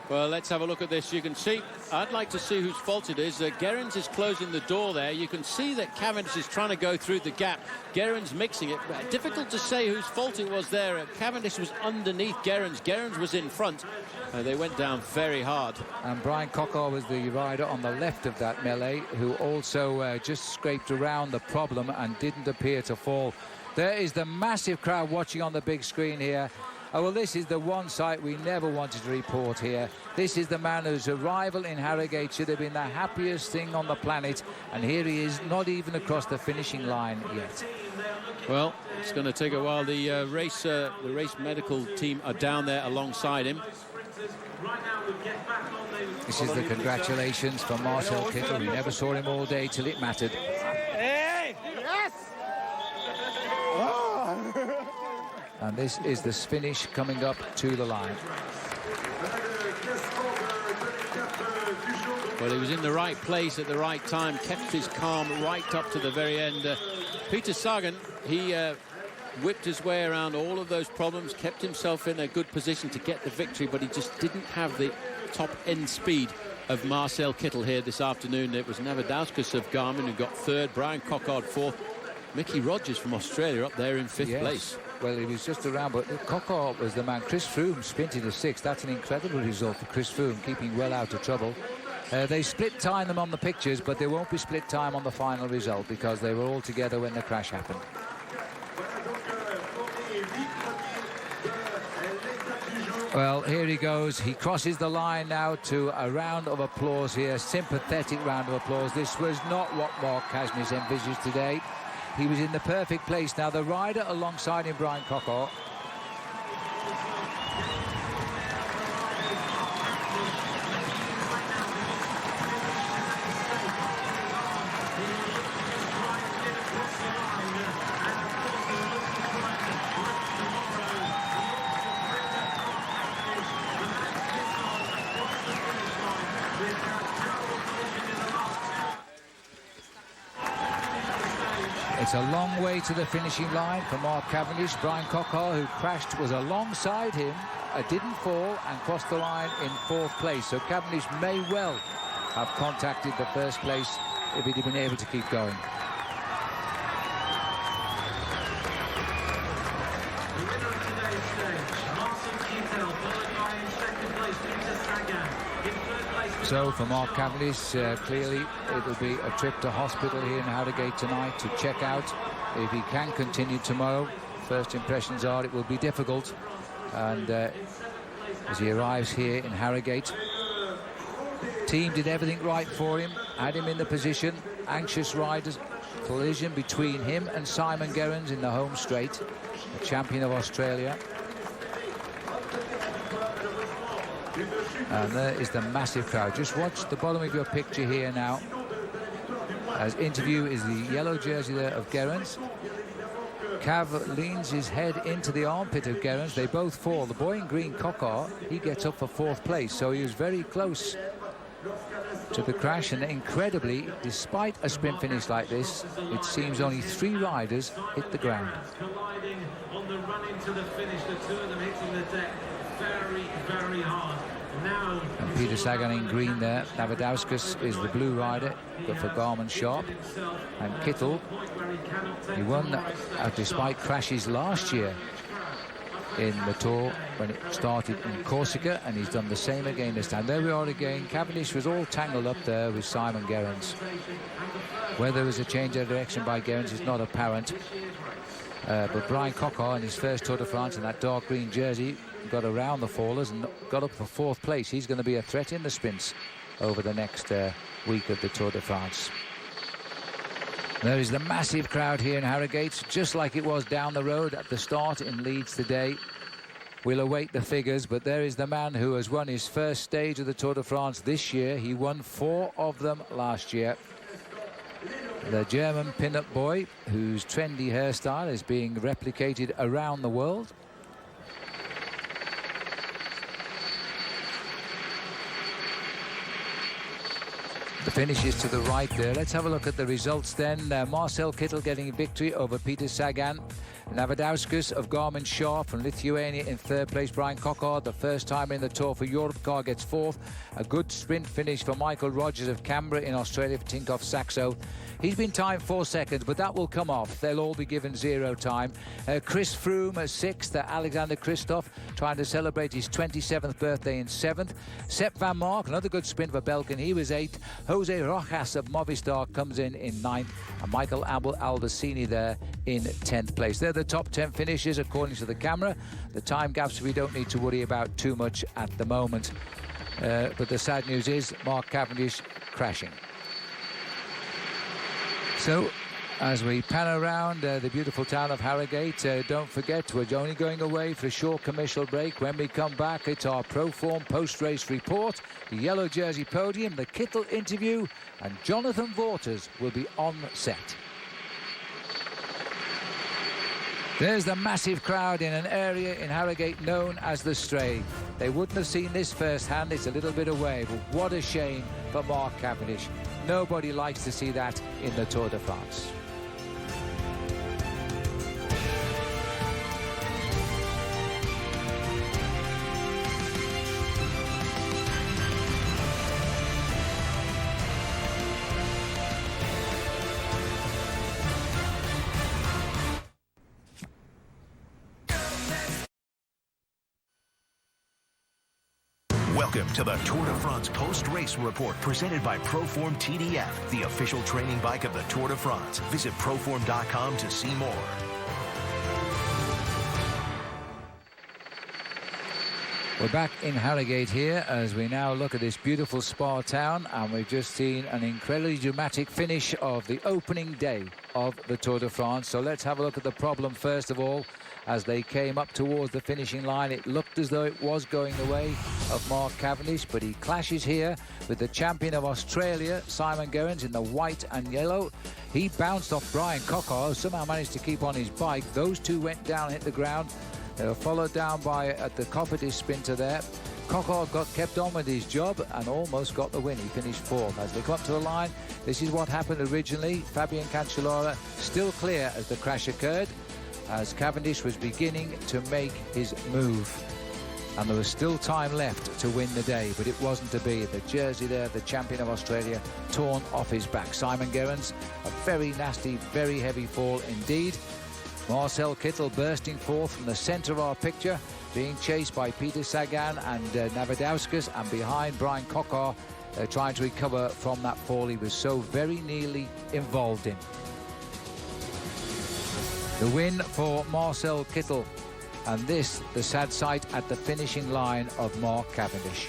Well, let's have a look at this. You can see, I'd like to see whose fault it is. Gerrans is closing the door there. You can see that Cavendish is trying to go through the gap. Gerrans mixing it. Difficult to say whose fault it was there. Cavendish was underneath Gerrans. Gerrans was in front. They went down very hard. And Brian Cockar was the rider on the left of that melee, who also just scraped around the problem and didn't appear to fall. There is the massive crowd watching on the big screen here. Oh, well, this is the one sight we never wanted to report here. This is the man whose arrival in Harrogate should have been the happiest thing on the planet, and here he is, not even across the finishing line yet. Well, it's going to take a while. The race medical team are down there alongside him. This is the congratulations for Marcel Kittel. We never saw him all day till it mattered. Hey! Yes! And this is the finish coming up to the line. Well, he was in the right place at the right time, kept his calm right up to the very end. Peter Sagan, he whipped his way around all of those problems, kept himself in a good position to get the victory, but he just didn't have the top end speed of Marcel Kittel here this afternoon. It was Navadauskas of Garmin who got third, Brian Cockard fourth, Mickey Rogers from Australia up there in fifth place. Well, he was just around, but Cockart was the man. Chris Froome sprinted to sixth. That's an incredible result for Chris Froome, keeping well out of trouble. They split time them on the pictures, but they won't be split time on the final result because they were all together when the crash happened. Well, here he goes. He crosses the line now to a round of applause here, sympathetic round of applause. This was not what Mark Cavendish envisaged today. He was in the perfect place. Now, the rider alongside him, Brian Cocker, it's a long way to the finishing line for Mark Cavendish. Brian Cocker, who crashed, was alongside him, didn't fall and crossed the line in 4th place. So Cavendish may well have contacted the 1st place if he'd been able to keep going. So for Mark Cavendish, clearly it'll be a trip to hospital here in Harrogate tonight to check out if he can continue tomorrow. First impressions are it will be difficult, and as he arrives here in Harrogate, team did everything right for him, had him in the position. Anxious riders, collision between him and Simon Gerrans in the home straight, the champion of Australia. And there is the massive crowd. Just watch the bottom of your picture here now, as interview is the yellow jersey there of Gerrans. Cav leans his head into the armpit of Gerrans. They both fall. The boy in green, Cocker, he gets up for 4th place, so he was very close to the crash. And incredibly, despite a sprint finish like this, it seems only 3 riders hit the ground. Colliding on the run into the finish, the 2 of them hitting the deck very, very hard. Now, and Peter Sagan in green there. Navadauskas is the blue rider, but for Garmin Sharp. And Kittel, he won despite crashes last year in the Tour when it started in Corsica, and he's done the same again this time. There we are again. Cavendish was all tangled up there with Simon Gerrans. Whether there was a change of direction by Gerrans is not apparent. But Brian Cocker in his first Tour de France in that dark green jersey got around the fallers and got up for 4th place. He's going to be a threat in the sprints over the next week of the Tour de France. There is the massive crowd here in Harrogate, just like it was down the road at the start in Leeds today. We'll await the figures, but there is the man who has won his first stage of the Tour de France this year. He won 4 of them last year. The German pin-up boy, whose trendy hairstyle is being replicated around the world. The finish is to the right there. Let's have a look at the results then. Marcel Kittel getting a victory over Peter Sagan. Navadauskas of Garmin Sharp from Lithuania in 3rd place. Brian Cocker, the first time in the Tour for Europcar, gets 4th. A good sprint finish for Michael Rogers of Canberra in Australia for Tinkoff Saxo. He's been timed 4 seconds, but that will come off. They'll all be given 0 time. Chris Froome 6th. Alexander Kristoff trying to celebrate his 27th birthday in 7th. Sepp van Mark, another good sprint for Belkin. He was 8th. Jose Rojas of Movistar comes in 9th. And Michael Albacini there in 10th place. They're the top 10 finishes according to the camera. The time gaps we don't need to worry about too much at the moment. But the sad news is Mark Cavendish crashing. So, as we pan around the beautiful town of Harrogate, don't forget we're only going away for a short commercial break. When we come back, it's our Proform post-race report, the yellow jersey podium, the Kittel interview, and Jonathan Vaughters will be on set. There's the massive crowd in an area in Harrogate known as the Stray. They wouldn't have seen this firsthand. It's a little bit away, but what a shame for Mark Cavendish. Nobody likes to see that in the Tour de France. Welcome to the Tour de France post-race report presented by Proform TDF, the official training bike of the Tour de France. Visit proform.com to see more. We're back in Harrogate here as we now look at this beautiful spa town, and we've just seen an incredibly dramatic finish of the opening day of the Tour de France. So let's have a look at the problem first of all. As they came up towards the finishing line, it looked as though it was going the way of Mark Cavendish, but he clashes here with the champion of Australia, Simon Gerrans, in the white and yellow. He bounced off Brian Cockar, somehow managed to keep on his bike. Those two went down, hit the ground. They were followed down by the Coppice sprinter there. Cockar kept on with his job and almost got the win. He finished fourth. As they got to the line, this is what happened originally. Fabian Cancellara still clear as the crash occurred, as Cavendish was beginning to make his move. And there was still time left to win the day, but it wasn't to be. The jersey there, the champion of Australia, torn off his back. Simon Gerrans, a very nasty, very heavy fall indeed. Marcel Kittel bursting forth from the centre of our picture, being chased by Peter Sagan and Navadauskas, and behind Brian Cockar, trying to recover from that fall he was so very nearly involved in. The win for Marcel Kittel, and this the sad sight at the finishing line of Mark Cavendish.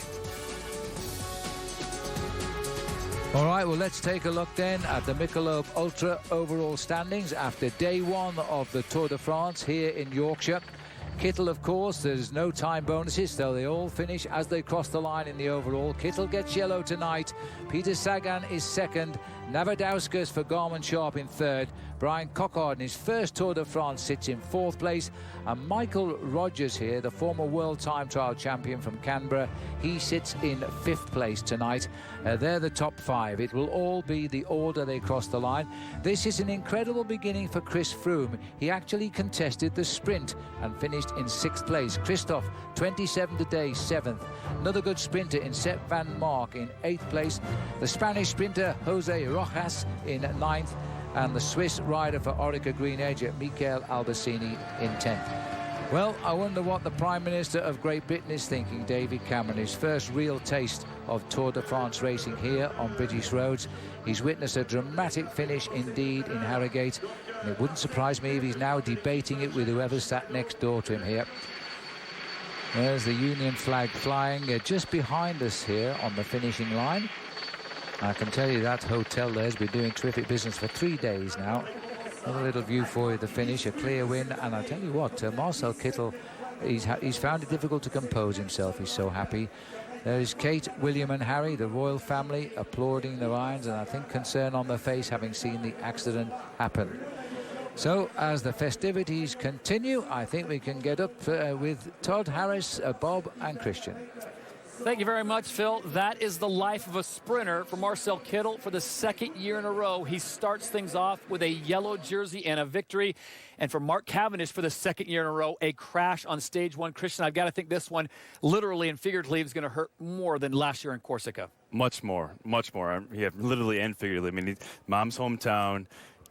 All right, well, let's take a look then at the Michelob Ultra overall standings after day one of the Tour de France here in Yorkshire. Kittel, of course, there's no time bonuses, so they all finish as they cross the line in the overall. Kittel gets yellow tonight. Peter Sagan is second. Navadauskas for Garmin Sharp in third. Brian Cockard in his first Tour de France sits in fourth place. And Michael Rogers here, the former World Time Trial champion from Canberra, he sits in fifth place tonight. They're the top five. It will all be the order they cross the line. This is an incredible beginning for Chris Froome. He actually contested the sprint and finished in sixth place. Christophe, 27 today, seventh. Another good sprinter in Sepp van Mark in eighth place. The Spanish sprinter Jose Rojas in ninth. And the Swiss rider for Orica Green Edge, Michael Albacini, in 10th. Well, I wonder what the Prime Minister of Great Britain is thinking, David Cameron. His first real taste of Tour de France racing here on British roads. He's witnessed a dramatic finish indeed in Harrogate. And it wouldn't surprise me if he's now debating it with whoever sat next door to him here. There's the Union flag flying just behind us here on the finishing line. I can tell you that hotel there's been doing terrific business for 3 days now. Another little view for you, the finish, a clear win. And I tell you what, Marcel Kittel, he's found it difficult to compose himself. He's so happy. There is Kate, William and Harry, the royal family, applauding their irons, and I think concern on their face, having seen the accident happen. So, as the festivities continue, I think we can get up with Todd, Harris, Bob and Christian. Thank you very much, Phil. That is the life of a sprinter for Marcel Kittel for the second year in a row. He starts things off with a yellow jersey and a victory. And for Mark Cavendish for the second year in a row, a crash on stage one. Christian, I've got to think this one literally and figuratively is going to hurt more than last year in Corsica. Much more, much more. Yeah, literally and figuratively. I mean, mom's hometown.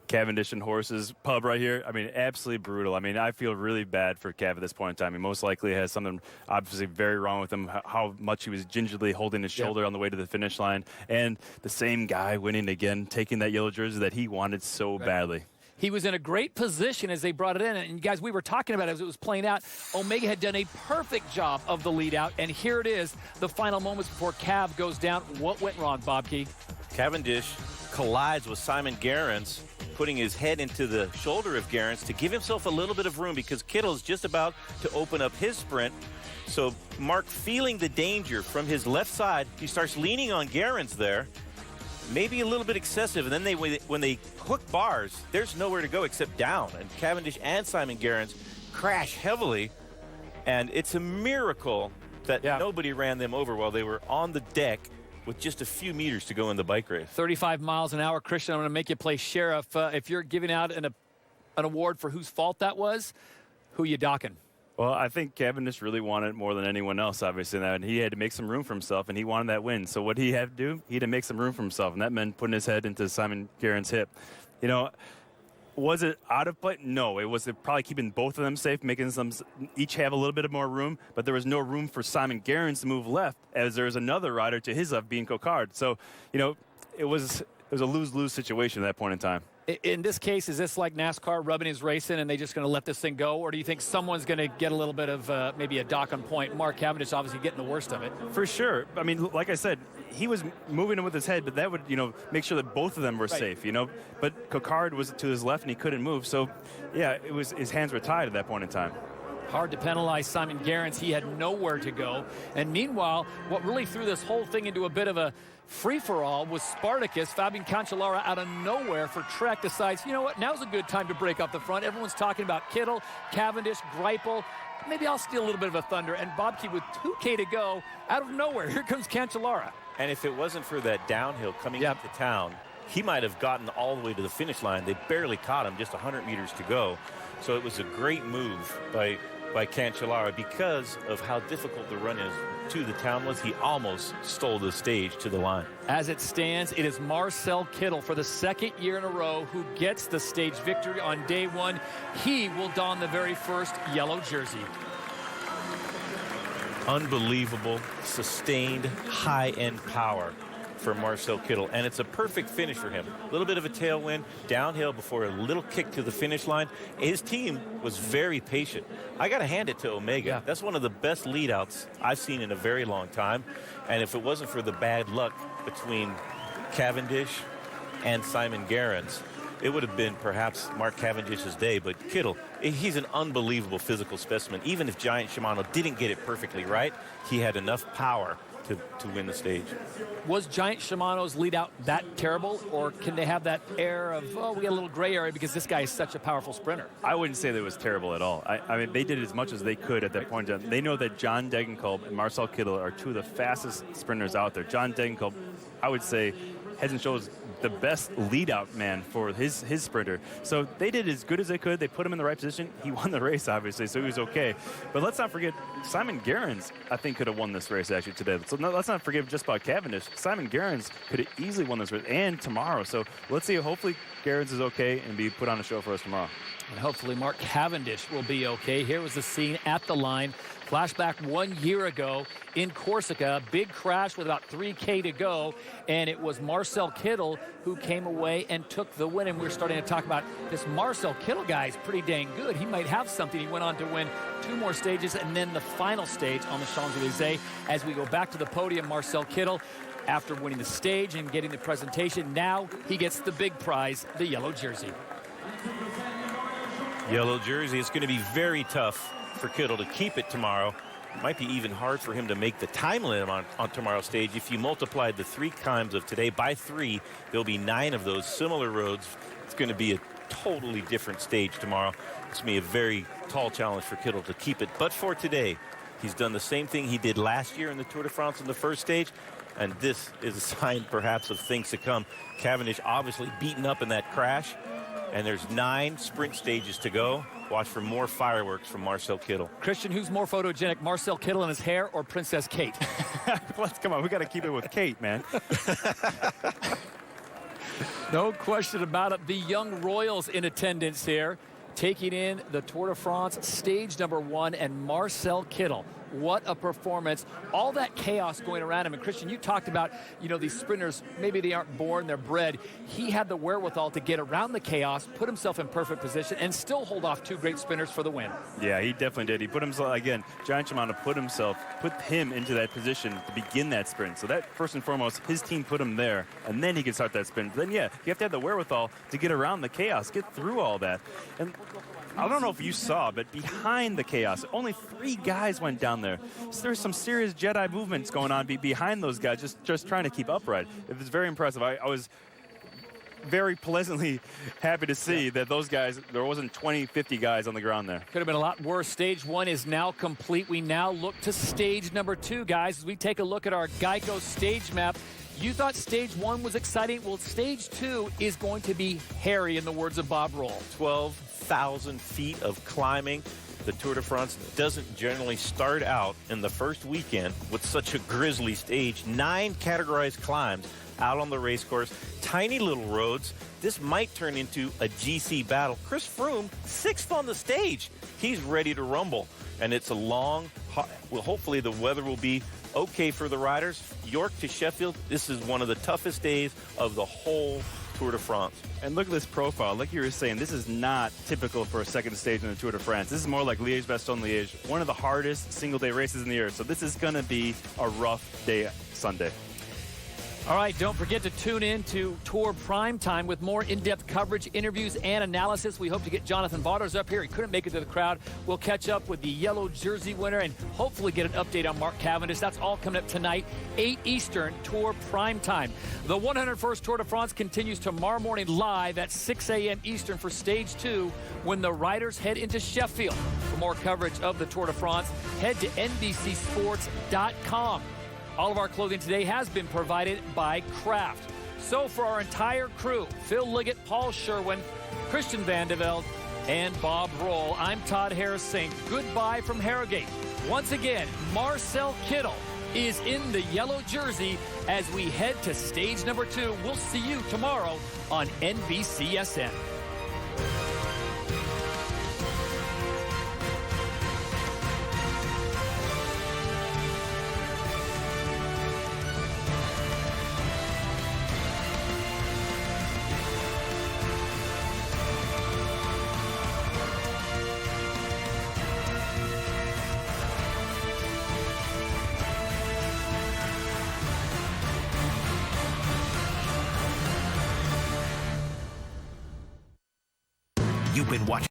Cavendish and Horses pub right here. I mean, absolutely brutal. I mean, I feel really bad for Cav at this point in time. He most likely has something obviously very wrong with him, how much he was gingerly holding his shoulder on the way to the finish line. And the same guy winning again, taking that yellow jersey that he wanted so badly. He was in a great position as they brought it in. And, guys, we were talking about it as it was playing out. Omega had done a perfect job of the lead out. And here it is, the final moments before Cav goes down. What went wrong, Bob Key? Cavendish collides with Simon Gerrans, putting his head into the shoulder of Gerrans to give himself a little bit of room because Kittel's just about to open up his sprint. So Mark, feeling the danger from his left side, he starts leaning on Gerrans there, maybe a little bit excessive, and then when they hook bars, there's nowhere to go except down, and Cavendish and Simon Gerrans crash heavily, and it's a miracle that nobody ran them over while they were on the deck with just a few meters to go in the bike race. 35 miles an hour. Christian, I'm going to make you play sheriff. If you're giving out an award for whose fault that was, who you docking? Well, I think Cavendish really wanted it more than anyone else, obviously, and he had to make some room for himself, and he wanted that win. So what he had to do, he had to make some room for himself, and that meant putting his head into Simon Gerrans' hip. You know, was it out of play? No, it was probably keeping both of them safe, making them each have a little bit of more room, but there was no room for Simon Gerrans to move left, as there was another rider to his left being Coquard. So, you know, it was a lose-lose situation at that point in time. In this case, is this like NASCAR rubbing his race in and they just going to let this thing go? Or do you think someone's going to get a little bit of maybe a dock on point? Mark Cavendish obviously getting the worst of it. For sure. I mean, like I said, he was moving with his head, but that would, make sure that both of them were safe, But Coquard was to his left and he couldn't move. So, yeah, it was his hands were tied at that point in time. Hard to penalize Simon Gerrans. He had nowhere to go. And meanwhile, what really threw this whole thing into a bit of a free-for-all was Spartacus. Fabian Cancellara out of nowhere for Trek decides, you know what, now's a good time to break up the front. Everyone's talking about Kittel, Cavendish, Greipel. Maybe I'll steal a little bit of a thunder. And Bobke with 2K to go, out of nowhere, here comes Cancellara. And if it wasn't for that downhill coming into town, he might have gotten all the way to the finish line. They barely caught him, just 100 meters to go. So it was a great move by Cancellara because of how difficult the run is to the town was. He almost stole the stage to the line. As it stands, it is Marcel Kittel for the second year in a row who gets the stage victory on day one. He will don the very first yellow jersey. Unbelievable, sustained, high-end power for Marcel Kittel, and it's a perfect finish for him. A little bit of a tailwind, downhill before a little kick to the finish line. His team was very patient. I got to hand it to Omega. Yeah. That's one of the best leadouts I've seen in a very long time, and if it wasn't for the bad luck between Cavendish and Simon Gerrans, it would have been perhaps Mark Cavendish's day, but Kittel, he's an unbelievable physical specimen. Even if Giant Shimano didn't get it perfectly right, he had enough power to win the stage. Was Giant Shimano's lead out that terrible, or can they have that air of, oh, we got a little gray area because this guy is such a powerful sprinter? I wouldn't say that it was terrible at all. I mean, they did as much as they could at that point in time. They know that John Degenkolb and Marcel Kittel are two of the fastest sprinters out there. John Degenkolb, I would say, heads and shoulders the best lead-out man for his sprinter. So they did as good as they could. They put him in the right position. He won the race, obviously, so he was okay. But let's not forget, Simon Gerrans, I think, could have won this race, actually, today. So let's not forget just about Cavendish. Simon Gerrans could have easily won this race, and tomorrow. So let's see. Hopefully, Gerrans is okay and be put on a show for us tomorrow. And hopefully Mark Cavendish will be okay. Here was the scene at the line. Flashback 1 year ago in Corsica. Big crash with about 3K to go. And it was Marcel Kittel who came away and took the win. And we're starting to talk about this Marcel Kittel guy is pretty dang good. He might have something. He went on to win 2 more stages and then the final stage on the Champs-Élysées. As we go back to the podium, Marcel Kittel, after winning the stage and getting the presentation, now he gets the big prize, the yellow jersey. Yellow jersey. It's going to be very tough for Kittel to keep it tomorrow. It might be even hard for him to make the time limit on tomorrow's stage. If you multiplied the 3 times of today by 3, there'll be 9 of those similar roads. It's going to be a totally different stage tomorrow. It's going to be a very tall challenge for Kittel to keep it. But for today, he's done the same thing he did last year in the Tour de France in the first stage. And this is a sign, perhaps, of things to come. Cavendish obviously beaten up in that crash. And there's 9 sprint stages to go. Watch for more fireworks from Marcel Kittel. Christian, who's more photogenic, Marcel Kittel in his hair or Princess Kate? Let's come on. We got to keep it with Kate, man. No question about it. The young royals in attendance here, taking in the Tour de France stage number 1, and Marcel Kittel. What a performance. All that chaos going around him. And Christian, you talked about, these sprinters, maybe they aren't born, they're bred. He had the wherewithal to get around the chaos, put himself in perfect position, and still hold off 2 great sprinters for the win. Yeah, he definitely did. He put himself, again, Giant Shimano put him into that position to begin that sprint. So that, first and foremost, his team put him there, and then he could start that sprint. Then, yeah, you have to have the wherewithal to get around the chaos, get through all that. And I don't know if you saw, but behind the chaos, only 3 guys went down there. So there's some serious Jedi movements going on behind those guys, just trying to keep upright. It was very impressive. I was very pleasantly happy to see that those guys, there wasn't 20, 50 guys on the ground there. Could have been a lot worse. Stage 1 is now complete. We now look to stage number 2, guys, as we take a look at our Geico stage map. You thought stage 1 was exciting. Well, stage 2 is going to be hairy, in the words of Bob Roll. 12,000 feet of climbing. The Tour de France doesn't generally start out in the first weekend with such a grisly stage. 9 categorized climbs out on the race course. Tiny little roads. This might turn into a GC battle. Chris Froome, 6th on the stage. He's ready to rumble. And it's a long, well, hopefully the weather will be okay for the riders. York to Sheffield, this is one of the toughest days of the whole Tour de France. And look at this profile. Like you were saying, this is not typical for a second stage in the Tour de France. This is more like Liège-Bastogne-Liège, one of the hardest single-day races in the year. So this is going to be a rough day Sunday. All right, don't forget to tune in to Tour Prime Time with more in-depth coverage, interviews, and analysis. We hope to get Jonathan Vaughters up here. He couldn't make it to the crowd. We'll catch up with the yellow jersey winner and hopefully get an update on Mark Cavendish. That's all coming up tonight, 8 Eastern, Tour Prime Time. The 101st Tour de France continues tomorrow morning live at 6 a.m. Eastern for Stage 2 when the riders head into Sheffield. For more coverage of the Tour de France, head to NBCSports.com. All of our clothing today has been provided by Kraft. So for our entire crew, Phil Liggett, Paul Sherwin, Christian Vandeveld, and Bob Roll, I'm Todd Harris saying goodbye from Harrogate. Once again, Marcel Kittel is in the yellow jersey as we head to stage number 2. We'll see you tomorrow on NBCSN. You've been watching